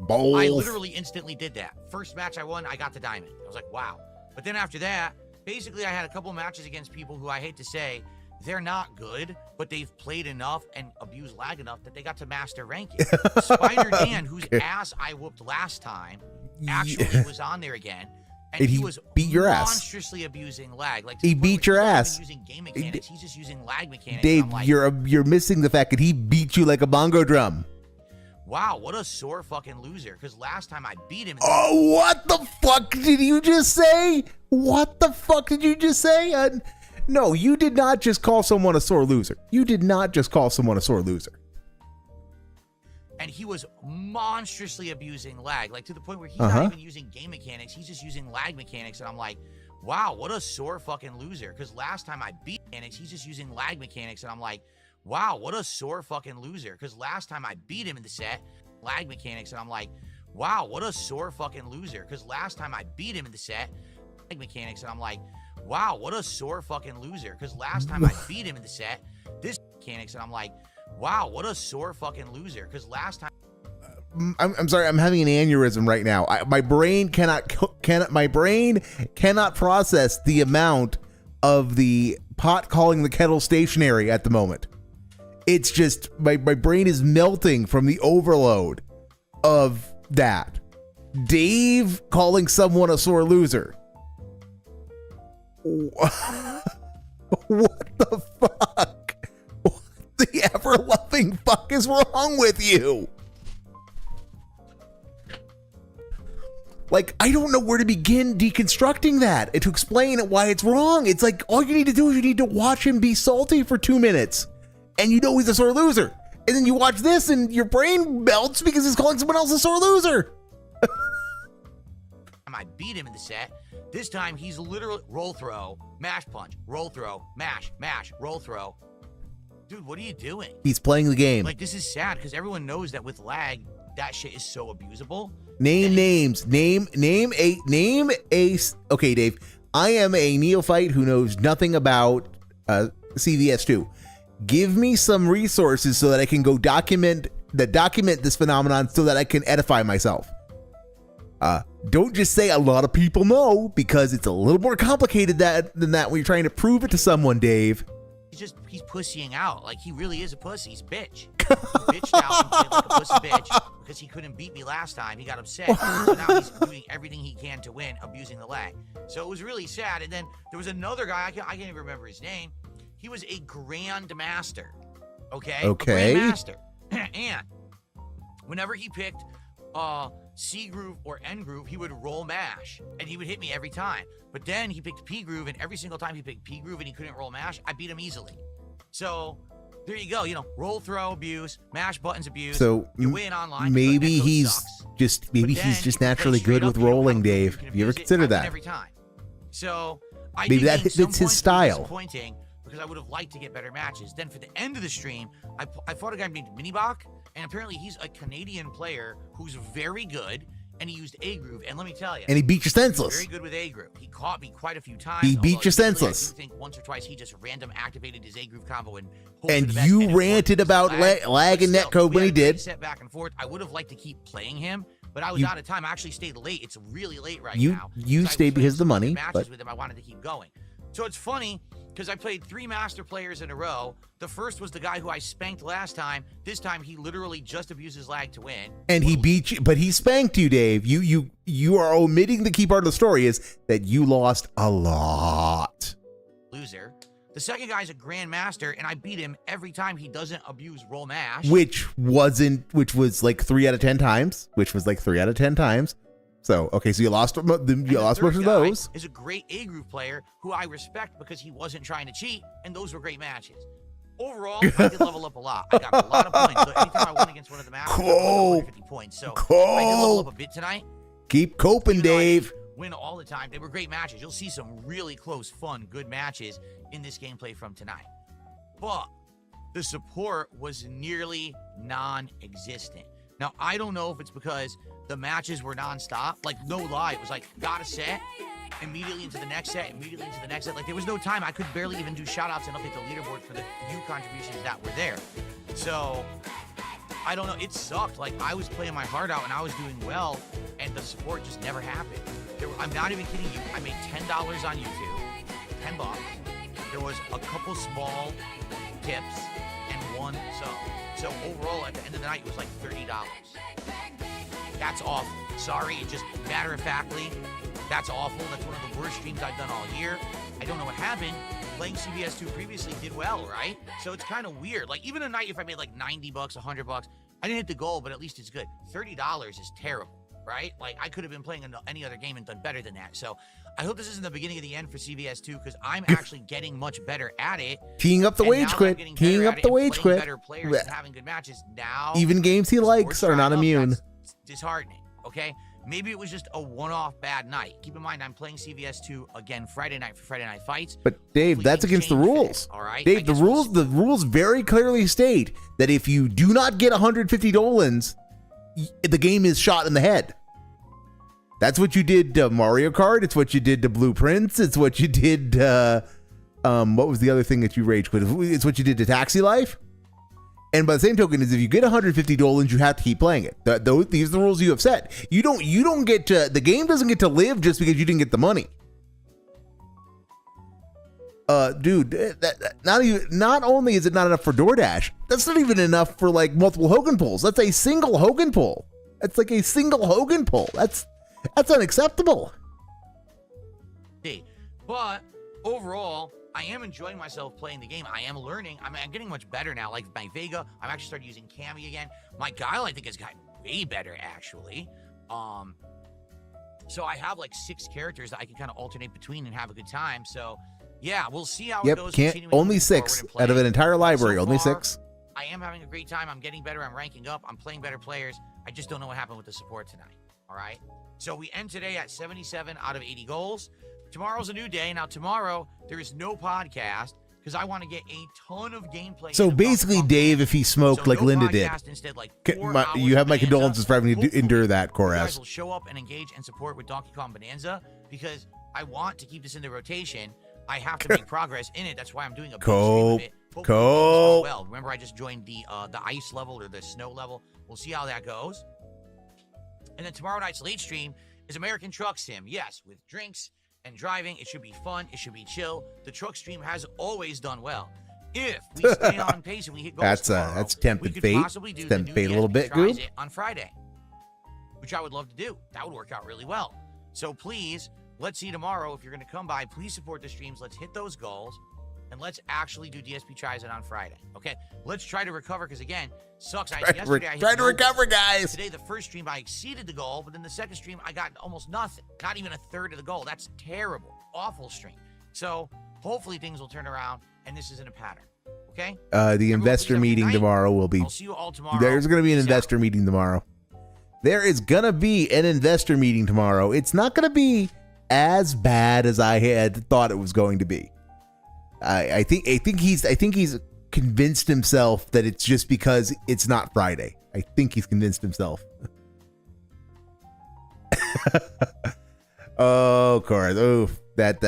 Both. I literally instantly did that. First match I won, I got to Diamond. I was like, wow. But then after that, basically I had a couple matches against people who I hate to say, they're not good, but they've played enough and abused lag enough that they got to master ranking. Spider Dan, whose ass I whooped last time, actually was on there again. And he was beat your ass. Monstrously abusing lag. Like, he beat your ass. Using game mechanics. He's just using lag mechanics. Dave, like, you're missing the fact that he beat you like a bongo drum. Wow, what a sore fucking loser. Because last time I beat him. Oh, what the fuck did you just say? What the fuck did you just say? No, you did not just call someone a sore loser. You did not just call someone a sore loser. And he was monstrously abusing lag, like to the point where he's not even using game mechanics. He's just using lag mechanics. And I'm like, wow, what a sore fucking loser. Because last time I beat mechanics, he's just using lag mechanics. And I'm like, wow, what a sore fucking loser. Because last time I beat him in the set, lag mechanics. And I'm like, wow, what a sore fucking loser. Because last time I beat him in the set, lag mechanics. And I'm like, wow, what a sore fucking loser. Because last time I beat him in the set, this mechanics. And I'm like, wow, what a sore fucking loser. Because last time. I'm sorry, I'm having an aneurysm right now. My brain cannot process the amount of the pot calling the kettle stationary at the moment. It's just my brain is melting from the overload of that. Dave calling someone a sore loser. What the fuck? What the ever-loving fuck is wrong with you? Like, I don't know where to begin deconstructing that and to explain why it's wrong. It's like, all you need to do is you need to watch him be salty for 2 minutes, and you know he's a sore loser. And then you watch this, and your brain melts because he's calling someone else a sore loser. I beat him in the set. This time, he's literally roll throw, mash punch, roll throw, mash, roll throw. Dude, what are you doing? He's playing the game. Like, this is sad because everyone knows that with lag, that shit is so abusable. Name names. Name a. Okay, Dave. I am a neophyte who knows nothing about CVS2. give me some resources so that I can go document this phenomenon so that I can edify myself. Don't just say a lot of people know, because it's a little more complicated than that when you're trying to prove it to someone, Dave. He's pussying out. Like, he really is a pussy. He's a bitch. He bitched out and played like a pussy bitch because he couldn't beat me last time. He got upset. So now he's doing everything he can to win, abusing the lag. So it was really sad. And then there was another guy, I can't even remember his name. He was a Grand Master. Okay? Okay. A Grand Master. And whenever he picked C groove or N groove, he would roll mash, and he would hit me every time. But then he picked P groove, and every single time he picked P groove and he couldn't roll mash, I beat him easily. So there you go. You know, roll throw abuse, mash buttons abuse. So you win online. Maybe he's just naturally good with rolling, Dave. Have you ever considered that? Every time. So I maybe that fits his style. Disappointing because I would have liked to get better matches. Then for the end of the stream, I fought a guy named Minibach, and apparently he's a Canadian player who's very good, and he used A groove. And let me tell you, and he beat you senseless. Very good with A groove. He caught me quite a few times. He beat you senseless. I think once or twice he just random activated his A groove combo and you ranted about lag and netcode when he did. Set back and forth. I would have liked to keep playing him, but I was out of time. I actually stayed late. It's really late right now. You stayed because of the money. Matches with him. I wanted to keep going. So it's funny because I played 3 master players in a row. The first was the guy who I spanked last time. This time he literally just abuses lag to win. And he beat you, but he spanked you, Dave. You are omitting the key part of the story is that you lost a lot. Loser. The second guy's a grandmaster, and I beat him every time he doesn't abuse roll mash. Which was like 3 out of 10 times. So, okay, so you lost most of those. Is a great A groove player who I respect because he wasn't trying to cheat, and those were great matches. Overall, I did level up a lot. I got a lot of points. So anytime I won against one of the matches, I won 150 points. So I did level up a bit tonight. Keep coping, Dave. Win all the time. They were great matches. You'll see some really close, fun, good matches in this gameplay from tonight. But the support was nearly non-existent. Now, I don't know if it's because the matches were non-stop. Like, no lie. It was like, got a set, immediately into the next set, immediately into the next set. Like, there was no time. I could barely even do shout-outs and update the leaderboard for the few contributions that were there. So, I don't know. It sucked. Like, I was playing my heart out, and I was doing well, and the support just never happened. I'm not even kidding you. I made $10 on YouTube. $10. There was a couple small tips and 1 sub. So overall, at the end of the night, it was like $30. That's awful. Sorry, it just matter-of-factly, that's awful. That's one of the worst streams I've done all year. I don't know what happened. Playing CVS2 previously did well, right? So it's kind of weird. Like, even a night if I made like $90, $100, I didn't hit the goal, but at least it's good. $30 is terrible, right? Like, I could have been playing any other game and done better than that. So I hope this isn't the beginning of the end for CVS2 because I'm actually getting much better at it. Teeing up the wage quit. Teeing up the wage quit. Better players and having good matches now. Even games he likes are not immune. That's disheartening, okay? Maybe it was just a one-off bad night. Keep in mind, I'm playing CVS2 again Friday night for Friday Night Fights. But Dave, that's against the rules. All right, Dave, the rules very clearly state that if you do not get 150 Dolans, the game is shot in the head. That's what you did to Mario Kart. It's what you did to Blueprints. It's what you did. What was the other thing that you rage quit? It's what you did to Taxi Life. And by the same token, is if you get 150 Dolans, you have to keep playing it. These are the rules you have set. You don't get to, the game doesn't get to live just because you didn't get the money. Dude, not only is it not enough for DoorDash, that's not even enough for like multiple Hogan pulls. That's a single Hogan pull. That's like a single Hogan pull. That's unacceptable. But overall, I am enjoying myself playing the game. I am learning. I'm getting much better now. Like my Vega, I'm actually started using Cammy again. My Guile, I think, has gotten way better, actually. So I have like 6 characters that I can kind of alternate between and have a good time. So, yeah, we'll see how it goes. Only 6 out of an entire library. So only 6. I am having a great time. I'm getting better. I'm ranking up. I'm playing better players. I just don't know what happened with the support tonight. All right? So we end today at 77 out of 80 goals. Tomorrow's a new day. Now, tomorrow, there is no podcast because I want to get a ton of gameplay. So basically, Dave, if he smoked like Linda did, instead, like you have my condolences for having to endure that, Koraz. You guys will show up and engage and support with Donkey Kong Bonanza because I want to keep this in the rotation. I have to make progress in it. That's why I'm doing a big stream of it. Hopefully Cool. things go well. Remember, I just joined the ice level or the snow level. We'll see how that goes. And then tomorrow night's late stream is American Truck Sim. Yes, with drinks and driving. It should be fun. It should be chill. The truck stream has always done well. If we stay on pace and we hit goals tomorrow, that's tempted we could fate. possibly do Tempted the new fate a little DSP bit, Tries Goob. It on Friday, which I would love to do. That would work out really well. So please, let's see tomorrow. If you're going to come by, please support the streams. Let's hit those goals. And let's actually do DSP Tries It on Friday. Okay? Let's try to recover, because again, sucks. Yesterday I hit Try to no recover, goals. guys. Today, the first stream, I exceeded the goal, but then the second stream, I got almost nothing. Not even a third of the goal. That's terrible. Awful stream. So hopefully things will turn around, and this isn't a pattern. Okay? The investor meeting tomorrow will be. I'll see you all tomorrow. There's going to be an Peace investor out. meeting tomorrow. There is going to be an investor meeting tomorrow. It's not going to be as bad as I had thought it was going to be. I think he's convinced himself that it's just because it's not Friday. I think he's convinced himself. Oh, of course. Oh, that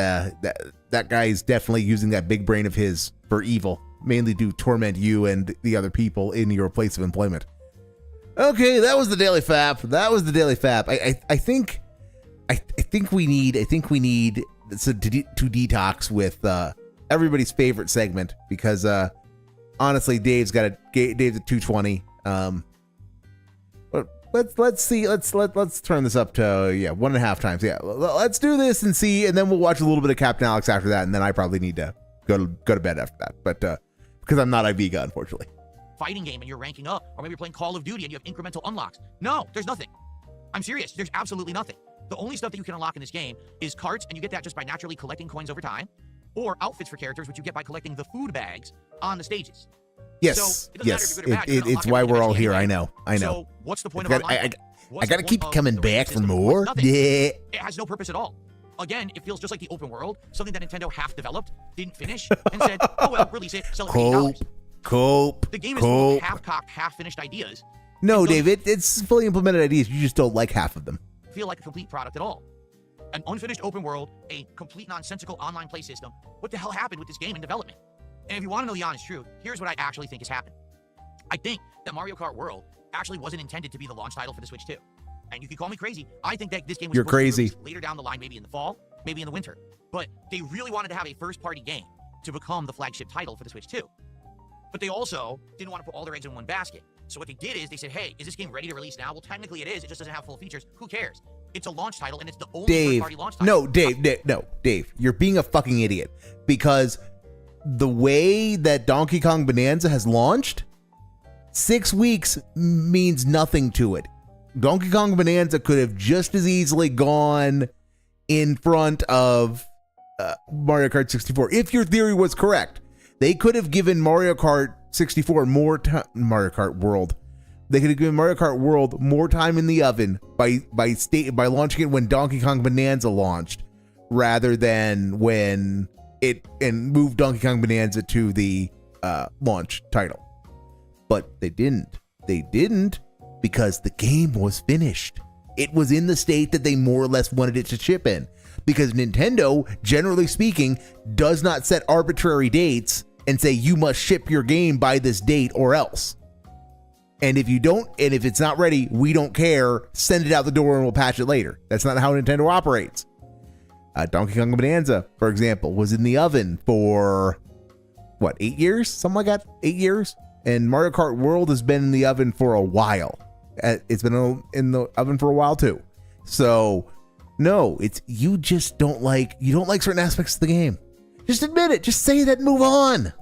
guy is definitely using that big brain of his for evil, mainly to torment you and the other people in your place of employment. Okay, that was the Daily Fap. I think we need to detox with everybody's favorite segment, because honestly, Dave's at 220. Let's see. Let's turn this up to 1.5 times. Yeah, let's do this and see, and then we'll watch a little bit of Captain Alex after that, and then I probably need to go to bed after that. But because I'm not Iviga, unfortunately. Fighting game and you're ranking up, or maybe you're playing Call of Duty and you have incremental unlocks. No, there's nothing. I'm serious. There's absolutely nothing. The only stuff that you can unlock in this game is carts, and you get that just by naturally collecting coins over time, or outfits for characters, which you get by collecting the food bags on the stages. Yes, So, it doesn't yes. matter if you're good or bad, you're gonna It's unlock why everything we're all eventually here. anyway. I know. So what's the point of online? I gotta keep coming back for more. Nothing. Yeah. It has no purpose at all. Again, it feels just like the open world, something that Nintendo half developed, didn't finish, and said, oh well, release it, sell it for $80. Cope. The game is full of half-cocked, half-finished ideas. No, It doesn't David, it's fully implemented ideas. You just don't like half of them. feel like a complete product at all. An unfinished open world, a complete nonsensical online play system. What the hell happened with this game in development? And if you want to know the honest truth, here's what I actually think has happened. I think that Mario Kart World actually wasn't intended to be the launch title for the Switch 2. And you can call me crazy. I think that this game was You're supposed to be crazy. released later down the line, maybe in the fall, maybe in the winter. But they really wanted to have a first-party game to become the flagship title for the Switch 2. But they also didn't want to put all their eggs in one basket. So what they did is they said, hey, is this game ready to release now? Well, technically it is. It just doesn't have full features. Who cares? It's a launch title, and it's the only first-party launch title. Dave, you're being a fucking idiot, because the way that Donkey Kong Bonanza has launched, 6 weeks means nothing to it. Donkey Kong Bonanza could have just as easily gone in front of Mario Kart 64. If your theory was correct, they could have given Mario Kart 64 more time. Mario Kart World. They could have given Mario Kart World more time in the oven by launching it when Donkey Kong Bonanza launched, rather than when it and moved Donkey Kong Bonanza to the launch title. But they didn't. They didn't because the game was finished. It was in the state that they more or less wanted it to ship in. Because Nintendo, generally speaking, does not set arbitrary dates and say you must ship your game by this date or else. And if you don't, and if it's not ready, we don't care. Send it out the door and we'll patch it later. That's not how Nintendo operates. Donkey Kong Bonanza, for example, was in the oven for, 8 years? Something like that? 8 years? And Mario Kart World has been in the oven for a while. It's been in the oven for a while too. So, no, you don't like certain aspects of the game. Just admit it. Just say that and move on.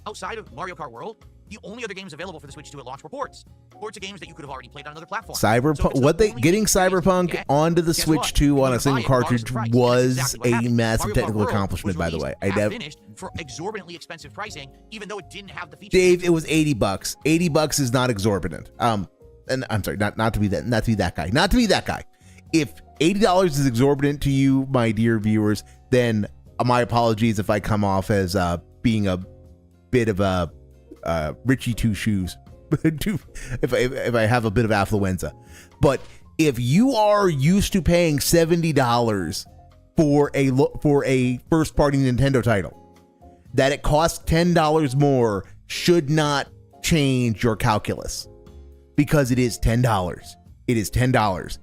Outside of Mario Kart World, the only other games available for the Switch 2 at launch were ports. Ports of games that you could have already played on another platform. Cyberpunk, getting Cyberpunk onto the Switch 2 on a single cartridge was a massive technical accomplishment, by the way. I never finished for exorbitantly expensive pricing, even though it didn't have the features. Dave, it was $80. $80 is not exorbitant. And I'm sorry, not to be that guy. If $80 is exorbitant to you, my dear viewers, then my apologies if I come off as being a bit of a Richie Two Shoes, if I have a bit of affluenza. But if you are used to paying $70 for a first-party Nintendo title, that it costs $10 more should not change your calculus, because it is $10. It is $10.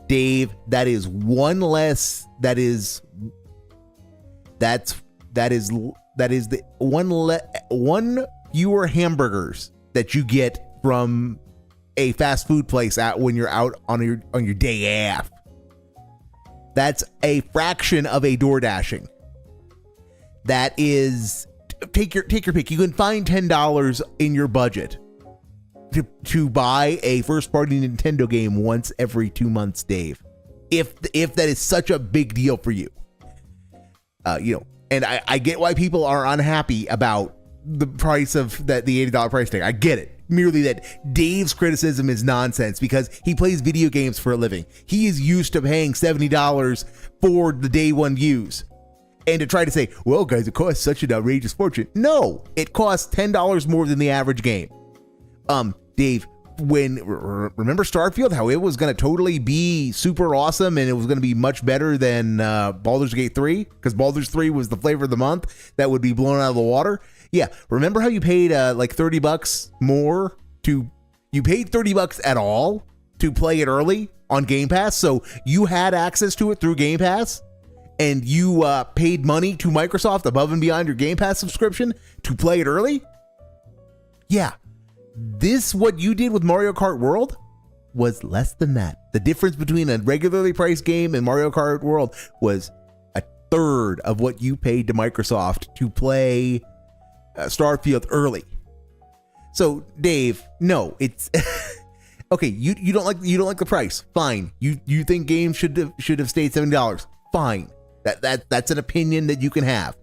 Dave, that is one less. That is the one fewer hamburgers that you get from a fast food place out when you're out on your day off. That's a fraction of a door dashing. That is, take your pick. You can find $10 in your budget to buy a first party Nintendo game once every 2 months, Dave. If that is such a big deal for you. And I get why people are unhappy about the price of the $80 price tag. I get it. Merely that Dave's criticism is nonsense because he plays video games for a living. He is used to paying $70 for the day one use. And to try to say, well, guys, it costs such an outrageous fortune. No, it costs $10 more than the average game. Dave, remember Starfield, how it was going to totally be super awesome and it was going to be much better than Baldur's Gate 3? Because Baldur's 3 was the flavor of the month that would be blown out of the water. Yeah, remember how you paid like $30 more you paid $30 at all to play it early on Game Pass? So you had access to it through Game Pass and you paid money to Microsoft above and beyond your Game Pass subscription to play it early? Yeah. What you did with Mario Kart World was less than that. The difference between a regularly priced game and Mario Kart World was a third of what you paid to Microsoft to play Starfield early. So Dave, no, it's okay. You don't like the price. Fine. You think games should have stayed $70. Fine. That's an opinion that you can have.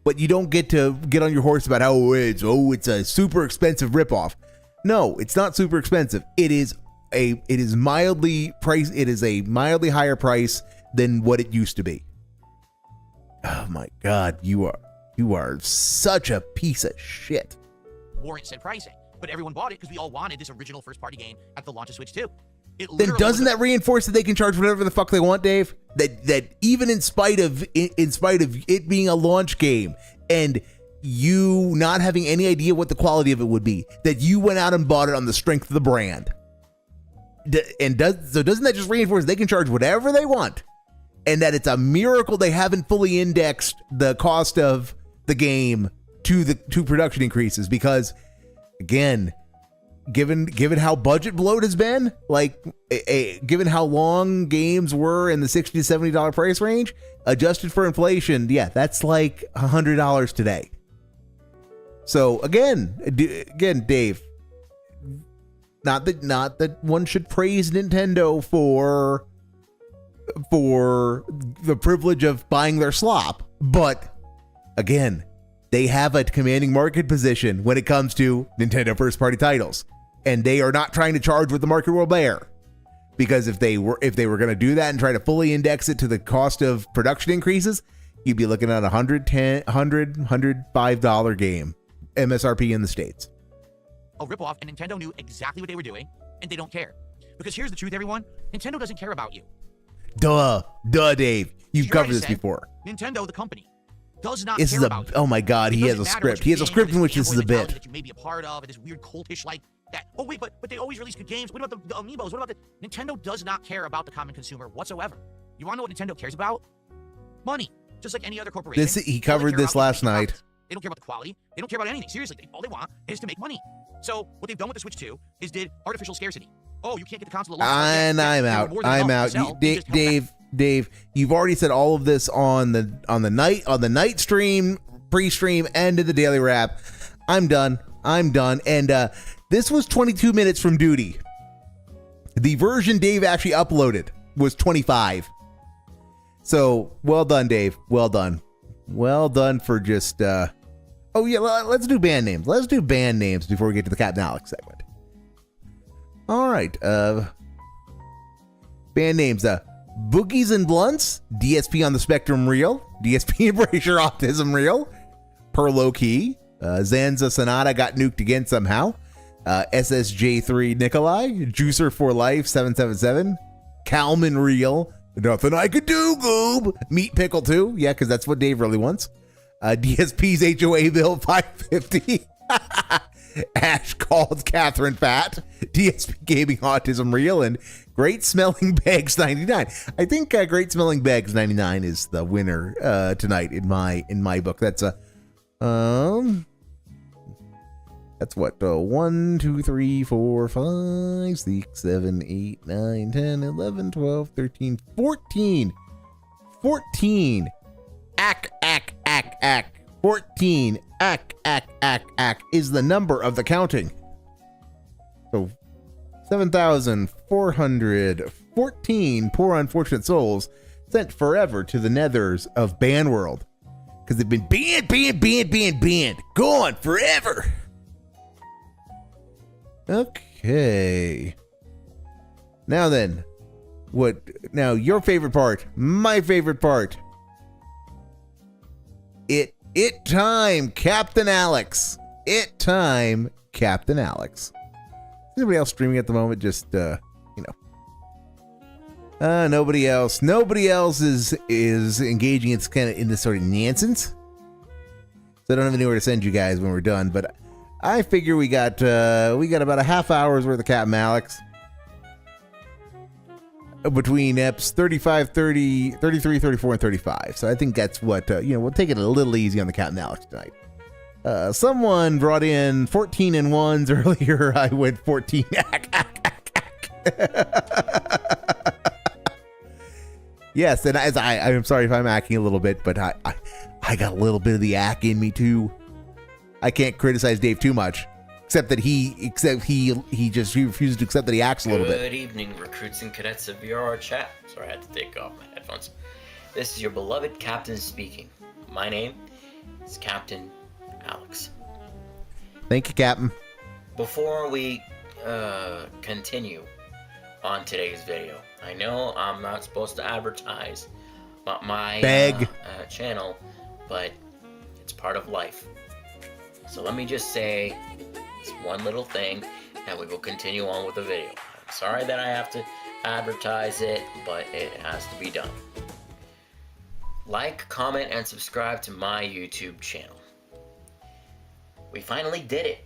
But you don't get to get on your horse about how it's a super expensive ripoff. No, it's not super expensive. It is mildly priced. It is a mildly higher price than what it used to be. Oh my God, you are such a piece of shit. Warrant said pricing, but everyone bought it because we all wanted this original first-party game at the launch of Switch 2. Then doesn't that reinforce that they can charge whatever the fuck they want, Dave? That even in spite of it being a launch game and you not having any idea what the quality of it would be, that you went out and bought it on the strength of the brand. Doesn't that just reinforce they can charge whatever they want, and that it's a miracle they haven't fully indexed the cost of the game to production increases? Because again, given how budget bloat has been, like given how long games were in the $60 to $70 price range, adjusted for inflation, yeah, that's like $100 today. So again, Dave, not that one should praise Nintendo for the privilege of buying their slop, but again, they have a commanding market position when it comes to Nintendo first-party titles. And they are not trying to charge what the market will bear, because if they were going to do that and try to fully index it to the cost of production increases, you'd be looking at $105 game MSRP in the States. A ripoff, and Nintendo knew exactly what they were doing, and they don't care. Because here's the truth, everyone: Nintendo doesn't care about you. Duh, Dave. You've covered this before. Nintendo, the company, does not care about you. Oh my God, he has a script. He has a script in which this is a bit that you may be a part of, and this weird cultish like that. Oh wait, but they always release good games. What about the amiibos? What about the Nintendo does not care about the common consumer whatsoever. You want to know what Nintendo cares about? Money, just like any other corporation. He covered this last night. They don't care about the quality. They don't care about anything. Seriously, all they want is to make money. So what they've done with the Switch 2 is did artificial scarcity. Oh, you can't get the console at launch. And I'm out. Dave, you've already said all of this on the night stream, pre-stream, and in the daily wrap. I'm done. And this was 22 minutes from duty. The version Dave actually uploaded was 25. So well done, Dave. Well done for just. Oh yeah, let's do band names. Let's do band names before we get to the Captain Alex segment. All right, band names. Boogies and Blunts, DSP on the Spectrum Reel, DSP Embrace Your Autism Reel, Perlo Key, Zanza Sonata got nuked again somehow, SSJ3 Nikolai, Juicer for Life 777, Calman Reel, Nothing I Could Do, Goob, Meat Pickle 2, yeah, because that's what Dave really wants, DSP's HOA bill 550. Ash called Catherine fat. DSP Gaming Autism real, and Great Smelling Bags 99. I think Great Smelling Bags 99 is the winner tonight in my book. That's that's what 1, 2, 3, 4, 5, 6, 7, 8, 9, 10, 11, 12, 13, 14. 14. Ack. 14. Ack is the number of the counting. So 7,414 poor unfortunate souls sent forever to the nethers of Ban World. Because they've been banned. Gone forever. Okay. Now then. Now your favorite part. My favorite part. It time, Captain Alex. It time, Captain Alex. Anybody else streaming at the moment? Just nobody else. Nobody else is engaging. It's kind of in this sort of nonsense. So I don't have anywhere to send you guys when we're done. But I figure we got about a half hour's worth of Captain Alex between eps 35, 30, 33, 34, and 35. So I think that's what, we'll take it a little easy on the Captain Alex tonight. Someone brought in 14 and ones earlier. I went 14. Yes, and as I'm sorry if I'm acting a little bit, but I got a little bit of the ack in me too. I can't criticize Dave too much. Except he refuses to accept that he acts a little bit. Good evening, recruits and cadets of VRR chat. Sorry, I had to take off my headphones. This is your beloved captain speaking. My name is Captain Alex. Thank you, Captain. Before we continue on today's video, I know I'm not supposed to advertise my channel, but it's part of life. So let me just say it's one little thing, and we will continue on with the video. I'm sorry that I have to advertise it, but it has to be done. Like, comment, and subscribe to my YouTube channel. We finally did it.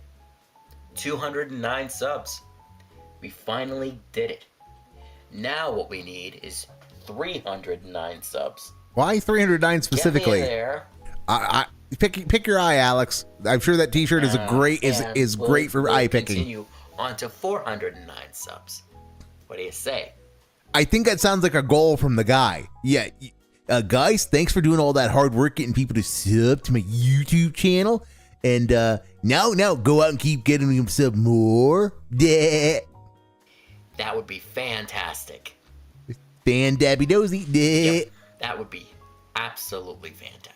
209 subs. We finally did it. Now what we need is 309 subs. Why 309 specifically? Get me there. Pick your eye, Alex. I'm sure that T-shirt is great for eye picking. Continue on to 409 subs. What do you say? I think that sounds like a goal from the guy. Yeah, guys, thanks for doing all that hard work getting people to sub to my YouTube channel. And now go out and keep getting them sub more. Yeah. That would be fantastic. Fan-dabby-dozy. Yep, that would be absolutely fantastic.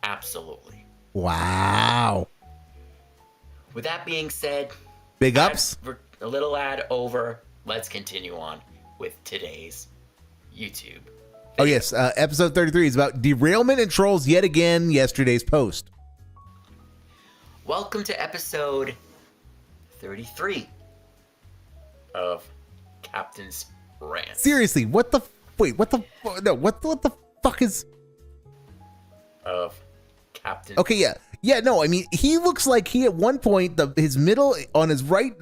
Absolutely. Wow. With that being said, big ups. A little ad over. Let's continue on with today's YouTube video. Oh yes, episode 33 is about derailment and trolls yet again. Yesterday's post. Welcome to episode 33 of Captain's Rant. Seriously, what the fuck is of Captain? Okay, yeah, no, I mean, he looks like he at one point his middle on his right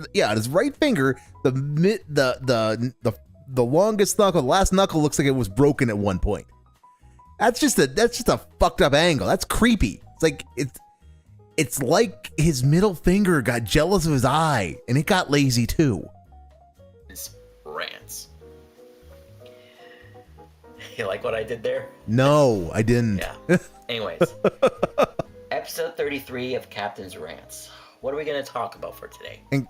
finger, the longest knuckle, the last knuckle looks like it was broken at one point. That's just a fucked up angle. That's creepy. It's like his middle finger got jealous of his eye and it got lazy too. Rants. You like what I did there? No, I didn't. Yeah. Anyways, episode 33 of Captain's Rants. What are we going to talk about for today? And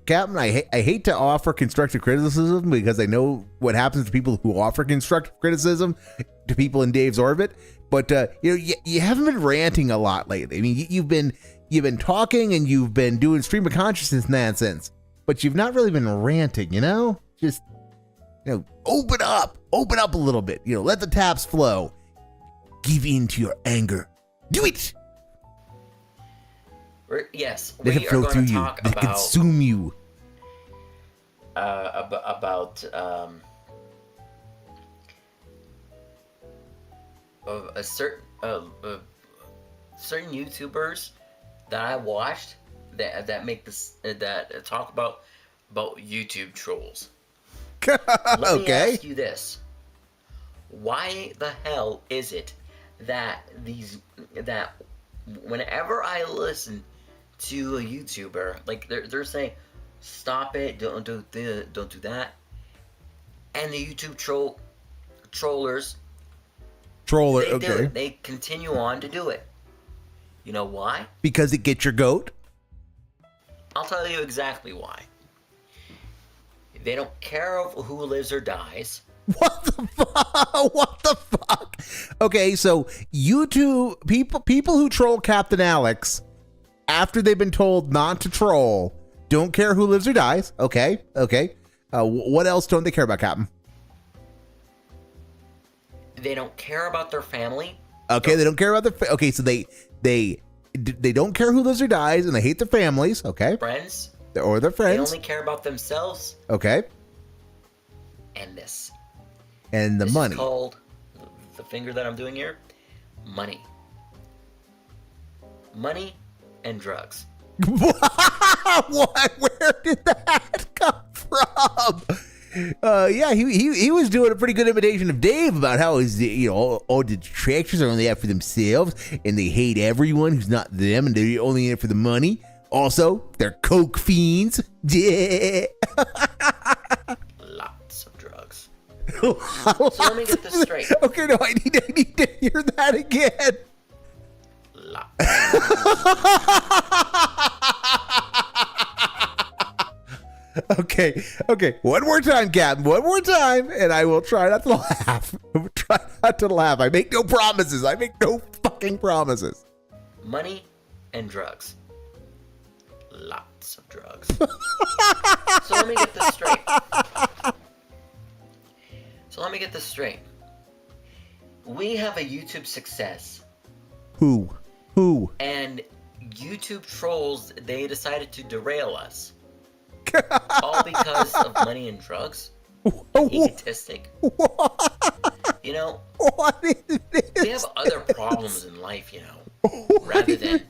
Captain, I hate to offer constructive criticism because I know what happens to people who offer constructive criticism to people in Dave's orbit. But you haven't been ranting a lot lately. I mean, you've been talking and you've been doing stream of consciousness nonsense, but you've not really been ranting. Just open up a little bit. Let the taps flow. Give in to your anger. Do it. Yes, let it flow through you. Let it consume you. About certain YouTubers that I watched that make this that talk about YouTube trolls. Let me ask you this: why the hell is it that whenever I listen to a YouTuber, like they're saying, stop it, don't do that, and the YouTube trollers they continue on to do it. You know why? Because it gets your goat. I'll tell you exactly why. They don't care of who lives or dies. What the fuck? What the fuck? Okay, so YouTube people who troll Captain Alex after they've been told not to troll don't care who lives or dies. Okay. What else don't they care about, Captain? They don't care about their family. Okay, they don't care about their. Okay, so they don't care who lives or dies, and they hate their families. Okay, friends or their friends. They only care about themselves. Okay, and this the money. Is called the finger that I'm doing here. Money and drugs. What? Where did that come from? Yeah, he was doing a pretty good imitation of Dave about how his, all the detractors are only out for themselves and they hate everyone who's not them and they're only in it for the money. Also, they're coke fiends. Yeah. Lots of drugs. So let me get this straight. Okay, no, I need to hear that again. Lots. Okay. One more time, Captain. One more time, and I will try not to laugh. I make no promises. I make no fucking promises. Money and drugs. Lots of drugs. So let me get this straight. We have a YouTube success. Who? And YouTube trolls, they decided to derail us. All because of money and drugs? Egotistic. What is this? They have other problems in life, rather than,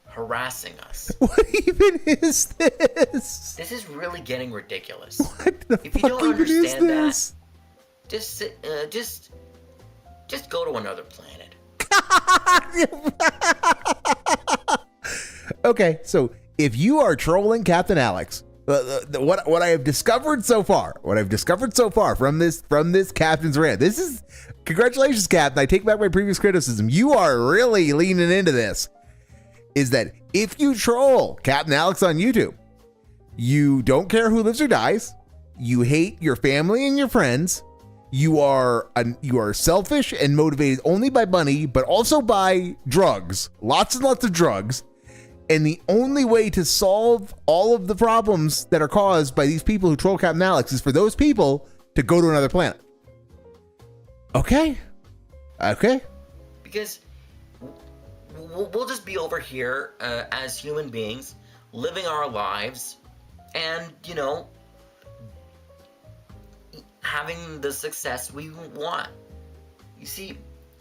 harassing us. What even is this? This is really getting ridiculous. What the if you don't understand this? That, just go to another planet. Okay, so if you are trolling Captain Alex, what I have discovered so far from this Captain's rant, this is congratulations, Captain. I take back my previous criticism. You are really leaning into this. Is that if you troll Captain Alex on YouTube, you don't care who lives or dies, you hate your family and your friends, you are selfish and motivated only by money, but also by drugs, lots and lots of drugs. And the only way to solve all of the problems that are caused by these people who troll Captain Alex is for those people to go to another planet. Okay. Because we'll just be over here as human beings, living our lives, and, having the success we want. You see,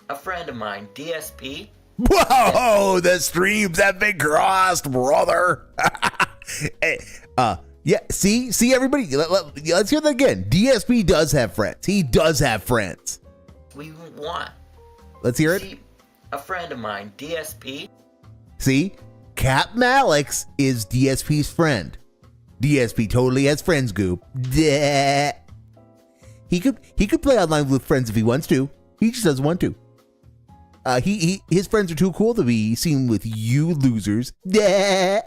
a friend of mine, DSP... Whoa, the streams have been crossed, brother. Yeah, see everybody, let's hear that again. DSP does have friends. He does have friends. We want. Let's hear it. See, a friend of mine, DSP. See, Captain Alex is DSP's friend. DSP totally has friends, Goop. Duh. He could play online with friends if he wants to. He just doesn't want to. His friends are too cool to be seen with you losers. Duh.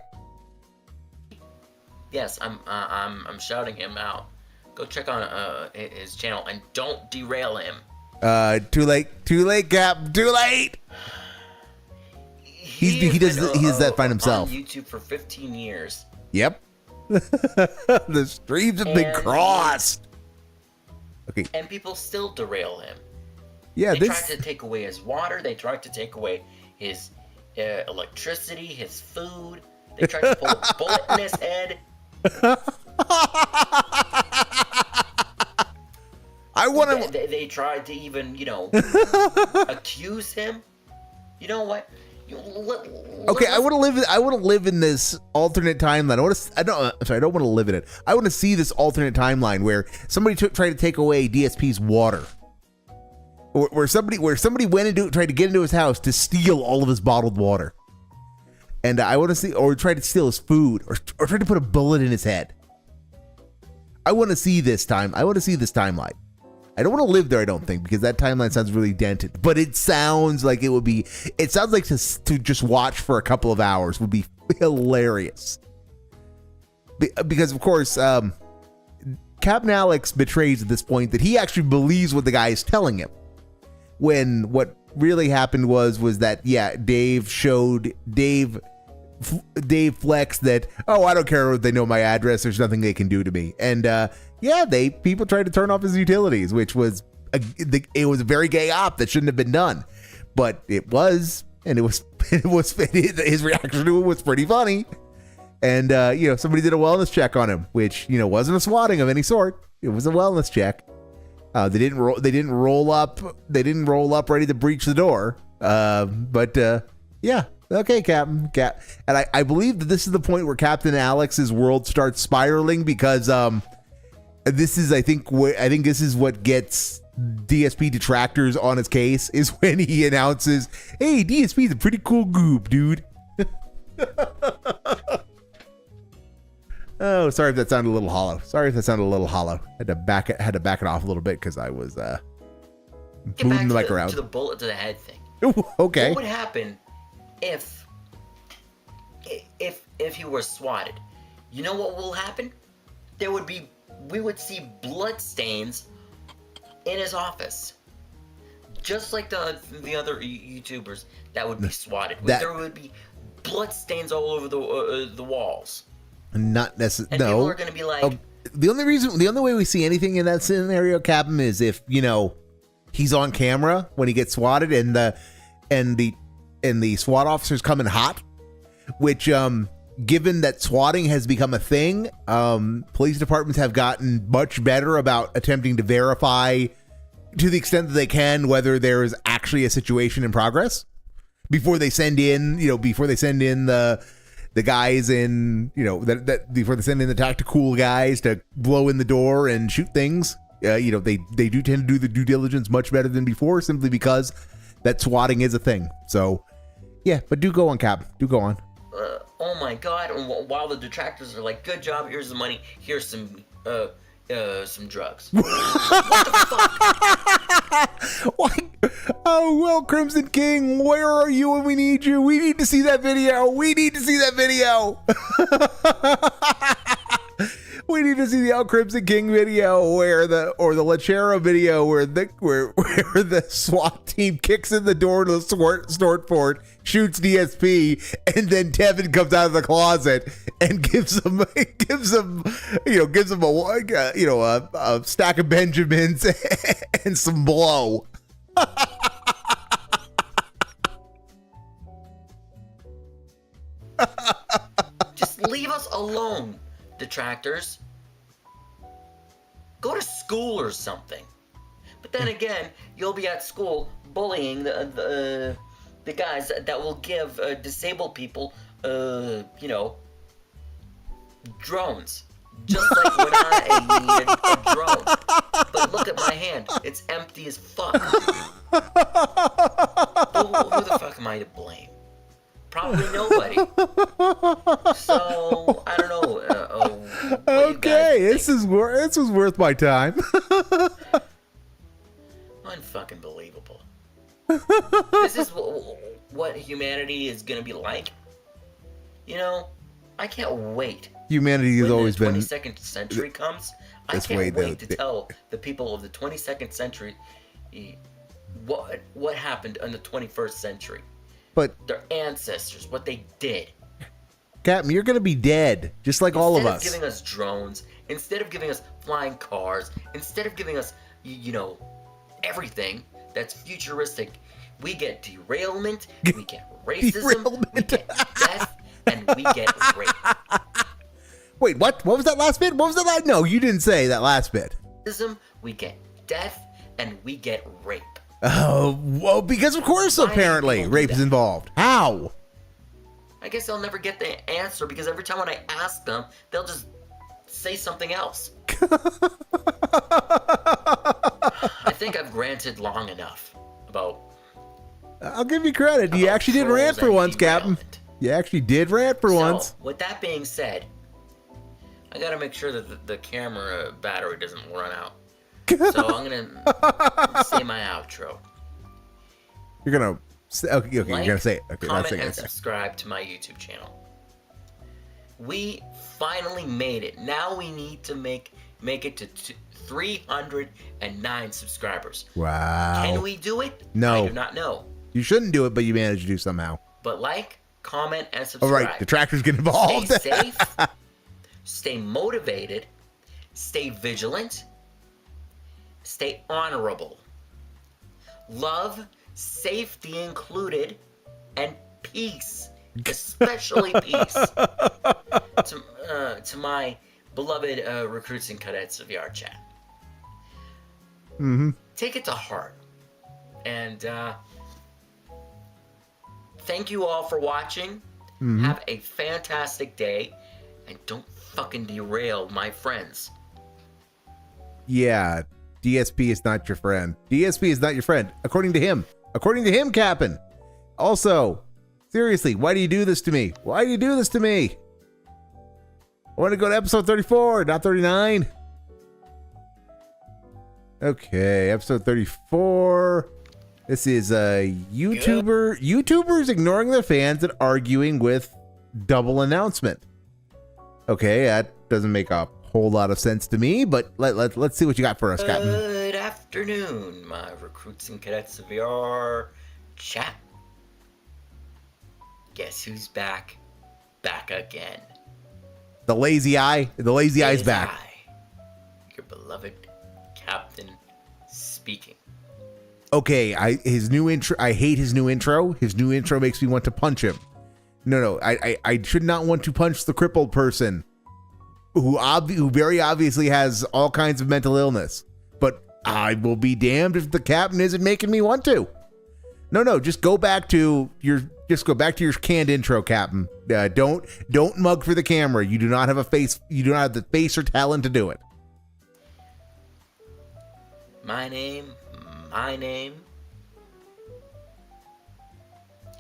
Yes, I'm shouting him out. Go check on his channel and don't derail him. Too late, Cap. Too late. He does that find himself. On YouTube for 15 years. Yep. The streams have been crossed. Okay. And people still derail him. Yeah, they tried to take away his water. They tried to take away his electricity, his food. They tried to pull a bullet in his head. I want to. They they tried to even, accuse him. You know what? Okay, I want to live in this alternate timeline. I don't want to live in it. I want to see this alternate timeline where somebody tried to take away DSP's water, or where somebody went and tried to get into his house to steal all of his bottled water, and I want to see, or tried to steal his food, or tried to put a bullet in his head. I want to see this time. I want to see this timeline. I don't want to live there, I don't think, because that timeline sounds really dented. But it sounds like it would be. It sounds like to just watch for a couple of hours would be hilarious. Because of course, Captain Alex betrays at this point that he actually believes what the guy is telling him. When what really happened was that Dave flexed that, oh, I don't care if they know my address, there's nothing they can do to me. And people tried to turn off his utilities, which was it was a very gay op that shouldn't have been done, but it was, and his reaction to it was pretty funny. And somebody did a wellness check on him, which wasn't a swatting of any sort. It was a wellness check. They didn't roll up ready to breach the door. Okay, Captain. And I believe that this is the point where Captain Alex's world starts spiraling, because this is I think this is what gets DSP detractors on his case, is when he announces, "Hey, DSP is a pretty cool group, dude." Oh, sorry if that sounded a little hollow. Had to back it off a little bit because I was moving the mic around. To the bullet to the head thing. Ooh, okay. What would happen if he were swatted? You know what will happen? We would see blood stains in his office, just like the other YouTubers that would be swatted. There would be blood stains all over the walls. Not necessarily. And people are going to be like, the only way we see anything in that scenario, Captain, is if he's on camera when he gets swatted, and the SWAT officers come in hot, which given that swatting has become a thing, police departments have gotten much better about attempting to verify, to the extent that they can, whether there is actually a situation in progress before they send in the guys in, before they send in the tactical guys to blow in the door and shoot things. They do tend to do the due diligence much better than before, simply because that swatting is a thing. So, yeah, but do go on, Cap. Do go on. Oh my God! And while the detractors are like, "Good job. Here's the money. Here's some drugs." What the fuck? Why? Oh well, Crimson King, where are you when we need you? We need to see that video. We need to see the El Crimson King video, or the Lechero video where the SWAT team kicks in the door to the snort fort, shoots DSP, and then Tevin comes out of the closet and gives him a stack of Benjamins and some blow. Just leave us alone, detractors. Go to school or something. But then again, you'll be at school bullying the guys that will give disabled people, drones. Just like when I needed a drone. But look at my hand. It's empty as fuck. Who the fuck am I to blame? Probably nobody. So, I don't know. Okay, this was worth my time. Unfucking believable. This is what humanity is gonna be like. I can't wait. Humanity has always been. When the 22nd century comes, I can't wait to tell the people of the 22nd century what happened in the 21st century. But their ancestors, what they did. Captain, you're gonna be dead, just like all of us. Instead of giving us drones, instead of giving us flying cars, instead of giving us, everything that's futuristic, we get derailment, we get racism, we get death, and we get rape. Wait, what? What was that last bit? No, you didn't say that last bit. We get death, and we get rape. Oh, well, because of course, Why do apparently, people do rape is that? involved. How? I guess I'll never get the answer because every time when I ask them, they'll just say something else. I think I've ranted long enough about. I'll give you credit. You about actually did trolls rant for and once, Captain. derailment. You actually did rant for once. So, with that being said, I gotta make sure that the camera battery doesn't run out. So I'm gonna say my outro. You're gonna say, okay, you're gonna say it. Okay, comment that's it. and Okay. subscribe to my YouTube channel. We finally made it. Now we need to make it to 309 subscribers. Wow. Can we do it? No. I do not know. You shouldn't do it, but you managed to do somehow. But like, comment, and All subscribe. right, the tractors get involved. Stay safe. Stay motivated. Stay vigilant. Stay honorable. Love, safety included, and peace. Especially peace. To my beloved recruits and cadets of VR chat. Mm-hmm. Take it to heart. And thank you all for watching. Mm-hmm. Have a fantastic day. And don't fucking derail my friends. Yeah, DSP is not your friend. DSP is not your friend, according to him. According to him, Captain. Also, seriously, why do you do this to me? Why do you do this to me? I want to go to episode 34, not 39. Okay, episode 34. This is a YouTuber. YouTubers ignoring their fans and arguing with double announcement. Okay, that doesn't make a whole lot of sense to me, but let's see what you got for us, Captain. Good afternoon, my recruits and cadets of VR chat. Guess who's back? Back again. The lazy eye. The lazy eye's It is back. I, your beloved captain, speaking. Okay, his new intro. I hate his new intro. His new intro makes me want to punch him. No, I should not want to punch the crippled person who very obviously has all kinds of mental illness. But I will be damned if the captain isn't making me want to. No, just go back to your canned intro, Captain. Don't mug for the camera. You do not have a face. You do not have the face or talent to do it. My name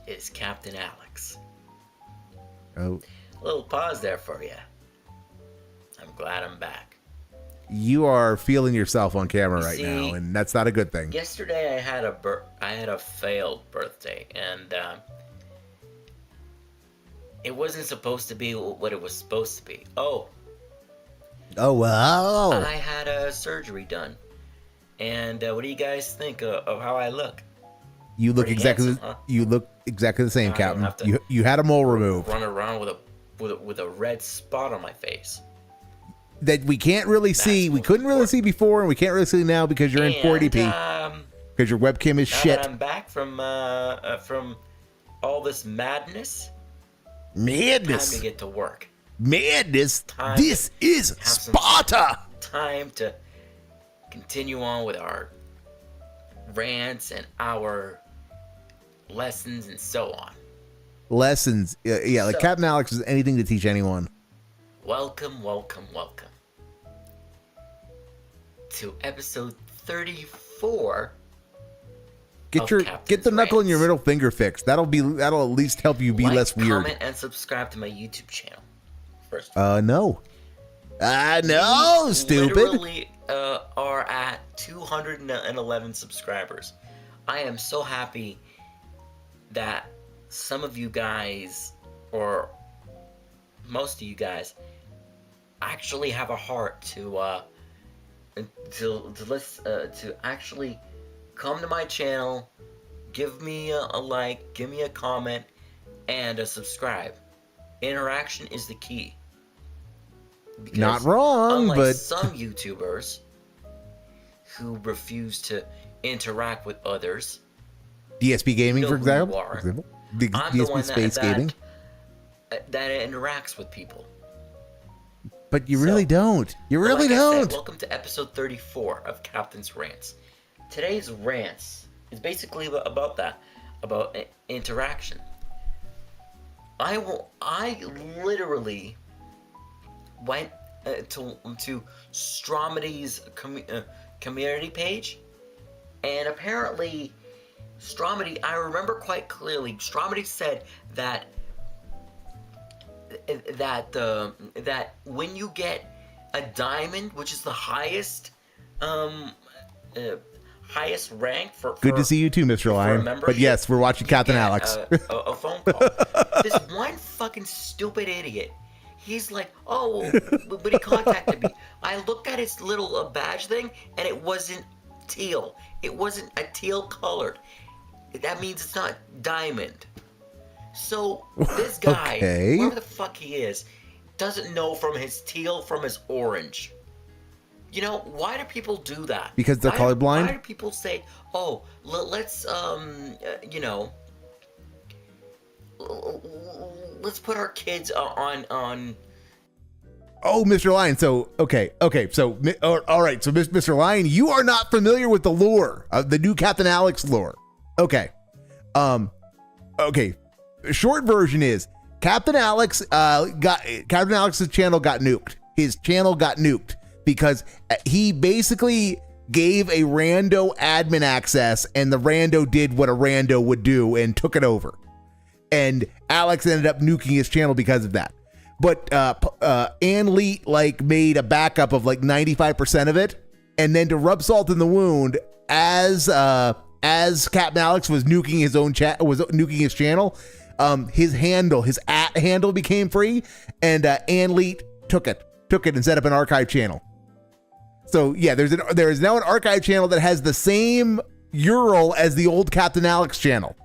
is Captain Alex. Oh, A little pause there for you. I'm glad I'm back. you are feeling yourself on camera You right see, now, and that's not a good thing. Yesterday I had a failed birthday, and it wasn't supposed to be what it was supposed to be. Oh, wow. I had a surgery done, and what do you guys think of how I look? You look Pretty exactly handsome, huh? you look exactly the same, I don't Captain. have to You had a mole removed Run around with a red spot on my face. that we can't really see. We most couldn't really important. see before, and we can't really see now because you're in 480p. Because your webcam is Now shit. that I'm back from all this madness, time Madness. to get to work. Madness. Time This is have some- Sparta. Time to continue on with our rants and our lessons and so on. Lessons. Yeah, like So- Captain Alex is anything to teach anyone. Welcome to episode 34. Get Of your Captain's get the knuckle in your Rants. middle finger fixed. That'll at least help you be Like, less weird. Comment and subscribe to my YouTube channel. First, No. No, we stupid. Literally are at 211 subscribers. I am so happy that some of you guys, or most of you guys, actually have a heart to actually come to my channel, give me a like, give me a comment, and a subscribe. Interaction is the key. Because Not wrong, unlike but some YouTubers who refuse to interact with others, DSP Gaming, know for who you example. are. The I'm the one DSP Space Gaming. that interacts with people. But you So, really don't. You But really like I said, don't. welcome to episode 34 of Captain's Rants. today's rants is basically about that, about interaction. I literally went to Stromedy's community page, and apparently Stromedy, I remember quite clearly, Stromedy said that when you get a diamond, which is the highest highest rank for Good to see you too, Mr. Lion. But yes, we're watching Captain Alex. A phone call. This one fucking stupid idiot. He's like, oh, but he contacted me. I looked at his little badge thing, and it wasn't teal. It wasn't a teal colored. That means it's not diamond. So this guy, Okay. whoever the fuck he is, doesn't know from his teal from his orange. You know, why do people do that? Because they're colorblind? Why do people say, oh, let's, you know, let's put our kids on. Oh, Mr. Lion. So, okay. So, all right. So, Mr. Lion, you are not familiar with the lore, the new Captain Alex lore. Okay. Okay. Short version is Captain Alex's channel got nuked. His channel got nuked because he basically gave a rando admin access, and the rando did what a rando would do and took it over. And Alex ended up nuking his channel because of that. But Ann Leet made a backup of 95% of it, and then to rub salt in the wound, as Captain Alex was nuking his own nuking his channel, his handle became free, and Ann Leet took it and set up an archive channel. So yeah, there is now an archive channel that has the same URL as the old Captain Alex channel.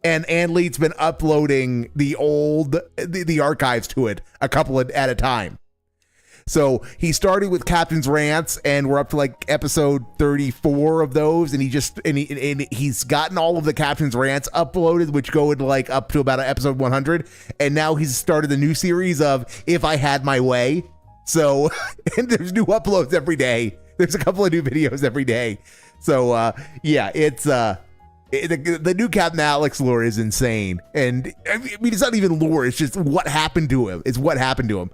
And Ann Leet's been uploading the archives to it a couple at a time. So he started with Captain's Rants, and we're up to episode 34 of those, and he's gotten all of the Captain's Rants uploaded, which go into up to about episode 100. And now he's started the new series of If I Had My Way. So, and there's new uploads every day. There's a couple of new videos every day. So yeah, it's the new Captain Alex lore is insane. And I mean, it's not even lore. It's just what happened to him. It's what happened to him.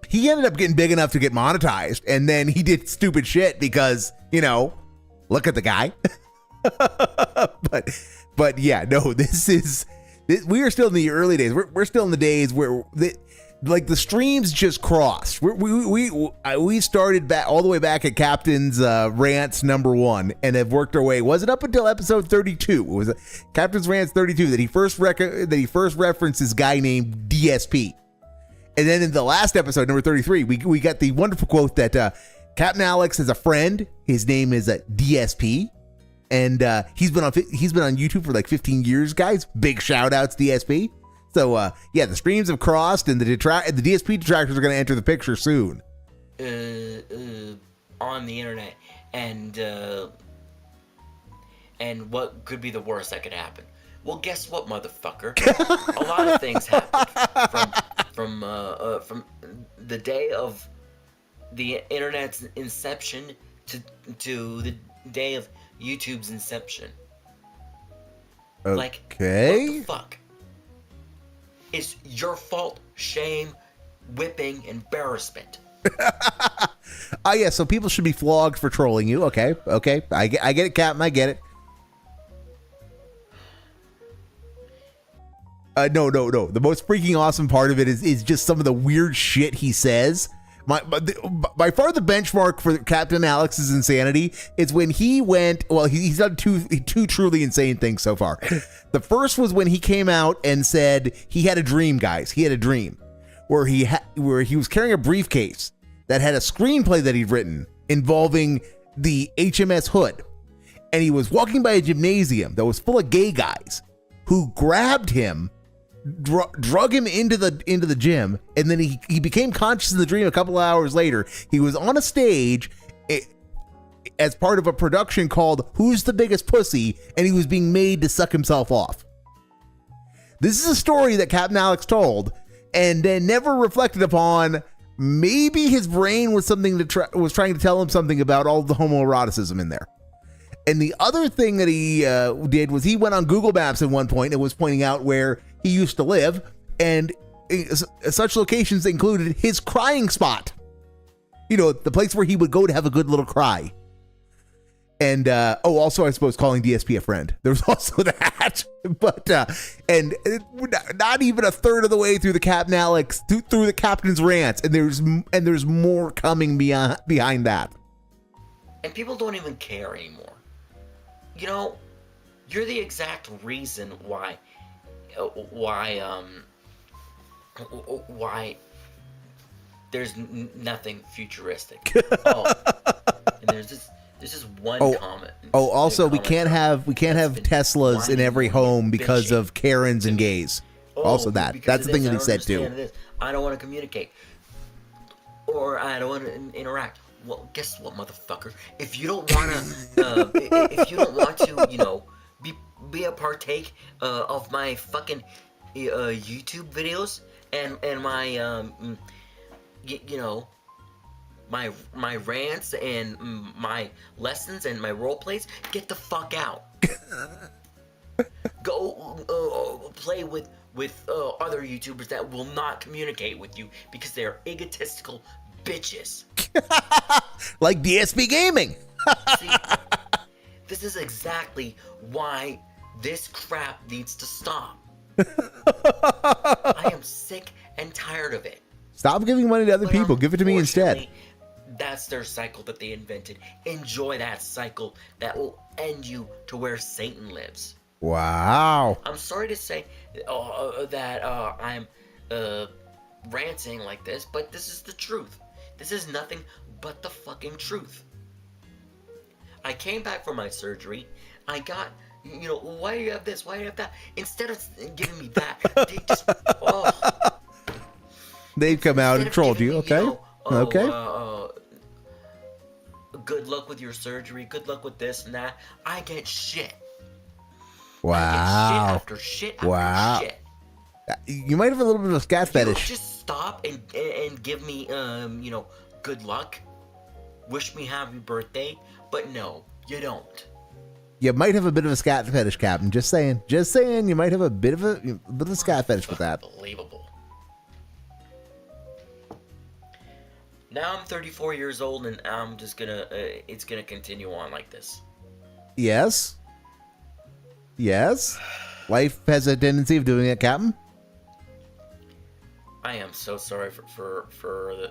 He ended up getting big enough to get monetized, and then he did stupid shit because, look at the guy. but yeah, no, we are still in the early days. We're still in the days where the streams just crossed. We started back all the way back at Captain's Rants #1 and have worked our way. Was it up until episode 32? It was Captain's Rants 32 that he first referenced this guy named DSP. And then in the last episode, number 33, we got the wonderful quote that Captain Alex has a friend. His name is DSP, and he's been on YouTube for 15 years, guys. Big shout outs, DSP. So yeah, the streams have crossed, and the DSP detractors are going to enter the picture soon. On the internet, and what could be the worst that could happen? Well, guess what, motherfucker? A lot of things happened from the day of the internet's inception to the day of YouTube's inception. Okay. What the fuck? It's your fault, shame, whipping, embarrassment. Yeah, so people should be flogged for trolling you. Okay. I get it, Captain. I get it. No. The most freaking awesome part of it is just some of the weird shit he says. By far the benchmark for Captain Alex's insanity is when he went. Well, he's done two truly insane things so far. The first was when he came out and said he had a dream, guys. He had a dream where he was carrying a briefcase that had a screenplay that he'd written involving the HMS Hood, and he was walking by a gymnasium that was full of gay guys who grabbed him, drug him into the gym, and then he became conscious in the dream a couple of hours later. He was on a stage as part of a production called Who's the Biggest Pussy, and he was being made to suck himself off. This is a story that Captain Alex told and then never reflected upon. Maybe his brain was was trying to tell him something about all the homoeroticism in there. And the other thing that he did was he went on Google Maps at one point and was pointing out where he used to live, and such locations included his crying spot. You know, the place where he would go to have a good little cry. And also, I suppose calling DSP a friend. There was also that, but and not even a third of the way through the Captain Alex through the Captain's rants, and there's more coming behind that. And people don't even care anymore. You know, you're the exact reason why there's nothing futuristic. Oh, and there's this one comment. Also, we can't have Teslas in every home because of Karens and gays. Also, that's the thing that he said too. I don't want to communicate, or I don't want to interact. Well, guess what, motherfucker? If you don't want to, if you don't want to, you know, be a partake of my fucking YouTube videos and my you know, my rants and my lessons and my role plays, get the fuck out. Go play with other YouTubers that will not communicate with you because they are egotistical bitches. Like DSP Gaming. See, this is exactly why this crap needs to stop. I am sick and tired of it. Stop giving money to other people. Give it to me instead. That's their cycle that they invented. Enjoy that cycle that will end you to where Satan lives. Wow. I'm sorry to say that I'm ranting like this, but this is the truth. This is nothing but the fucking truth. I came back from my surgery. I got, you know, why do you have this? Why do you have that? Instead of giving me that, they just, they've come out and trolled you, okay? Okay. Good luck with your surgery. Good luck with this and that. I get shit. Wow. I get shit after shit after shit. You might have a little bit of a scat fetish. Just stop and give me, you know, good luck. Wish me happy birthday. But no, you don't. You might have a bit of a scat fetish, Captain. Just saying. Just saying. You might have a bit of a scat fetish with that. Unbelievable. Now I'm 34 years old, and I'm just gonna, it's gonna continue on like this. Yes. Yes. Life has a tendency of doing it, Captain. I am so sorry for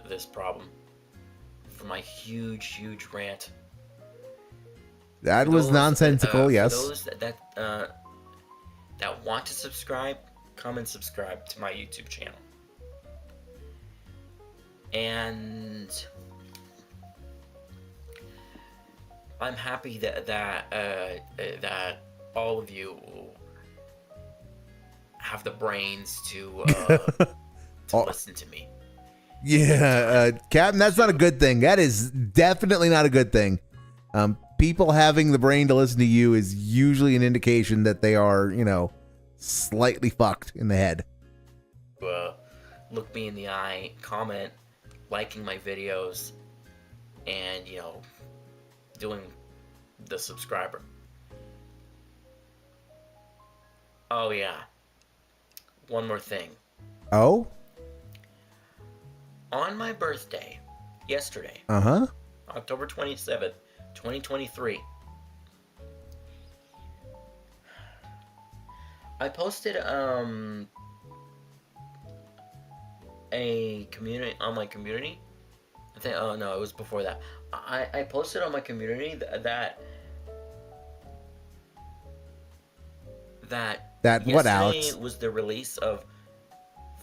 this problem. For my huge rant. That was nonsensical, yes. For those that want to subscribe, come and subscribe to my YouTube channel. And I'm happy that all of you have the brains to listen to me. Yeah, Captain, that's not a good thing. That is definitely not a good thing. People having the brain to listen to you is usually an indication that they are, you know, slightly fucked in the head. Look me in the eye, comment, liking my videos, and, you know, doing the subscriber. Oh, yeah. One more thing. Oh? On my birthday, yesterday, October 27th, 2023, I posted a community on my community. I think, oh no, it was before that. I posted on my community that what, Alex? Yesterday was the release of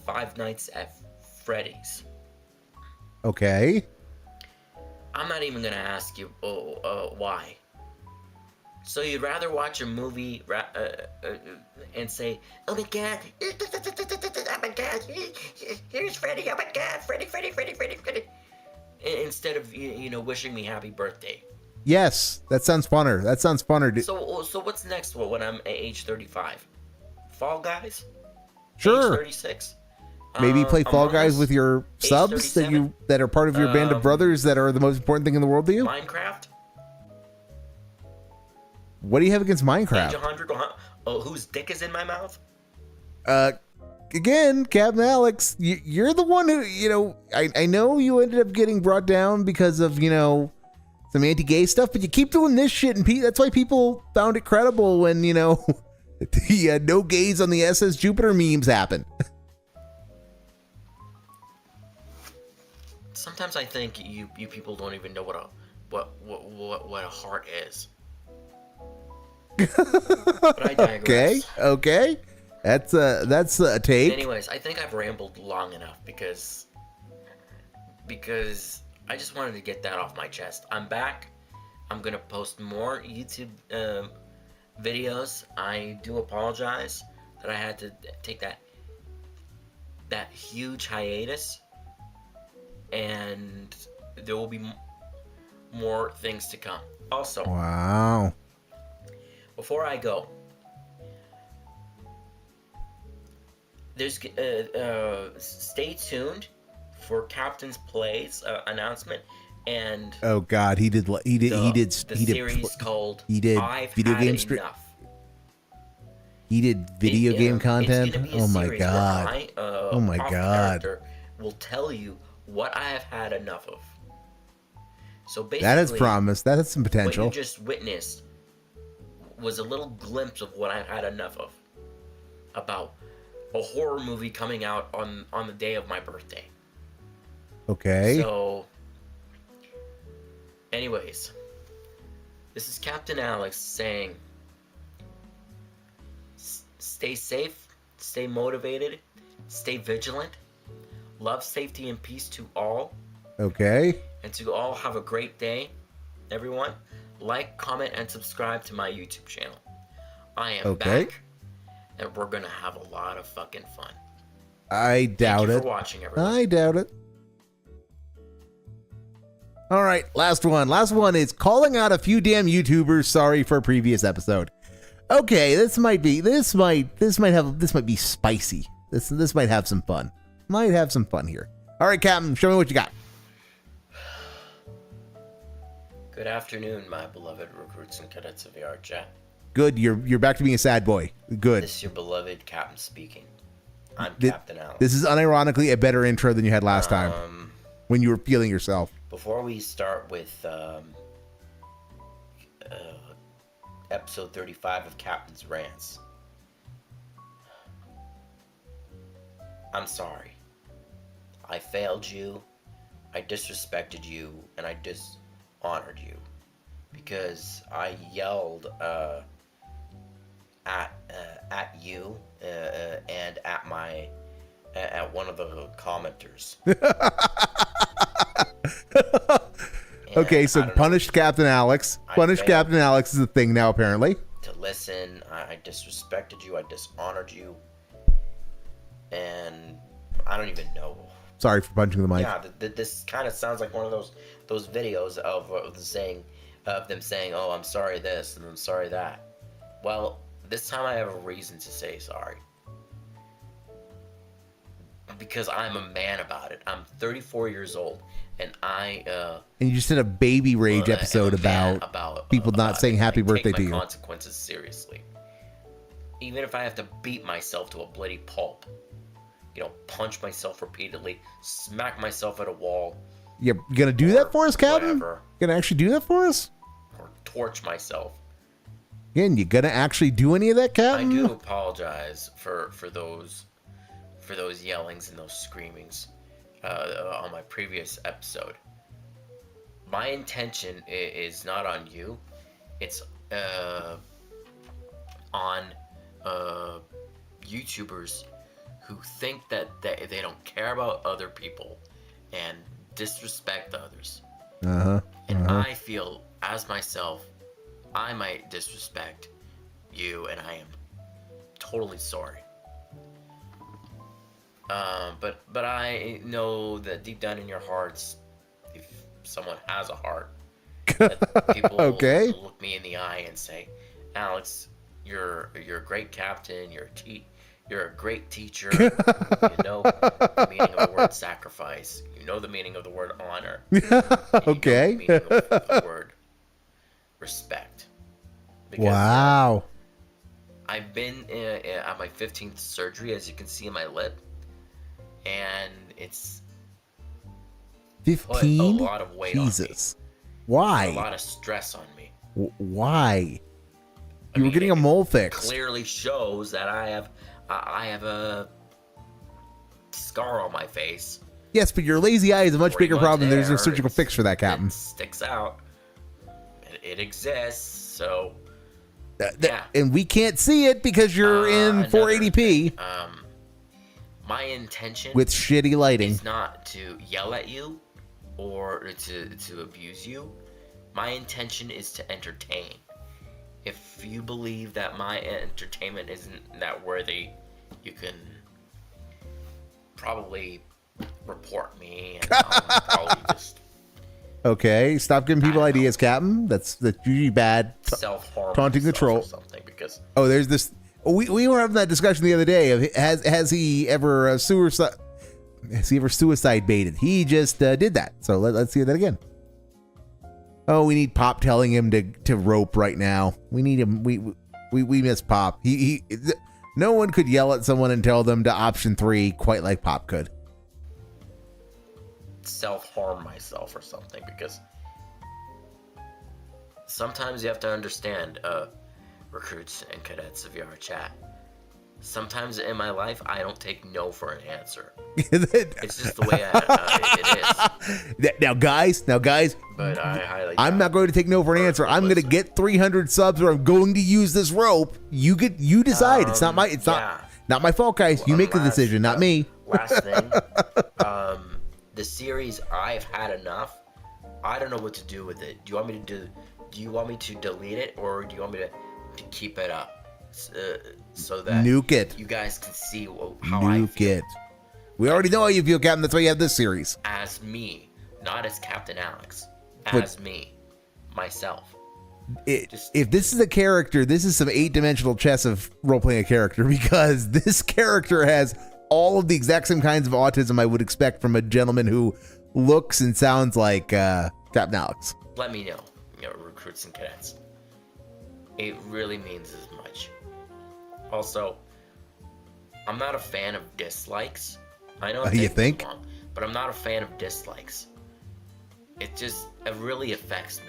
Five Nights at Freddy's. Okay. I'm not even gonna ask you why. So you'd rather watch a movie and say, "Oh my God, oh my God, here's Freddy, oh my God, Freddy," instead of you know wishing me happy birthday. Yes, that sounds funner. That sounds funner. So what's next? When I'm age 35, Fall Guys. Sure. Age 36. Maybe play Fall Guys with your subs that are part of your band of brothers that are the most important thing in the world to you. Minecraft. What do you have against Page Minecraft? 100. Oh, whose dick is in my mouth? Again, Captain Alex, you're the one who, I know you ended up getting brought down because of, some anti-gay stuff, but you keep doing this shit, and that's why people found it credible when, the no gays on the SS Jupiter memes happen. Sometimes I think you people don't even know what a heart is. But I digress. Okay. That's a take. Anyways, I think I've rambled long enough because I just wanted to get that off my chest. I'm back. I'm gonna post more YouTube videos. I do apologize that I had to take that huge hiatus, and there will be more things to come. Also, wow. Before I go, there's stay tuned for Captain's Plays announcement, and oh god, he did series called I've video Had game Enough. He did video game content. It's gonna be a Oh my series god. where Oh my off god. character will tell you what I have had enough of. So basically, That has promise. That has some what potential. you just witnessed was a little glimpse of what I've had enough of about a horror movie coming out on the day of my birthday. Okay. So, anyways, this is Captain Alex saying, stay safe, stay motivated, stay vigilant, love, safety, and peace to all. Okay. And to all, have a great day, everyone. Like, comment, and subscribe to my YouTube channel. I am back, and we're gonna have a lot of fucking fun. I doubt Thank you it. for watching, everyone. I doubt it. All right, last one. Last one is calling out a few damn YouTubers. Sorry for a previous episode. Okay, this might be spicy. This might have some fun. Might have some fun here. All right, Captain, show me what you got. Good afternoon, my beloved recruits and cadets of VR chat. Good, you're back to being a sad boy. Good. This is your beloved Captain speaking. I'm Captain Alex. This is unironically a better intro than you had last time when you were feeling yourself. Before we start with episode 35 of Captain's Rants, I'm sorry. I failed you, I disrespected you, and I dishonored you because I yelled at you and at one of the commenters. Okay, so punished Captain Alex. Punished Captain Alex is a thing now, apparently. To listen, I disrespected you, I dishonored you, and I don't even know. Sorry for punching the mic. Yeah, this kind of sounds like one of those videos of them saying, "Oh, I'm sorry this and I'm sorry that." Well, this time I have a reason to say sorry. Because I'm a man about it. I'm 34 years old, and and you just did a baby rage episode about people not saying happy birthday to you. I take my consequences seriously. Even if I have to beat myself to a bloody pulp. Punch myself repeatedly, smack myself at a wall. You're gonna do that for us, Captain? Whatever. You gonna actually do that for us? Or torch myself. Again, you gonna actually do any of that, Captain? I do apologize for those yellings and those screamings on my previous episode. My intention is not on you. It's on YouTubers who think that they don't care about other people and disrespect others. And I feel, as myself, I might disrespect you, and I am totally sorry. But I know that deep down in your hearts, if someone has a heart, that people will look me in the eye and say, "Alex, you're a great captain. You're a great teacher. You know the meaning of the word sacrifice. You know the meaning of the word honor. Okay. You know the meaning of the word respect." Because, Wow. I've been at my 15th surgery, as you can see in my lip, and it's put a 15? lot of weight on me. Jesus. Why? A lot of stress on me. Why? I You were mean, getting a mole fix. Clearly shows that I have a scar on my face. Yes, but your lazy eye is a much 40 bigger months problem. There's no there, surgical fix for that, Captain. It sticks out. It exists, so And we can't see it because you're in 480p my intention with shitty lighting. is not to yell at you or to abuse you. My intention is to entertain. If you believe that my entertainment isn't that worthy, you can probably report me and I'll probably just Okay, stop giving people ideas, Captain. That's usually bad. self-harm Taunting the myself troll. or something, because Oh, there's this. We were having that discussion the other day. Of has he ever suicide? Has he ever suicide baited? He just did that. So let's see that again. Oh, we need Pop telling him to rope right now. We need him. We miss Pop. No one could yell at someone and tell them to option 3 quite like Pop could. self-harm myself or something, because sometimes you have to understand, recruits and cadets of your chat. Sometimes in my life, I don't take no for an answer. It's just the way it is. Now, guys. But I highly I'm not going to take no for an answer. I'm going to get 300 subs, or I'm going to use this rope. You decide. It's not not my fault, guys. You make the decision, not me. Last thing, the series, I've had enough. I don't know what to do with it. Do you want me to delete it, or do you want me to keep it up so that Nuke it. you guys can see how I feel? It. We already know how you feel, Captain. That's why you have this series. As me, not as Captain Alex. But- As me, myself. If this is a character, this is some 8-dimensional chess of role-playing a character, because this character has all of the exact same kinds of autism I would expect from a gentleman who looks and sounds like Captain Alex. Let me know, recruits and cadets. It really means as much. Also, I'm not a fan of dislikes. I know You think? Long, but I'm not a fan of dislikes. It really affects me.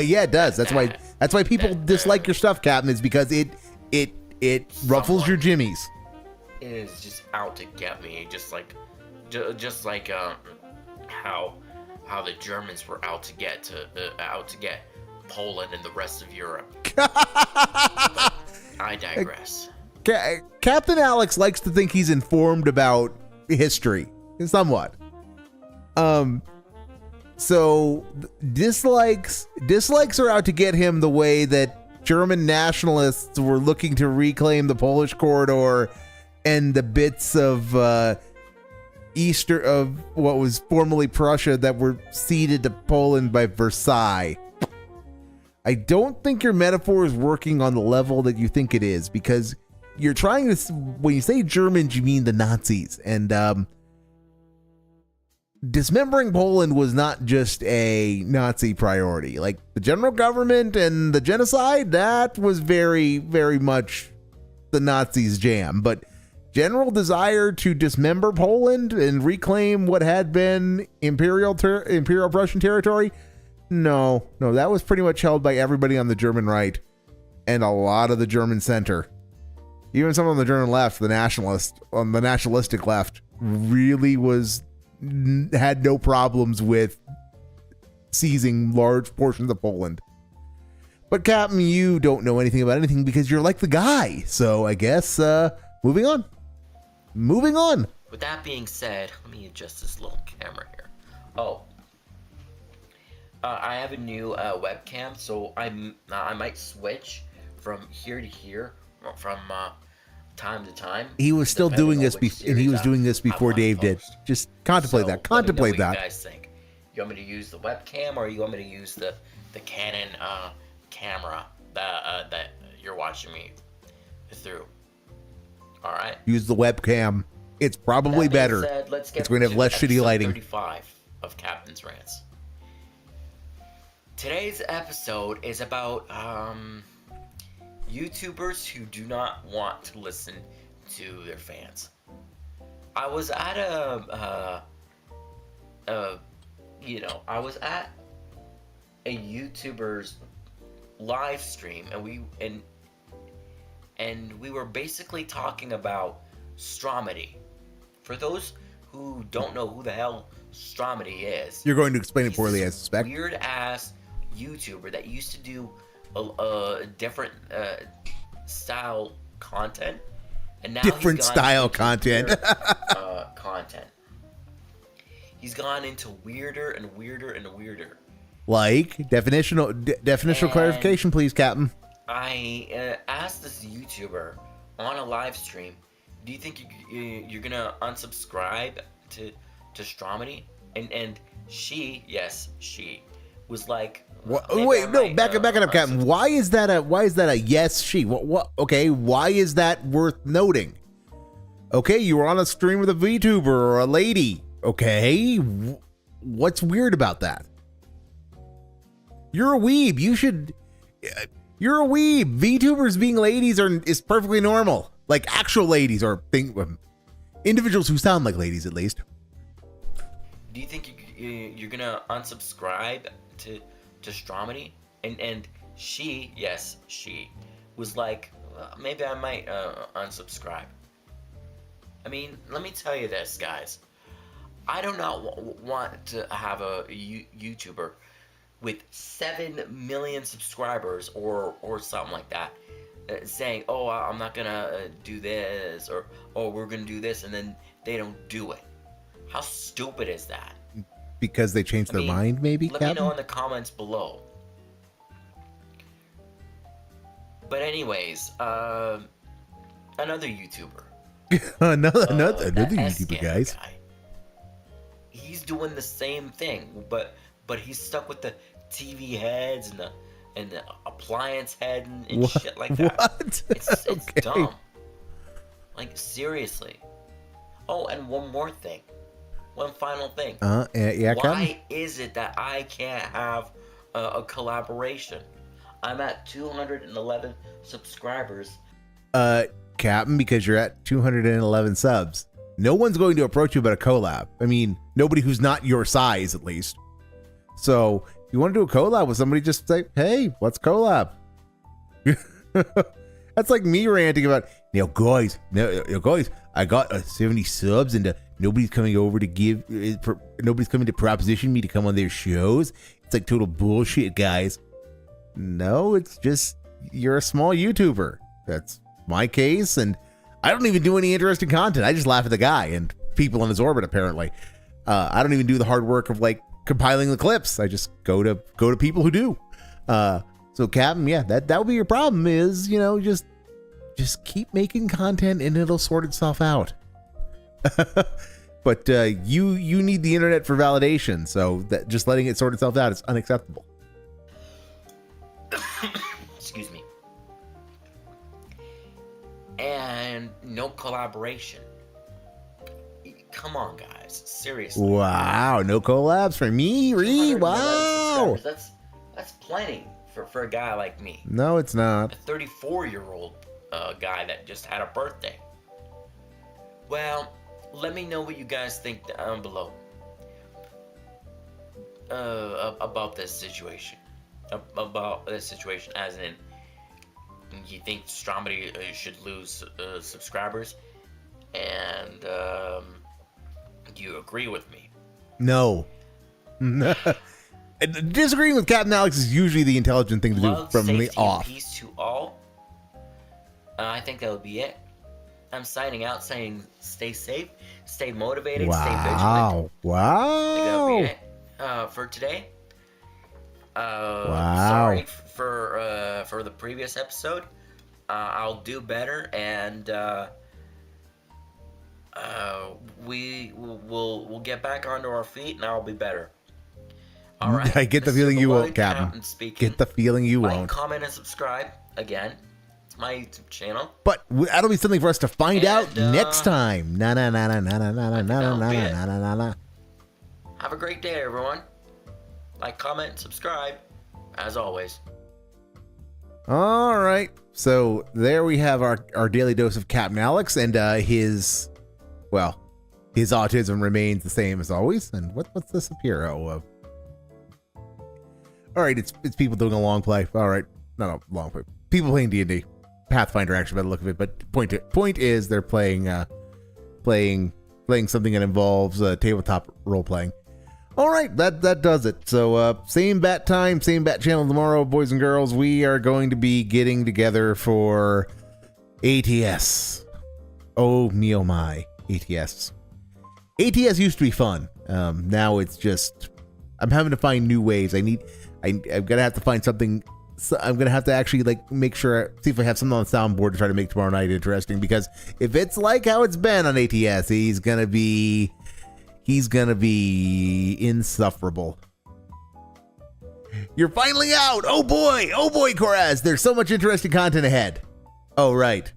Yeah, it does. That's why people dislike your stuff, Captain, is because it ruffles your jimmies. It is just out to get me, just like how the Germans were out to get Poland and the rest of Europe. But I digress. Captain Alex likes to think he's informed about history, somewhat. So dislikes are out to get him the way that German nationalists were looking to reclaim the Polish corridor and the bits of of what was formerly Prussia that were ceded to Poland by Versailles. I don't think your metaphor is working on the level that you think it is, because you're trying to, when you say Germans, you mean the Nazis, and dismembering Poland was not just a Nazi priority. Like the general government and the genocide, that was very, very much the Nazis' jam. But general desire to dismember Poland and reclaim what had been Imperial Prussian territory, no, that was pretty much held by everybody on the German right and a lot of the German center. Even some on the German left, the nationalistic left, really had no problems with seizing large portions of Poland. But Captain, you don't know anything about anything because you're like the guy. So I guess moving on. With that being said, let me adjust this little camera here. I have a new webcam, so I might switch from here to here from time to time. He was still doing this and he was doing this before Dave did. Just contemplate that. Let me know what you guys think. You want me to use the webcam, or you want me to use the Canon camera that you're watching me through? All right. Use the webcam. It's probably better. It's going to have less shitty lighting. 35 of Captain's Rants. Today's episode is about YouTubers who do not want to listen to their fans. I was at I was at a YouTuber's live stream, and we were basically talking about Stromedy. For those who don't know who the hell Stromedy is, You're going to explain it poorly, I suspect. Weird ass YouTuber that used to do a different style content, and now Different style content. Content. He's gone into weirder and weirder and weirder. Like definitional clarification, please, Captain. I asked this YouTuber on a live stream, do you think you're gonna unsubscribe to Stromedy? And she was like, wait, no, back it up, Captain. Why is that a yes? She what? Okay, why is that worth noting? Okay, you were on a stream with a VTuber or a lady. Okay, what's weird about that? You're a weeb. You're a weeb. VTubers being ladies is perfectly normal. Like actual ladies or individuals who sound like ladies, at least. Do you think you're gonna unsubscribe to Stromedy? And she was like, maybe I might unsubscribe. I mean, let me tell you this, guys. I do not want to have a YouTuber with 7 million subscribers or something like that saying, oh, I'm not gonna do this, or oh, we're gonna do this, and then they don't do it. How stupid is that? Because they changed their mind, maybe? Let me know in the comments below. But anyways, another YouTuber. another YouTuber, guys. Guy. He's doing the same thing, but he's stuck with the TV heads and the appliance head and shit like that. What? It's Okay. dumb. Like, seriously. Oh, and one more thing. One final thing. Yeah, Why is it that I can't have a collaboration? I'm at 211 subscribers. Captain, because you're at 211 subs. No one's going to approach you about a collab. I mean, nobody who's not your size, at least. So, if you want to do a collab with somebody, just say, hey, let's collab. That's like me ranting about, guys, I got 70 subs and nobody's coming over to nobody's coming to proposition me to come on their shows. It's like total bullshit, guys. No, it's just, you're a small YouTuber. That's my case, and I don't even do any interesting content. I just laugh at the guy and people in his orbit, apparently. I don't even do the hard work of like compiling the clips. I just go to people who do. So Captain, yeah, that would be your problem is, just keep making content and it'll sort itself out. But you need the internet for validation, so that just letting it sort itself out is unacceptable. Excuse me. And no collaboration. Come on, guys. Seriously. Wow, no collabs for me, Ree. Wow. That's plenty for a guy like me. No, it's not. A 34-year-old guy that just had a birthday. Well, let me know what you guys think down below about this situation. About this situation, as in, you think Stromedy should lose subscribers, and do you agree with me? No. Disagreeing with Captain Alex is usually the intelligent thing to do from me off. Peace to all. I think that would be it. I'm signing out saying stay safe, stay motivated, stay vigilant. Wow. I think that'll be it for today. Sorry for the previous episode. I'll do better, and we'll get back onto our feet, and I'll be better. All right. I get the feeling you won't, Captain. Get the feeling you won't. Like, comment, and subscribe again. It's my YouTube channel. But that'll be something for us to find out next time. Na na na na na na na na na na na na. Have a great day, everyone. Like, comment, subscribe, as always. All right. So there we have our daily dose of Captain Alex, and his autism remains the same as always. And what's this up here? Oh, all right. It's people doing a long play. All right, not a long play. People playing D&D, Pathfinder actually by the look of it. But point is they're playing something that involves tabletop role playing. All right, that does it. So same bat time, same bat channel tomorrow, boys and girls. We are going to be getting together for ATS. Oh me, oh my, ATS. ATS used to be fun. Now it's just I'm having to find new ways. I'm gonna have to find something. So I'm gonna have to actually make sure, see if I have something on the soundboard to try to make tomorrow night interesting. Because if it's like how it's been on ATS, he's gonna be insufferable. You're finally out. Oh boy, Koraz. There's so much interesting content ahead. Oh right,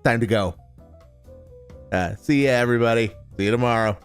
time to go. See ya, everybody. See you tomorrow.